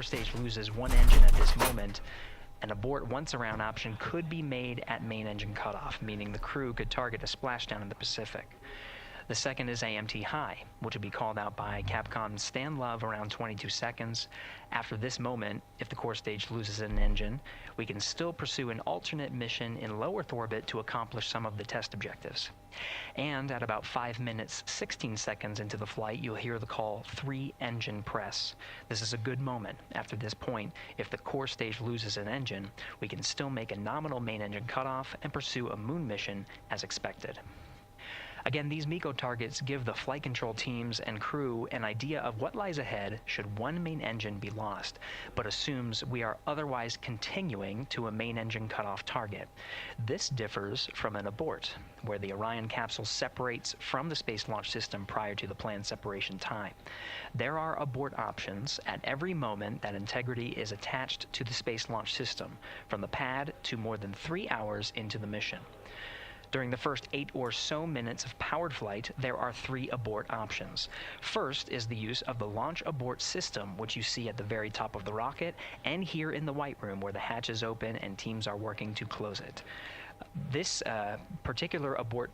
stage loses one engine at this moment, an abort once around option could be made at main engine cutoff, meaning the crew could target a splashdown in the Pacific. The second is AMT high, which will be called out by Capcom's Stan Love around 22 seconds. After this moment, if the core stage loses an engine, we can still pursue an alternate mission in low Earth orbit to accomplish some of the test objectives. And at about 5 minutes, 16 seconds into the flight, you'll hear the call 3 engine press. This is a good moment. After this point, if the core stage loses an engine, we can still make a nominal main engine cutoff and pursue a moon mission as expected. Again, these MECO targets give the flight control teams and crew an idea of what lies ahead should one main engine be lost, but assumes we are otherwise continuing to a main engine cutoff target. This differs from an abort, where the Orion capsule separates from the Space Launch System prior to the planned separation time. There are abort options at every moment that integrity is attached to the Space Launch System, from the pad to more than 3 hours into the mission. During the first 8 or so minutes of powered flight, there are 3 abort options. First is the use of the launch abort system, which you see at the very top of the rocket, and here in the White Room where the hatch is open and teams are working to close it. This particular abort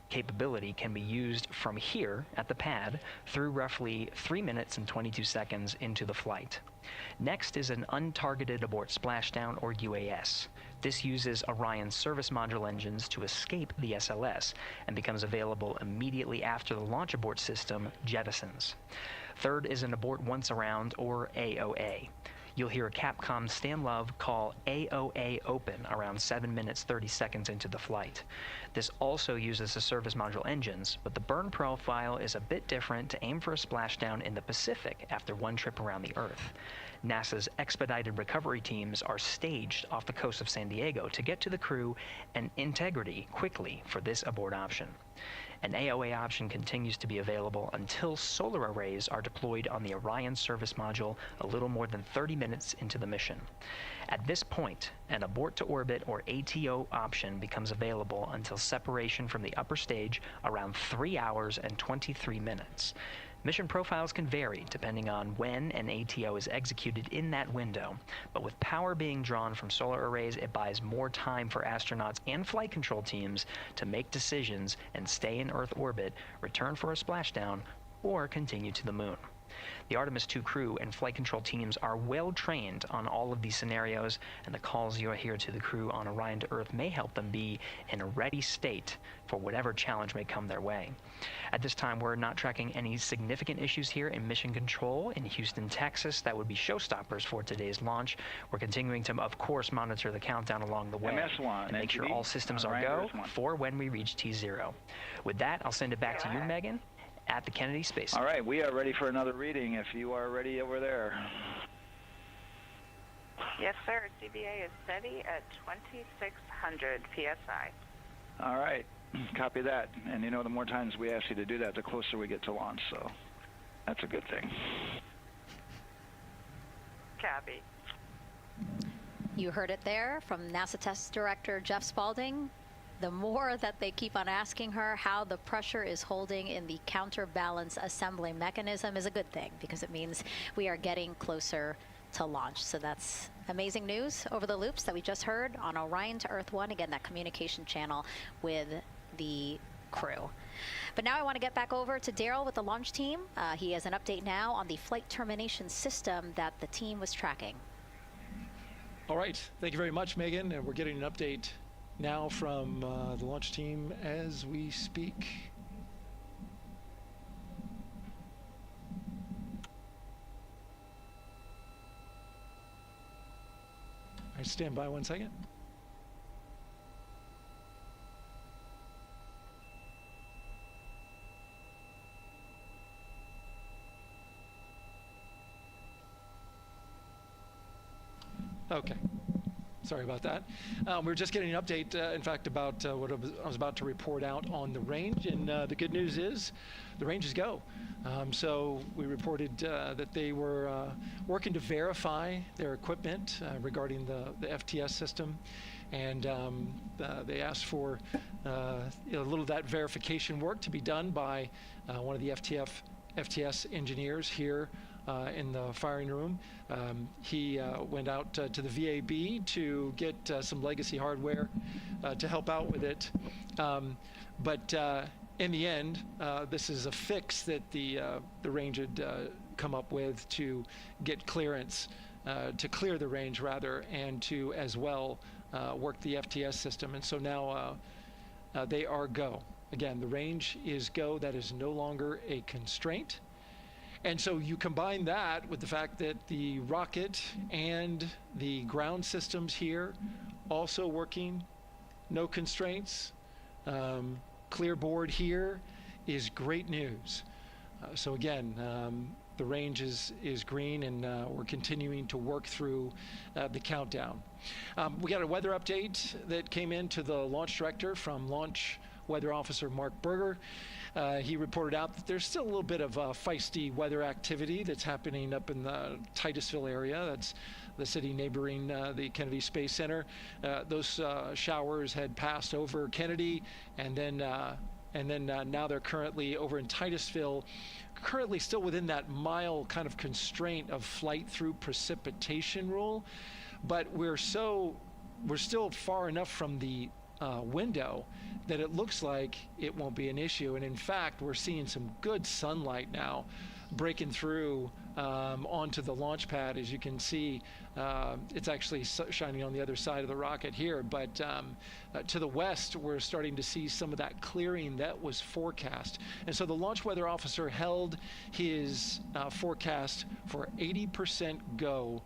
capability can be used from here at the pad through roughly 3 minutes and 22 seconds into the flight. Next is an untargeted abort splashdown, or UAS. This uses Orion's service module engines to escape the SLS and becomes available immediately after the launch abort system jettisons. Third is an abort once around, or AOA. You'll hear a Capcom Stan Love call AOA open around 7 minutes 30 seconds into the flight. This also uses the service module engines, but the burn profile is a bit different to aim for a splashdown in the Pacific after one trip around the Earth. NASA's expedited recovery teams are staged off the coast of San Diego to get to the crew and integrity quickly for this abort option. An AOA option continues to be available until solar arrays are deployed on the Orion service module a little more than 30 minutes into the mission. At this point, an abort to orbit, or ATO option, becomes available until separation from the upper stage around 3 hours and 23 minutes. Mission profiles can vary depending on when an ATO is executed in that window, but with power being drawn from solar arrays, it buys more time for astronauts and flight control teams to make decisions and stay in Earth orbit, return for a splashdown, or continue to the moon. The Artemis II crew and flight control teams are well trained on all of these scenarios, and the calls you hear to the crew on Orion to Earth may help them be in a ready state for whatever challenge may come their way. At this time, we're not tracking any significant issues here in mission control in Houston, Texas. That would be showstoppers for today's launch. We're continuing to, of course, monitor the countdown along the way and make sure all systems are go for when we reach T0. With that, I'll send it back to you, Megan, at the Kennedy Space Center. All right, we are ready for another reading if you are ready over there. Yes, sir. CBA is steady at 2,600 PSI. All right, copy that. And you know, the more times we ask you to do that, the closer we get to launch, so that's a good thing. Copy. You heard it there from NASA Test Director Jeff Spaulding. The more that they keep on asking her how the pressure is holding in the counterbalance assembly mechanism is a good thing, because it means we are getting closer to launch. So that's amazing news over the loops that we just heard on Orion to Earth 1. Again, that communication channel with the crew. But now I want to get back over to Daryl with the launch team. He has an update now on the flight termination system that the team was tracking. All right, thank you very much, Megan. And we're getting an update now from the launch team as we speak. All right, stand by 1 second. Okay. Sorry about that. We're just getting an update, in fact, about what I was about to report out on the range. And the good news is the range is go. So we reported that they were working to verify their equipment regarding the FTS system. And they asked for a little of that verification work to be done by one of the FTS engineers here in the firing room. He went out to the VAB to get some legacy hardware to help out with it. But in the end, this is a fix that the range had come up with to get clearance, to clear the range rather, and to as well work the FTS system. And so now they are go. Again, the range is go. That is no longer a constraint. And so you combine that with the fact that the rocket and the ground systems here also working, no constraints. clear board here is great news. So again, the range is green, and we're continuing to work through the countdown. We got a weather update that came in to the launch director from Launch Weather Officer Mark Berger. He reported out that there's still a little bit of feisty weather activity that's happening up in the Titusville area. That's the city neighboring the Kennedy Space Center. Those showers had passed over Kennedy, and then now they're currently over in Titusville, currently still within that mile kind of constraint of flight through precipitation rule. But we're still far enough from the window that it looks like it won't be an issue. And in fact, we're seeing some good sunlight now breaking through onto the launch pad. As you can see, it's actually shining on the other side of the rocket here, but to the west we're starting to see some of that clearing that was forecast. And so the launch weather officer held his forecast for 80% go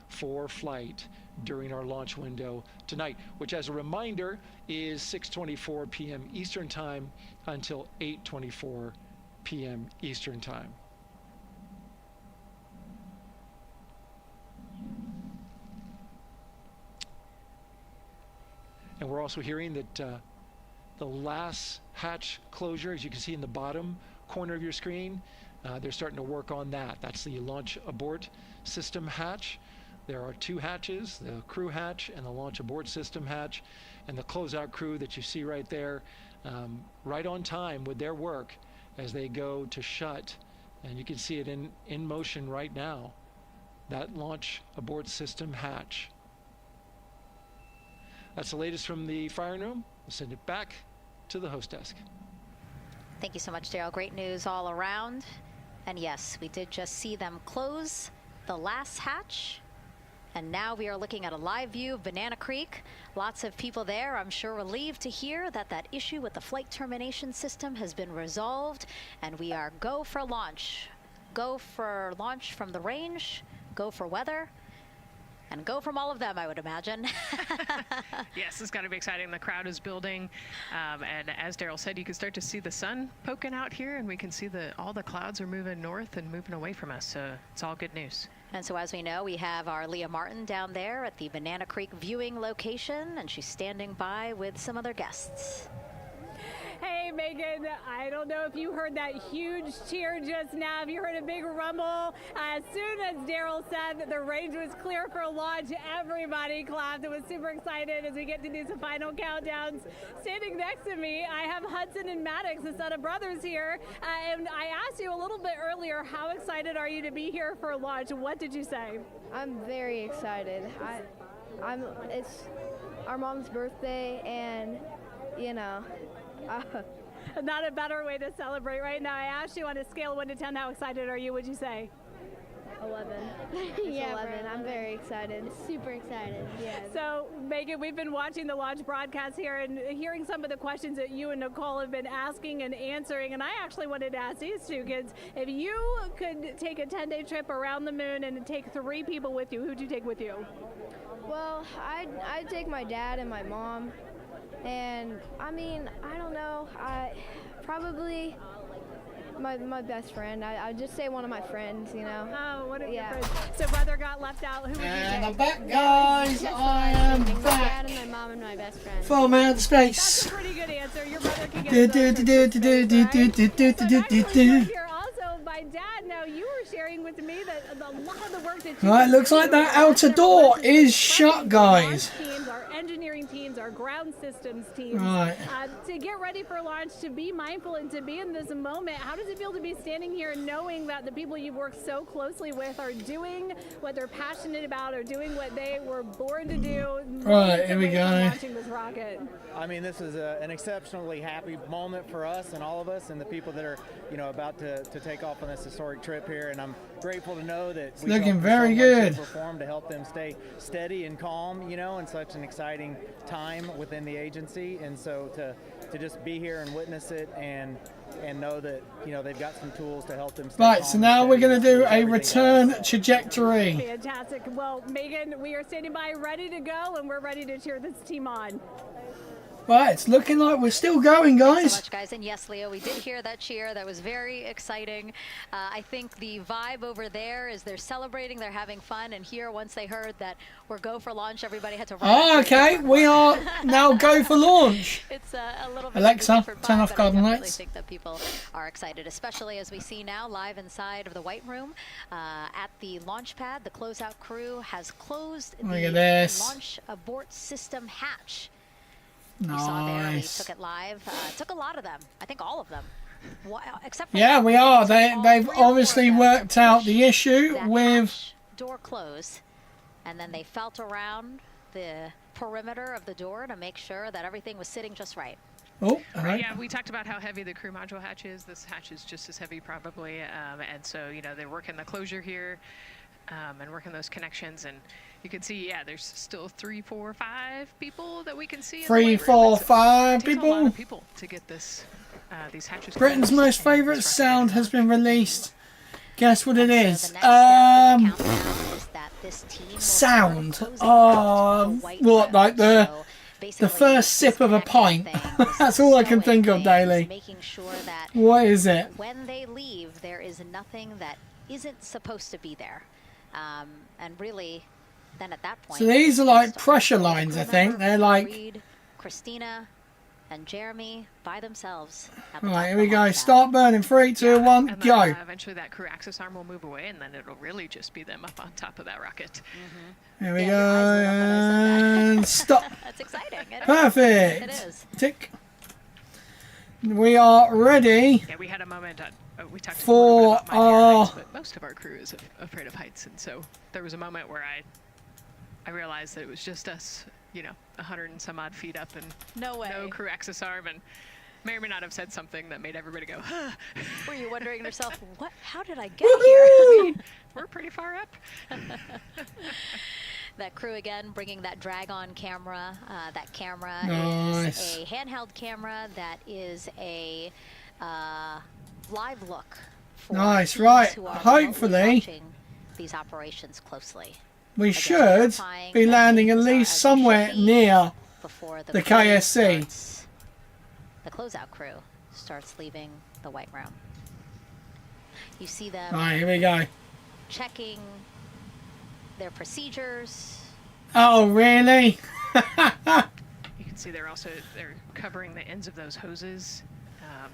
for flight during our launch window tonight, which, as a reminder, is 6:24 p.m. Eastern Time until 8:24 p.m. Eastern Time. And we're also hearing that the last hatch closure, as you can see in the bottom corner of your screen, they're starting to work on that. That's the launch abort system hatch. There are two hatches, the crew hatch and the launch abort system hatch, and the closeout crew that you see right there, right on time with their work as they go to shut. And you can see it in motion right now, that launch abort system hatch. That's the latest from the firing room. We'll send it back to the host desk. Thank you so much, Daryl. Great news all around. And yes, we did just see them close the last hatch. And now we are looking at a live view of Banana Creek. Lots of people there, I'm sure, relieved to hear that that issue with the flight termination system has been resolved. And we are go for launch. Go for launch from the range, go for weather, and go from all of them, I would imagine. Yes, it's got to be exciting. The crowd is building. And as Daryl said, you can start to see the sun poking out here, and we can see all the clouds are moving north and moving away from us. So it's all good news. And so, as we know, we have our Leah Martin down there at the Banana Creek viewing location, and she's standing by with some other guests. Hey, Megan, I don't know if you heard that huge cheer just now. If you heard a big rumble, as soon as Daryl said that the range was clear for launch, everybody clapped. It was super excited as we get to do some final countdowns. Standing next to me, I have Hudson and Maddox, the son of brothers here. And I asked you a little bit earlier, how excited are you to be here for launch? What did you say? I'm very excited. It's our mom's birthday, and you know. Not a better way to celebrate right now. I asked you on a scale of 1 to 10, how excited are you? Would you say? 11. Yeah, 11. I'm very excited. Super excited. Yeah. So, Megan, we've been watching the launch broadcast here and hearing some of the questions that you and Nicole have been asking and answering. And I actually wanted to ask these two kids, if you could take a 10-day trip around the moon and take 3 people with you, who'd you take with you? Well, I'd take my dad and my mom. And I mean, I don't know, probably my best friend. I'd just say one of my friends, you know. Oh, what a good friend. So brother got left out. Who would you take? And I'm back, guys. I am My back. dad and my mom and my best friend. From outer space. That's a pretty good answer. Your brother can get here also, my dad. Now you were sharing with me that a lot of the work that you Right, looks like that outer door is shut, guys. Our engineering teams, our ground systems teams, right. To get ready for launch, to be mindful and to be in this moment. How does it feel to be standing here knowing that the people you've worked so closely with are doing what they're passionate about, or doing what they were born to do? Right, here we go. Launching this rocket. I mean, this is an exceptionally happy moment for us and all of us and the people that are, you know, about to take off on this historic trip here. And I'm grateful to know that it's looking very good. Perform to help them stay steady and calm, you know, in such an exciting time within the agency. And so to just be here and witness it and know that, you know, they've got some tools to help them stay Right, calm so now and we're going to steady do with a everything return else. trajectory. Fantastic. Well, Megan, we are standing by ready to go, and we're ready to cheer this team on. Right, it's looking like we're still going, guys. Thanks so much, guys. And yes, Leo, we did hear that cheer. That was very exciting. I think the vibe over there is they're celebrating, they're having fun. And here, once they heard that we're go for launch, everybody had to run. Oh, okay. We are now go for launch. It's a little bit Alexa, turn off garden lights. I think that people are excited, especially as we see now live inside of the White Room at the launch pad. The closeout crew has closed the launch abort system hatch. Nice. You saw there, we took it live. Took a lot of them. I think all of them. Except for yeah, we are. They've obviously worked out the issue with door close, and then they felt around the perimeter of the door to make sure that everything was sitting just right. Oh, right. Yeah, we talked about how heavy the crew module hatch is. This hatch is just as heavy probably, and so they're working the closure here and working those connections. And you can see, yeah, there's still 3, 4, 5 people that we can see. 3, 4, 5 people. A lot of people. people to get this these hatches. Britain's most favourite sound has been released. Guess what it is? Sound. What, like the first sip of a pint? That's all I can think of daily. Making sure that what is it? When they leave, there is nothing that isn't supposed to be there, and really. Then at that point, so these are like pressure lines, I think. They're like Reed, Christina, and Jeremy by themselves. Right, here we go. Start burning. 3, 2, 1, and go. Then, eventually, that crew access arm will move away, and then it'll really just be them up on top of that rocket. Here we go, and stop. That's exciting. Perfect. It is. Tick. We are ready. Yeah, we had a moment. We talked for about heights, but most of our crew is afraid of heights, and so there was a moment where I realized that it was just us, 100 and some odd feet up, and no crew access arm, and may or may not have said something that made everybody go, huh. Were you wondering to yourself, what? How did I get here? We're pretty far up. That crew again, bringing that drag-on camera. That camera nice. is a handheld camera that is a live look. For nice, right. Hopefully, these operations closely. We should be landing at least somewhere near the KSC. The closeout crew starts leaving the White Room. You see them. All right, here we go. Checking their procedures. Oh, really? You can see they're covering the ends of those hoses.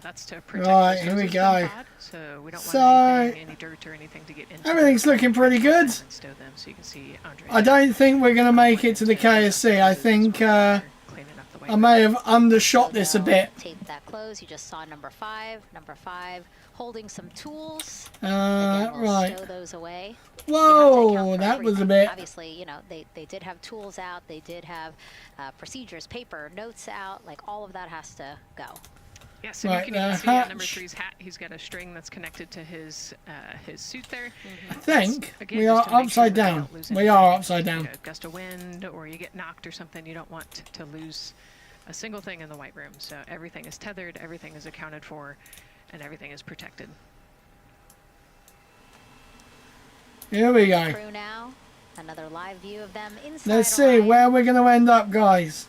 That's to protect right, here we go. Pod, so we don't want any dirt or anything to get into. Everything's looking pretty good. Them, so you can see I don't think we're going to make it to the KSC. I think I may have undershot this a bit. Tape that close. You just saw number 5. Number 5 holding some tools. Right. Stow those away. Whoa, that was a bit. Obviously, they did have tools out. They did have procedures, paper, notes out. Like all of that has to go. Yes, and you can even see on number 3's hat, he's got a string that's connected to his suit there. I think we are upside down. We are upside down. A gust of wind, or you get knocked or something, you don't want to lose a single thing in the White Room. So everything is tethered, everything is accounted for, and everything is protected. Here we go. Crew now, another live view of them inside. Let's see where we're going to end up, guys.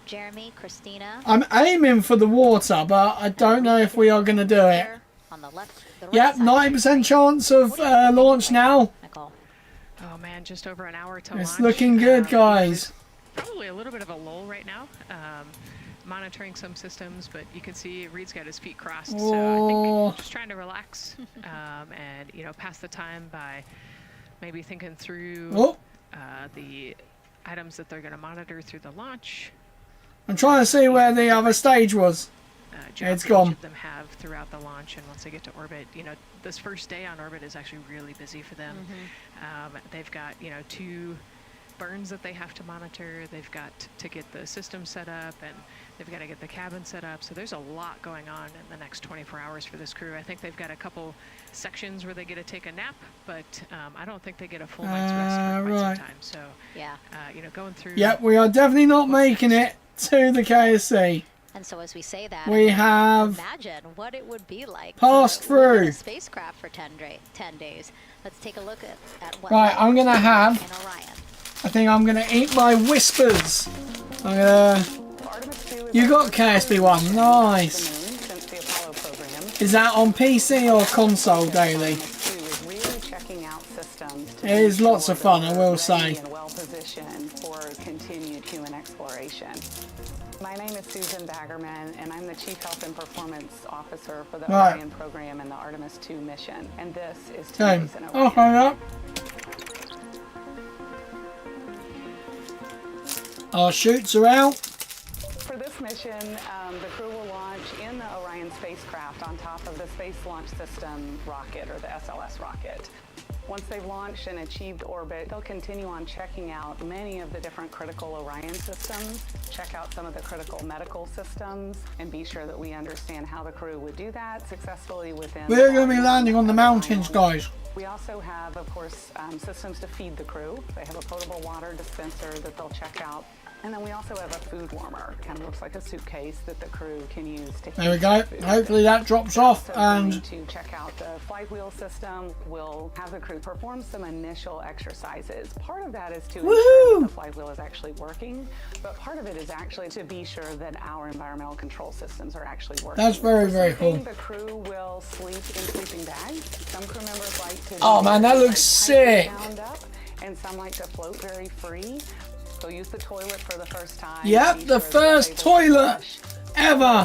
Jeremy, Christina. I'm aiming for the water, but I don't know if we are going to do it. On the left, the right yep, 90% chance of launch now. Oh man, just over an hour till It's launch. looking good, guys. Probably a little bit of a lull right now. Monitoring some systems, but you can see Reed's got his feet crossed. So I think just trying to relax and pass the time by maybe thinking through the items that they're going to monitor through the launch. I'm trying to see where the other stage was. It's gone. Each of them have throughout the launch, and once they get to orbit, this first day on orbit is actually really busy for them. They've got 2 burns that they have to monitor. They've got to get the system set up, and they've got to get the cabin set up. So there's a lot going on in the next 24 hours for this crew. I think they've got a couple sections where they get to take a nap, but I don't think they get a full night's rest for quite some time. So yeah, going through. Yep, we are definitely not making it to the KSC. And so as we say that, we have imagine what it would be like passed through the spacecraft for 10 days. Let's take a look at what. Right, I'm gonna have. In Orion. I think I'm gonna eat my whispers. I'm gonna You got KSP1, nice. Is that on PC or console daily? It is lots of fun, I will say. Well positioned for continued human exploration. My name is Susan Baggerman, and I'm the Chief Health and Performance Officer for the Orion program and the Artemis II mission. And this is today's in Orion. Oh, hang up. Our chutes are out. For this mission, the crew will launch in the Orion spacecraft on top of the Space Launch System rocket, or the SLS rocket. Once they've launched and achieved orbit, they'll continue on checking out many of the different critical Orion systems, check out some of the critical medical systems, and be sure that we understand how the crew would do that successfully within... We're going to be landing on the mountains, guys. We also have, of course, systems to feed the crew. They have a potable water dispenser that they'll check out. And then we also have a food warmer. Kind of looks like a suitcase that the crew can use to heat there we go. food. Hopefully that drops off. And to check out the flight wheel system, we'll have the crew perform some initial exercises. Part of that is to ensure that the flight wheel is actually working, but part of it is actually to be sure that our environmental control systems are actually working. That's very, very cool. The crew will sleep in sleeping bags. Some crew members like to... Oh man, that looks sick. And some like to float very free. They'll use the toilet for the first time. Yep, the first toilet ever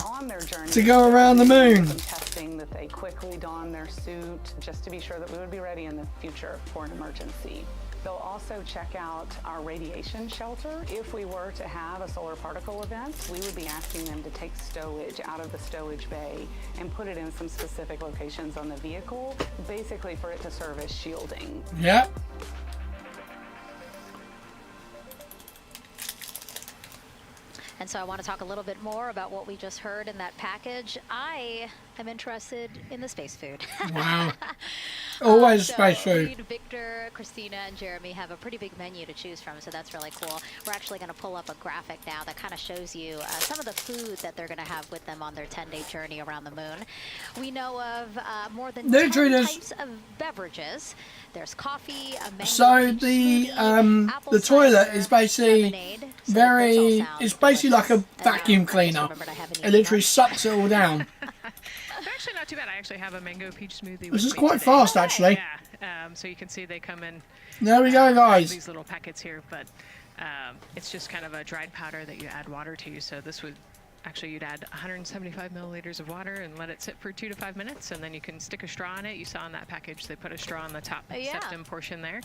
to go around the moon. Testing that they quickly don their suit just to be sure that we would be ready in the future for an emergency. They'll also check out our radiation shelter. If we were to have a solar particle event, we would be asking them to take stowage out of the stowage bay and put it in some specific locations on the vehicle, basically for it to serve as shielding. Yep. And so I want to talk a little bit more about what we just heard in that package. I am interested in the space food. Wow. Always space food. Reed, Victor, Christina, and Jeremy have a pretty big menu to choose from, so that's really cool. We're actually going to pull up a graphic now that kind of shows you some of the food that they're going to have with them on their 10-day journey around the moon. We know of more than 10 types of beverages. There's coffee, a mango so the toilet is basically it's basically like a vacuum cleaner. It literally sucks it all down. They're actually not too bad. I actually have a mango peach smoothie. This is quite fast, actually. Yeah. So you can see they come in. There we go, guys. These little packets here, but it's just kind of a dried powder that you add water to. So this would actually, you'd add 175 milliliters of water and let it sit for 2 to 5 minutes, and then you can stick a straw in it. You saw in that package they put a straw on the top septum portion there,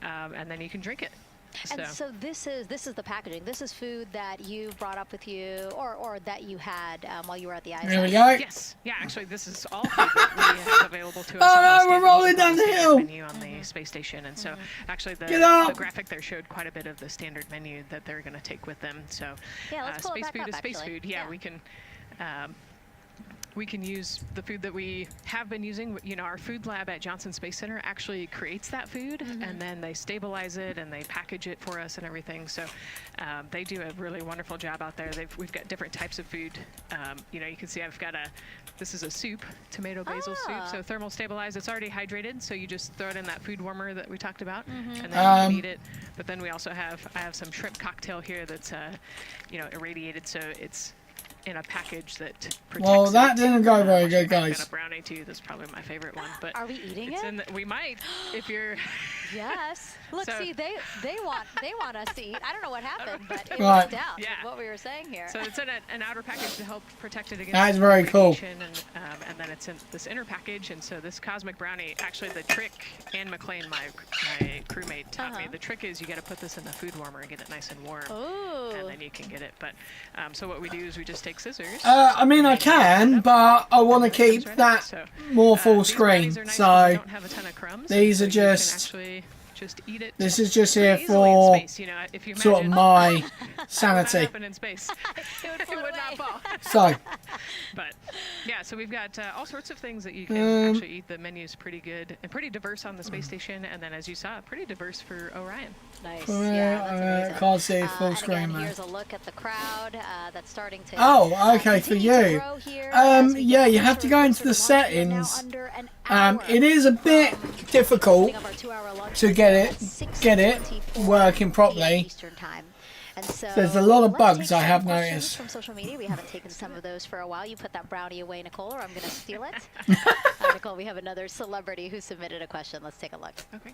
and then you can drink it. And so this is the packaging. This is food that you brought up with you, or that you had while you were at the ICPS. There we go. Yes. Yeah. Actually, this is all food that we have available to us. Oh, we're rolling down the hill. Menu on the space station, and so actually the graphic there showed quite a bit of the standard menu that they're going to take with them. So space food is space food. Yeah, we can use the food that we have been using. You know, our food lab at Johnson Space Center actually creates that food, and then they stabilize it and they package it for us and everything. So they do a really wonderful job out there. We've got different types of food. You know, you can see I've got this is a soup, tomato basil soup, so thermal stabilized. It's already hydrated, so you just throw it in that food warmer that we talked about, and then you eat it. But then we also I have some shrimp cocktail here that's you know, irradiated, so it's in a package that protects. Well, that didn't go very good, guys. I've got a brownie too. That's probably my favorite one. But are we eating it? We might, if you're. Yes. Look, see, they want us to eat. I don't know what happened, but it right. was down. Yeah. What we were saying here. So it's in an outer package to help protect it against. That's very cool. And then it's in this inner package, and so this cosmic brownie. Actually, the trick, Anne McLean, my crewmate, taught me. The trick is you got to put this in the food warmer and get it nice and warm, and then you can get it. But so what we do is we just take scissors. I mean, I can, but I want to keep that more full screen. So these are just eat it. This is just here for sort of my sanity. It would not fall. So, but yeah, so we've got all sorts of things that you can actually eat. The menu's pretty good and pretty diverse on the space station, and then as you saw, pretty diverse for Orion. Nice. Yeah, I can't see full screen there. Here's a look at the crowd that's starting to. Oh, okay, for you. Yeah, you have to go into the settings. It is a bit difficult to get it working properly. And so there's a lot of let's bugs take I some have questions noticed. from social media. We haven't taken some of those for a while. You put that brownie away, Nicole, or I'm going to steal it. Nicole, we have another celebrity who submitted a question. Let's take a look. Okay.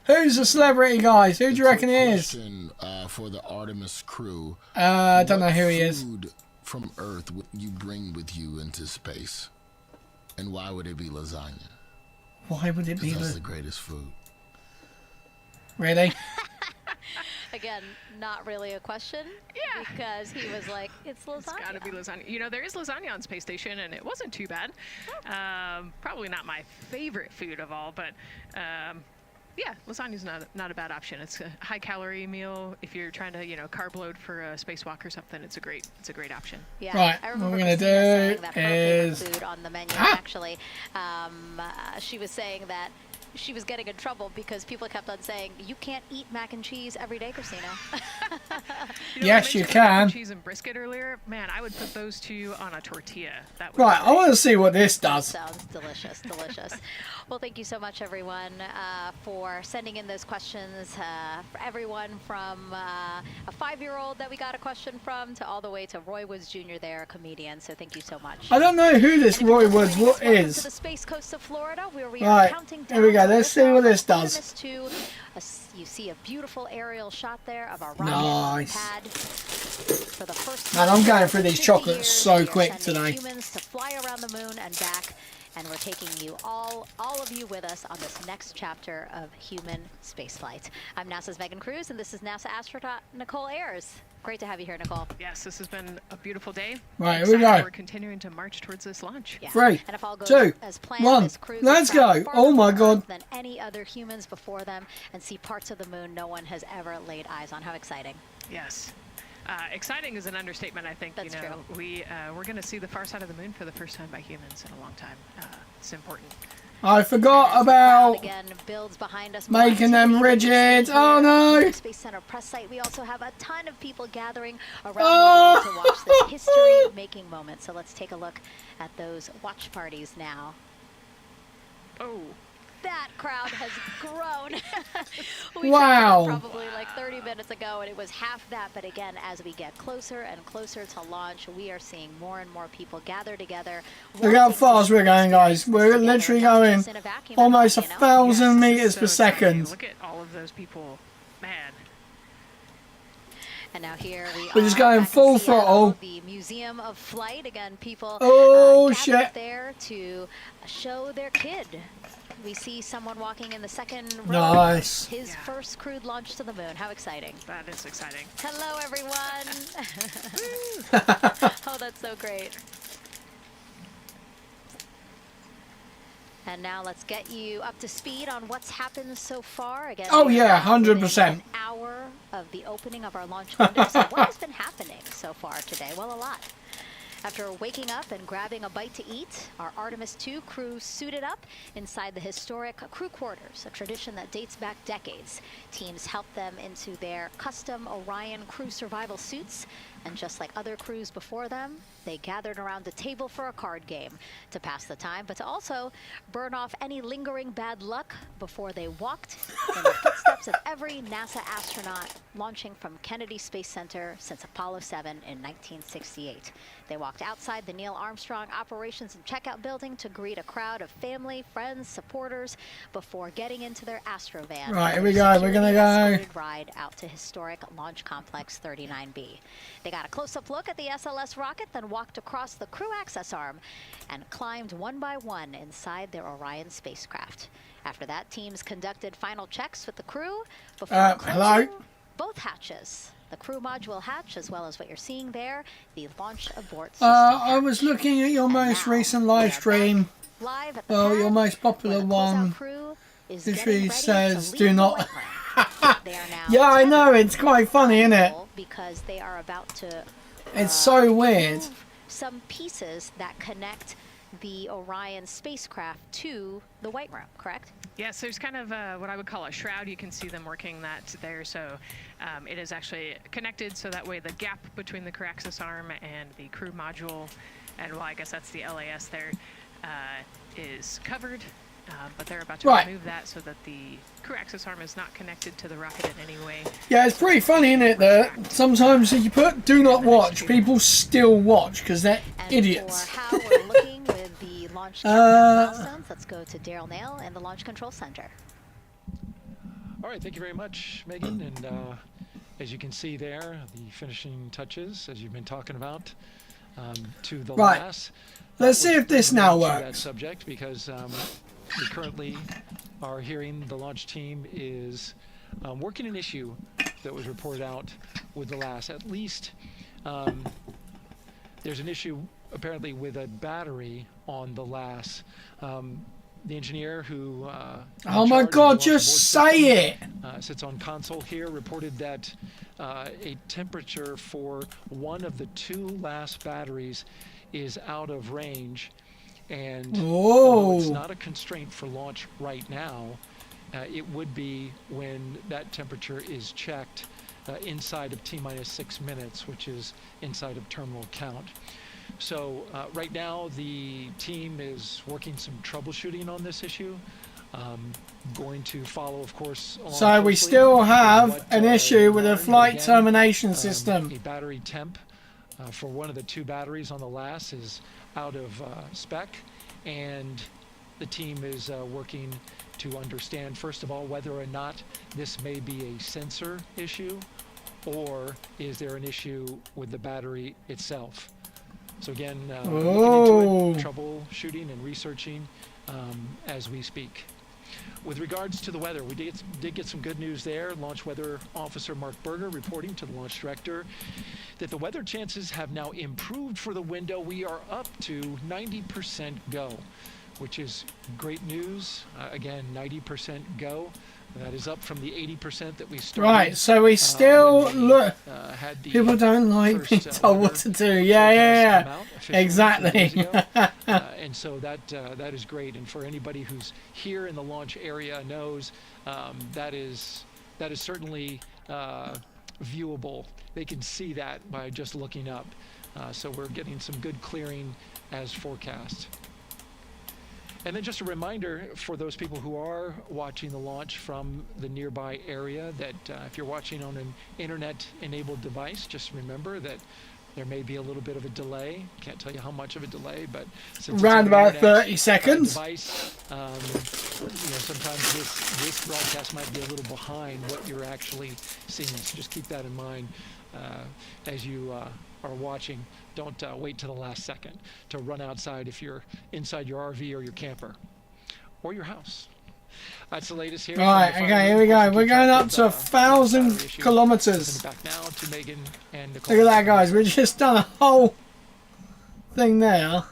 Who's the celebrity, guys? Who do you reckon he is? Question for the Artemis crew. I don't know who he is. Food from Earth would you bring with you into space? And why would it be lasagna? Why would it be? That's the greatest food. Really? Again, not really a question. Yeah. Because he was like, it's lasagna. It's got to be lasagna. You know, there is lasagna on Space Station, and it wasn't too bad. Probably not my favorite food of all, but yeah, lasagna's not a bad option. It's a high-calorie meal. If you're trying to, you know, carb load for a spacewalk or something, it's a great option. Yeah. Right. I What remember we're gonna Christina saying do that her favorite is food on the menu. Actually, she was saying that she was getting in trouble because people kept on saying, "You can't eat mac and cheese every day, Christina." Yes, you Mac can. and cheese and brisket earlier. Man, I would put those two on a tortilla. That would Right, I want to see what this does. Sounds delicious, delicious. Well, thank you so much, everyone, for sending in those questions. For everyone from a 5-year-old that we got a question from to all the way to Roy Woods Jr. there, a comedian. So thank you so much. I don't know who this Roy Woods To the is. space coast of Florida, where we are Right, counting down here we go. to Let's see what this does. Artemis II. You see a beautiful aerial shot there of our rocket Nice. pad. For the first Man, time I'm going in through these 50 chocolates years, so we are quick sending today. Humans to fly around the moon and back, and we're taking you all of you with us on this next chapter of human spaceflight. I'm NASA's Megan Cruz, and this is NASA astronaut Nicole Ayers. Great to have you here, Nicole. Yes, this has been a beautiful day. Right, I'm here we excited go. We're continuing to march towards this launch. Yeah. 3, And if all goes 2, as planned, 1. this crew Let's can travel go. farther Oh my from God. Earth than any other humans before them and see parts of the moon no one has ever laid eyes on. How exciting. Yes. Exciting is an understatement, I think. That's you know, true. we're going to see the far side of the moon for the first time by humans in a long time. It's important. I forgot about Again, builds behind us. making them rigid. Oh no. Space Center press site. We also have a ton of people gathering around the world to watch this history-making moment. So let's take a look at those watch parties now. Oh. That crowd has grown. We Wow. started probably like 30 minutes ago, and it was half that. But again, as we get closer and closer to launch, we are seeing more and more people gather together. Look how fast we're going, guys. We're literally going almost 1,000 meters per second. Look at all of those people. Man. And now here We're just going full throttle. The Museum of Flight. Again, people Oh, gathered shit. there to show their kid. We see someone walking in the second row. Nice. His first crewed launch to the moon. How exciting. That is exciting. Hello, everyone. Oh, that's so great. And now let's get you up to speed on what's happened so far. Again, Oh, we are yeah, now within 100%. An hour of the opening of our launch window. So what has been happening so far today? Well, a lot. After waking up and grabbing a bite to eat, our Artemis II crew suited up inside the historic crew quarters, a tradition that dates back decades. Teams helped them into their custom Orion crew survival suits, and just like other crews before them, they gathered around a table for a card game to pass the time, but to also burn off any lingering bad luck before they walked in the footsteps of every NASA astronaut launching from Kennedy Space Center since Apollo 7 in 1968. They walked outside the Neil Armstrong Operations and Checkout Building to greet a crowd of family, friends, supporters before getting into their Astrovan. Right, here we go. We're gonna go. Ride out to historic Launch Complex 39B. They got a close-up look at the SLS rocket, then walked across the crew access arm and climbed one by one inside their Orion spacecraft. After that, teams conducted final checks with the crew before hello? both hatches. The crew module hatch, as well as what you're seeing there, the launch abort system. I was looking at your most recent live stream. Live at the Well, pad, your most popular where the one. closeout crew is Literally getting ready says, to "Do leave the not." wetland. They are now Yeah, I know. It's quite funny, isn't it? because they are about to It's so weird. move some pieces that connect the Orion spacecraft to the White Room, correct? Yes, there's kind of what I would call a shroud. You can see them working that there. So it is actually connected, so that way the gap between the crew access arm and the crew module, and well, I guess that's the LAS there, is covered. but they're about to remove that so that the crew access arm is not connected to the rocket in any way. Yeah, it's pretty funny, isn't it, that sometimes if you put do not watch, people still watch because they're idiots. For how we're looking with the launch milestones, let's go to Daryl Nail in the Launch Control Center. All right, thank you very much, Megan. And as you can see there, the finishing touches, as you've been talking about, to the LAS. Let's see if this now That works. subject, because we currently are hearing the launch team is working an issue that was reported out with the LAS. At least there's an issue apparently with a battery on the LAS. The engineer who oh my God, just say it! Sits on console here, reported that a temperature for one of the 2 LAS batteries is out of range, and although it's not a constraint for launch right now, it would be when that temperature is checked inside of T-minus 6 minutes, which is inside of terminal count. So right now the team is working some troubleshooting on this issue. Going to follow, of course. So we still have an issue with a flight termination system. A battery temp for one of the 2 batteries on the LAS is out of spec, and the team is working to understand, first of all, whether or not this may be a sensor issue, or is there an issue with the battery itself. So again, looking into it, troubleshooting and researching as we speak. With regards to the weather, we did get some good news there. Launch Weather Officer Mark Berger reporting to the launch director that the weather chances have now improved for the window. We are up to 90% go, which is great news. Again, 90% go. That is up from the 80% that we started. Right, so we still look. People don't like being told what to do. Yeah. Exactly. And so that is great. And for anybody who's here in the launch area knows that is certainly viewable. They can see that by just looking up. So we're getting some good clearing as forecast. And then just a reminder for those people who are watching the launch from the nearby area that if you're watching on an internet-enabled device, just remember that there may be a little bit of a delay. Can't tell you how much of a delay, but since around about 30 seconds. Device, sometimes this broadcast might be a little behind what you're actually seeing. So just keep that in mind as you are watching. Don't wait till the last second to run outside if you're inside your RV or your camper or your house. That's the latest here. All right, okay, here we go. We're going up to 1,000 kilometers. Back now to Megan and Nicole. Look at that, guys. We've just done a whole thing there.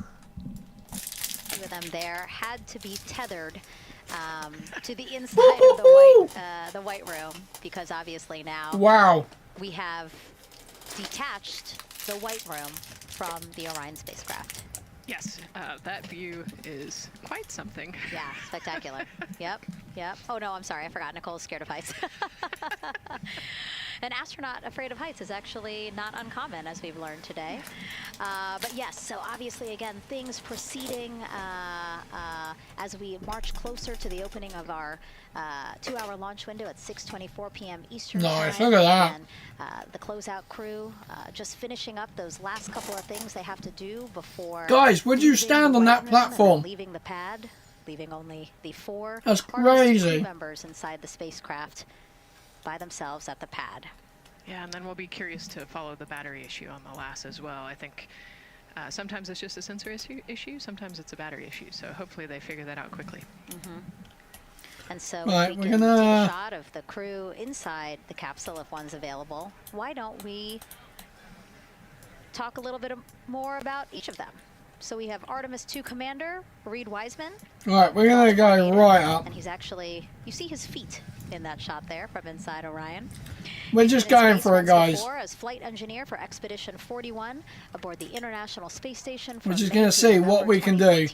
With them there had to be tethered to the inside of the white room, because obviously now we have detached the white room from the Orion spacecraft. Yes, that view is quite something. Yeah, spectacular. Yep. Oh no, I'm sorry, I forgot. Nicole's scared of heights. An astronaut afraid of heights is actually not uncommon, as we've learned today. But yes, so obviously, again, things proceeding as we march closer to the opening of our 2-hour launch window at 6:24 p.m. Eastern time. Nice, look at that. And the closeout crew just finishing up those last couple of things they have to do before. Guys, would you stand on that platform? Leaving the pad, leaving only the 4 That's crazy. crew members inside the spacecraft by themselves at the pad. Yeah, and then we'll be curious to follow the battery issue on the LAS as well. I think sometimes it's just a sensor issue, sometimes it's a battery issue. So hopefully they figure that out quickly. And so right, we can take a shot of the crew inside the capsule if one's available. Why don't we talk a little bit more about each of them? So we have Artemis II Commander Reed Wiseman. Right, we're going to go right up. And he's actually, you see his feet in that shot there from inside Orion. We're just going for it, guys. As flight engineer for Expedition 41 aboard the International Space Station. We're just going to see what we can do.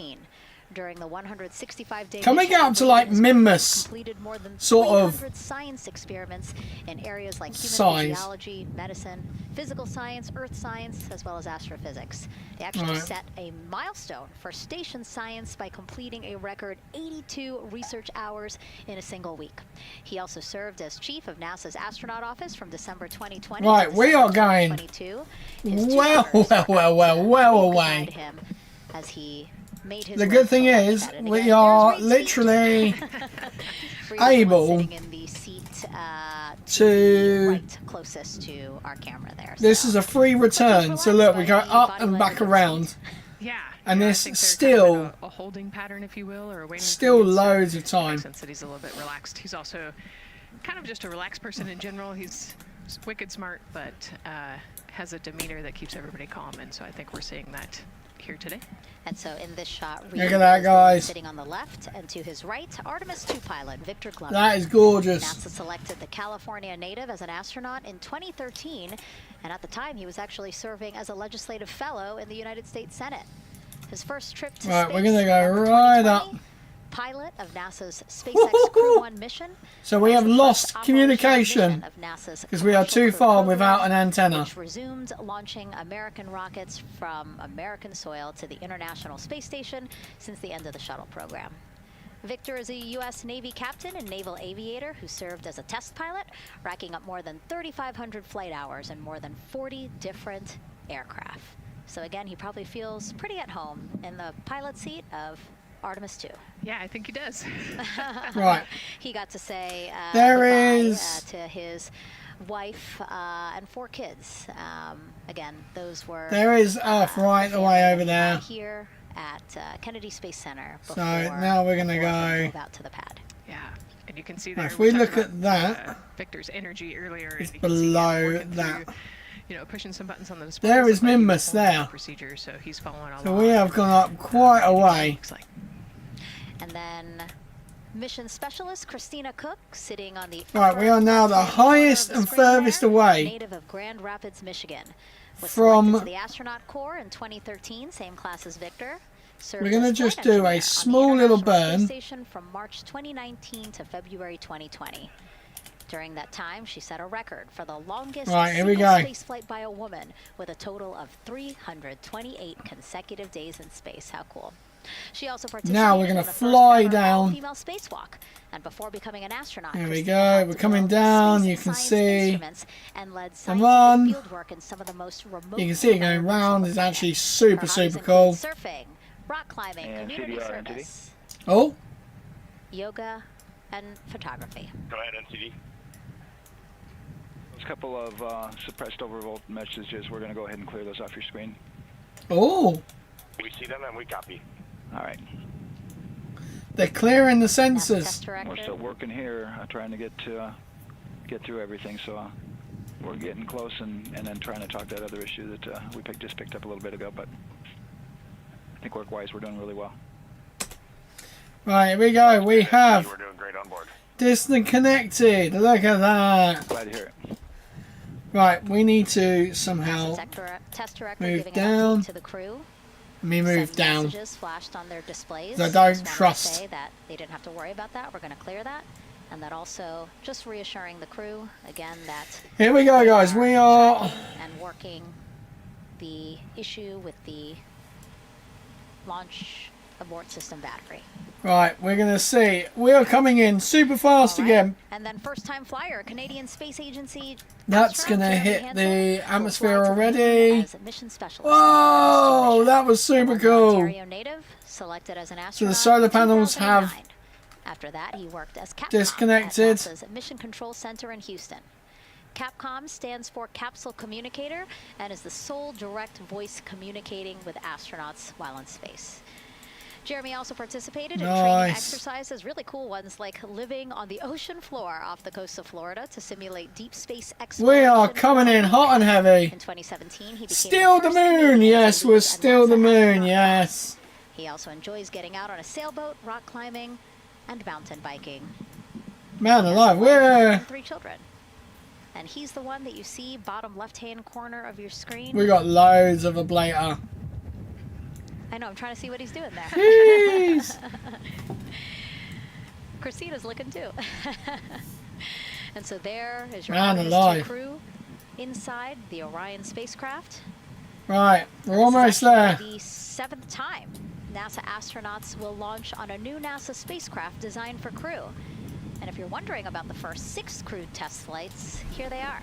During the 165-day Can we get up to like Mimus completed more than sort of 300 science experiments in areas like human size? physiology, medicine, physical science, earth science, as well as astrophysics. They actually Right. set a milestone for station science by completing a record 82 research hours in a single week. He also served as chief of NASA's astronaut office from December 2020 Right, to we December are going 2022. His two well, daughters well away. beside him as he made his The way good to thing the launch is pad. And we again, are there's Reed's feet. literally Reed is the one able sitting in the seat to. right closest to our camera there. This is a free return, so look, we go up and back around. Yeah. And I this think they're still, kind of a holding pattern, if you will, or waiting. still loads of time. Since that he's a little bit relaxed. He's also kind of just a relaxed person in general. He's wicked smart, but has a demeanor that keeps everybody calm, and so I think we're seeing that here today. And so in this shot, Look Reed at that, is the one guys. sitting on the left, and to his right, Artemis II pilot Victor Glover. That is gorgeous. NASA selected the California native as an astronaut in 2013, and at the time he was actually serving as a legislative fellow in the United States Senate. His first trip to Right, space, we're gonna go November right 2020, up. pilot of NASA's SpaceX Crew 1 mission. So we have lost operational communication mission of NASA's because we are commercial too crew far program, without an antenna. which resumed launching American rockets from American soil to the International Space Station since the end of the shuttle program. Victor is a U.S. Navy captain and naval aviator who served as a test pilot, racking up more than 3,500 flight hours in more than 40 different aircraft. So again, he probably feels pretty at home in the pilot seat of Artemis II. Yeah, I think he does. Right. He got to say There goodbye, is- to his wife and 4 kids. Again, those were There is Earth right away over there. here at Kennedy Space Center. So before- now we're gonna before they go. move out to the pad. Yeah, and you can see Now, there. if we talked look about, at that, Victor's energy earlier. it's and you can see him below working that. through, you know, pushing some buttons on the display. There so is like he's Mimus following there. the procedure, so he's following along. So we have gone up quite a way. And then mission specialist Christina Cook sitting on the Right, we are now the highest and furthest away native of Grand Rapids, Michigan. Was from- selected to the astronaut corps in 2013, same class as Victor. Served We're gonna as just flight do a engineer on the small little International Space burn. Station from March 2019 to February 2020. During that time, she set a record for the longest Right, here we single go. space flight by a woman, with a total of 328 consecutive days in space. How cool! She also participated Now we're gonna in the first fly ever down. all-female spacewalk, and before becoming an astronaut, There we Christina go. had We're to coming build down. space You can science see. instruments and led Come scientific on. field work in some of the most remote You can see it going environments on round. the It's planet. actually Her super, hobbies super include cool. surfing, rock climbing, And community CDR, service, Oh, yoga, and photography. Go ahead, NCD. There's a couple of suppressed overvolt messages. We're going to go ahead and clear those off your screen. oh, We see them and we copy. All right. they're clearing the sensors. We're still working here, trying to get through everything. So we're getting close, and then trying to talk that other issue that we just picked up a little bit ago. But I think work-wise, we're doing really well. Right, here we go. We have We're doing great on board. disconnected. Look at that. Glad to hear it. Right, we need to somehow Test director move giving down. an update to the crew. Let me move Some down. messages flashed on their displays. I Just don't wanted to trust. say that they didn't have to worry about that. We're going to clear that. And that also just reassuring the crew again that Here we go, guys. We are. and working the issue with the launch abort system battery. Right, we're going to see. We are coming in super fast again. And then first time flyer, Canadian Space Agency. That's going to hit the atmosphere already. As a mission specialist. Whoa, that was super cool. Ontario native, selected as an So astronaut. the solar in panels 2009. have After that, he worked as Capcom disconnected. at NASA's Mission Control Center in Houston. Capcom stands for Capsule Communicator and is the sole direct voice communicating with astronauts while in space. Jeremy also participated in training Nice. exercises, really cool ones like living on the ocean floor off the coast of Florida to simulate deep space exploration. We are coming in hot and heavy. In 2017, he became Still the moon. Yes, we're still the moon. Yes. He also enjoys getting out on a sailboat, rock climbing, and mountain biking. Man alive, And we're 3 children. And he's the one that you see bottom left-hand corner of your screen. we got loads of ablator. I know, I'm trying to see what he's doing there. Jeez. Christina's looking too. And so there is your Man Artemis alive. II crew inside the Orion spacecraft. Right, we're almost there. The 7th time NASA astronauts will launch on a new NASA spacecraft designed for crew. And if you're wondering about the first 6 crewed test flights, here they are.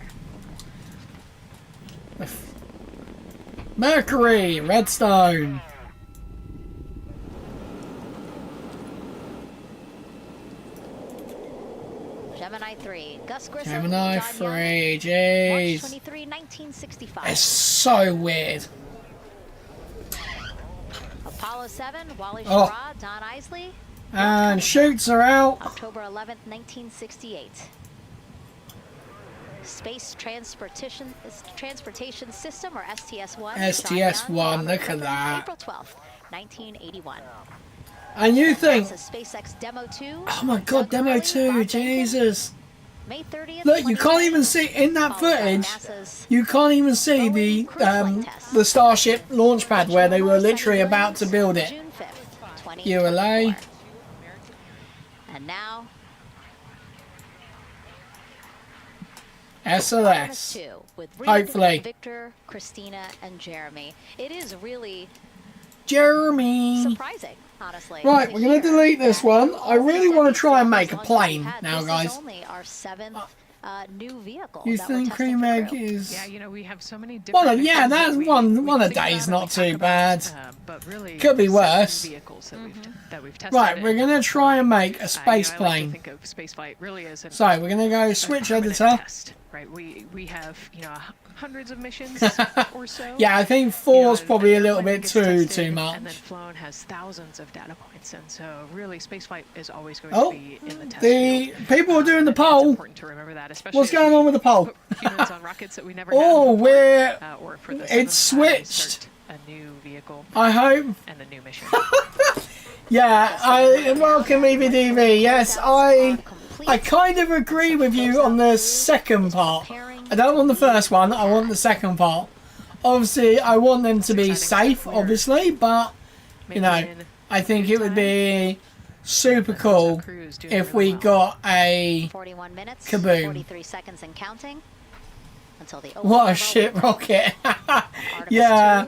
Mercury, Redstone. Gemini 3, Gus Grissom, Gemini John 3, Young, jeez. March 23, 1965. It's so weird. Apollo 7, Wally Oh. Schirra, Don Isley. And shoots are out. October 11th, 1968. Space Transportation System, or STS-1. STS-1, look at that. April 12th, 1981. And you think, SpaceX Demo 2. oh my god, Demo 2, Jesus. May 30th, Look, you can't even see, in that footage, you can't even see the Starship launch pad where they were literally about to build it. June 5th, 2024. ULA. And now, SLS. Artemis II with Reed, Hopefully. Victor, Christina, and Jeremy. It is really Jeremy. surprising, honestly. Right, we're going to delete this one. I really want to try and make a plane now, This guys. is only our 7th new vehicle. You that we're think testing for Cremeg crew. is... Yeah, you know, we have so many different Well, yeah, missions that's that we one a think day's about not and we too talk bad. about, but really, Could be 7 worse. vehicles that we've tested. Right, we're going to try and make a I space like to plane. think of spaceflight really as So, we're going to go switch permanent editor. test, right? We have, you know, hundreds of missions or so. Yeah, I think 4's probably a little bit too much. And then flown has thousands of data points, and so really spaceflight is always going Oh, to be in the test the field. people are doing the It's poll. important to remember that, especially What's as going we on with the poll? put humans on rockets that we never Oh, had we're... before, or for the It's 7th time we switched. start a new vehicle I hope. and a new mission. Yeah, I welcome EBDV. Yes, I kind of agree with you on the second part. I don't want the first one, I want the second part. Obviously, I want them to be safe, obviously, but, you know, I think it would be super cool if we got a 41 minutes, kaboom. 43 seconds and counting. Until the What a shit rocket. Yeah.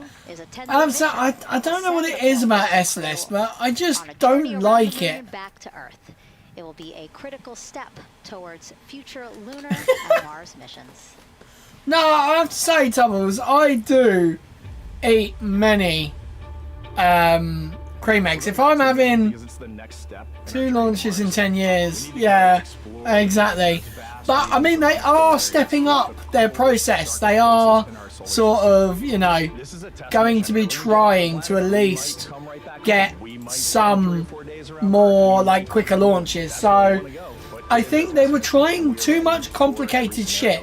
I don't know what it is about SLS, but I just don't like it. Back to Earth. It will be a critical step towards future lunar and Mars missions. No, I have to say, Tubbles, I do eat many cream eggs. If I'm having 2 launches in 10 years, yeah, exactly. But, I mean, they are stepping up their process. They are sort of, you know, going to be trying to at least get some more, like, quicker launches. So, I think they were trying too much complicated shit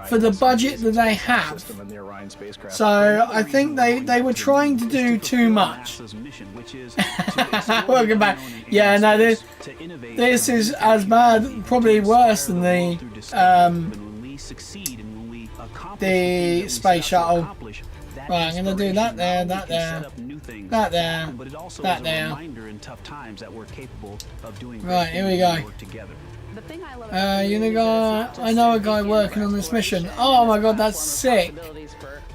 for the budget that they have. So I think they were trying to do too much. Welcome back. Yeah, no, this is as bad, probably worse than the space shuttle. Right, I'm gonna do that there, that there, that there, that there. Right, here we go. You know, I know a guy working on this mission. Oh my god, that's sick.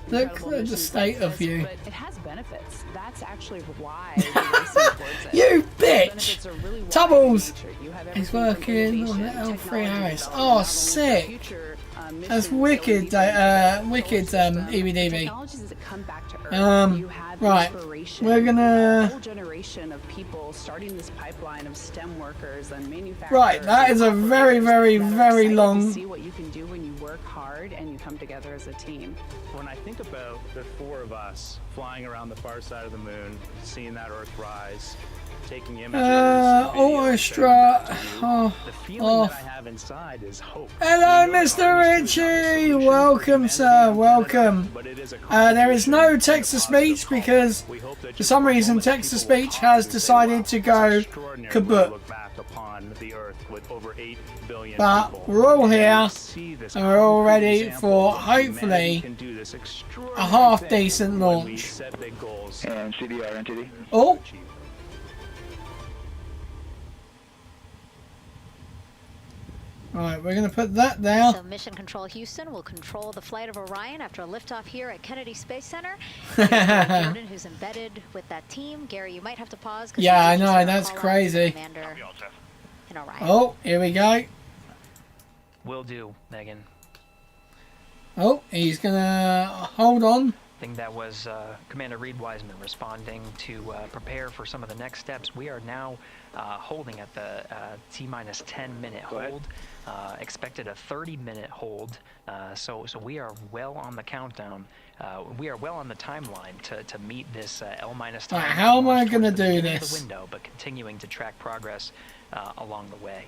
Look at the state of you. But it has benefits. That's actually why You bitch! Tubbles! He's working on the L3 Harris. Oh, sick! That's wicked, wicked, EBDB. Right, we're gonna... whole generation of people starting this pipeline of STEM workers and manufacturers. Right, that is a very, very, very long... See what you can do when you work hard and you come together as a team. When I think about the 4 of us flying around the far side of the moon, seeing that Earth rise, taking images, Orchestra. the feeling that I have inside is hope. Hello, Mr. Ritchie. Welcome, sir. Welcome. There is no text-to-speech because, for some reason, text-to-speech has decided to go kaput. impact upon the Earth with over 8 billion But people. we're all here, And see this and we're all concrete ready example for, that humanity hopefully, can do this a extraordinary half-decent thing when we launch. set big goals. And CDR, NTD. Oh! Right, we're going to put that down. So Mission Control Houston will control the flight of Orion after a liftoff here at Kennedy Space Center. Here's Gary Jordan, who's embedded with that team. Gary, you might have to pause. 'Cause Yeah, I we just know, heard a that's call out crazy. from Commander in Orion. Oh, here we go. Will do, Megan. Oh, he's going to hold on. I think that was Commander Reed Wiseman responding to prepare for some of the next steps. We are now holding at the T-minus 10-minute hold. Expected a 30-minute hold. So we are well on the countdown. We are well on the timeline to meet this L-minus time. Right, how am I going to do The this? window, but continuing to track progress along the way.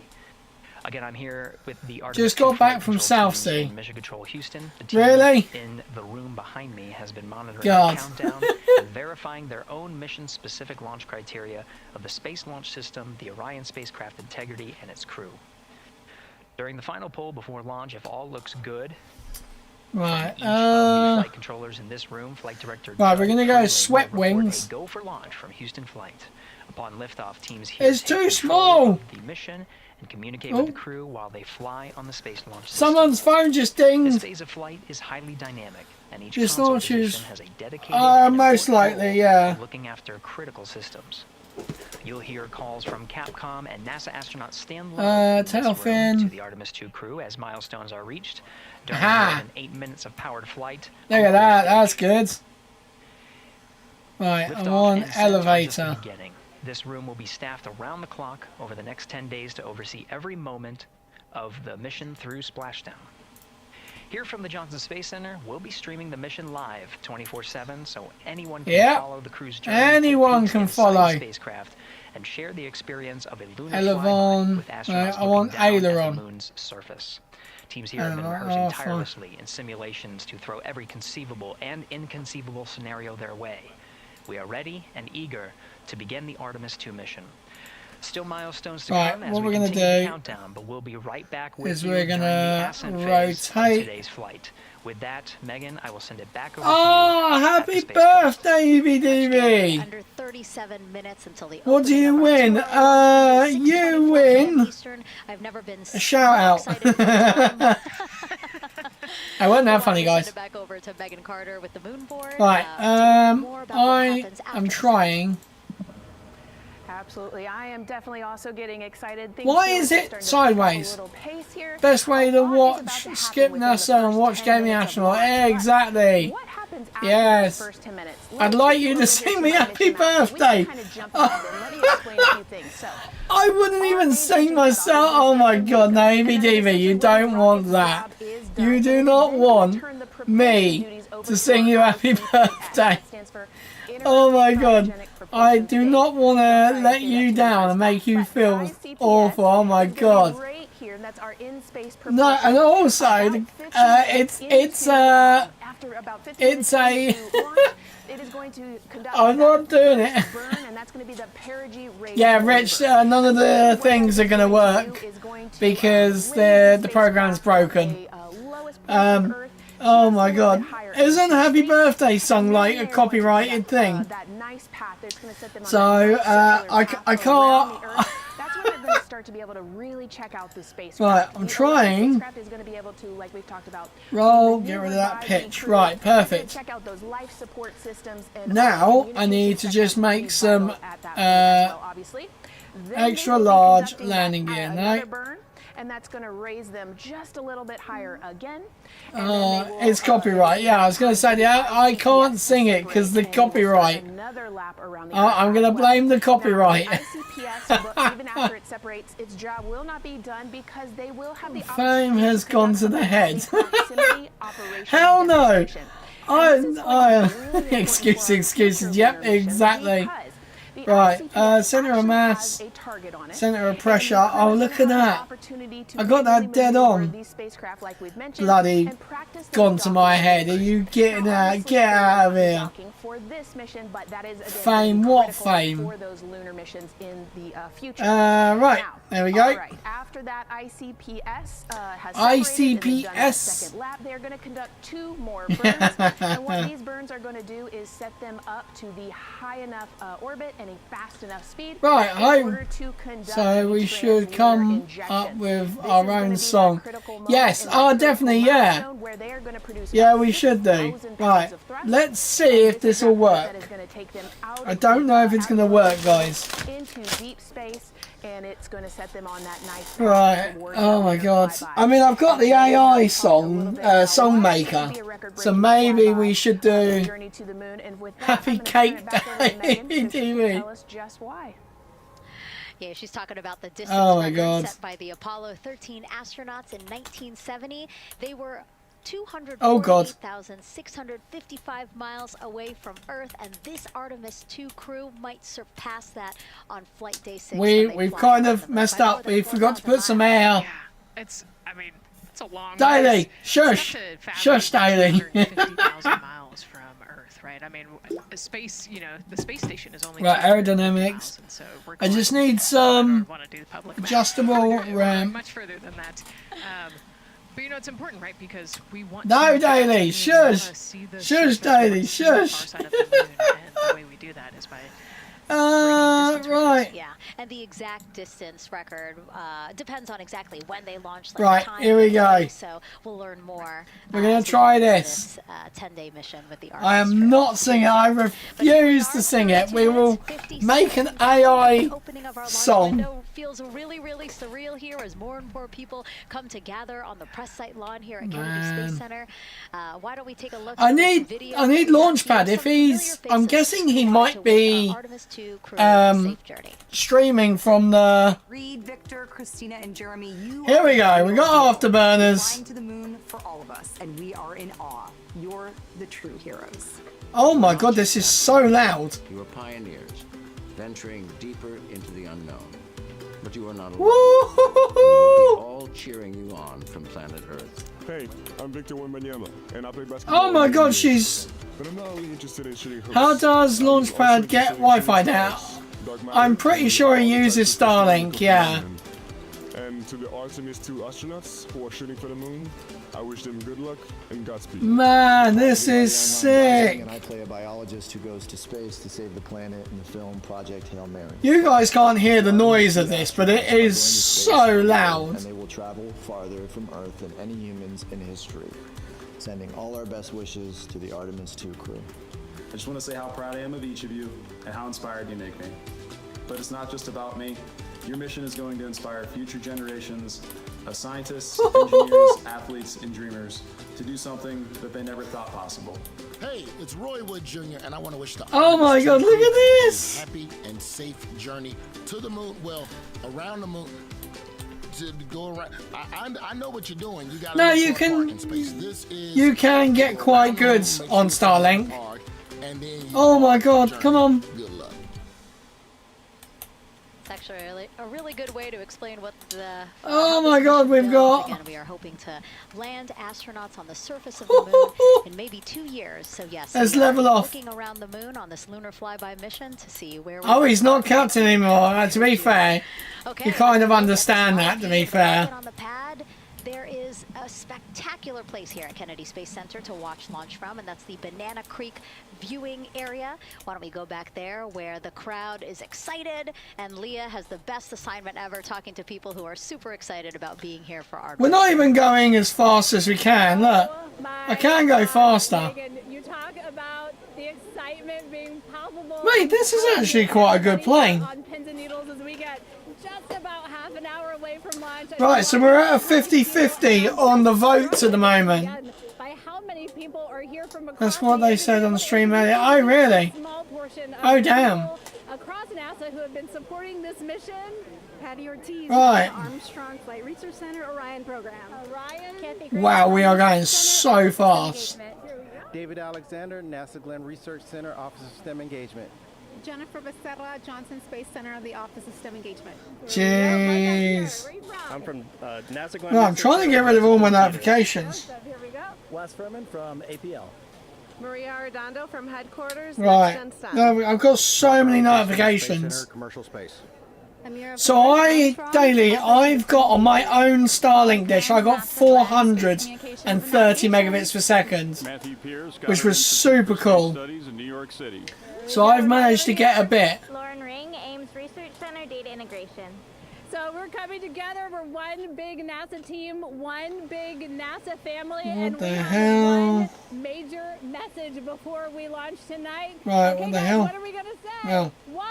Again, I'm here with the Artemis Just got II back flight from control South teams Sea. in Mission Control Houston. The team Really? in the room behind me has been monitoring God. the countdown and verifying their own mission-specific launch criteria of the Space Launch System, the Orion spacecraft integrity, and its crew. During the final poll before launch, if all looks good, Right, each of the flight controllers in this room, Flight Director right, we're going to go Freeland sweat will report wings. a go for launch from Houston flight. Upon liftoff, teams here It's take too control small. of the mission and communicate Oh. with the crew while they fly on the space launch system. Someone's phone just This dinged. phase of flight is highly dynamic, and each This console launches position has a dedicated and most important likely, role yeah. looking after critical systems. You'll hear calls from Capcom and NASA astronaut Stan Lowe in this room Telfin. to the Artemis II crew as milestones are reached. During Aha. more than 8 minutes of powered flight, Look at that, that's good. Right, I'm liftoff on and set are just the elevator. beginning. This room will be staffed around the clock over the next 10 days to oversee every moment of the mission through splashdown. Here from the Johnson Space Center, we'll be streaming the mission live 24/7, so anyone can Yep. follow the crew's journey. Anyone peek can inside follow. the spacecraft and share the experience of a lunar Elevon. flyby with astronauts I want looking down at the aileron. moon's surface. Teams here have been Aileron, rehearsing oh, fine. tirelessly in simulations to throw every conceivable and inconceivable scenario their way. We are ready and eager to begin the Artemis II mission. Still milestones to Right, come as what we we're gonna continue the do countdown, but we'll be right back with is you we're during gonna the ascent phase of rotate. today's flight. With that, Megan, I will send it back over Oh, to you. happy birthday, EBDB! Under 37 minutes until the What do you opening of win? our tour. You win Eastern. I've never been a shout out. I wasn't that funny, guys. Send it back over to Megan Carter with the moon board. Right, more about what I happens after am the trying. Absolutely. I am definitely also getting excited. Things Why feel is like it they're starting to pick up a sideways? little pace here. Best way to A lot is about watch to happen Skip within the NASA and first watch 10 Gaming minutes of Astronaut. launch. Exactly. What happens after Yes. those first 10 minutes? I'd Let's like take you a to look sing at me some happy mission maps. We can birthday. kind of jump ahead and let me explain a few things. So, I wouldn't even sing myself. Oh my god, no, EBDB, you don't want that. You do not want me to sing you happy birthday. Oh my god. I do not want to let you down and make you feel awful. Oh my god. right here, and that's our in-space No, and also, it's a, it is going to conduct I'm not doing it. burn, and that's going to be the perigee rate. Yeah, Rich, none of the things are going to work because the program's broken. Oh my god. Isn't Happy Birthday song like a copyrighted thing? So, I can't... That's when they're going to start to be able to really check out the spacecraft. Right, I'm trying. The spacecraft is going to be able to, like we've talked about, Roll, get rid of that pitch. Right, perfect. check out those life support systems and Now, I need to just make some extra large landing gear, right? And that's going to raise them just a little bit higher again. It's copyright. Yeah, I was going to say, I can't sing it because the copyright. I'm going to blame the copyright. ICPS, even after it separates, its job will not be done because they will have the Fame has gone to the head. Hell no. Excuses. Yep, exactly. The Right, ICPS center of actually mass, has a target on it, center of and pressure. the crew Oh, is look gonna at have an that. opportunity to I got that visually dead maneuver on. these spacecraft like we've mentioned, Bloody and practice those gone to my docking head. Are maneuvers. you getting out? Obviously, Get they're out of not here. docking for this mission, but that is again Fame, gonna be what critical fame? for those lunar missions in the future. Right, Now, there we go. all right, after that, ICPS has separated and they've done that ICPS. second lap. They're going to conduct 2 more burns, and what these burns are going to do is set them up to the high enough orbit and a fast enough speed Right, in order to conduct so we should Multi-Translunar come Injection. up with This our is gonna own be song. that critical moment Yes, in that oh, critical definitely, yeah. milestone where they are going to produce Yeah, about we should do. 6,000 Right, pounds of thrust, let's see if this will work. that is going to take them out I of don't know if it's going to work, guys. into deep space, and it's going to set them on that nice path Right. towards Oh the my lunar God. flyby. I mean, I've got the AI song, song maker. So maybe we should do journey to the moon, and with that, Happy I'm gonna turn it Cake back over to Megan Day so she can TV. tell us just why. Yeah, she's talking about the distance Oh my record God. set by the Apollo 13 astronauts in 1970. They were Oh God. 248,655 miles away from Earth, and this Artemis II crew might surpass that on flight day 6. We've kind of messed up. We forgot to put some air. It's a long Daily, ways. shush, It's tough to shush, Daily. 150,000 miles from Earth, right? I mean, space, the space station is only Right, 250,000, aerodynamics. so we're I just going- need some wanna do the public math. adjustable We're ramp. much further than that. But it's important, right? Because we want No, to Daily, shush. Shush, Daily, shush. and the way we do that is by Right. Yeah, and the exact distance record depends on exactly when they launch. Right, time here we and go. day, So we'll learn more. We're gonna as we try get into this. 10-day mission with the I Artemis am not singing. I refuse to sing it. We will make an AI song. window feels really, really surreal here as more and more people come to gather on the press site lawn here at Kennedy Man. Space Center. Why don't we take a look I at this need video? Launchpad. If he's, I'm guessing he might be streaming from the. Reed, Victor, Christina, and Jeremy, Here we go. We got afterburners. flying to the moon for all of us, and we are in awe. You're the true heroes. Oh my God, this is so loud. You are pioneers, venturing deeper into the unknown. But you are not alone. Woo-hoo-hoo-hoo! We will be all cheering you on from planet Earth. Hey, I'm Victor Wembanyama, and I play basketball. Oh my God, she's. But I'm not only interested in shooting hoops. How does Launchpad get Wi-Fi now? I'm pretty sure he uses Starlink, yeah. And to the Artemis II astronauts who are shooting for the moon, I wish them good luck and Godspeed. Man, this is sick. And I play a biologist who goes to space to save the planet in the film Project Hail Mary. You guys can't hear the noise of this, but it is so loud. And they will travel farther from Earth than any humans in history. Sending all our best wishes to the Artemis II crew. I just want to say how proud I am of each of you and how inspired you make me. But it's not just about me. Your mission is going to inspire future generations of scientists, engineers, athletes, and dreamers to do something that they never thought possible. Hey, it's Roy Wood Jr., and I want to wish the Oh my God, look at this! happy and safe journey to the moon. Well, around the moon. To go around. I know what you're doing. You got. No, you can. You can get quite good on Starlink. Oh my God, come on. It's actually a really good way to explain what the. Oh my God, we've got. Again, we are hoping to land astronauts on the surface of the moon in maybe 2 years. So yes, Let's we are level off. looking around the moon on this lunar flyby mission to see where. Oh, he's not captain anymore. To be fair, you kind of understand that. To be fair. On the pad, there is a spectacular place here at Kennedy Space Center to watch launch from, and that's the Banana Creek viewing area. Why don't we go back there where the crowd is excited, and Leah has the best assignment ever talking to people who are super excited about being here for our. We're not even going as fast as we can. Look, I can go faster. Megan, you talk about the excitement being palpable. Mate, this is actually quite a good plane. On pins and needles as we get just about half an hour away from launch. Right, so we're at a 50-50 on the votes at the moment. By how many people are here from across That's what they said on the stream earlier. Oh, really? Oh, damn. Across NASA who have been supporting this mission. Patty Ortiz, Right. Armstrong Flight Research Center, Orion program. Orion. Wow, we are going so fast. David Alexander, NASA Glenn Research Center, Office of STEM Engagement. Jennifer Becerra, Johnson Space Center of the Office of STEM Engagement. Jeez. I'm from NASA. No, I'm trying to get rid of all my notifications. Here we go. Wes Furman from APL. Maria Arredondo from headquarters. Right. No, I've got so many notifications. Commercial space. So I've got on my own Starlink dish, I got 430 megabits per second, which was super cool. So I've managed to get a bit. Lauren Ring, Ames Research Center, Data Integration. So we're coming together. We're one big NASA team, one big NASA family, What and the we have hell? one major message before we launch tonight. Right, okay, what the guys, hell? What are we gonna say? Well, 1,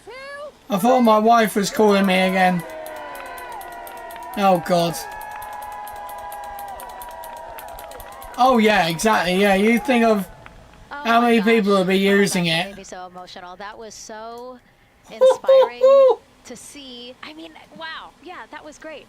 2. I thought my wife was calling me again. Oh God. Oh yeah, exactly. Yeah, you think of how many people will be using it. Made me so emotional. That was so inspiring to see. I mean, wow. Yeah, that was great.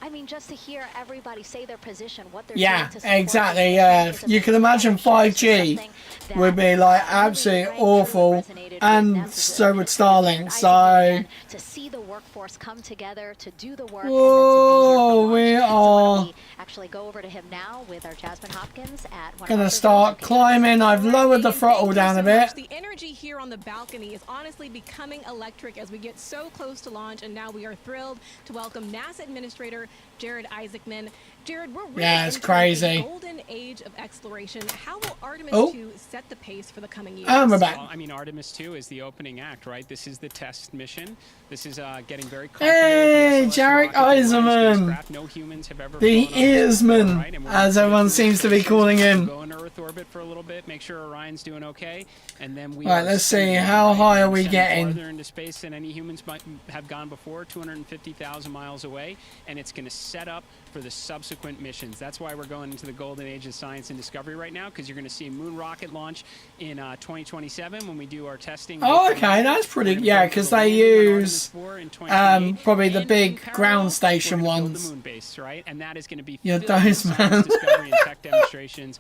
I mean, just to hear everybody say their position, what they're Yeah, doing to support exactly. Yeah, you can imagine 5G would be like absolutely awful, and so would Starlink. So, to see the workforce come together to do the work. oh, we are Actually, go over to him now with our Jasmine Hopkins at gonna start climbing. I've lowered the throttle down a bit. The energy here on the balcony is honestly becoming electric as we get so close to launch, and now we are thrilled to welcome NASA Administrator Jared Isaacman. Jared, we're really Yeah, it's entering crazy. the golden age of exploration. How will Artemis Oh. II set the pace for the coming years? And we're back. Well, I mean, Artemis II is the opening act, right? This is the test mission. This is getting very comfortable. Hey, with the Jarek SLS Eiserman, spacecraft. No humans have ever the flown on this Earsman, before, right? And we're as gonna everyone go through seems to be stations, calling him. Go in Earth orbit for a little bit, make sure Orion's doing okay, and then we. Right, let's see, how high are we getting? Farther into space than any humans might have gone before, 250,000 miles away, and it's going to set up for the subsequent missions. That's why we're going into the golden age of science and discovery right now, because you're going to see a moon rocket launch in 2027 when we do our testing. Oh, okay, that's pretty. Yeah, because they use probably the big ground station ones. Right, and that is going to be Yeah, those man. discovery and tech demonstrations.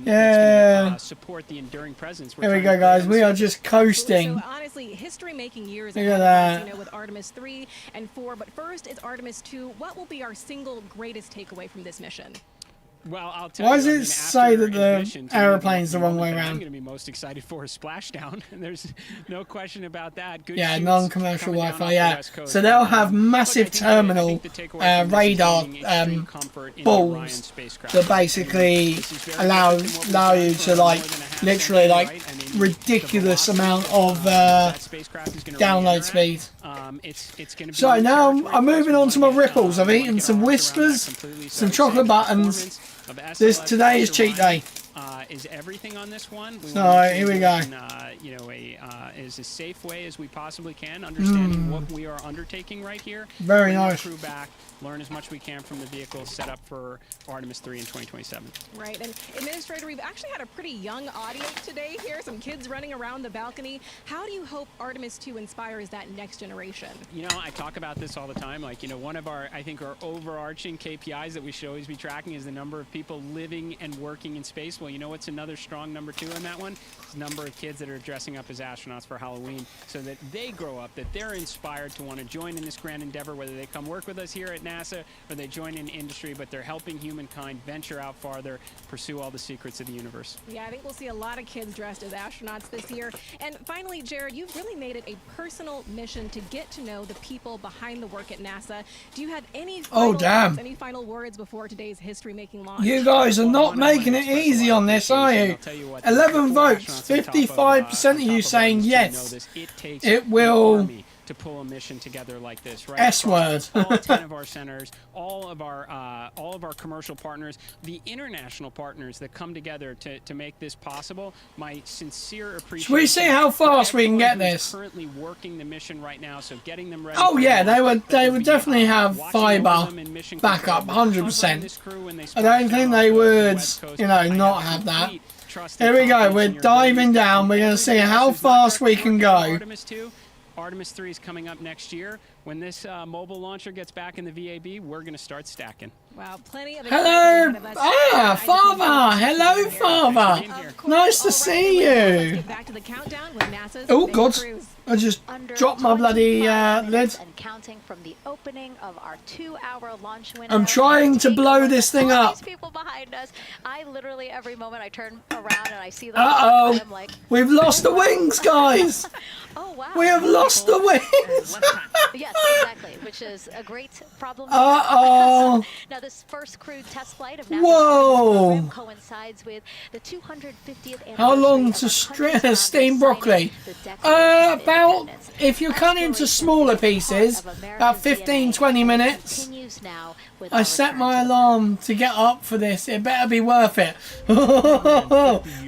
Yeah. Support the enduring presence. Here we go, guys. We are just coasting. So honestly, history-making years Look ahead at of us, that. you know, with Artemis 3 and 4. But first is Artemis 2. What will be our single greatest takeaway from this mission? Well, I'll tell Why you, does I it mean, say that after the admission to aeroplane's the wrong one way thing I'm around? going to be most excited for is splashdown. There's no question about that. Good Yeah, shoots non-commercial coming down Wi-Fi. off the Yeah, West Coast. so they'll have massive terminal radar balls that basically allow you to like literally like ridiculous amount of download speed. So now I'm moving on to my ripples. I've eaten some Whiskers, some chocolate buttons. Today is cheat day. Is everything on this one? So here we go. You know, as a safe way as we possibly can, understanding what we are undertaking right here. Very Bring our nice. Crew back, learn as much we can from the vehicle set up for Artemis 3 in 2027. Right, and Administrator, we've actually had a pretty young audience today here, some kids running around the balcony. How do you hope Artemis 2 inspires that next generation? You know, I talk about this all the time. Like, you know, one of our, I think our overarching KPIs that we should always be tracking is the number of people living and working in space. Well, you know what's another strong number 2 in that one? It's the number of kids that are dressing up as astronauts for Halloween, so that they grow up, that they're inspired to want to join in this grand endeavor, whether they come work with us here at NASA or they join in industry, but they're helping humankind venture out farther, pursue all the secrets of the universe. Yeah, I think we'll see a lot of kids dressed as astronauts this year. And finally, Jared, you've really made it a personal mission to get to know the people behind the work at NASA. Do you have any final thoughts, any final words before today's history-making launch? You guys are not making it easy on this, are you? 11 votes, 55% of you saying yes. It will. To pull a mission together like this, right? S-word. All 10 of our centers, all of our commercial partners, the international partners that come together to make this possible. My sincere appreciation. Should we see how fast we can get this? Currently working the mission right now, so getting them ready. Oh yeah, they would definitely have fiber backup, 100%. I don't think they would, you know, not have that. Here we go. We're diving down. We're going to see how fast we can go. Artemis 3 is coming up next year. when this mobile launcher gets back in the VAB, we're going to start stacking. Wow, plenty of Hello, Father. Hello, Father. Nice to see you. Back to the countdown with NASA's Oh God, I just dropped my bloody lid. And counting from the opening of our 2-hour launch window. I'm trying to blow this thing up. People behind us. I literally every moment I turn around and I see them. Uh-oh. I'm like, We've lost the wings, guys. Oh wow. We have lost the wings. Yes, exactly, which is a great problem. Uh-oh. Now this first crewed test flight of Whoa. NASA's coincides with the 250th anniversary. How long to steam broccoli? About, if you cut into smaller pieces, about 15-20 minutes. I set my alarm to get up for this. It better be worth it.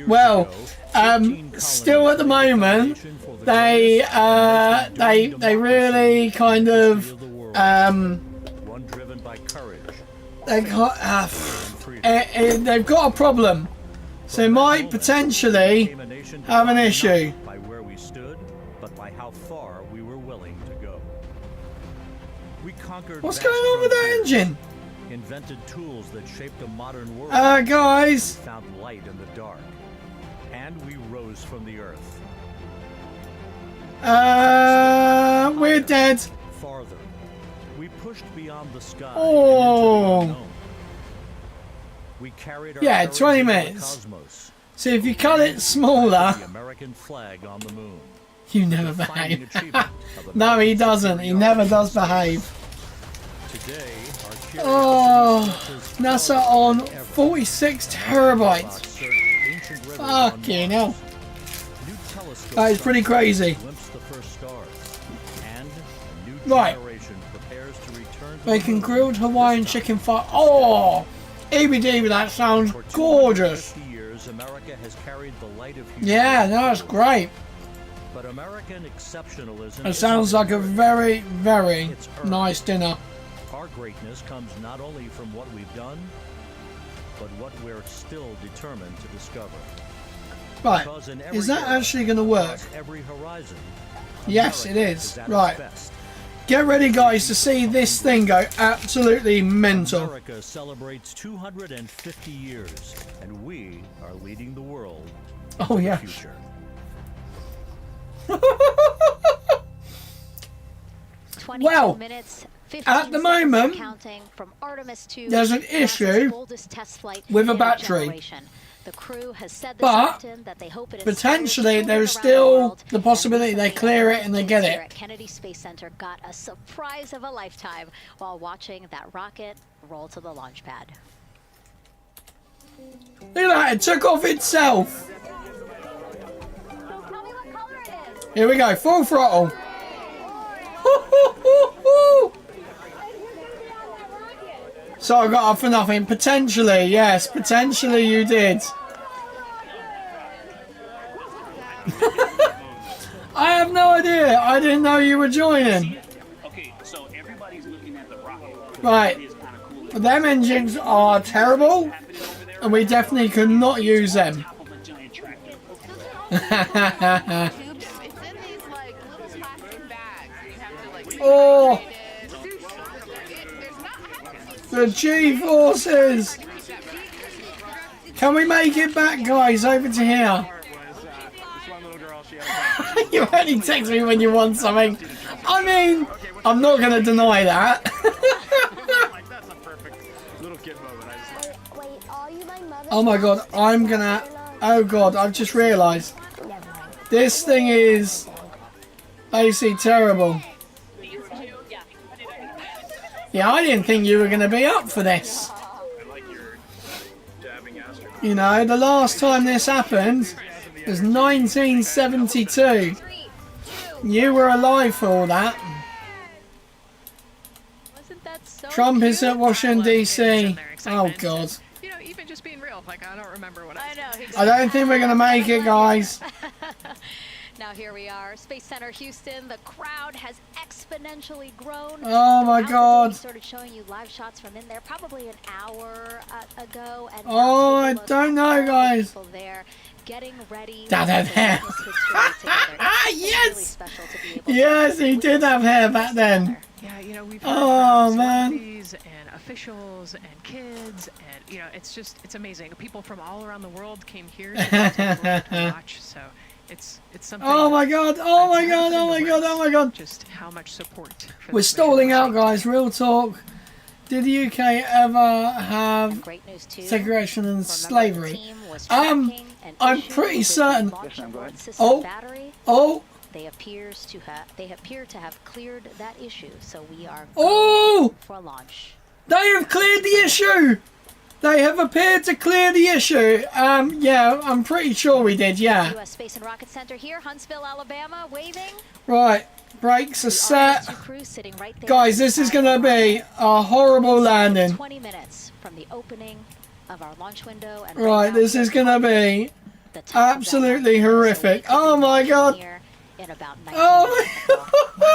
Well, still at the moment, they really kind of they've got a problem, so they might potentially have an issue. By where we stood, but by how far we were willing to go. We conquered. What's going on with that engine? Invented tools that shaped a modern world. Guys. Found light in the dark, and we rose from the earth. We're dead. Farther, we pushed beyond the sky. Oh. We carried our 20 minutes. Cosmos. So if you cut it smaller, the American flag on the moon. You never behave. No, he doesn't. He never does behave. Today, oh, NASA on 46 terabytes. Fucking hell. That is pretty crazy. Right. Making grilled Hawaiian chicken fire. Oh, EBD, that sounds gorgeous. Yeah, that's great. But American exceptionalism. It sounds like a very, very nice dinner. Our greatness comes not only from what we've done, but what we're still determined to discover. Right, is that actually going to work? Yes, it is. Right. Get ready, guys, to see this thing go absolutely mental. America celebrates 250 years, and we are leading the world. Oh, yeah. Future. Well, at the moment, from Artemis II, there's an issue with a battery. The crew has said but that they hope it potentially there's still the possibility they clear it and they get it. Kennedy Space Center got a surprise of a lifetime while watching that rocket roll to the launch pad. Look at that, it took off itself. Here we go, full throttle. So I got up for nothing. Potentially, yes. Potentially you did. I have no idea. I didn't know you were joining. Okay, so everybody's looking at the rocket. Right. Them engines are terrible, and we definitely could not use them. Oh. The G-forces! Can we make it back, guys, over to here? You only text me when you want something. I mean, I'm not going to deny that. Oh my god, I'm going to... Oh god, I've just realised. This thing is basically terrible. Yeah, I didn't think you were going to be up for this. You know, the last time this happened was 1972. You were alive for all that. Trump is at Washington, D.C. Oh, God. You know, even just being real, like, I don't remember what I know. I don't think we're going to make it, guys. Now here we are, Space Center Houston. The crowd has exponentially grown. Oh my God! We started showing you live shots from in there probably an hour ago. And oh, I don't know, guys. There getting ready. Dad had hair. Yes! Yes, he did have hair back then. Yeah, you know, we've heard from man. celebrities and officials and kids, and you know, it's amazing. People from all around the world came here to watch. So it's something. Oh my god! Oh my god! Oh my god! Oh my god! Just how much support. We're stalling out, guys. Real talk. Did the UK ever have segregation and slavery? I'm pretty certain. Oh. They appear to have cleared that issue, so we are for launch. They have cleared the issue. They have appeared to clear the issue. Yeah, I'm pretty sure we did. Yeah. U.S. Space and Rocket Center here, Huntsville, Alabama, waving. Right, brakes are set. Guys, this is gonna be a horrible landing. 20 minutes from the opening of our launch window, and right, this is gonna be absolutely horrific. Oh my god. In about 19 oh no!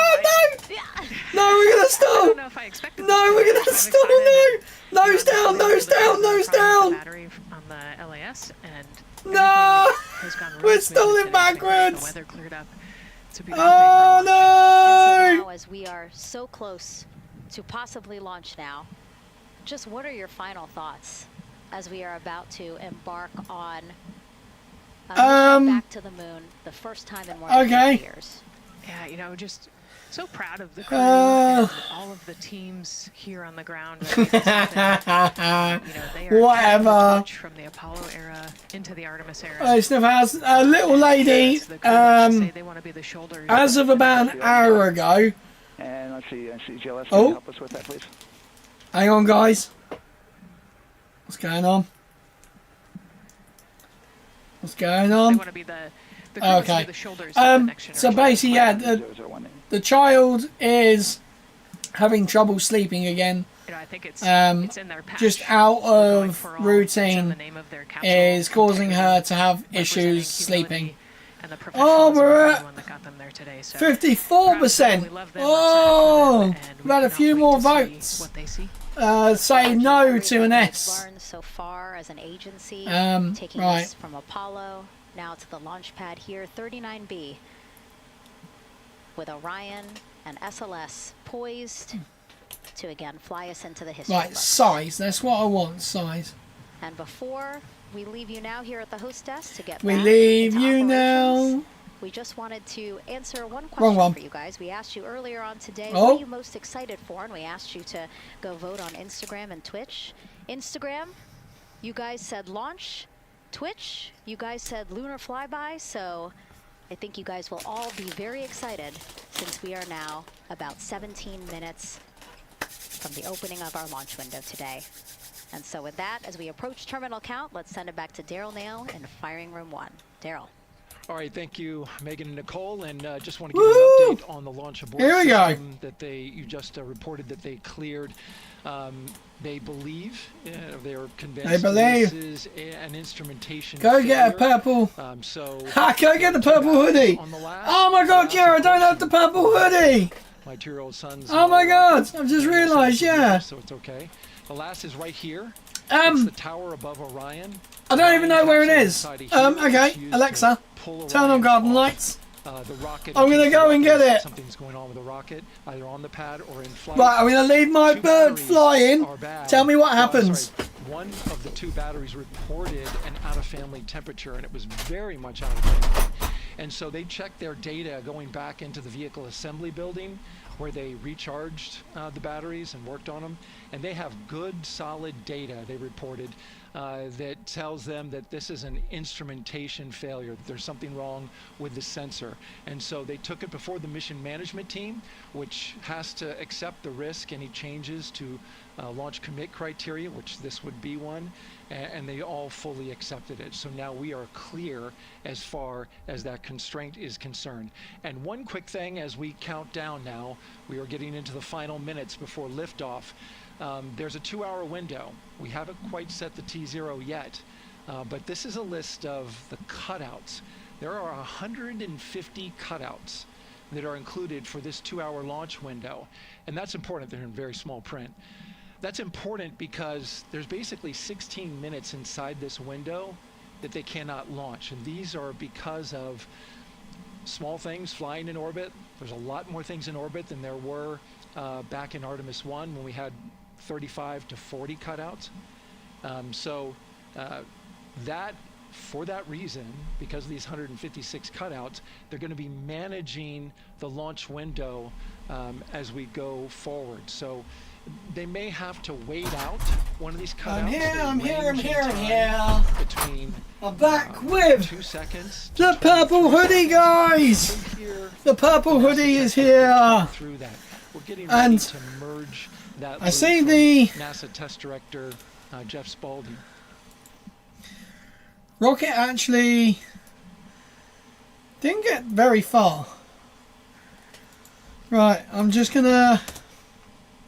No, we're gonna stall! No, we're gonna stall! No! Nose down! Nose down! Nose down! Battery on the LAS, and no! We're stalling backwards! The weather cleared up. Oh no! And so now, as we are so close to possibly launch now, just what are your final thoughts as we are about to embark on back to the moon, the first time in more than 50 years. Yeah, you know, just so proud of the crew and all of the teams here on the ground. You know, they are whatever. From the Apollo era into the Artemis era. Oh, Sniff House, a little lady. They want to be the shoulders. As of about an hour ago. And let's see, GLS, can you help us with that, please? Hang on, guys. What's going on? What's going on? They want to be the the shoulders of the next so basically, yeah, the child is having trouble sleeping again. You know, I think it's in their patch. Just out of routine is causing her to have issues sleeping. Oh, we're at 54%. Oh, we've had a few more votes. Say no to an S. So far as an agency, taking right. us from Apollo now to the launch pad here, 39B, with Orion and SLS poised to again fly us into the history Right, books. size. That's what I want. Size. And before we leave you now here at the host desk to get we back leave into you operations, now. we just wanted to answer one Wrong question one. for you guys. We asked you earlier on today, Oh. what are you most excited for? And we asked you to go vote on Instagram and Twitch. Instagram, you guys said launch. Twitch, you guys said lunar flyby. So I think you guys will all be very excited since we are now about 17 minutes from the opening of our launch window today. And so with that, as we approach terminal count, let's send it back to Daryl Nail in firing room 1. Daryl. All right, thank you, Megan and Nicole, and just want to give you an update on the launch abort system that you just reported that they cleared. They believe, they're convinced this is an instrumentation Go get a purple. Go get the purple hoodie. Oh my God, yeah, I don't have the purple hoodie. My 2-year-old son's. Oh my God, I've just realised, yeah. So it's okay. The last is right here. It's the tower above Orion. I don't even know where it is. Okay, Alexa, turn on garden lights. The rocket. I'm gonna go and get it. Something's going on with the rocket, either on the pad or in flight. Right, I'm gonna leave my bird flying. Tell me what happens. One of the 2 batteries reported an out-of-family temperature, and it was very much out of family. And so they checked their data going back into the vehicle assembly building, where they recharged the batteries and worked on them, and they have good, solid data, they reported, that tells them that this is an instrumentation failure, that there's something wrong with the sensor. And so they took it before the mission management team, which has to accept the risk, any changes to launch commit criteria, which this would be one, and they all fully accepted it. So now we are clear as far as that constraint is concerned. And one quick thing as we count down now, we are getting into the final minutes before liftoff. There's a 2-hour window. We haven't quite set the T0 yet, but this is a list of the cutouts. There are 150 cutouts that are included for this 2-hour launch window, and that's important. They're in very small print. That's important because there's basically 16 minutes inside this window that they cannot launch. And these are because of small things flying in orbit. There's a lot more things in orbit than there were back in Artemis I when we had 35 to 40 cutouts. For that reason, because of these 156 cutouts, they're going to be managing the launch window as we go forward. So they may have to wait out one of these cutouts. I'm here. Between I'm back with 2 seconds. The purple hoodie, guys. The purple hoodie is here. Through that, we're getting ready And to merge that. I see the NASA test director Jeff Spaulding. rocket actually didn't get very far. Right, I'm just gonna.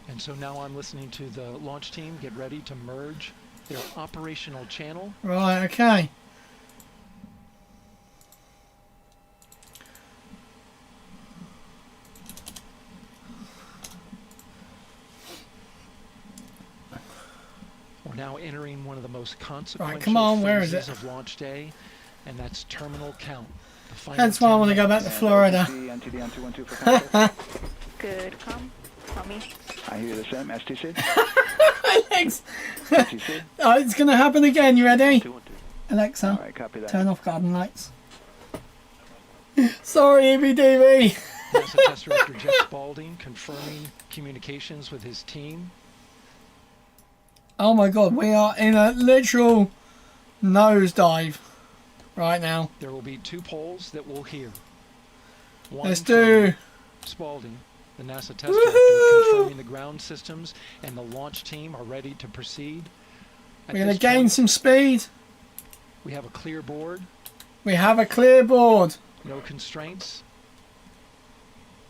And so now I'm listening to the launch team get ready to merge their operational channel. Right, okay. We're now entering one of the most consequential come on, where is phases it? of launch day, and that's terminal count. The final That's why I want to go back to Florida. Good, tell me. I hear the same, STC. Alex! Oh, it's going to happen again, you ready? Alexa, All right, copy that. turn off garden lights. Sorry, EBDB. NASA Test Director Jeff Spaulding confirming communications with his team. Oh my god, we are in a literal nosedive right now. There will be 2 polls that we'll hear. One Let's do from Spaulding, the NASA Test Director, confirming the ground systems and the launch team are ready to proceed. At We're going to this gain point, some speed. we have a clear board, We have a clear board. no constraints,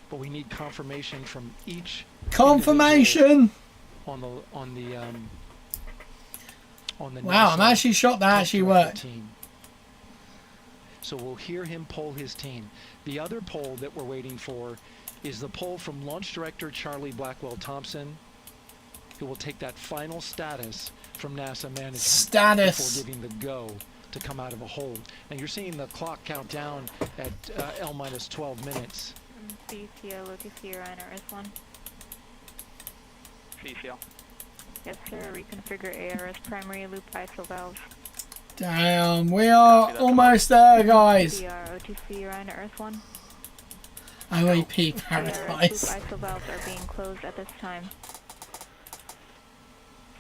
but we need confirmation from each Confirmation. on the Wow, I'm NASA actually shocked that Test actually Director worked. team. So we'll hear him poll his team. The other poll that we're waiting for is the poll from Launch Director Charlie Blackwell Thompson, who will take that final status from NASA management Status. before giving the go to come out of a hold. And you're seeing the clock count down at L-minus 12 minutes. CCL, OTC, Orion, RS1. CCL. Yes, sir. Reconfigure ARS primary loop ISO valves. Damn, we are almost there, guys. CR, OTC, Orion, RS1. OAP ARS Paradise. loop ISO valves are being closed at this time.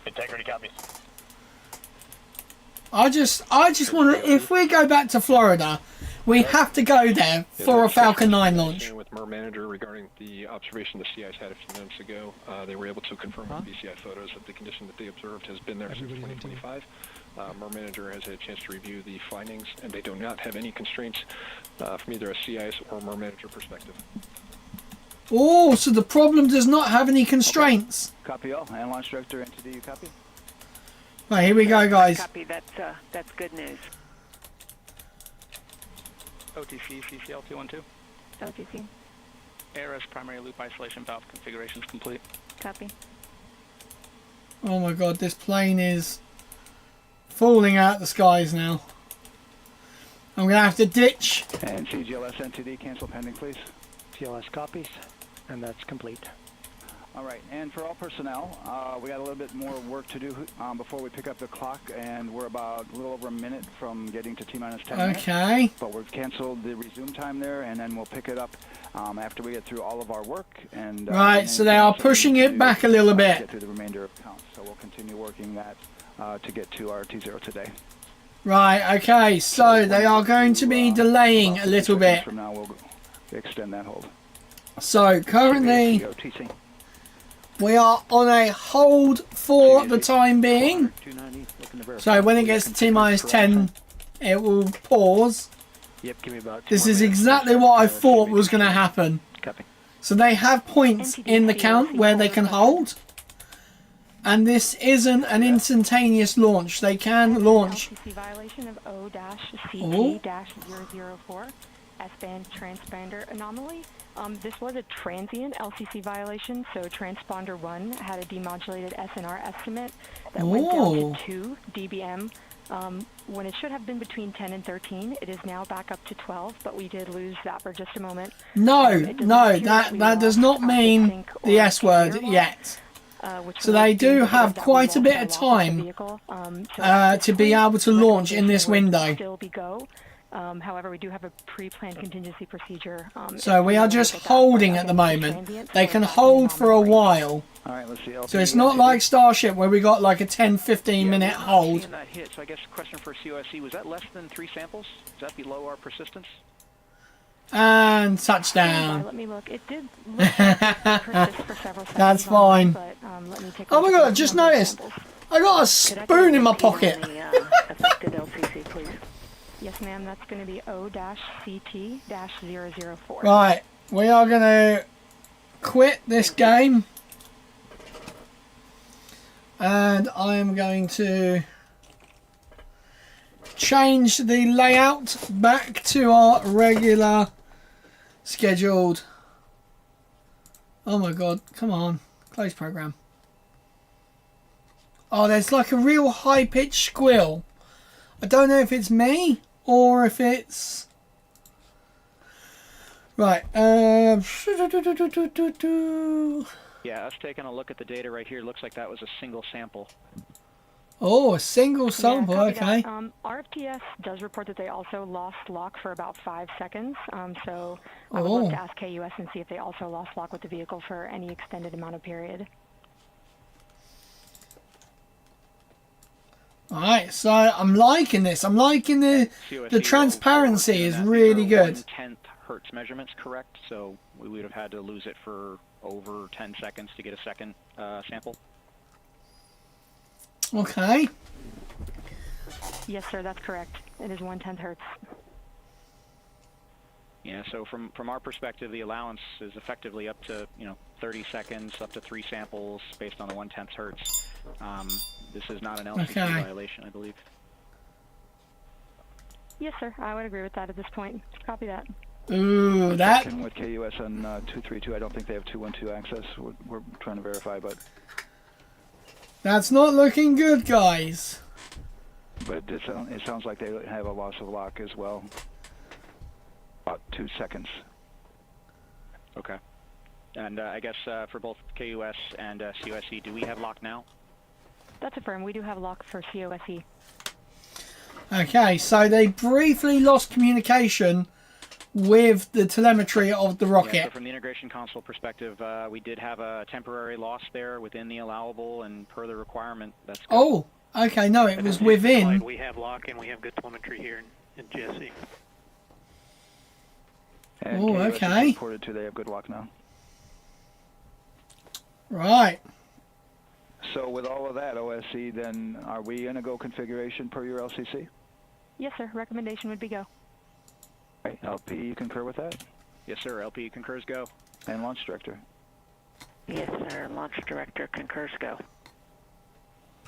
Integrity copies. I just want to, if we go back to Florida, we have to go there for a Falcon 9 launch. With MER Manager regarding the observation the CIs had a few minutes ago, they were able to confirm with BCI photos that the condition that they observed has been there since 2025. MER Manager has had a chance to review the findings, and they do not have any constraints from either a CIS or MER Manager perspective. Oh, so the problem does not have any constraints. Copy all. And Launch Director, NTD, you copy? Right, here we go, guys. Copy. That's good news. OTC, CCL 212. OTC. ARS primary loop isolation valve configuration is complete. Copy. Oh my god, this plane is falling out the skies now. I'm going to have to ditch. And CGLS, NTD, cancel pending, please. TLS copies, and that's complete. All right, and for all personnel, we got a little bit more work to do before we pick up the clock, and we're about a little over a minute from getting to T-minus 10 minutes. Okay. But we've canceled the resume time there, and then we'll pick it up after we get through all of our work. And Right, so they are pushing it back a little bit. Get through the remainder of counts, so we'll continue working that to get to our T0 today. Right, okay, so they are going to be delaying a little bit. From now, we'll extend that hold. So currently, TC. we are on a hold for the time being. So when it gets to T-minus 10, it will pause. Yep, give me about 2 This more is minutes. exactly what I thought was going to happen. Copy. So they have points in the count where they can hold. And this isn't an instantaneous launch. They can launch. LTC violation of O-CP-004, S-band transponder anomaly. This was a transient LCC violation, so transponder 1 had a demodulated SNR estimate that went down to 2 dBm When it should have been between 10 and 13, it is now back up to 12, but we did lose that for just a moment. No, no, that does not mean the S word yet. So they do have quite a bit of time to be able to launch in this window. Still be go. However, we do have a pre-planned contingency procedure. So we are just holding at the moment. They can hold for a while. All right, let's see. So it's not like Starship where we got like a 10-15 minute hold. That hit. So I guess question for COSC, was that less than 3 samples? Is that below our persistence? And touchdown. Let me look. It did look like it persist for several seconds. That's fine. But, let me take a Oh my look god, at I just the number of noticed. samples. I got a spoon in my pocket. Affected LCC, please. Yes, ma'am. That's going to be O-CT-004. Right, we are going to quit this game. And I am going to change the layout back to our regular scheduled. Oh my god, come on. Close program. Oh, there's like a real high-pitched squeal. I don't know if it's me or if it's... Right, Yeah, us taking a look at the data right here, looks like that was a single sample. Oh, a single sample, okay. RFTS does report that they also lost lock for about 5 seconds. So I would love to ask KUS and see if they also lost lock with the vehicle for any extended amount of period. Alright, so I'm liking this. I'm liking the transparency is really good. 1/10 hertz measurements, correct? So we would have had to lose it for over 10 seconds to get a second sample. Okay. Yes, sir, that's correct. It is 1/10 hertz. Yeah, so from our perspective, the allowance is effectively up to 30 seconds, up to 3 samples based on the 1/10 hertz. This is not an LCC violation, I believe. Yes, sir. I would agree with that at this point. Copy that. Ooh, that. With KUS on 232, I don't think they have 212 access. We're trying to verify, but That's not looking good, guys. But it sounds like they have a loss of lock as well. About 2 seconds. Okay. And I guess for both KUS and COSE, do we have lock now? That's affirmed. We do have lock for COSE. Okay, so they briefly lost communication with the telemetry of the rocket. Yeah, so from the integration console perspective, we did have a temporary loss there within the allowable, and per the requirement, that's good. Oh, okay, no, it was within. We have lock and we have good telemetry here in GSE. And oh, KUS okay. reported to they have good lock now. Right. So with all of that, OSC, then are we in a go configuration per your LCC? Yes, sir. Recommendation would be go. Right. LPE, you concur with that? Yes, sir. LPE concurs go. And launch director? Yes, sir. Launch director concurs go.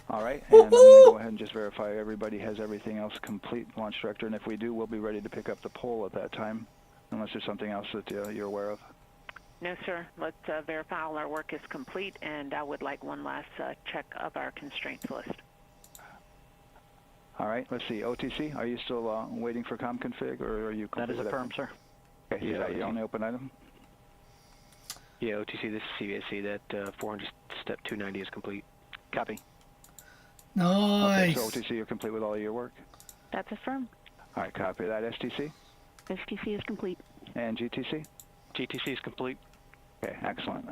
All right. And I'm going to go ahead and just verify everybody has everything else complete, launch director. And if we do, we'll be ready to pick up the pole at that time, unless there's something else that you're aware of. No, sir. Let's verify all our work is complete, and I would like one last check of our constraints list. All right. Let's see. OTC, are you still waiting for com config, or are you complete? That is affirmed, sir. Okay. Yeah, you only open item? Yeah, OTC, this is CVSC. That 400 step 290 is complete. Copy. Nice. Okay, so OTC, you're complete with all of your work? That's affirmed. All right. Copy that. STC? STC is complete. And GTC? GTC is complete. Okay, excellent.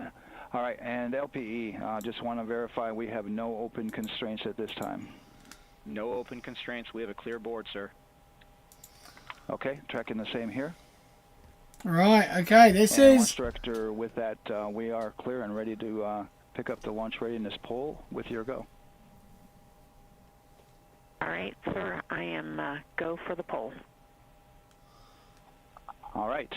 All right, and LPE, just want to verify we have no open constraints at this time. No open constraints. We have a clear board, sir. Okay, tracking the same here. Right, okay, this and is... Launch director, with that, we are clear and ready to pick up the launch readiness pole with your go. All right, sir. I am go for the pole. All right.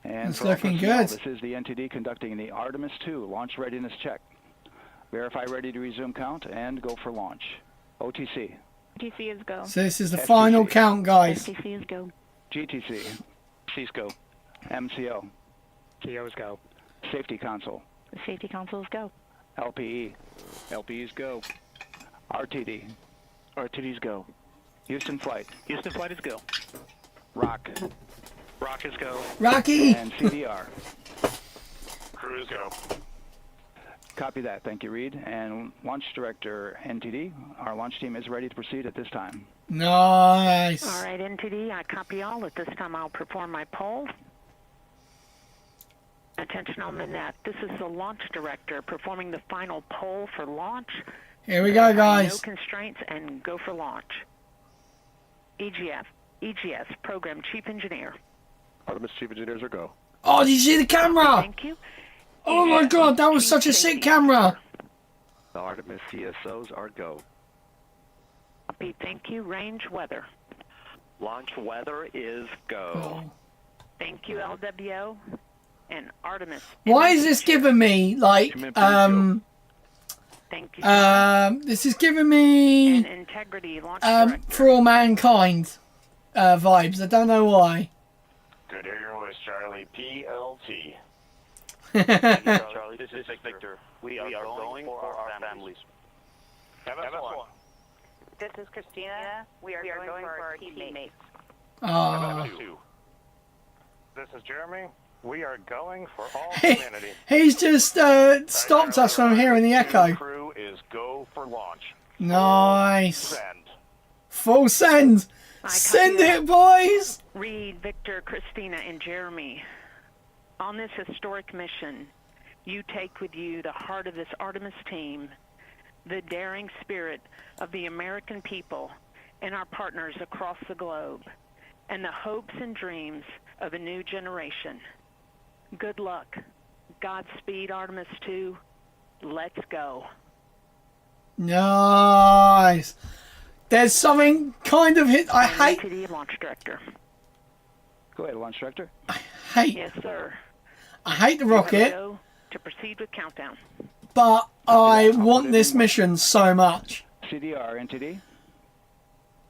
And it's for all looking personnel, good. This is the NTD conducting the Artemis II launch readiness check. Verify ready to resume count and go for launch. OTC. GTC is go. So this is the STC. final count, guys. STC is go. GTC. C's go. MCO. CO's go. Safety console. The safety console is go. LPE. LPE's go. RTD. RTD's go. Houston flight. Houston flight is go. Rock. Rock is go. Rocky. And CDR. Crew is go. Copy that. Thank you, Reed. And Launch Director NTD, our launch team is ready to proceed at this time. Nice. All right, NTD, I copy all. At this time, I'll perform my poll. Attention on the net. This is the Launch Director performing the final poll for launch. Here we go, guys. No constraints and go for launch. EGS, Program Chief Engineer. Artemis Chief Engineers are go. Oh, did you see the camera? Thank you. Oh my god, that was such a sick camera. The Artemis CSOs are go. Copy. Thank you. Range weather. Launch weather is go. Thank you, LWO. And Artemis. Why is this giving me like Thank you. this is giving me And integrity launch director. For All Mankind vibes. I don't know why. Good to hear your voice, Charlie. PLT. Charlie, this is Victor. We are going for our families. MS1. This is Christina. We are going for our teammates. MS2. This is Jeremy. We are going for all humanity. He's just stopped us from hearing the echo. Crew is go for launch. Nice. Send. Full send. Send it, boys. Reed, Victor, Christina, and Jeremy. On this historic mission, you take with you the heart of this Artemis team, the daring spirit of the American people and our partners across the globe, and the hopes and dreams of a new generation. Good luck. Godspeed, Artemis II. Let's go. Nice. There's something kind of hit. I hate. NTD Launch Director. Go ahead, Launch Director. Yes, sir. I hate the rocket, Go to proceed with countdown. but I want this mission so much. CDR NTD.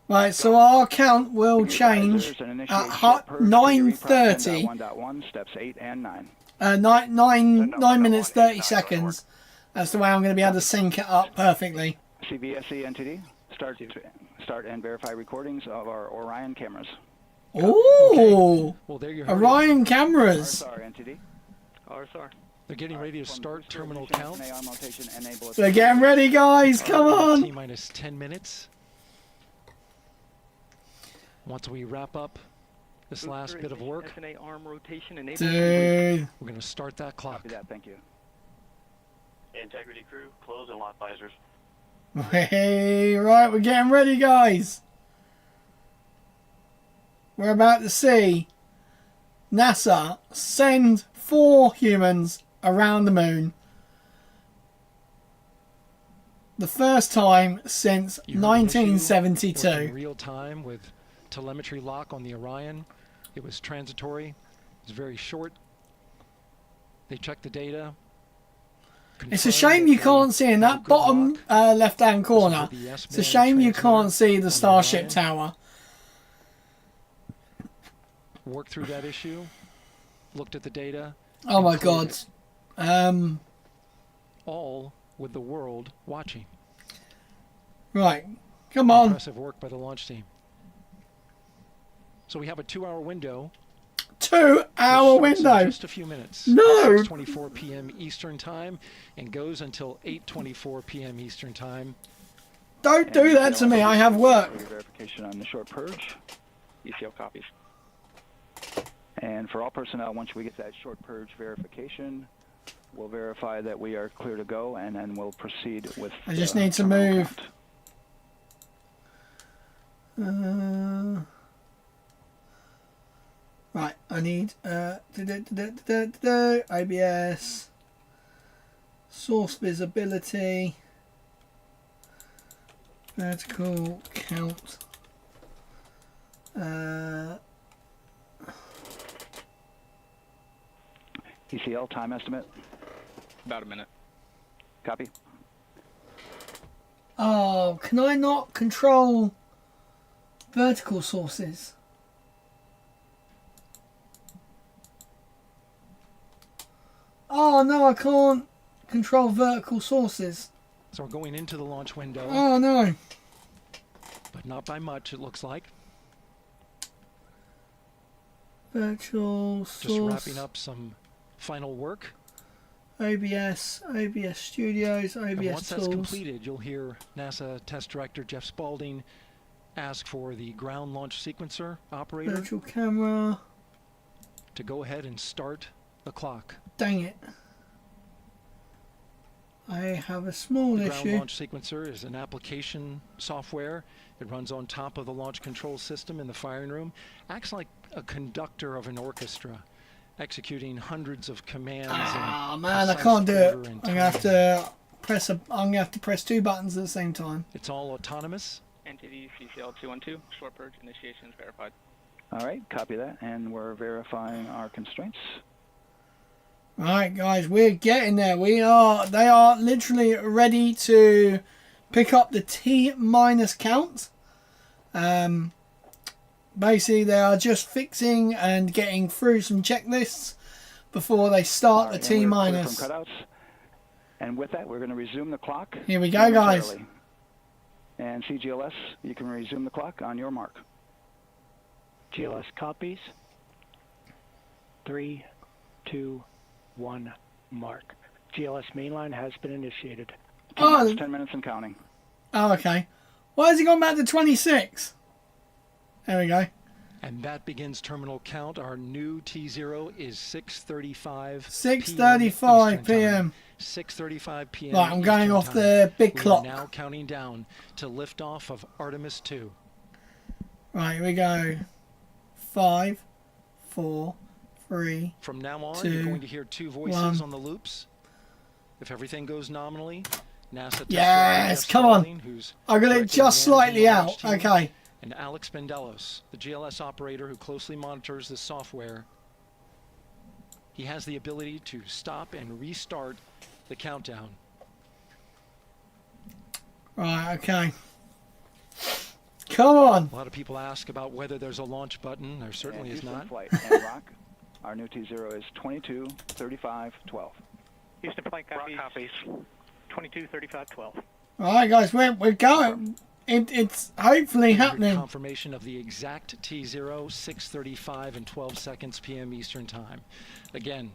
Right, so our count will change at 9:30. 1.1, steps 8 and 9. 9 minutes 30 seconds. That's the way I'm going to be able to sync it up perfectly. CBSE NTD. Start and verify recordings of our Orion cameras. Ooh! Well, there you heard Orion it. cameras. RSR NTD. RSR. They're getting ready to start terminal count. They're getting ready, guys. Come on. T-minus 10 minutes. Once we wrap up this last bit of work, arm rotation dude, we're going to start that clock. Copy that. Thank you. Integrity crew, close and lock visors. Hey, right, we're getting ready, guys. We're about to see NASA send 4 humans around the moon. The first time since 1972. In real time with telemetry lock on the Orion. It was transitory. It was very short. They checked the data. It's a shame you can't see in that bottom left-hand corner. It's a shame you can't see the Starship Tower. Worked through that issue. Looked at the data. Oh my God. All with the world watching. Right. Come on. Impressive work by the launch team. So we have a 2-hour window. 2-hour window. Just a few minutes. No. 6:24 p.m. Eastern time, and goes until 8:24 p.m. Eastern time. Don't do that to me. I have work. Verification on the short purge. ECL copies. And for all personnel, once we get that short purge verification, we'll verify that we are clear to go, and then we'll proceed with. I just need to move. Right, I need IBS, source visibility, vertical count, ECL time estimate? About a minute. Copy. Oh, can I not control vertical sources? Oh no, I can't control vertical sources. So we're going into the launch window. Oh no. not by much, it looks like. Virtual Just source. wrapping up some final work. OBS Studios, And OBS once tools. that's completed, you'll hear NASA Test Director Jeff Spaulding ask for the ground launch sequencer operator Virtual camera. to go ahead and start the clock. Dang it. I have a small The ground issue. launch sequencer is an application software. It runs on top of the launch control system in the firing room. Acts like a conductor of an orchestra, executing hundreds of commands. Ah man, I can't do it. I'm gonna have to press I'm gonna have to press 2 buttons at the same time. It's all autonomous. NTD CCL 212, short purge initiation is verified. All right, copy that, and we're verifying our constraints. Alright guys, we're getting there. They are literally ready to pick up the T- count. Basically they are just fixing and getting through some checklists before they start the T-. From cutouts. And with that, we're going to resume the clock. Here we go, guys. momentarily. And CGLS, you can resume the clock on your mark. GLS copies. 3, 2, 1, mark. GLS mainline has been initiated. 10 minutes and counting. Oh, okay. Why has he gone back to 26? There we go. And that begins terminal count. Our new T0 is 6:35 6:35 p.m. 6:35 p.m. Right, I'm going Eastern off time. the big We are clock. now counting down to liftoff of Artemis II. Right, here we go. 5, 4, 3. From now on, 2, you're going to hear 2 voices 1. on the loops. If everything goes nominally, NASA Yes, come on. I got it just slightly out. Okay. And Alex Bendelos, the GLS operator who closely monitors the software, he has the ability to stop and restart the countdown. Right, okay. Come on. A lot of people ask about whether there's a launch button. There certainly is not. Flight and rock. Our new T0 is 22:35:12. Houston flight copies. 22:35:12. Alright guys, we're going. It's hopefully happening. Confirmation of the exact T0, 6:35 and 12 seconds p.m. Eastern Time. Again,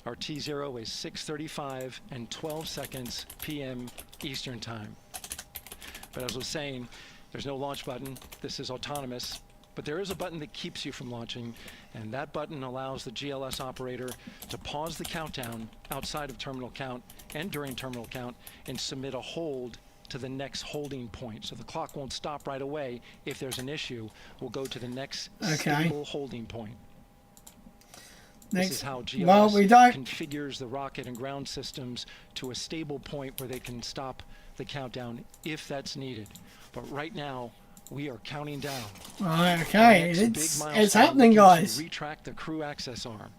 our T0 is 6:35 and 12 seconds p.m. Eastern Time. But as I was saying, there's no launch button. This is autonomous. But there is a button that keeps you from launching, and that button allows the GLS operator to pause the countdown outside of terminal count and during terminal count and submit a hold to the next holding point. So the clock won't stop right away. If there's an issue, we'll go to the next stable holding point. This is how GLS configures the rocket and ground systems to a stable point where they can stop the countdown if that's needed. But right now, we are counting down. Right, okay. It's happening, guys. Retract the crew access arm.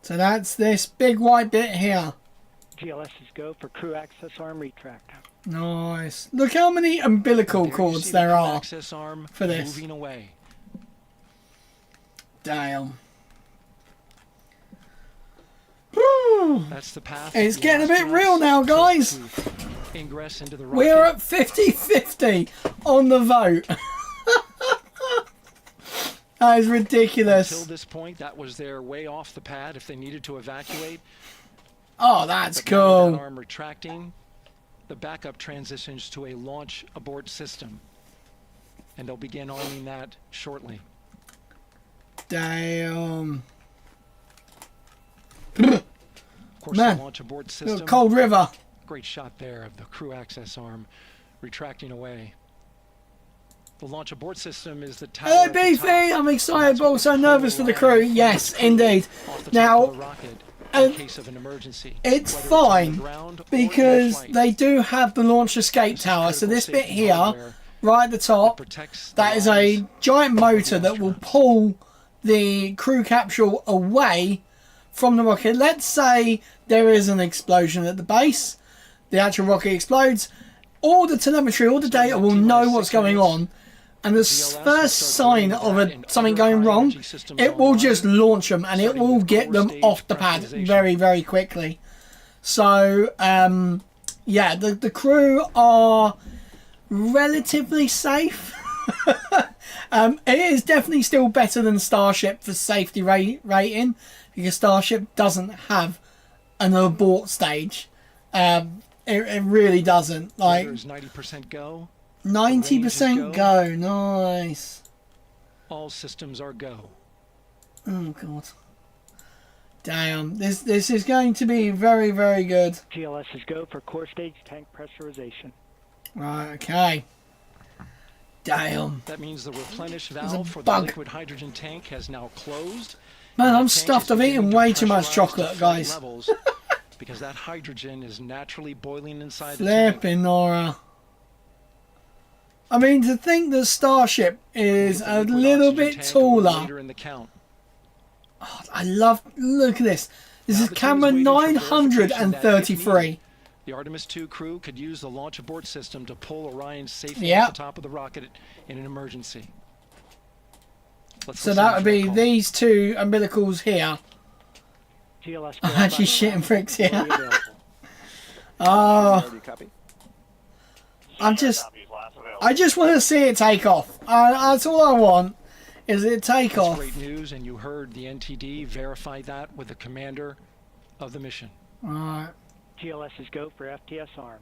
So that's this big white bit here. GLS is go for crew access arm retract. Nice. Look how many umbilical cords there are access arm for this. Moving away. Damn. That's the path. It's getting a bit real now, guys. Ingress into the rocket. We're at 50-50 on the vote. That is ridiculous. Until this point, that was their way off the pad if they needed to evacuate. Oh, that's But now with cool. that arm retracting, the backup transitions to a launch abort system. And they'll begin arming that shortly. Damn. Of course, Man, the launch abort system. Cold River. Great shot there of the crew access arm retracting away. The launch abort system is the tower. Hello, at the Beefy. top. I'm excited, but also nervous for the crew. Yes, indeed. Now, In case of an emergency. it's Whether fine on the ground or because in flight. they do have the launch escape tower. So this bit here, right at the top, that is a giant motor that will pull the crew capsule away from the rocket. Let's say there is an explosion at the base. The actual rocket explodes. All the telemetry, all the data will know what's going on. And the first sign of something going wrong, it will just launch them and it will get them off the pad very, very quickly. So, yeah, the crew are relatively safe. It is definitely still better than Starship for safety rating, because Starship doesn't have an abort stage. It really doesn't. Like 90% go. 90% go. Nice. All systems are go. Oh god. Damn. This is going to be very, very good. GLS is go for core stage tank pressurization. Right. Okay. Damn. That means the replenish valve for the liquid hydrogen tank has now closed. Man, I'm stuffed. I've eaten way too much chocolate, guys. Because that hydrogen is naturally boiling inside Flipping Nora. I mean, to think that Starship is a little bit taller. Oh, I love... Look at this. This is camera 933. The Artemis II crew could use the launch abort system to pull Orion safely off the top of the rocket in an emergency. So that would be these two umbilicals here. I'm actually shitting bricks here. Oh. I just want to see it take off. That's all I want, is it take off. Great news, and you heard the NTD verify that with the commander of the mission. Alright. GLS is go for FTS arm.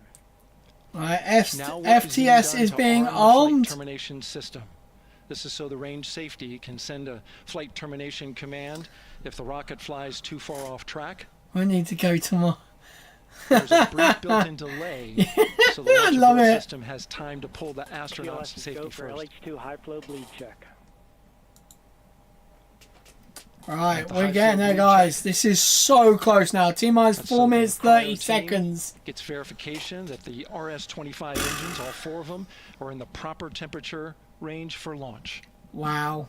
Right, FTS is being armed. Termination system. This is so the range safety can send a flight termination command if the rocket flies too far off track. I need to go to my... There's a brief built-in delay, so the launch abort system has time to pull the astronauts to safety first. LH2 high flow bleed check. Right, we're getting there, guys. This is so close now. T-minus 4 minutes 30 seconds. Gets verification that the RS-25 engines, all 4 of them, are in the proper temperature range for launch. Wow.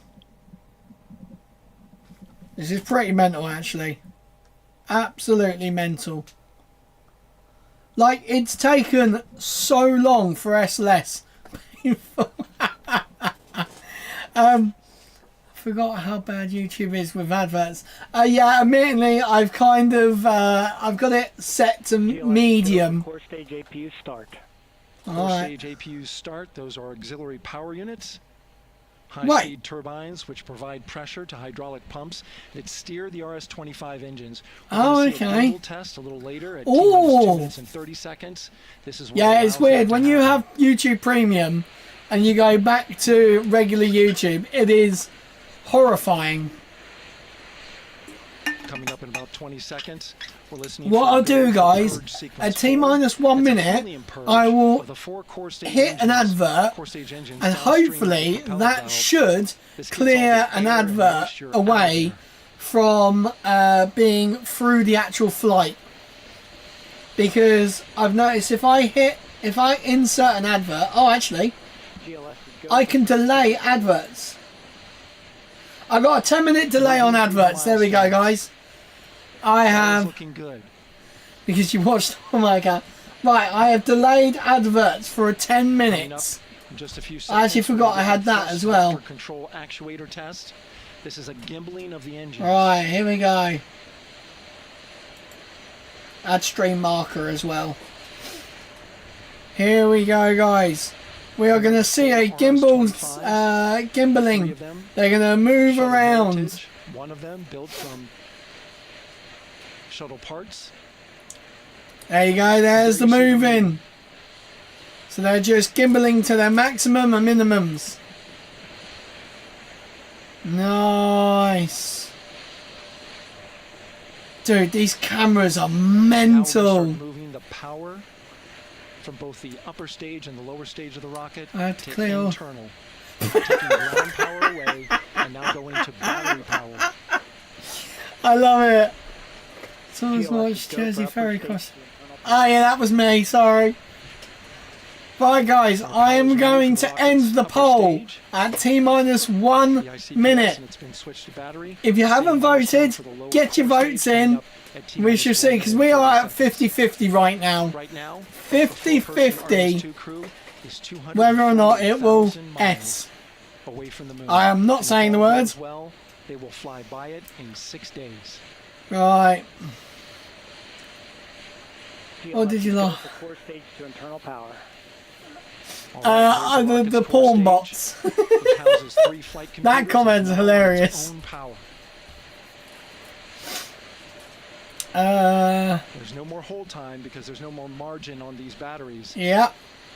This is pretty mental, actually. Absolutely mental. Like, it's taken so long for SLS. I forgot how bad YouTube is with adverts. Yeah, admittedly, I've kind of, I've got it set to medium. Core stage APU start. Core stage APUs start. Those are auxiliary power units. High-speed turbines, which provide pressure to hydraulic pumps that steer the RS-25 engines. Oh, okay. We'll test a little later at 2 minutes and 30 seconds. This is yeah, it's weird. When you have YouTube Premium and you go back to regular YouTube, it is horrifying. Coming up in about 20 seconds. We're listening. What I'll do, guys, at T-minus 1 minute, I will hit an advert, and hopefully that should clear an advert away from being through the actual flight. Because I've noticed if I insert an advert, oh, actually, I can delay adverts. I've got a 10-minute delay on adverts. There we go, guys. I have, looking good. Because you watched, oh my god. Right, I have delayed adverts for 10 minutes. Just a few I actually forgot I had that as well. Control actuator test. This is a gimbling of the engine. Right, here we go. Add stream marker as well. Here we go, guys. We are going to see a gimballing. They're going to move around. One of them built from shuttle parts. There you go, there's the moving. So they're just gimballing to their maximum and minimums. Nice. Dude, these cameras are mental. Now moving the power from both the upper stage and the lower stage of the rocket to clear. Internal. Taking ground power away and now going to battery power. I love it. Someone's watched Jersey Ferry cross. Oh yeah, that was me, sorry. Right guys, I am going to end the poll at T-minus 1 minute. If you haven't voted, get your votes in. We shall see, because we are at 50-50 right now. 50-50 whether or not it will S. I am not saying the words. They will fly by it in 6 days. Right. What did you laugh? Core stage to internal power. The porn bots. That comment's hilarious. There's no more hold time because there's no more margin on these batteries. Yeah,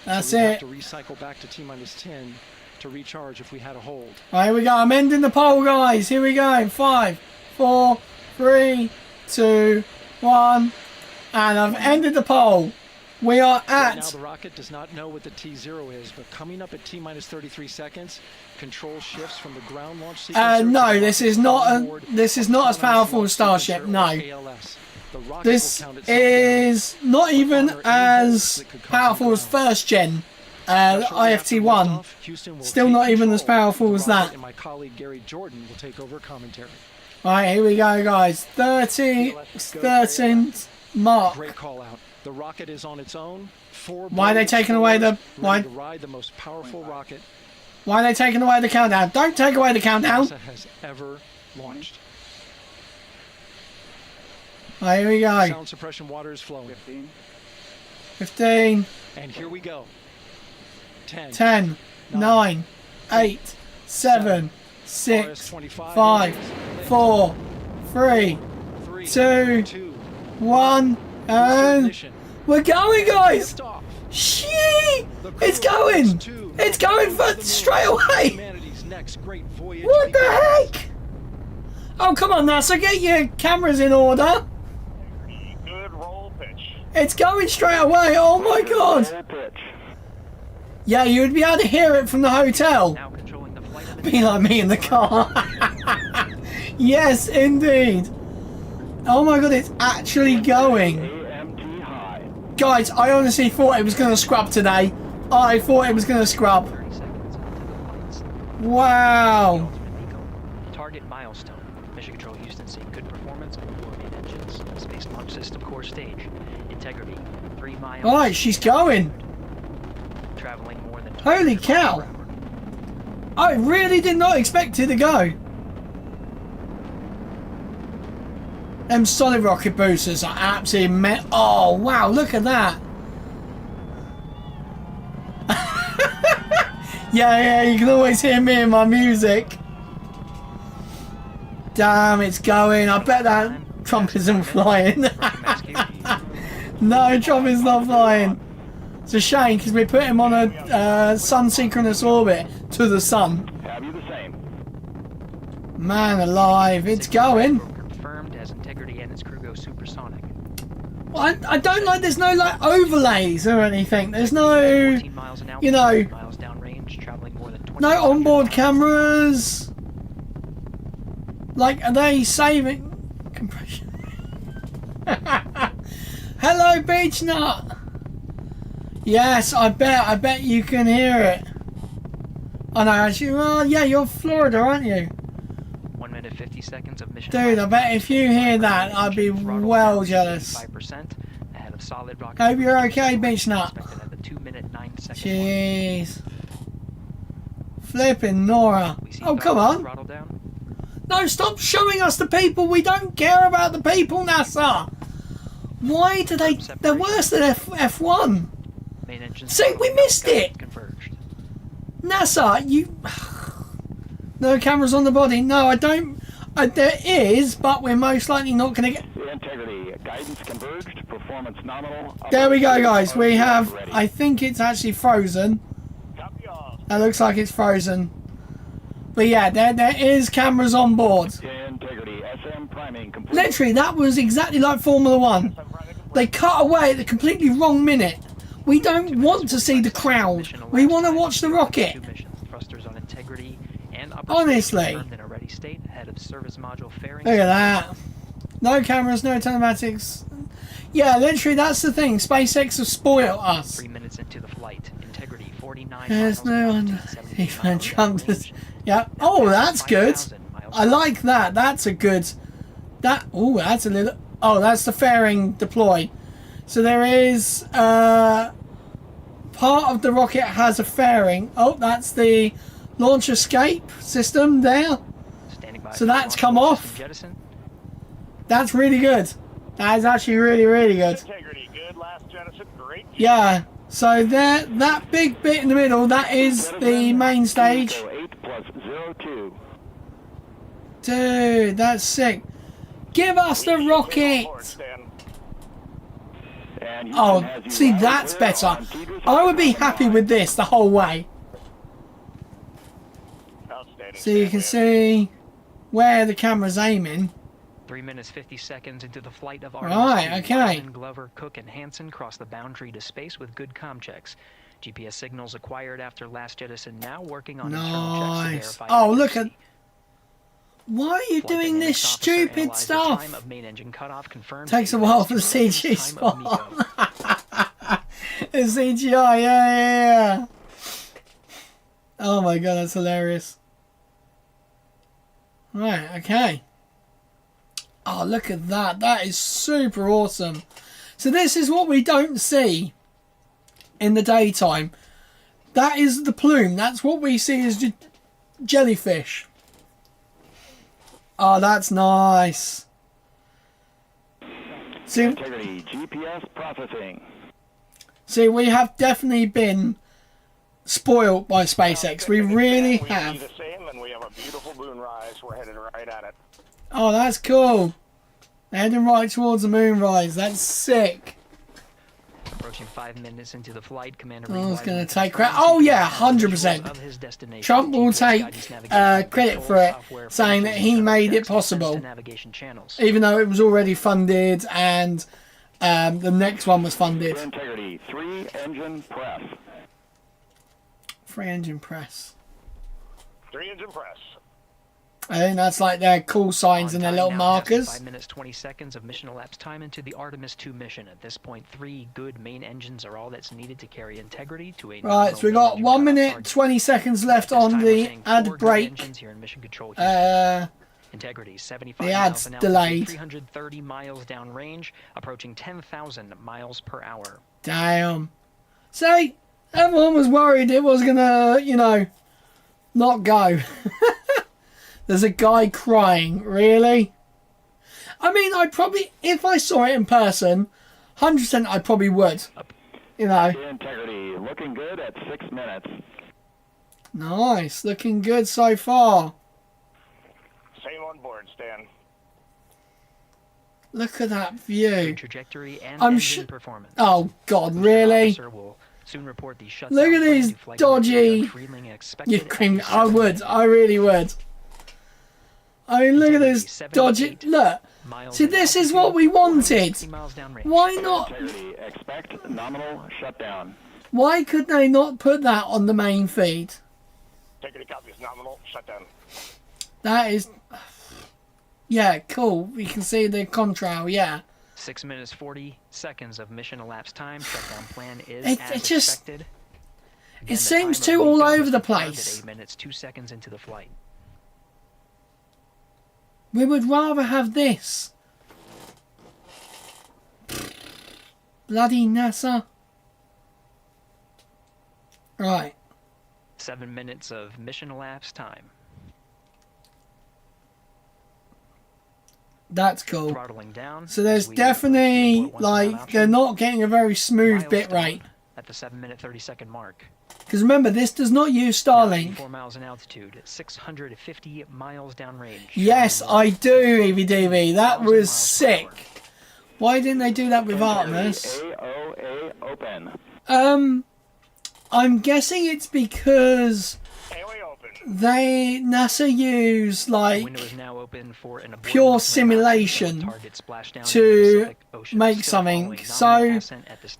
that's so we it. have to recycle back to T-10 to recharge if we had a hold. All right, here we go. I'm ending the poll, guys. Here we go. 5, 4, 3, 2, 1, and I've ended the poll. We are Right now, at. the rocket does not know what the T0 is, but coming up at T-minus 33 seconds, control shifts from the ground launch sequencer. No, this is not. This is not as powerful as Starship. No. This is not even as powerful as first gen IFT-1. Still not even as powerful as that. And my colleague Gary Jordan will take over commentary. Right, here we go, guys. 13 mark. Great call out. The rocket is on its own. Why are they taking away the? Why? To ride the most powerful rocket. Why are they taking away the countdown? Don't take away the countdown. NASA has ever launched. Right, here we go. Sound suppression water is flowing. 15. And here we go. 10, 9, 8, 7, 6, 5, 4, 3, 2, 1, and we're going, guys! Shee! It's going! It's going for straight away! What the heck? Oh, come on, NASA, get your cameras in order! Good roll pitch. It's going straight away, oh my god! Yeah, you would be able to hear it from the hotel. Be like me in the car. Yes, indeed. Oh my god, it's actually going. Guys, I honestly thought it was going to scrub today. I thought it was going to scrub. Wow. Target milestone. Mission Control Houston seeing good performance on the main engines. Space Launch System core stage. Integrity. 3 miles. Alright, she's going. Traveling more than Holy cow. I really did not expect it to go. Them solid rocket boosters are absolutely oh wow, look at that. Yeah, you can always hear me in my music. Damn, it's going. I bet that Trump isn't flying. No, Trump is not flying. It's a shame because we put him on a sun synchronous orbit to the sun. Have you the same? Man alive, it's going. Confirmed as Integrity and its crew go supersonic. Well, I don't like there's no like overlays or anything. There's no, you know, miles downrange, traveling more than 20 no onboard cameras. Like, are they saving compression? Hello, Beach Nut. Yes, I bet you can hear it. Oh no, actually, well, yeah, you're Florida, aren't you? 1 minute 50 seconds of mission. Dude, I bet if you hear that, I'd be well jealous. 5% ahead of solid rocket. Hope you're okay, Beach Nut. At the 2 minute 9 second. Jeez. Flipping Nora. Oh, come on. No, stop showing us the people. We don't care about the people, NASA. Why do they... They're worse than F1. See, we missed it. NASA, you... No cameras on the body. No, I don't... there is, but we're most likely not going to get... Integrity, guidance converged, performance nominal. There we go, guys. We have... I think it's actually frozen. That looks like it's frozen. But yeah, there is cameras on board. Integrity, SM priming complete. Literally, that was exactly like Formula 1. They cut away at the completely wrong minute. We don't want to see the crowd. We want to watch the rocket. Thrusters on Integrity and honestly. In a ready state ahead of service module fairing. Look at that. No cameras, no telematics. Yeah, literally, that's the thing. SpaceX have spoiled us. 3 minutes into the flight. Integrity 49 There's no one. Even Trump does. Yeah. Oh, that's good. I like that. That's a good. That. Oh, that's a little. Oh, that's the fairing deploy. So there is part of the rocket has a fairing. Oh, that's the launch escape system there. So that's come off. That's really good. That is actually really, really good. Integrity, good. Last jettison, great. Yeah. So there, that big bit in the middle, that is the main stage. 8+02. Dude, that's sick. Give us the rocket. Oh, see, that's better. I would be happy with this the whole way. So you can see where the camera's aiming. 3 minutes 50 seconds into the flight of Artemis Right, II, okay. Orion, Glover, Cook, and Hansen crossed the boundary to space with good comm checks. GPS signals acquired after last jettison, now working on internal checks to Nice. verify Oh, look accuracy. at... Why are you doing this stupid stuff? Time of main engine cutoff confirmed. Takes a while for the CG spot. The CGI, yeah. Oh my god, that's hilarious. Right, okay. Oh, look at that. That is super awesome. So this is what we don't see in the daytime. That is the plume. That's what we see as jellyfish. Oh, that's nice. See, Integrity, GPS processing. see, we have definitely been spoiled by SpaceX. We really have. The same, and we have a beautiful moonrise. We're headed right at it. Oh, that's cool. Heading right towards the moonrise. That's sick. Approaching 5 minutes into the flight, Commander. Oh, it's going to take credit. Oh, yeah, 100%. Trump will take credit for it, saying that he made it possible. Even though it was already funded and the next one was funded. Integrity, 3-engine press. 3-engine press. 3-engine press. I think that's like their call signs and their little markers. 5 minutes 20 seconds of mission elapsed time into the Artemis II mission. At this point, 3 good main engines are all that's needed to carry Integrity to a Right, so we got 1 minute 20 seconds left on the ad break. Integrity, 75 the ad's miles an hour, delayed. 330 miles downrange, approaching 10,000 miles per hour. Damn. See, everyone was worried it was gonna, you know, not go. There's a guy crying. Really? I mean, I probably, if I saw it in person, 100% I probably would. You know. Integrity, looking good at 6 minutes. Nice. Looking good so far. Same on board, Stan. Look at that view. Trajectory and I'm engine performance. Oh, God, really? Soon report the Look at these dodgy... You cream. I would. I really would. I mean, look at this dodgy... Look. See, this is what we wanted. Why not... Expect nominal shutdown. Why could they not put that on the main feed? Integrity copies, nominal shutdown. That is... Yeah, cool. We can see the contrail, yeah. 6 minutes 40 seconds of mission elapsed time. Shutdown plan is It just... expected. It seems too all over the place. 8 minutes 2 seconds into the flight. We would rather have this. Bloody NASA. Right. 7 minutes of mission elapsed time. That's cool. Throttling down. So there's definitely, like, they're not getting a very smooth bit rate. At the 7 minute 30 second mark. Because remember, this does not use Starlink. 4 miles in altitude, 650 miles downrange. Yes, I do, EVDV. That was sick. Why didn't they do that with Artemis? AOA open. I'm guessing it's because NASA use like pure simulation to make something. So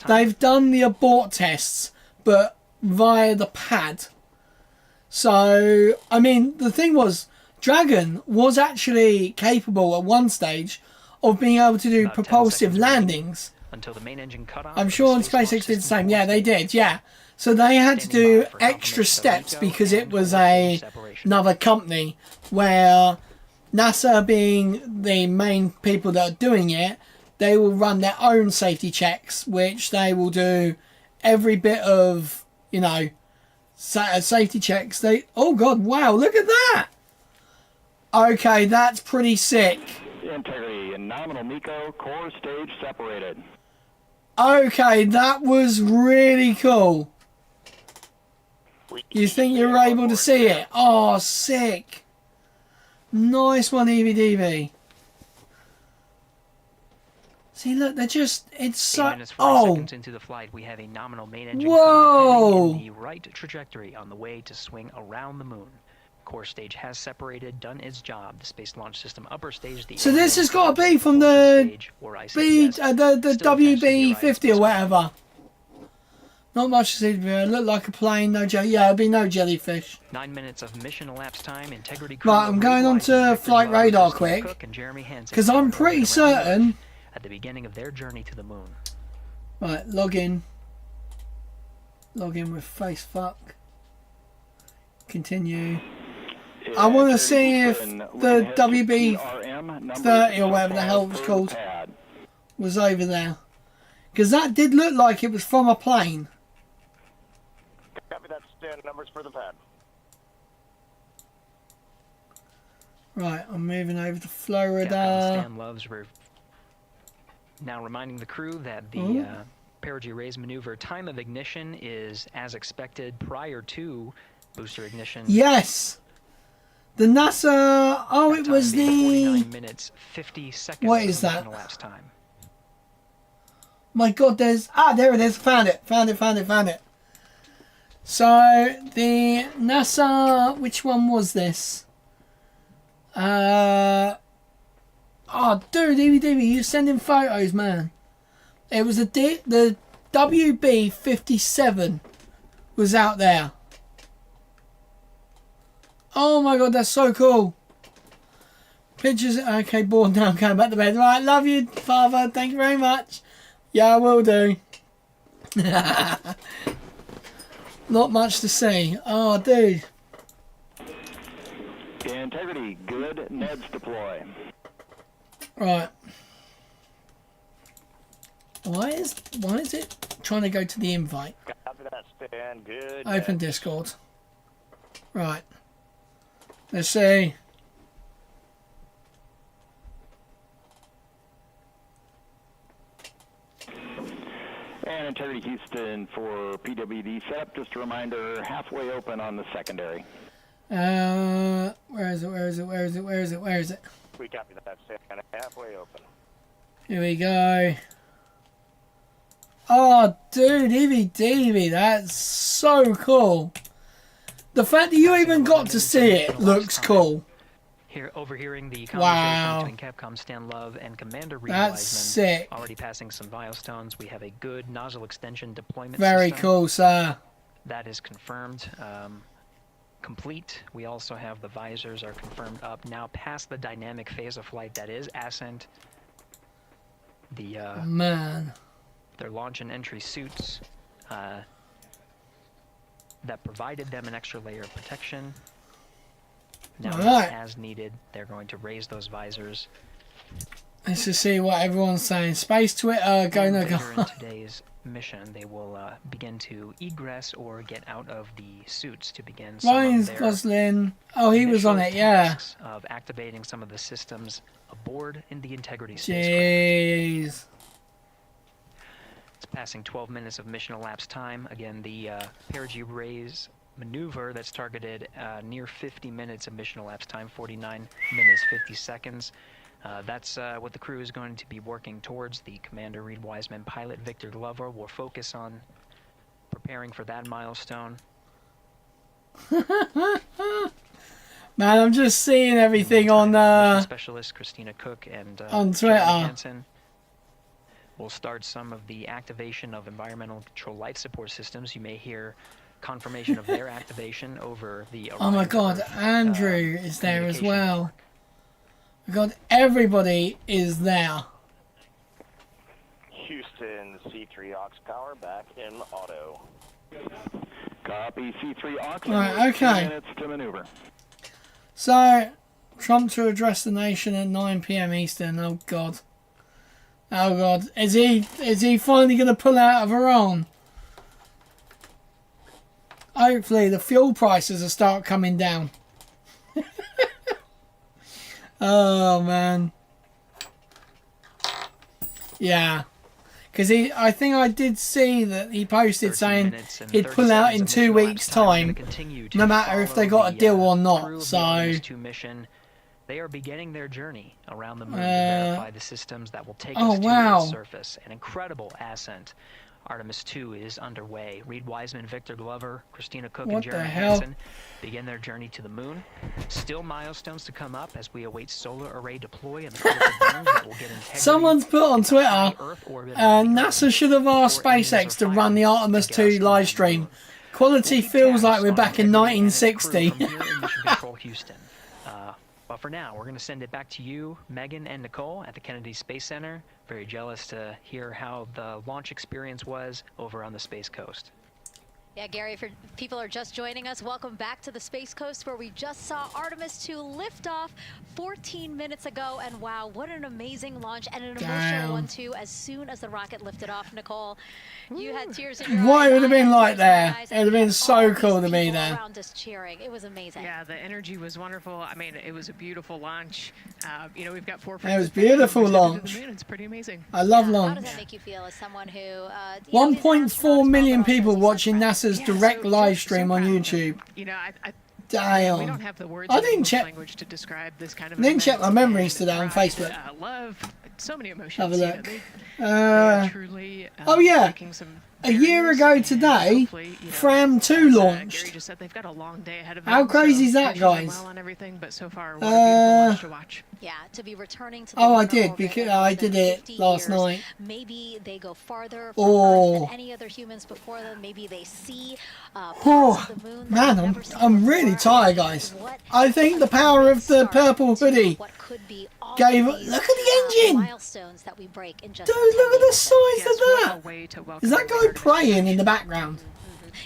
they've done the abort tests, but via the pad. So, I mean, the thing was, Dragon was actually capable at one stage of being able to do propulsive landings. Until the main engine cut off. I'm sure SpaceX did the same. Yeah, they did, yeah. So they had to do extra steps because it was another company where NASA being the main people that are doing it, they will run their own safety checks, which they will do every bit of, you know, safety checks. They, oh God, wow, look at that. Okay, that's pretty sick. Integrity and nominal MECO core stage separated. Okay, that was really cool. You think you were able to see it? Oh, sick. Nice one, EVDV. See, look, they're just, it's so, 8 minutes 40 seconds into the flight, we have a nominal main engine whoa, heading in the right trajectory on the way to swing around the moon. Core stage has separated, done its job. The Space Launch System upper stage. The so this has got to be from the the WB-50 or whatever. Not much to see. Look like a plane. No jelly. Yeah, it'll be no jellyfish. 9 minutes of mission elapsed time. Integrity. Right, I'm going on to flight radar quick because I'm pretty certain. At the beginning of their journey to the moon. Right, log in. Log in with facefuck. Continue. I want to see if the WB-30 or whatever the hell it was called was over there. Because that did look like it was from a plane. Copy that, stand numbers for the pad. Right, I'm moving over to Florida. Now reminding the crew that the perigee raise maneuver time of ignition is as expected prior to booster ignition. Yes! The NASA... Oh, it was the... 49 minutes, 50 seconds. What is that? Elapsed time. My God, there's... Ah, there it is. Found it. Found it. So, the NASA... Which one was this? Oh, dude, EVDV, you're sending photos, man. It was the WB-57 was out there. Oh my God, that's so cool. Pictures. Okay, bored now. I'm going back to bed. Right, love you, Father. Thank you very much. Yeah, I will do. Not much to see. Oh, dude. Integrity, good. Neds deploy. Right. Why is it trying to go to the invite? Copy that, stand good. Open Discord. Right. Let's see. And Integrity Houston for PWD setup. Just a reminder, halfway open on the secondary. Where is it? We copy that, stand halfway open. Here we go. Oh, dude, EVDV, that's so cool. The fact that you even got to see it looks cool. Here, overhearing the conversation between Capcom Stan Love and Commander Reed That's Wiseman. sick. Already passing some milestones. We have a good nozzle extension deployment Very system. cool, sir. That is confirmed. Complete. We also have the visors are confirmed up. Now past the dynamic phase of flight, that is ascent. The man. Their launch and entry suits that provided them an extra layer of protection. Now, as needed, they're going to raise those visors. Let's just see what everyone's saying. Space Twitter, go no go. In today's mission, they will begin to egress or get out of the suits to begin. Ryan's Gosling. Oh, he was on it, yeah. Of activating some of the systems aboard in the Integrity spacecraft. Jeez. It's passing 12 minutes of mission elapsed time. Again, the perigee raise maneuver that's targeted near 50 minutes of mission elapsed time, 49 minutes 50 seconds. That's what the crew is going to be working towards. The Commander Reed Wiseman, pilot Victor Glover will focus on preparing for that milestone. Man, I'm just seeing everything on Specialist Christina Cook and on Twitter. Hansen will start some of the activation of environmental control life support systems. You may hear confirmation of their activation over the Orion. Oh my God, Andrew is there as well. My God, everybody is there. Houston, C3 aux power back in auto. Copy, C3 aux. Right, okay. 2 minutes to maneuver. So, Trump to address the nation at 9 PM Eastern. Oh God. Oh God. Is he finally going to pull out of Iran? Hopefully the fuel prices will start coming down. Oh man. Yeah. Because I think I did see that he posted saying he'd pull out in 2 weeks' time, no matter if they got a deal or not. So. They are beginning their journey around the moon to verify the systems that will take us to its surface. An incredible ascent. Artemis II is underway. Reed Wiseman, Victor Glover, Christina Cook, and Jeremy Hansen begin their journey to the moon. Still milestones to come up as we await solar array deploy and the that will get integrity. Someone's put on Twitter, NASA should have asked SpaceX to run the Artemis II live stream. Quality feels like we're back in 1960. Houston. But for now, we're going to send it back to you, Megan and Nicole at the Kennedy Space Center. Very jealous to hear how the launch experience was over on the Space Coast. Yeah, Gary, if people are just joining us, welcome back to the Space Coast, where we just saw Artemis II lift off 14 minutes ago. And wow, what an amazing launch, and an emotional one too. As soon as the rocket lifted off, Nicole, you had tears in your eyes. What it would have been like there. It would have been so cool to be there. Around us cheering. It was amazing. Yeah, the energy was wonderful. I mean, it was a beautiful launch. You know, we've got 4 It was beautiful launch. It's pretty amazing. I love launch. How does that make you feel as someone who 1.4 million people watching NASA's direct live stream on YouTube. You know, Damn. We don't have the words I didn't check language to describe this kind of I didn't check my memories today on Facebook. Love, so many emotions. Have a look. They are truly, oh yeah. A year ago today, Fram 2 launched. Gary just said they've got a long day ahead of How them, crazy is so that, they're doing guys? well on everything, but so far, what a beautiful launch to watch. Yeah, to be returning to the Oh, I lunar did orbit because in I more than did it 50 last years. night. Maybe they go farther from Oh. Earth than any other humans before them. Maybe they see parts Oh, of the moon that man, they've never seen I'm really tired, guys. I think the power of the purple hoodie gave. Look at the engine. Milestones that we break in just Dude, look at the size of that. Is that guy praying in the background?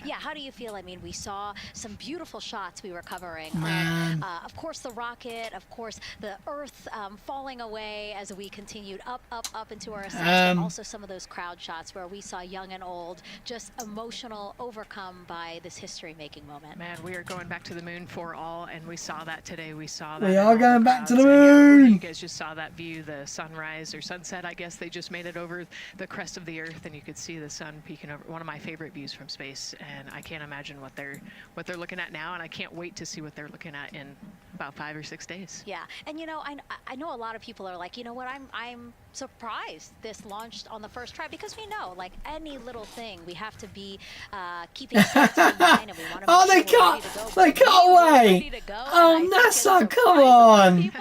Yeah, how do you feel? I mean, we saw some beautiful shots we were covering. Man. Of course, the rocket, of course, the Earth falling away as we continued up into our ascent, and also some of those crowd shots where we saw young and old just emotional, overcome by this history-making moment. Man, we are going back to the moon for all, and we saw that today. We saw that. We are going back to the You moon. guys just saw that view, the sunrise or sunset, I guess. They just made it over the crest of the Earth, and you could see the sun peeking over. One of my favorite views from space. And I can't imagine what they're looking at now, and I can't wait to see what they're looking at in about 5 or 6 days. Yeah, and you know, I know a lot of people are like, you know what, I'm surprised this launched on the first try, because we know, like, any little thing we have to be keeping safety in mind, and we want to Oh, they cut away. Oh, NASA, come on.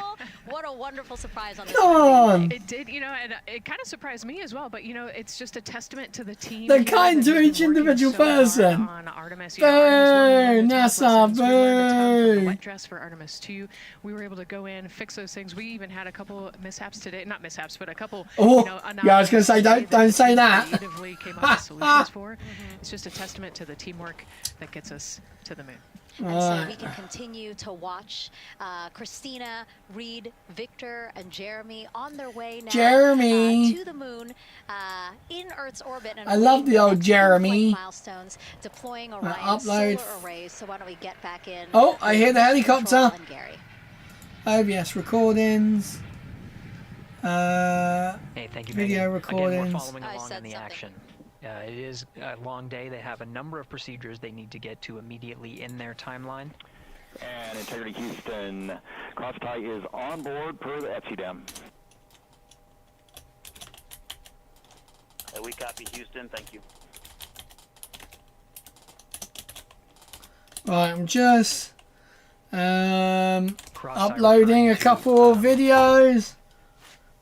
What a wonderful surprise on this. Come on. It did, you know, and it kind of surprised me as well, but you know, it's just a testament to the team. They're kind to each individual person. On Artemis, Boo, NASA, the boo. wet dress for Artemis II. We were able to go in, fix those things. We even had a couple mishaps today, not mishaps, but a couple. Oh, you know, yeah, I was going to say, don't say that. Creatively came up with solutions for. It's just a testament to the teamwork that gets us to the moon. And so we can continue to watch Christina, Reed, Victor, and Jeremy on their way now to the moon in Earth's orbit. And I love the old Jeremy. Milestones, deploying Orion upload. solar arrays. So why don't we get back in? Oh, I hear the helicopter. OBS recordings. Hey, thank you, video Megan. recordings. Again, we're following along in the action. It is a long day. They have a number of procedures they need to get to immediately in their timeline. And Integrity Houston, cross-tie is on board per the FCDM. We copy Houston, thank you. Right, I'm just uploading a couple of videos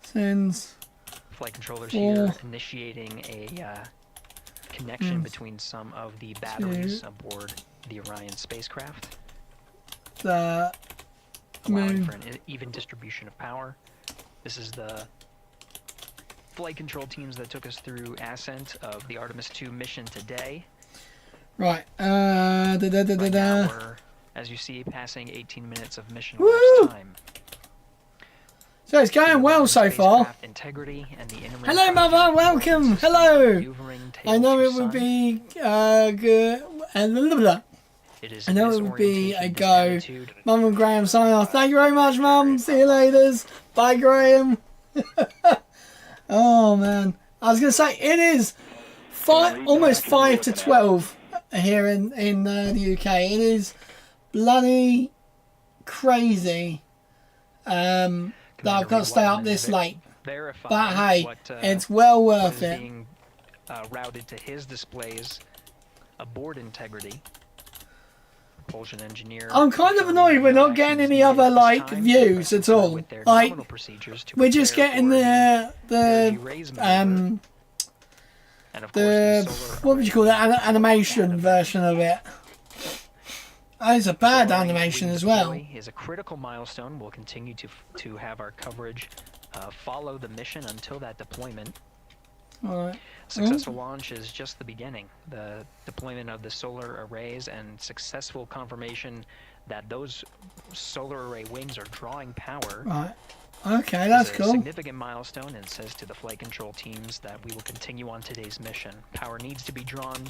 since Flight controllers here initiating a connection between some of the batteries aboard the Orion spacecraft, the allowing for an even distribution of power. This is the flight control teams that took us through ascent of the Artemis II mission today. Right. Right now we're, as you see, passing 18 minutes of mission lapse time. So it's going well so far. Hello, Mother. Welcome. Hello. I know it would be good. I know it would be a go. Mum and Graham sign off. Thank you very much, Mum. See you later. Bye, Graham. Oh man, I was going to say, it is almost 5 to 12 here in the UK. It is bloody crazy that I've got to stay up this late. But hey, it's well worth it. Being routed to his displays, aboard integrity. Propulsion engineer. I'm kind of annoyed we're not getting any other like views at all. Like we're just getting the what would you call that, animation version of it. Oh, it's a bad animation as well. Is a critical milestone. We'll continue to have our coverage follow the mission until that deployment. Alright. Successful launch is just the beginning. The deployment of the solar arrays and successful confirmation that those solar array wings are drawing power. Right. Okay, that's cool. A significant milestone, and says to the flight control teams that we will continue on today's mission. Power needs to be drawn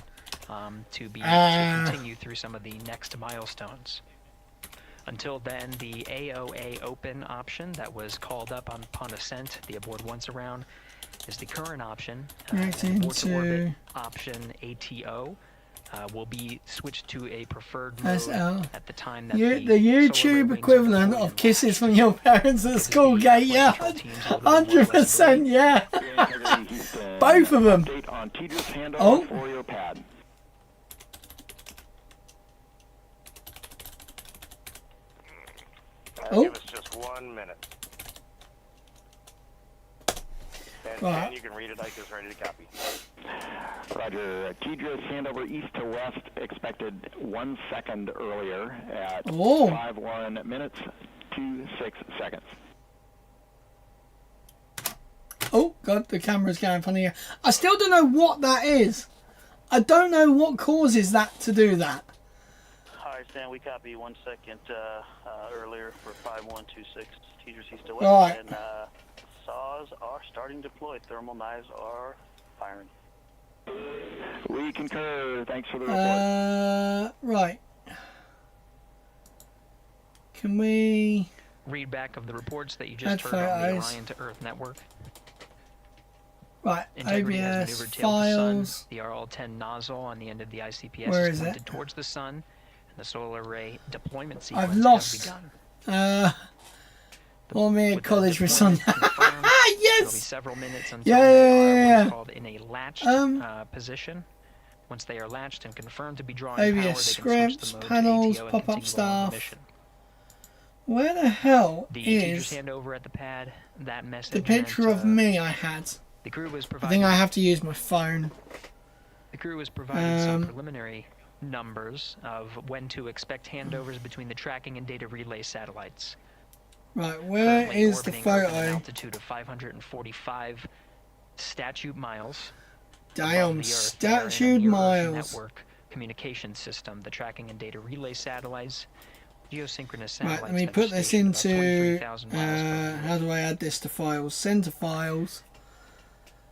to continue through some of the next milestones. Until then, the AOA open option that was called up upon ascent, the aboard once around, is the current option. Abort to orbit option ATO will be switched to a preferred mode at the time that the YouTube equivalent of kisses from your parents at school gate, yeah. 100%, yeah. Both of them. Oh. Give us just 1 minute. Right. And you can read it. Ike is ready to copy. Roger. TDRS handover east to west expected 1 second earlier at 51 minutes 26 seconds. Oh, God, the camera's going funny here. I still don't know what that is. I don't know what causes that to do that. Hi, Stan. We copy 1 second earlier for 5126 TDRS east to west. Right. And, saws are starting to deploy. Thermal knives are firing. We concur. Thanks for the report. Right. Can we read back of the reports that you just heard on the Orion to Earth network? Right. Integrity has OBS maneuvered tail to files. sun. The RL-10 nozzle on the end of the ICPS Where is is pointed it? towards the sun, and the solar array deployment sequence I've lost. has begun. Or me at college with Sonia. Yes. It'll be several minutes until yeah. called in a latched position. Once they are latched and confirmed to be drawing OBS power, they can scripts, switch the mode panels, to ATO and pop-up continue along the stuff. mission. Where the hell The is teachers hand over at the pad that message. the picture of me I had? The crew was I providing. think I have to use my phone. The crew was providing some preliminary numbers of when to expect handovers between the tracking and data relay satellites. Right, where Currently is the orbiting Earth at an photo? altitude of 545 statute miles. Damn, above the Earth. statute They are in a miles. network communication system, the tracking and data relay satellites, geosynchronous Right, satellites. let me that are put this stationed about into, 23,000 miles how do I add this to files? Send to files.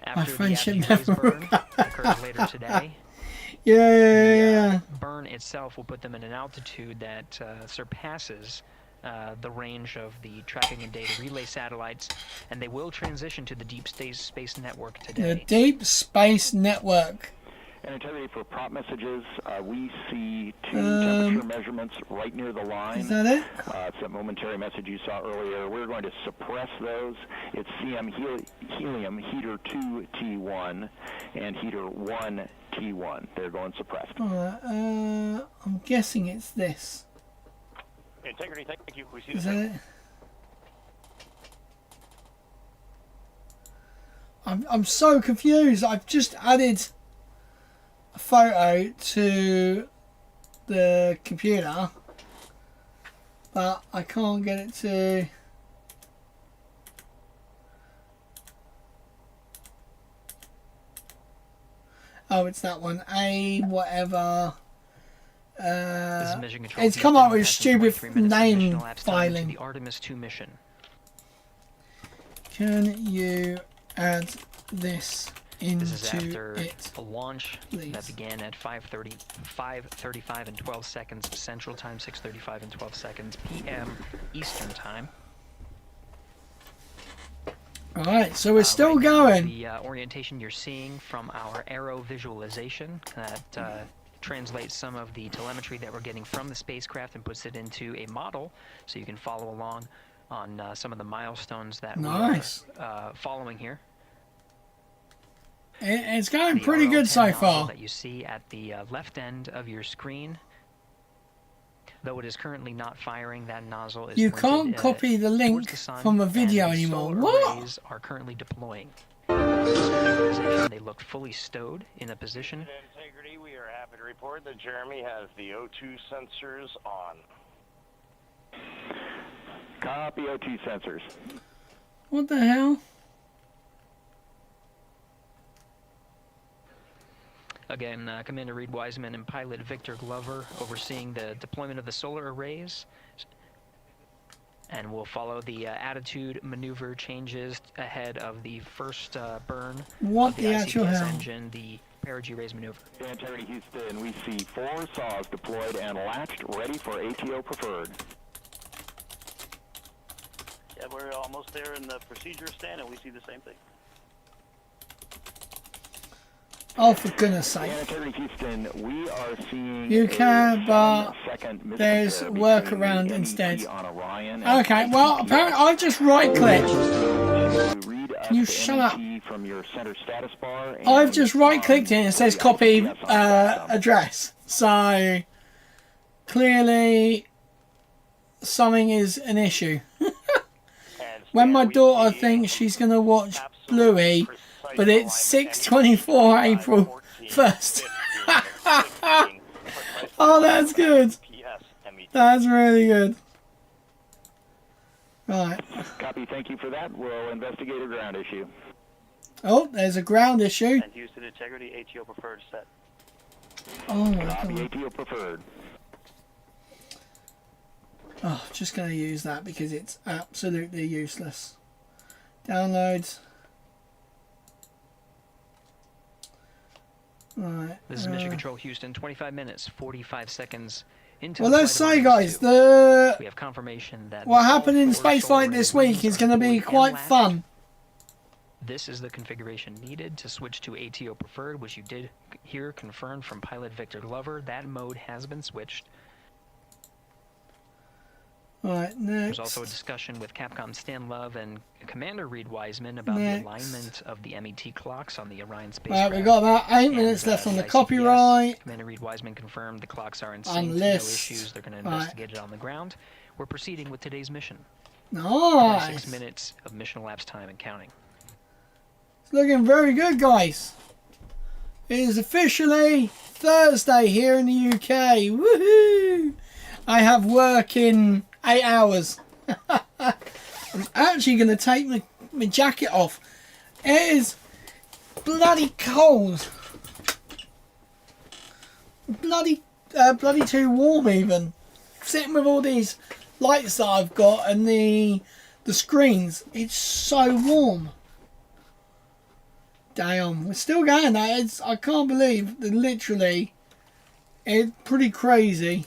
After My the friendship Apogee never burn occurs later today. Yeah. Burn itself will put them in an altitude that surpasses the range of the tracking and data relay satellites, and they will transition to the deep space network The today. Deep Space Network. And integrity for prop messages, we see two temperature measurements right near the line. Is that it? It's that momentary message you saw earlier. We're going to suppress those. It's CM helium heater 2 T1 and heater 1 T1. They're going suppressed. Alright, I'm guessing it's this. Integrity, thank you. We see Is the that it? I'm so confused. I've just added a photo to the computer, but I can't get it to. Oh, it's that one. Whatever. It's come up with stupid name filing. The Artemis II mission. Can you add this into This is after it? a launch please? that began at 5:35 and 12 seconds Central Time, 6:35 and 12 seconds PM Eastern Time. Alright, so we're still going. The orientation you're seeing from our aero visualization that translates some of the telemetry that we're getting from the spacecraft and puts it into a model so you can follow along on some of the milestones that we're following here. It's going pretty good so far. That you see at the left end of your screen, though it is currently not firing, that nozzle is you can't copy the link from a video anymore. What? Arrays are currently deploying. They look fully stowed in a position. Integrity, we are happy to report that Jeremy has the O2 sensors on. Copy O2 sensors. What the hell? Again, Commander Reed Wiseman and pilot Victor Glover overseeing the deployment of the solar arrays. And we'll follow the attitude maneuver changes ahead of the first burn of the ICPS engine, the perigee raise maneuver. Integrity Houston, we see 4 saws deployed and latched, ready for ATO preferred. Yeah, we're almost there in the procedure stand, and we see the same thing. Oh, for goodness sake. Integrity Houston, we are seeing you can, but there's workaround instead. Okay, well, apparently I've just right-clicked. Can you shut up? From your center status bar I've just right-clicked it and it says copy address. So, clearly, something is an issue. When my daughter thinks she's going to watch Bluey, but it's 6/24 April 1st. Oh, that's good. That's really good. Right. Copy, thank you for that. We'll investigate a ground issue. Oh, there's a ground issue. And Houston Integrity, ATO preferred set. Oh my Copy, God. ATO preferred. Oh, just going to use that because it's absolutely useless. Downloads. Right. This is Mission Control Houston, 25 minutes, 45 seconds into well, the let's flight say, of guys, we have confirmation that what happened in spaceflight this week is going to be quite fun. This is the configuration needed to switch to ATO preferred, which you did hear confirmed from pilot Victor Glover. That mode has been switched. Right, next. There's also a discussion with Capcom Stan Love and Commander Reed Wiseman about the alignment of the MET clocks on the Orion spacecraft. Right, we've got about 8 minutes left on the copyright. Commander Reed Wiseman confirmed the clocks are in sync, no issues. They're going to investigate it on the ground. We're proceeding with today's mission. Nice. 6 minutes of mission elapsed time and counting. It's looking very good, guys. It is officially Thursday here in the UK. Woohoo! I have work in 8 hours. I'm actually going to take my jacket off. It is bloody cold. Bloody too warm even. Sitting with all these lights that I've got and the screens. It's so warm. Damn, we're still going. I can't believe that literally it's pretty crazy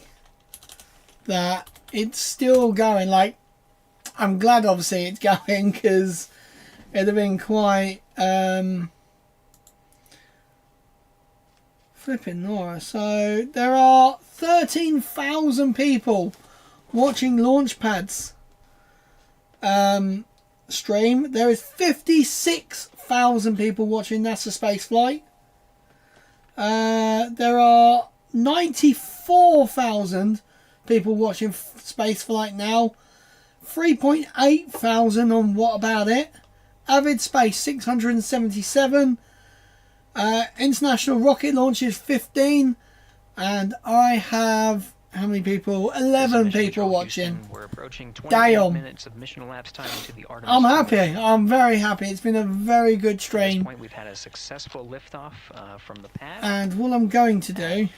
that it's still going. Like, I'm glad obviously it's going because it'd have been quite flipping Nora. So there are 13,000 people watching Launchpad's stream. There is 56,000 people watching NASA spaceflight. There are 94,000 people watching spaceflight now. 3.8 thousand on What About It. Avid Space 677. International rocket launches 15. And I have how many people? 11 people watching. We're approaching 20 Damn. minutes of mission elapsed time into the Artemis. I'm happy. I'm very happy. It's been a very good stream. At this point, we've had a successful liftoff from the pad. And what I'm going to do.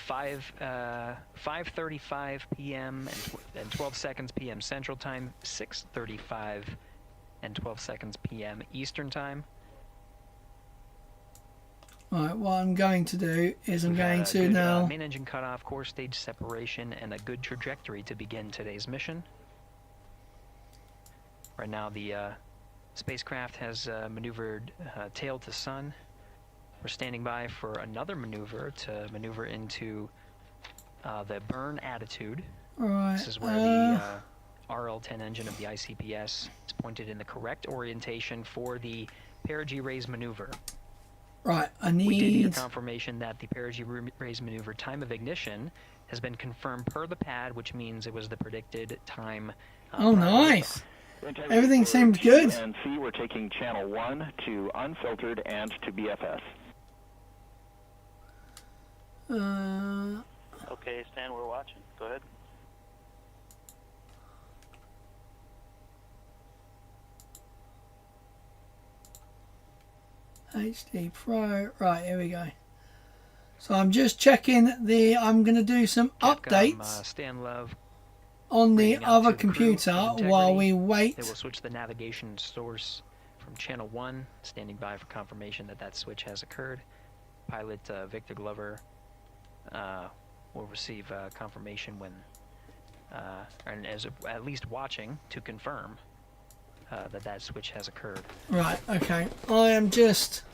5:35 p.m. and 12 seconds p.m. Central Time, 6:35 and 12 seconds p.m. Eastern Time. Alright, what I'm going to do is I'm going to good, now... main engine cutoff, core stage separation, and a good trajectory to begin today's mission. Right now, the spacecraft has maneuvered tail to sun. We're standing by for another maneuver to maneuver into the burn attitude. Right. This is where the RL-10 engine of the ICPS is pointed in the correct orientation for the perigee raise maneuver. Right, I We did need get confirmation that the perigee raise maneuver time of ignition has been confirmed per the pad, which means it was the predicted time. Oh, nice. Everything seems good. And C, we're taking channel 1 to unfiltered and to BFS. Okay, Stan, we're watching. Go ahead. HD Pro. Right, here we go. So I'm just checking I'm going to do some updates Stan Love on the other to crew computer integrity. while we wait. They will switch the navigation source from channel 1, standing by for confirmation that that switch has occurred. Pilot Victor Glover will receive confirmation when, and as at least watching to confirm that switch has occurred. Right, okay. I am just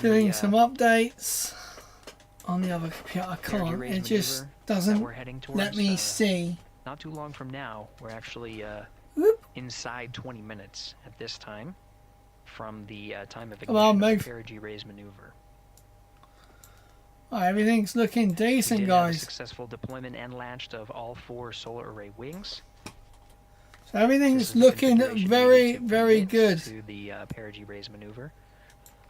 doing some updates on the other computer. I can't. It just doesn't let me see. Not too long from now, we're actually inside 20 minutes at this time from the time of ignition of the perigee raise maneuver. Oh, everything's looking decent, guys. Have a successful deployment and launched of all 4 solar array wings. So everything's looking very, very good. To the perigee raise maneuver.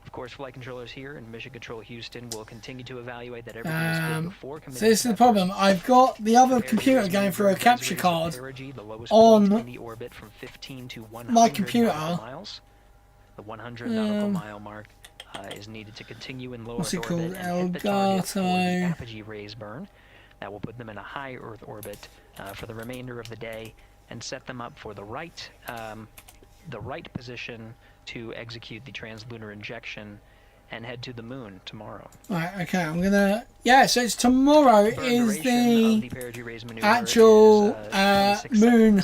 Of course, flight controllers here in Mission Control Houston will continue to evaluate that everything is good before committing. So this is the problem. I've got the other computer going through a capture card on my computer. The 100 nautical mile mark is needed to continue in low Earth orbit called? and hit the target for the apogee raise burn. That will put them in a high Earth orbit for the remainder of the day and set them up for the right position to execute the translunar injection and head to the moon tomorrow. Right, okay, I'm gonna... Yeah, so it's tomorrow is the actual moon,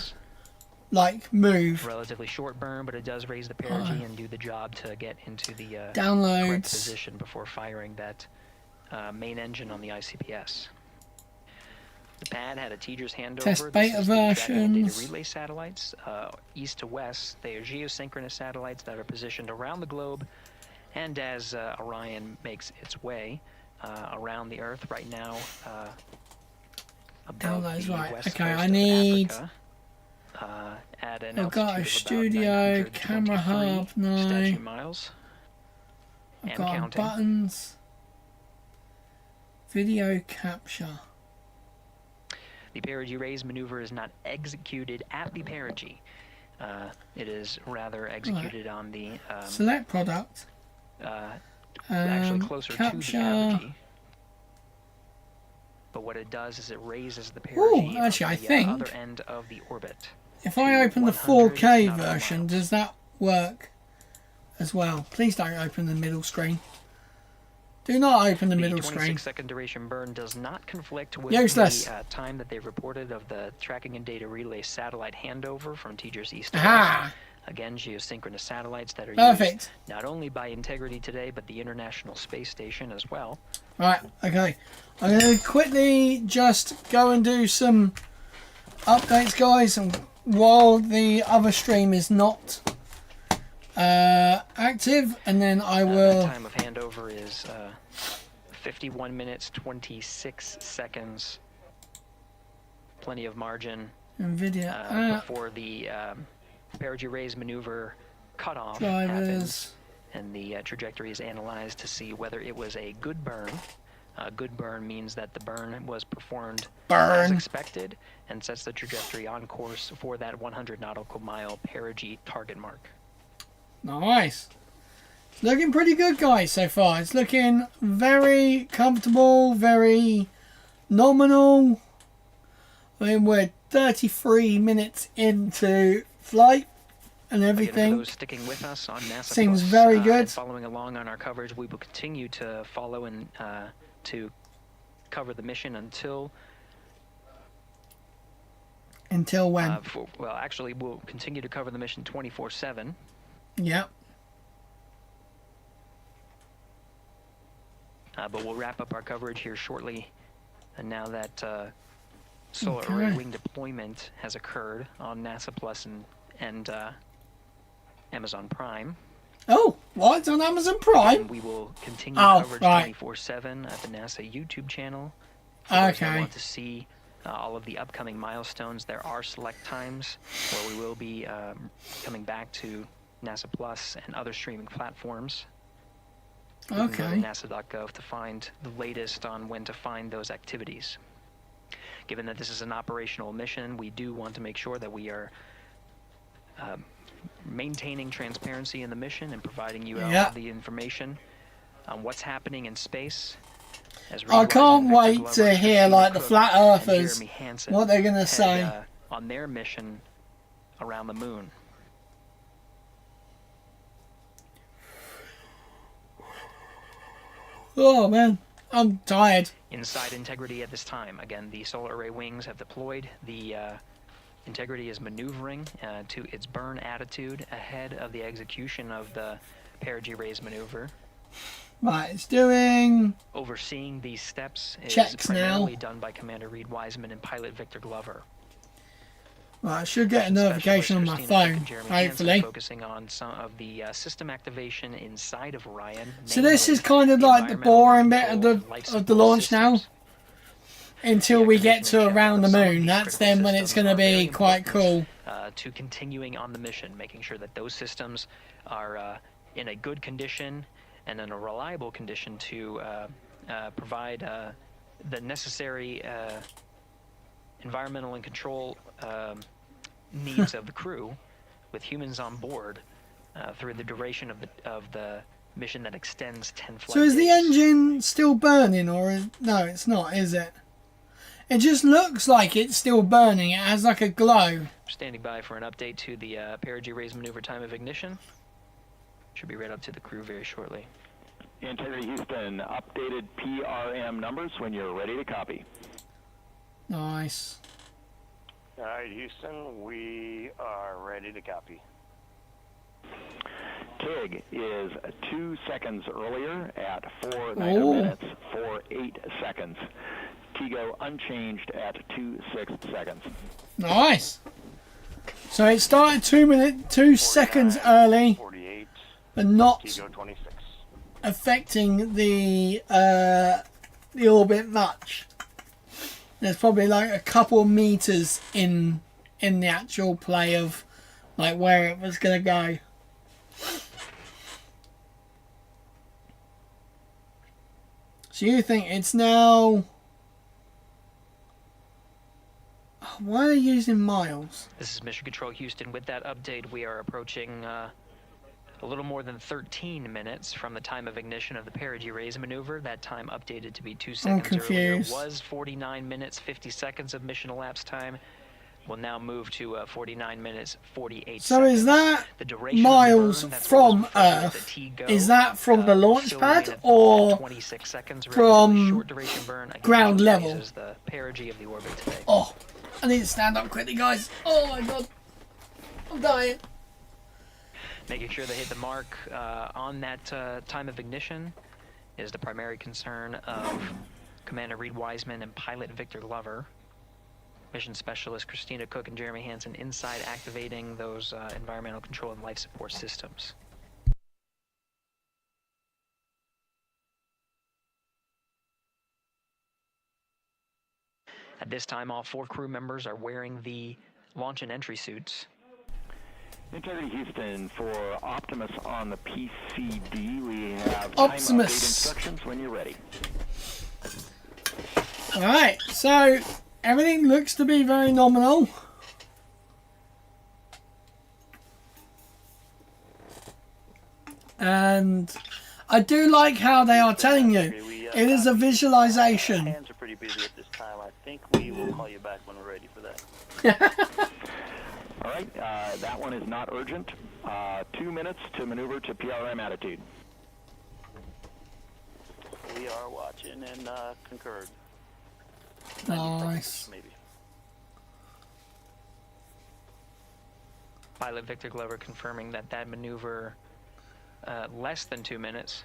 like, move. Relatively short burn, but it does raise the perigee and do the job to get into the downloads correct position before firing that main engine on the ICPS. The pad had a teacher's handover. Test beta versions. Data relay satellites, east to west. They are geosynchronous satellites that are positioned around the globe. And as Orion makes its way around the Earth right now, above the west coast I of need. Africa, at an I've got a altitude of studio, about camera hub, no. statute miles. I've got buttons. Video capture. The perigee raise maneuver is not executed at the perigee. It is rather executed on the select product. Actually closer capture. to the apogee. But what it does is it raises the perigee actually, I think other end of the orbit. If I open the 4K version, does that work as well? Please don't open the middle screen. Do not open the middle screen. 26-second duration burn does not conflict with the time that they reported of the tracking and data relay satellite handover from TGERS East to West. Again, geosynchronous satellites that are used not only by Integrity today, but the International Space Station as well. Right, okay. I'm going to quickly just go and do some updates, guys, and while the other stream is not active, and then I will... The time of handover is 51 minutes, 26 seconds. Plenty of margin before the perigee raise maneuver cutoff happens, and the trajectory is analyzed to see whether it was a good burn. Good burn means that the burn was performed as expected and sets the trajectory on course for that 100 nautical mile perigee target mark. Nice. It's looking pretty good, guys, so far. It's looking very comfortable, very nominal. I mean, we're 33 minutes into flight and everything. For those sticking with us on NASA seems Plus, very good. And following along on our coverage, we will continue to follow and to cover the mission until Until when? Well, actually, we'll continue to cover the mission 24/7. Yep. But we'll wrap up our coverage here shortly. And now that solar array wing deployment has occurred on NASA Plus and Amazon Prime. Oh, what? It's on Amazon Prime? And we will continue coverage 24/7 at the NASA YouTube channel. For those that want to see all of the upcoming milestones, there are select times where we will be coming back to NASA Plus and other streaming platforms. You can go to nasa.gov to find the latest on when to find those activities. Given that this is an operational mission, we do want to make sure that we are maintaining transparency in the mission and providing you all the information on what's happening in space. I can't wait to hear like the flat earthers, what they're going to say on their mission around the moon. Oh man, I'm tired. Inside integrity at this time. Again, the solar array wings have deployed. The integrity is maneuvering to its burn attitude ahead of the execution of the perigee raise maneuver. Right, it's doing... Overseeing these steps is checks primarily now. done by Commander Reed Wiseman and pilot Victor Glover. Right, I should get a notification on my phone, hopefully. Focusing on some of the system activation inside of Orion. So this is kind of like the boring bit of the launch now. Until we get to around the moon. That's then when it's going to be quite cool. To continuing on the mission, making sure that those systems are in a good condition and in a reliable condition to provide the necessary environmental and control needs of the crew, with humans on board through the duration of the mission that extends 10 flight So is the days. engine still burning, or no? It's not, is it? It just looks like it's still burning. It has like a glow. Standing by for an update to the perigee raise maneuver time of ignition. Should be read up to the crew very shortly. Integrity Houston, updated PRM numbers when you're ready to copy. Nice. All right, Houston, we are ready to copy. TIG is 2 seconds earlier at 4 minutes for 8 seconds. TIGO unchanged at 2.6 seconds. Nice. So it started 2 seconds early, but not affecting the orbit much. There's probably like a couple of meters in the actual play of like where it was gonna go. So you think it's now? Why are they using miles? This is Mission Control Houston. With that update, we are approaching a little more than 13 minutes from the time of ignition of the perigee raise maneuver. That time updated to be 2 seconds earlier was 49 minutes 50 seconds of mission elapsed time. Will now move to 49 minutes 48 seconds. So is that miles from Earth? Is that from the launch pad or 26 seconds from ground level? The perigee of the orbit today. Oh, I need to stand up quickly, guys. Oh my god, I'm dying. Making sure they hit the mark on that time of ignition is the primary concern of Commander Reed Wiseman and pilot Victor Glover. Mission Specialist Christina Cook and Jeremy Hansen inside activating those environmental control and life support systems. At this time, all 4 crew members are wearing the launch and entry suits. Integrity Houston, for Optimus on the PCD, we have Optimus. time update instructions when you're ready. Alright, so everything looks to be very nominal. And I do like how they are telling you it is a visualization. Hands are pretty busy at this time. I think we will call you back when we're ready for that. All right, that one is not urgent. 2 minutes to maneuver to PRM attitude. We are watching and concurred. Nice. Maybe. pilot Victor Glover confirming that that maneuver less than 2 minutes.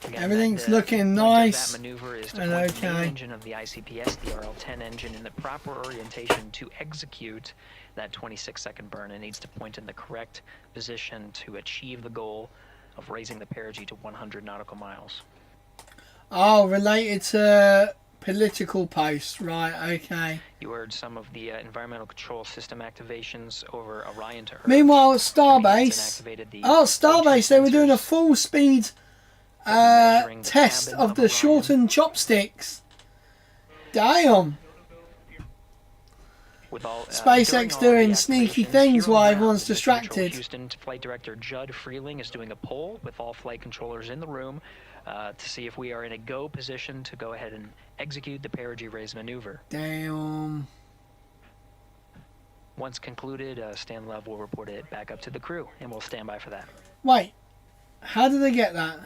Again, everything's looking nice that maneuver is to and point the main okay. engine of the ICPS, the RL-10 engine, in the proper orientation to execute that 26-second burn. It needs to point in the correct position to achieve the goal of raising the perigee to 100 nautical miles. Oh, related to political posts, right? Okay. You heard some of the environmental control system activations over Orion to Earth. Meanwhile, at Starbase, Starbase, they were doing a full speed test of the shortened chopsticks. Damn. SpaceX doing sneaky things while everyone's distracted. Houston Flight Director Judd Freeling is doing a poll with all flight controllers in the room to see if we are in a go position to go ahead and execute the perigee raise maneuver. Damn. Once concluded, Stan Love will report it back up to the crew, and we'll stand by for that. Wait, how did they get that?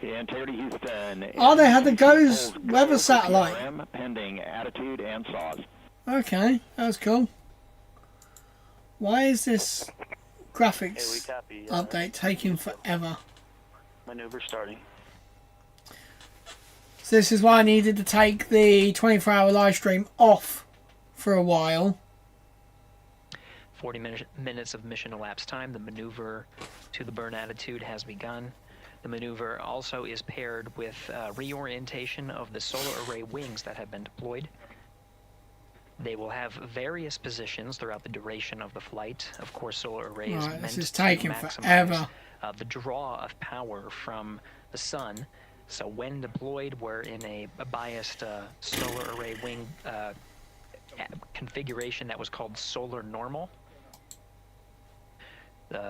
Integrity Houston. Oh, they had the GOES weather satellite. Pending attitude and saws. Okay, that was cool. Why is this graphics update taking forever? Maneuver starting. So this is why I needed to take the 24-hour live stream off for a while. 40 minutes of mission elapsed time. The maneuver to the burn attitude has begun. The maneuver also is paired with reorientation of the solar array wings that have been deployed. They will have various positions throughout the duration of the flight. Of course, solar array is meant to maximize the draw of power from the sun. So when deployed, we're in a biased solar array wing configuration that was called solar normal.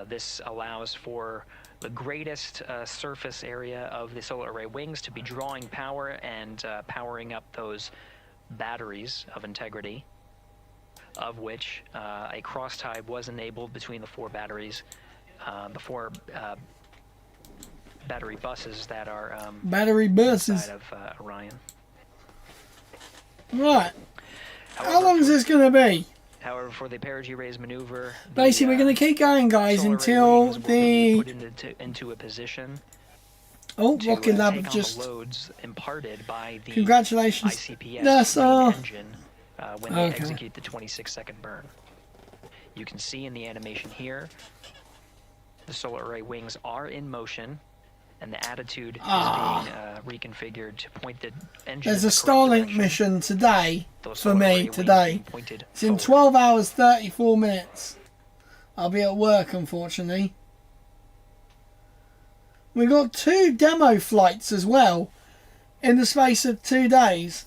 This allows for the greatest surface area of the solar array wings to be drawing power and powering up those batteries of integrity, of which a cross tie was enabled between the four batteries, the four battery buses that are inside of Orion. Right. How long is this going to be? However, for the perigee raise maneuver, basically we're going to keep going, guys, until the put into a position. Oh, Rocket Lab have just loads imparted by the congratulations ICPS NASA engine when they execute the 26-second burn. You can see in the animation here, the solar array wings are in motion, and the attitude is being reconfigured to point the engine. There's a Starlink mission today for me today. It's in 12 hours 34 minutes. I'll be at work, unfortunately. We got 2 demo flights as well in the space of 2 days.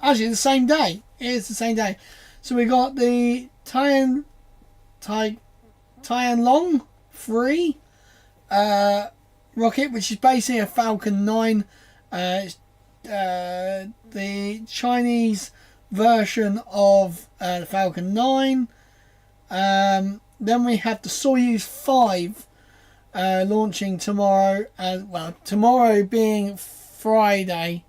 Actually, the same day. It is the same day. So we got the Tianlong 3 rocket, which is basically a Falcon 9. The Chinese version of the Falcon 9. Then we have the Soyuz 5 launching tomorrow. Well, tomorrow being Friday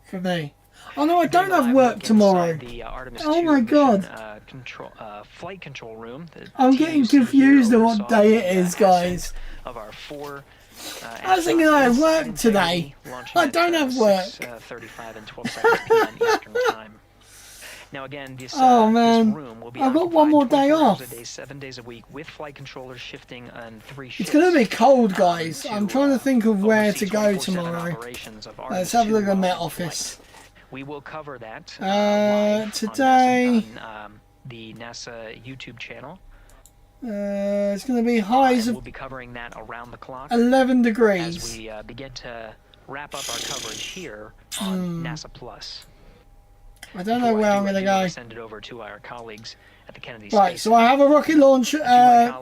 for me. Oh no, I don't have work tomorrow. The Artemis oh II my god. Flight control room. I'm getting confused on what day it is, guys. Of our 4 I was thinking I have work today. I don't have work. 6:35 and 12 seconds p.m. Eastern Time. Now again, this, oh man, this room will be I've got one more day off. 7 days a week with flight controllers shifting on 3 shifts. It's going to be cold, guys. I'm trying to think of where to go tomorrow. Let's have a look at the Met Office. We will cover that today on the NASA YouTube channel. It's going to be highs of we'll be covering that around the clock 11 degrees as we begin to wrap up our coverage here on NASA Plus. I don't know where I'm going to go. Send it over to our colleagues at the Kennedy right, Space so I have a rocket launch at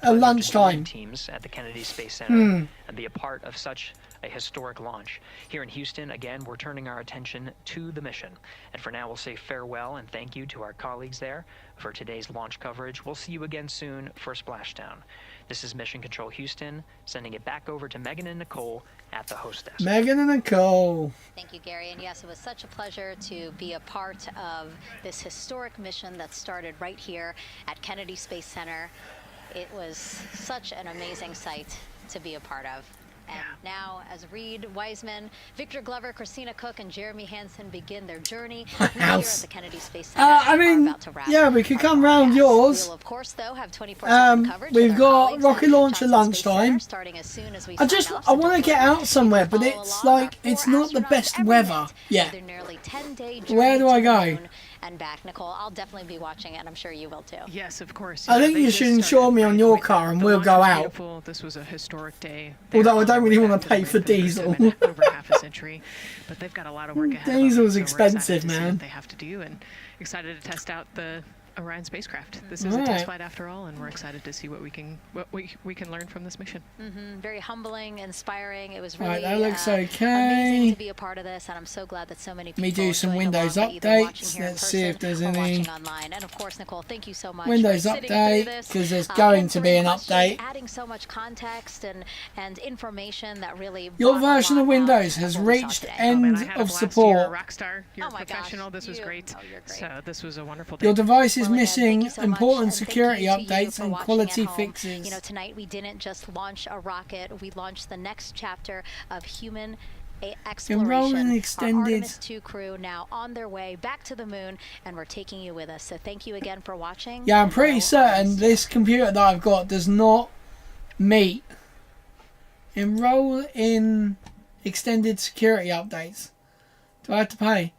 lunchtime. teams at the Kennedy Space Center and be a part of such a historic launch. Here in Houston, again, we're turning our attention to the mission. And for now, we'll say farewell and thank you to our colleagues there for today's launch coverage. We'll see you again soon for Splashdown. This is Mission Control Houston, sending it back over to Megan and Nicole at the host desk. Megan and Nicole. Thank you, Gary. And yes, it was such a pleasure to be a part of this historic mission that started right here at Kennedy Space Center. It was such an amazing sight to be a part of. And now, as Reed Wiseman, Victor Glover, Christina Cook, and Jeremy Hansen begin their journey here at the Kennedy Space Center, I mean, yeah, we could come round yours. We'll, of course, though, have 24/7 coverage. We've got rocket launch at lunchtime. Starting as soon as we I want to get out somewhere, but it's like it's not the best weather. Yeah. Where do I go? And back, Nicole. I'll definitely be watching it, and I'm sure you will too. Yes, of course. I think you should insure me on your car, and we'll go out. Beautiful. This was a historic day. Although I don't really want to pay for diesel. Over half a century, but they've got a lot of work ahead. Diesel's so expensive, man. man. What they have to do, and excited to test out the Orion spacecraft. This is a test flight after all, and we're excited to see what we can learn from this mission. Very humbling, inspiring. It was really that looks amazing to be a part of this, and I'm so glad that so many people. Let me do some Windows updates. Let's see if there's any. Online. And of course, Nicole, thank you so much. Windows update, because there's going to be an update. Adding so much context and information that really. Your version of Windows has reached end of support. Rockstar, you're professional. This was great. So this was a wonderful day. Your device is missing important security updates and quality fixes. You know, tonight we didn't just launch a rocket, we launched the next chapter of human exploration. Extended. Our Artemis II crew now on their way back to the moon, and we're taking you with us. So thank you again for watching. Yeah, I'm pretty certain this computer that I've got does not meet enroll in extended security updates. Do I have to pay?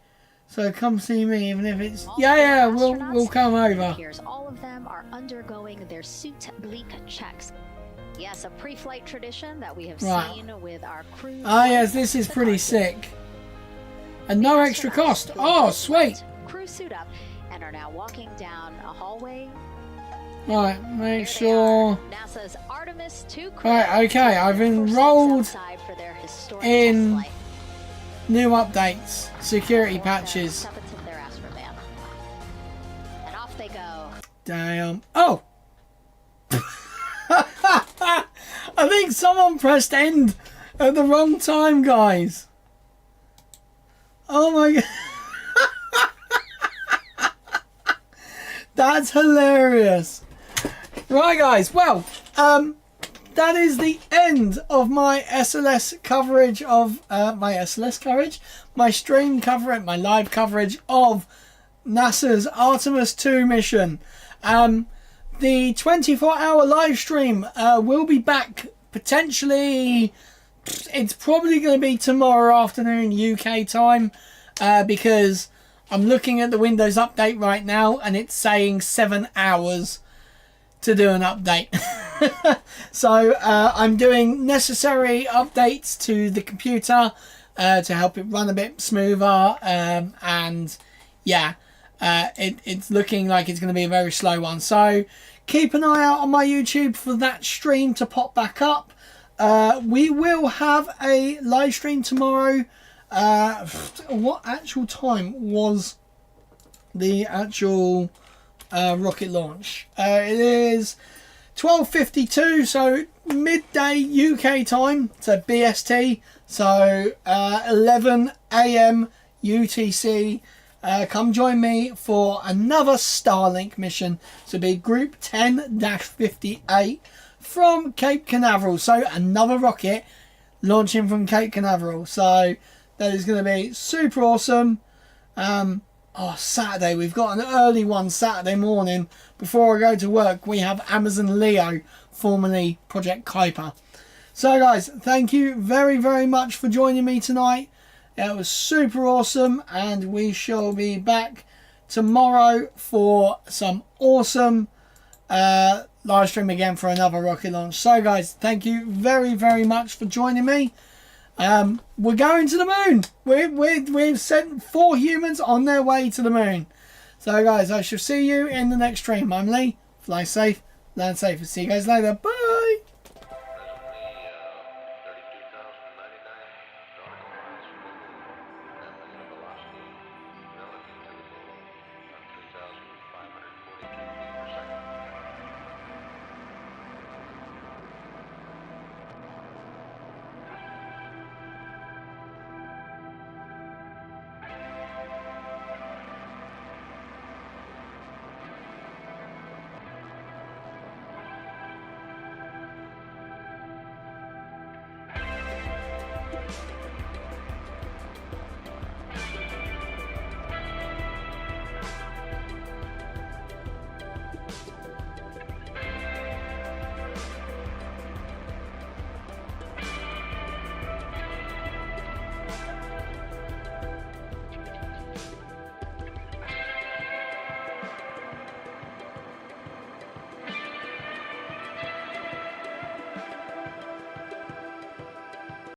So come see me, even if it's we'll come over. Here's all of them are undergoing their suit leak checks. Yes, a pre-flight tradition that we have seen with our crew. Yes, this is pretty sick. And no extra cost. Oh, sweet. Crew suit up and are now walking down a hallway. Right, make sure. NASA's Artemis II crew. Right, okay, I've enrolled in new updates, security patches. And off they go. Damn. Oh! I think someone pressed end at the wrong time, guys. Oh my god. That's hilarious. Right, guys. Well, that is the end of my SLS coverage of my stream coverage, my live coverage of NASA's Artemis II mission. The 24-hour live stream will be back potentially. It's probably going to be tomorrow afternoon UK time because I'm looking at the Windows update right now and it's saying 7 hours to do an update. So I'm doing necessary updates to the computer to help it run a bit smoother, and yeah, it's looking like it's going to be a very slow one. So keep an eye out on my YouTube for that stream to pop back up. We will have a live stream tomorrow. What actual time was the actual rocket launch? It is 12:52, so midday UK time, so BST, so 11 AM UTC. Come join me for another Starlink mission to be Group 10-58 from Cape Canaveral. So another rocket launching from Cape Canaveral. So that is going to be super awesome. Saturday, we've got an early one Saturday morning. Before I go to work, we have Amazon Leo, formerly Project Kuiper. So guys, thank you very, very much for joining me tonight. It was super awesome, and we shall be back tomorrow for some awesome live stream again for another rocket launch. So guys, thank you very, very much for joining me. We're going to the moon. We've sent 4 humans on their way to the moon. So guys, I shall see you in the next stream. I'm Lee. Fly safe, land safe. See you guys later. Bye.